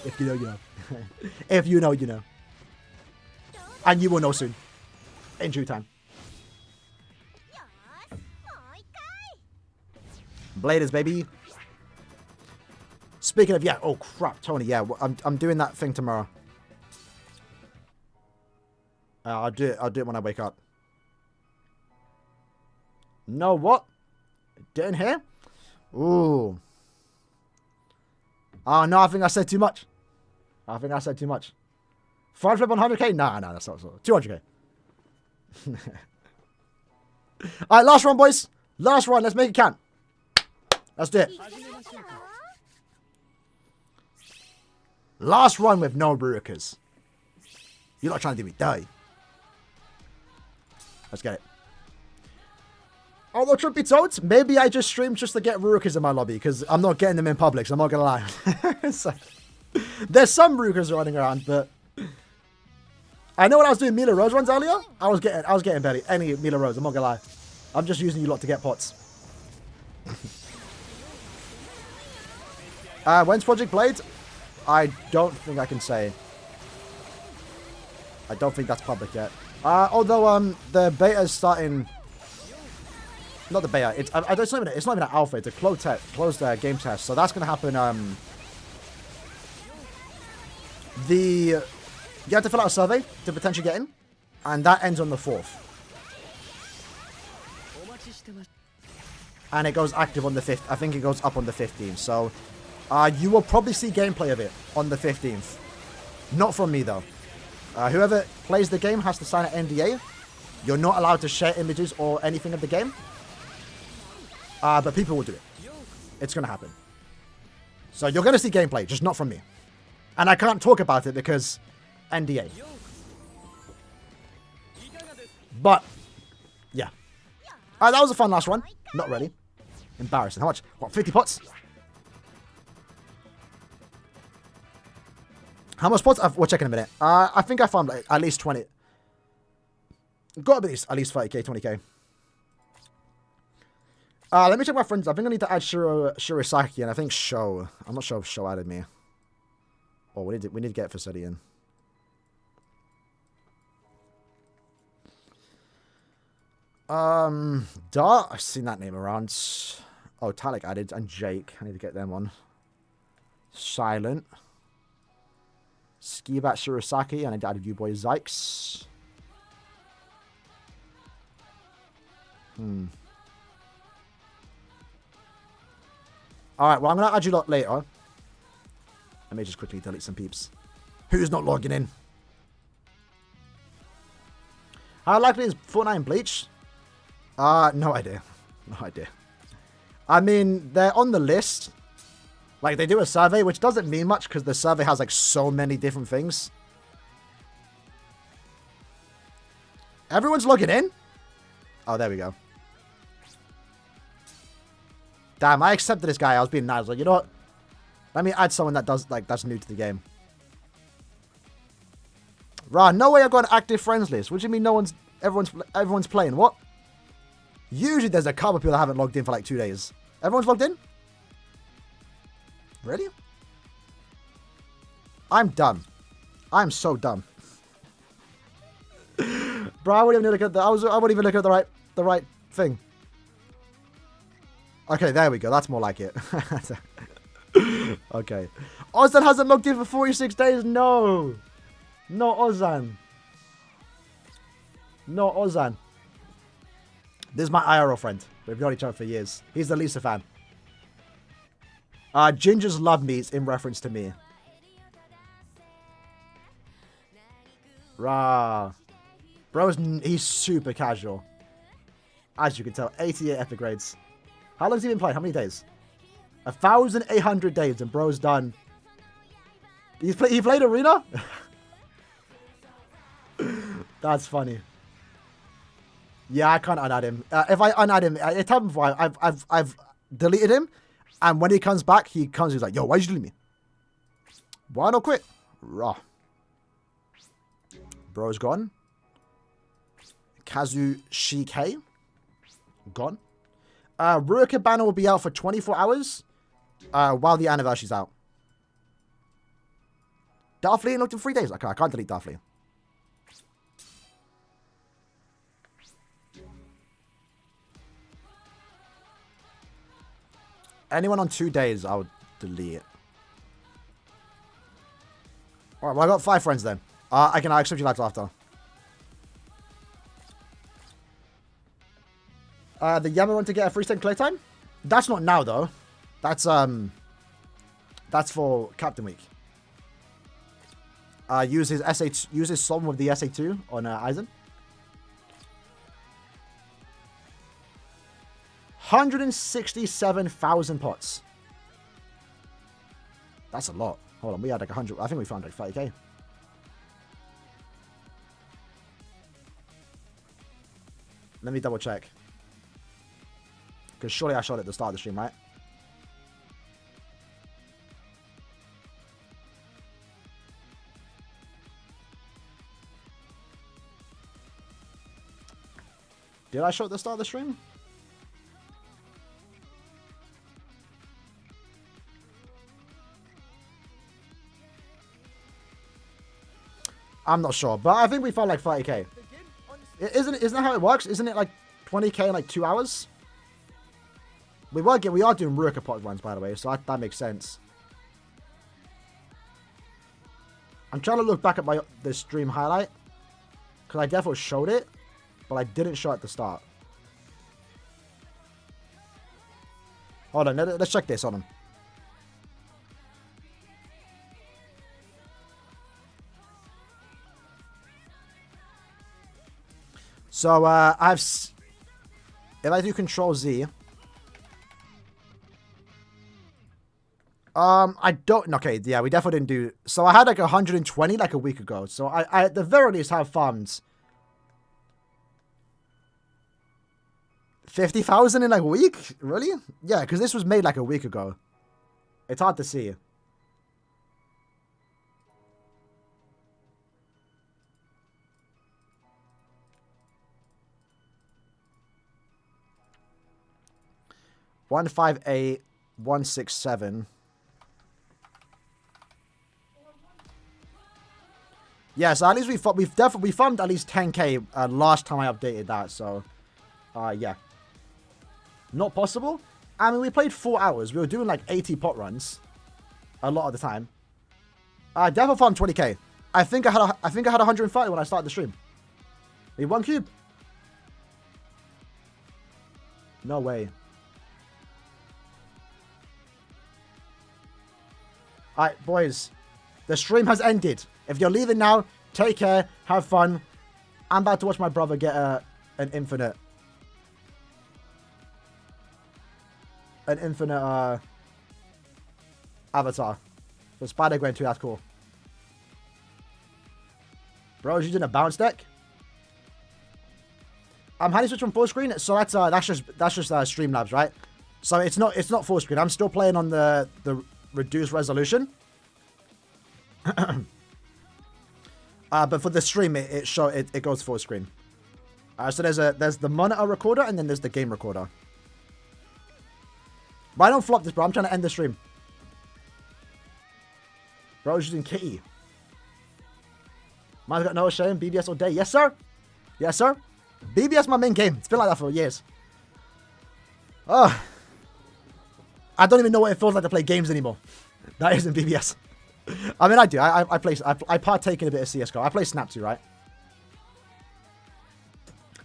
If you know, you know. If you know, you know. And you will know soon. In due time. Bladers, baby. Speaking of, yeah. Oh, crap, Tony. Yeah, I'm doing that thing tomorrow. I'll do it when I wake up. No, what? Didn't hear? Ooh. Oh, no, I think I said too much. 5 flip on 100k? Nah, that's not so. 200k. Alright, last run, boys. Last run. Let's make it count. Let's do it. Last run with no Rurukas. You're not trying to do me dirty. Let's get it. Although, truth be told, maybe I just streamed just to get Rurukas in my lobby, because I'm not getting them in public, so I'm not going to lie. So, there's some Rurukas running around, but I know when I was doing Mila Rose runs earlier, I was getting barely any Mila Rose, I'm not going to lie. I'm just using you lot to get pots. When's Project Blade? I don't think I can say. I don't think that's public yet. Although the beta is starting. Not the beta. It's not even an alpha. It's a closed game test. So that's gonna happen. You have to fill out a survey to potentially get in, and that ends on the 4th. And it goes active on the 5th. I think it goes up on the 15th. So you will probably see gameplay of it on the 15th. Not from me though. Whoever plays the game has to sign an NDA. You're not allowed to share images or anything of the game. But people will do it. It's going to happen. So you're going to see gameplay, just not from me. And I can't talk about it because NDA. But, yeah. That was a fun last one. Not really. Embarrassing. How much? What, 50 pots? How much pots? We'll check in a minute. I think I found like at least 20. Got to be at least 30k, 20k. Let me check my friends. I think I need to add Shirisaki and I think Sho. I'm not sure if Sho added me. Oh, we need to get Facility in. Dart. I've seen that name around. Oh, Talik added and Jake. I need to get them on. Silent. Skibat Shirisaki and I added you boy Zykes. Alright, well, I'm going to add you lot later. Let me just quickly delete some peeps. Who's not logging in? How likely is Fortnite and Bleach? No idea. No idea. I mean, they're on the list. Like, they do a survey, which doesn't mean much because the survey has, like, so many different things. Everyone's logging in? Oh, there we go. Damn, I accepted this guy. I was being nice. Like, you know what? Let me add someone that does, like, that's new to the game. Rah, no way I've got an active friends list. What do you mean no one's... Everyone's playing? What? Usually there's a couple of people that haven't logged in for, like, 2 days. Everyone's logged in? Really? I'm dumb. I'm so dumb. Bro, I wouldn't even look at the... I wouldn't even look at the right thing. Okay, there we go. That's more like it. Okay. Ozan hasn't logged in for 46 days? No. No, Ozan. No, Ozan. This is my IRL friend. We've known each other for years. He's the Lisa fan. Gingers love me is in reference to me. Rah. Bro's, he's super casual. As you can tell, 88 epic grades. How long has he been playing? How many days? 1,800 days, and bro's done. He played Arena? That's funny. Yeah, I can't unadd him. If I unadd him, it's happened before. I've deleted him, and when he comes back, he's like, "Yo, why'd you delete me? Why not quit?" Raw. Bro's gone. Kazu Shike gone. Ruroka banner will be out for 24 hours while the anniversary's out. Darfleet looked in 3 days. Okay, I can't delete Darfleet. Anyone on 2 days, I would delete it. Alright, well, I got 5 friends then. I'll accept you lads after. The Yama want to get a 3-cent play time? That's not now though. That's for Captain Week. Use his SA2, use his song with the SA2 on Aizen. 167,000 pots. That's a lot. Hold on, we had like 100. I think we found like 30k. Let me double check. Because surely I shot it at the start of the stream, right? Did I show at the start of the stream? I'm not sure, but I think we found like 30k. Isn't that how it works? Isn't it like 20k in like 2 hours? We are doing Ruroka pot runs, by the way, so that makes sense. I'm trying to look back at the stream highlight, because I definitely showed it, but I didn't show it at the start. Hold on, let's check this on him. So, if I do Control Z, I don't, okay, yeah, we definitely didn't do, so I had like 120 like a week ago, so I at the very least have farmed 50,000 in like a week? Really? Yeah, because this was made like a week ago. It's hard to see. One 158 167. Yeah, so at least we farmed at least 10k last time I updated that. So, yeah, not possible. I mean, we played 4 hours. We were doing like 80 pot runs a lot of the time. Definitely farmed 20k. I think I had 130 when I started the stream. We 1 cube. No way. Alright, boys. The stream has ended. If you're leaving now, take care. Have fun. I'm about to watch my brother get an infinite. An infinite avatar. So Spider-Gwen 2, that's cool. Bro, is using a bounce deck? How do you switch from full screen? So that's just Streamlabs, right? So it's not full screen. I'm still playing on the reduced resolution. But for the stream, it goes full screen. So there's the monitor recorder and then there's the game recorder. But I don't flop this, bro. I'm trying to end the stream. Bro, using Kitty. Mine's got no shame. BBS all day. Yes, sir. Yes, sir. BBS my main game. It's been like that for years. Oh. I don't even know what it feels like to play games anymore. That isn't BBS. I mean, I do. I partake in a bit of CSGO. I play Snap too, right?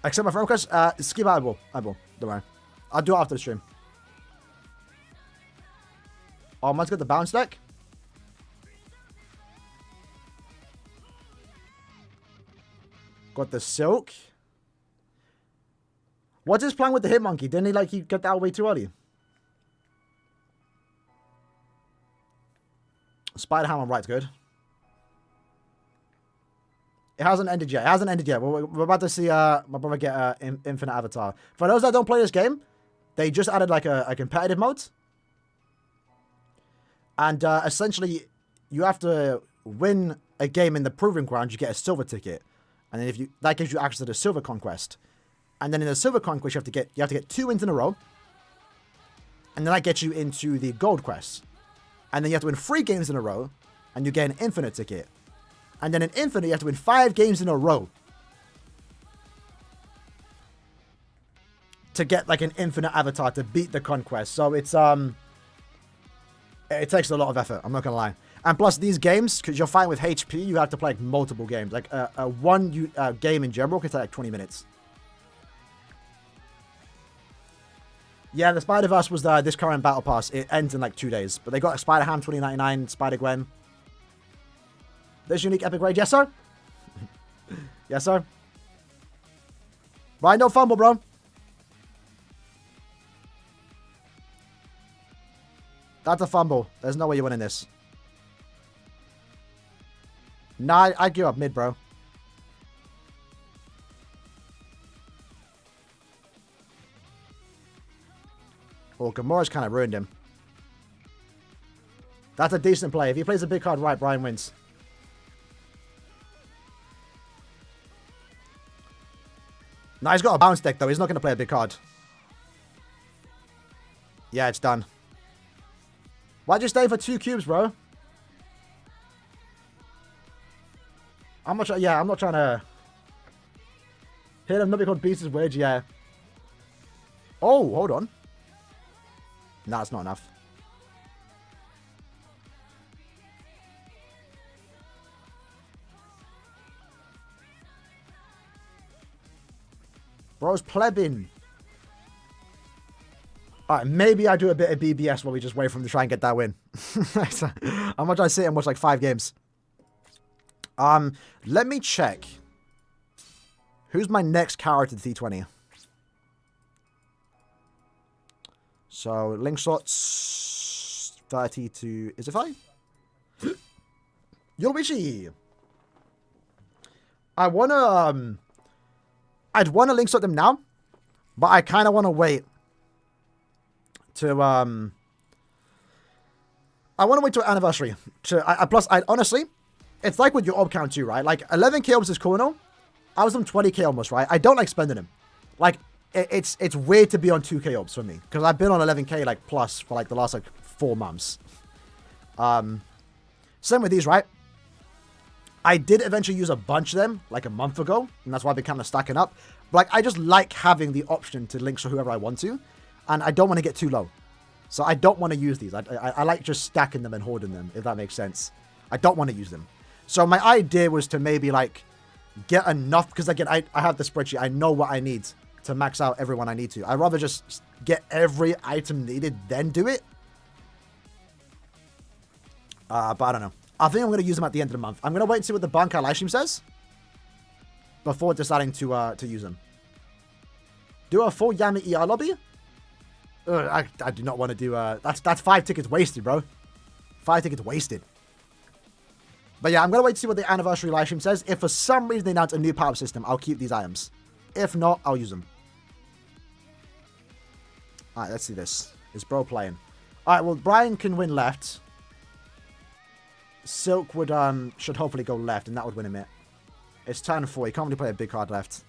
Accept my friend request. Skip eyeball. Don't worry. I'll do it after the stream. Oh, mine's got the bounce deck. Got the silk. What's his plan with the Hitmonkey? Didn't he get that way too early? Spider-Ham on right's good. It hasn't ended yet. It hasn't ended yet. We're about to see my brother get infinite avatar. For those that don't play this game, they just added like a competitive mode. And essentially, you have to win a game in the Proving Ground. You get a silver ticket. And then that gives you access to the Silver Conquest. And then in the Silver Conquest, you have to get 2 wins in a row. And then that gets you into the Gold Quest. And then you have to win 3 games in a row. And you get an Infinite ticket. And then in Infinite, you have to win 5 games in a row. To get like an Infinite avatar to beat the Conquest. So it's it takes a lot of effort. I'm not going to lie. And plus these games, because you're fighting with HP, you have to play like multiple games. Like one game in general can take like 20 minutes. Yeah, the Spider-Verse was this current Battle Pass. It ends in like 2 days. But they got like Spider-Ham 2099, Spider-Gwen. This unique epic raid. Yes, sir? Yes, sir? Ryan, don't fumble, bro. That's a fumble. There's no way you're winning this. Nah, I'd give up mid, bro. Oh, Gamora's kind of ruined him. That's a decent play. If he plays a big card right, Brian wins. Nah, he's got a bounce deck, though. He's not going to play a big card. Yeah, it's done. Why'd you stay for 2 cubes, bro? I'm not trying to hit him. Nobody called Beast is weird, yeah. Oh, hold on. Nah, it's not enough. Bro's plebbing. Alright, maybe I do a bit of BBS while we just wait for him to try and get that win. I'm gonna try to sit and watch like 5 games. Let me check. Who's my next character to T20? So, link slots 30 to... Is it 5? Yoruichi! I wanna... I'd wanna link slot them now. But I kinda wanna wait. To, I wanna wait till anniversary. Plus, honestly... It's like with your orb count too, right? Like, 11k orbs is cool and all. I was on 20k almost, right? I don't like spending them. Like, it's weird to be on 2k orbs for me. Because I've been on 11k, like, plus for, like, the last, like, 4 months. Same with these, right? I did eventually use a bunch of them, like, a month ago. And that's why I've been kind of stacking up. But, like, I just like having the option to link to whoever I want to. And I don't want to get too low. So I don't want to use these. I like just stacking them and hoarding them, if that makes sense. I don't want to use them. So my idea was to maybe, like, get enough, because, again, I have the spreadsheet. I know what I need to max out everyone I need to. I'd rather just get every item needed, then do it. But I don't know. I think I'm going to use them at the end of the month. I'm going to wait and see what the Bankai livestream says before deciding to use them. Do a full Yami ER lobby? I do not want to do... That's 5 tickets wasted, bro. 5 tickets wasted. But yeah, I'm going to wait to see what the anniversary livestream says. If for some reason they announce a new power system, I'll keep these items. If not, I'll use them. Alright, let's see this. Is bro playing? Alright, well, Brian can win left. Silk would should hopefully go left, and that would win him it. It's turn 4. He can't really play a big card left.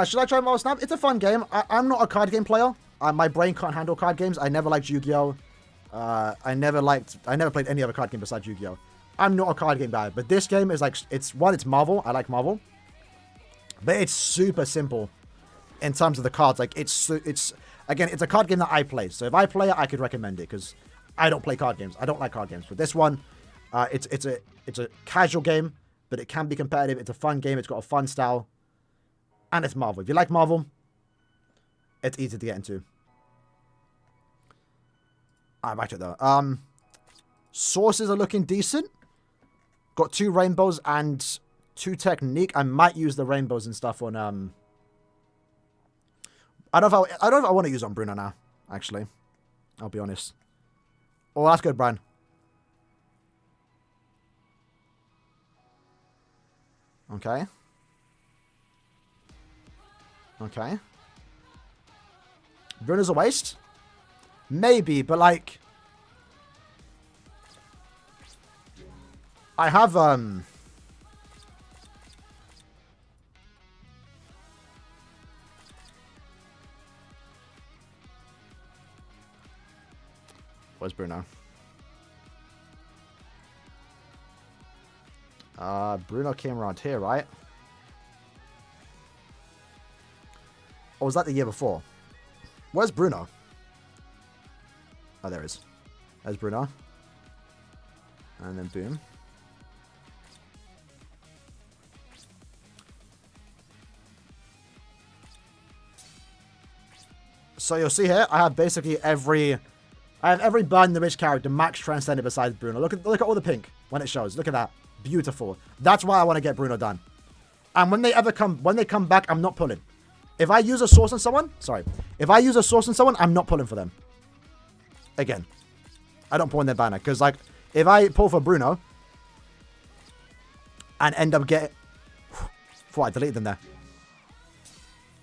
Should I try Marvel Snap? It's a fun game. I'm not a card game player. My brain can't handle card games. I never liked Yu-Gi-Oh! I never played any other card game besides Yu-Gi-Oh! I'm not a card game guy, but this game is like, it's Marvel. I like Marvel. But it's super simple in terms of the cards. Like, again, it's a card game that I play. So if I play it, I could recommend it because I don't play card games. I don't like card games. But this one, it's a casual game, but it can be competitive. It's a fun game. It's got a fun style. And it's Marvel. If you like Marvel, it's easy to get into. Alright, back to it though. Sources are looking decent. Got 2 rainbows and 2 technique. I might use the rainbows and stuff on I don't know if I want to use on Bruno now, actually. I'll be honest. Oh, that's good, Brian. Okay. Okay. Bruno's a waste? Maybe, but like... I have, Where's Bruno? Bruno came around here, right? Or was that the year before? Where's Bruno? Oh, there he is. There's Bruno. And then boom. So you'll see here, I have basically every Burn the Rich character max transcended besides Bruno. Look at all the pink when it shows. Look at that. Beautiful. That's why I want to get Bruno done. And when they come back, I'm not pulling. If I use a source on someone, if I use a source on someone, I'm not pulling for them. Again, I don't pull in their banner. Because, like, if I pull for Bruno and end up getting... Before I deleted them there.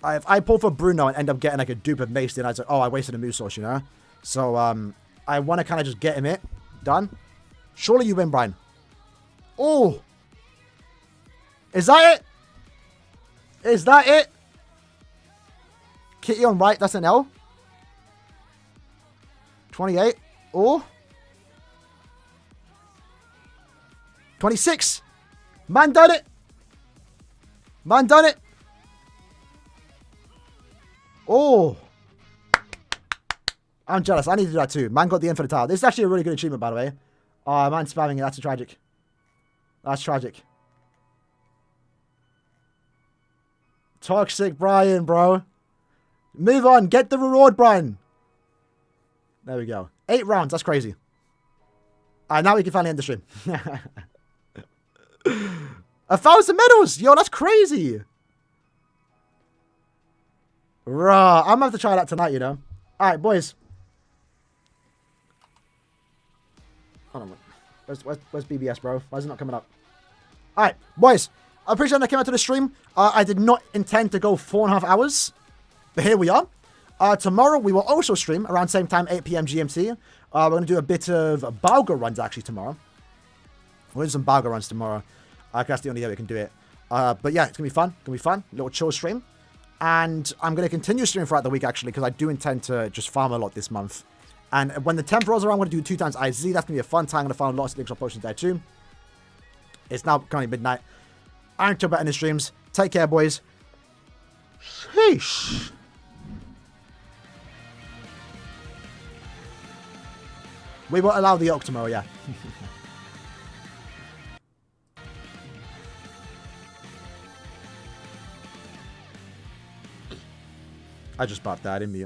If I pull for Bruno and end up getting, like, a dupe of Mace, then I'd say, oh, I wasted a Moose source, you know? So, I want to kind of just get him it. Done. Surely you win, Brian. Oh! Is that it? Is that it? Kitty on right, that's an L. 28. Oh. 26. Man done it. Man done it. Oh. I'm jealous. I need to do that too. Man got the infinite tile. This is actually a really good achievement, by the way. Oh, man spamming it. That's tragic. That's tragic. Toxic Brian, bro. Move on. Get the reward, Brian. There we go. 8 rounds. That's crazy. Alright, now we can finally end the stream. 1,000 medals. Yo, that's crazy. Rah. I'm going to have to try that tonight, you know. Alright, boys. Hold on. Where's BBS, bro? Why is it not coming up? Alright, boys. I appreciate that I came out to the stream. I did not intend to go 4.5 hours. But here we are. Tomorrow we will also stream around same time, 8 PM GMT. We're going to do a bit of Balga runs actually tomorrow. We'll do some Balga runs tomorrow. That's the only day we can do it. But yeah, it's going to be fun. It's going to be fun. Little chill stream. And I'm going to continue streaming throughout the week actually because I do intend to just farm a lot this month. And when the temp rolls around, I'm going to do 2 times IZ. That's going to be a fun time. I'm going to farm lots of elixir potions there too. It's now currently midnight. I'm talking about in the streams. Take care, boys. Sheesh. We will allow the yoke tomorrow, yeah. I just bought that in mute.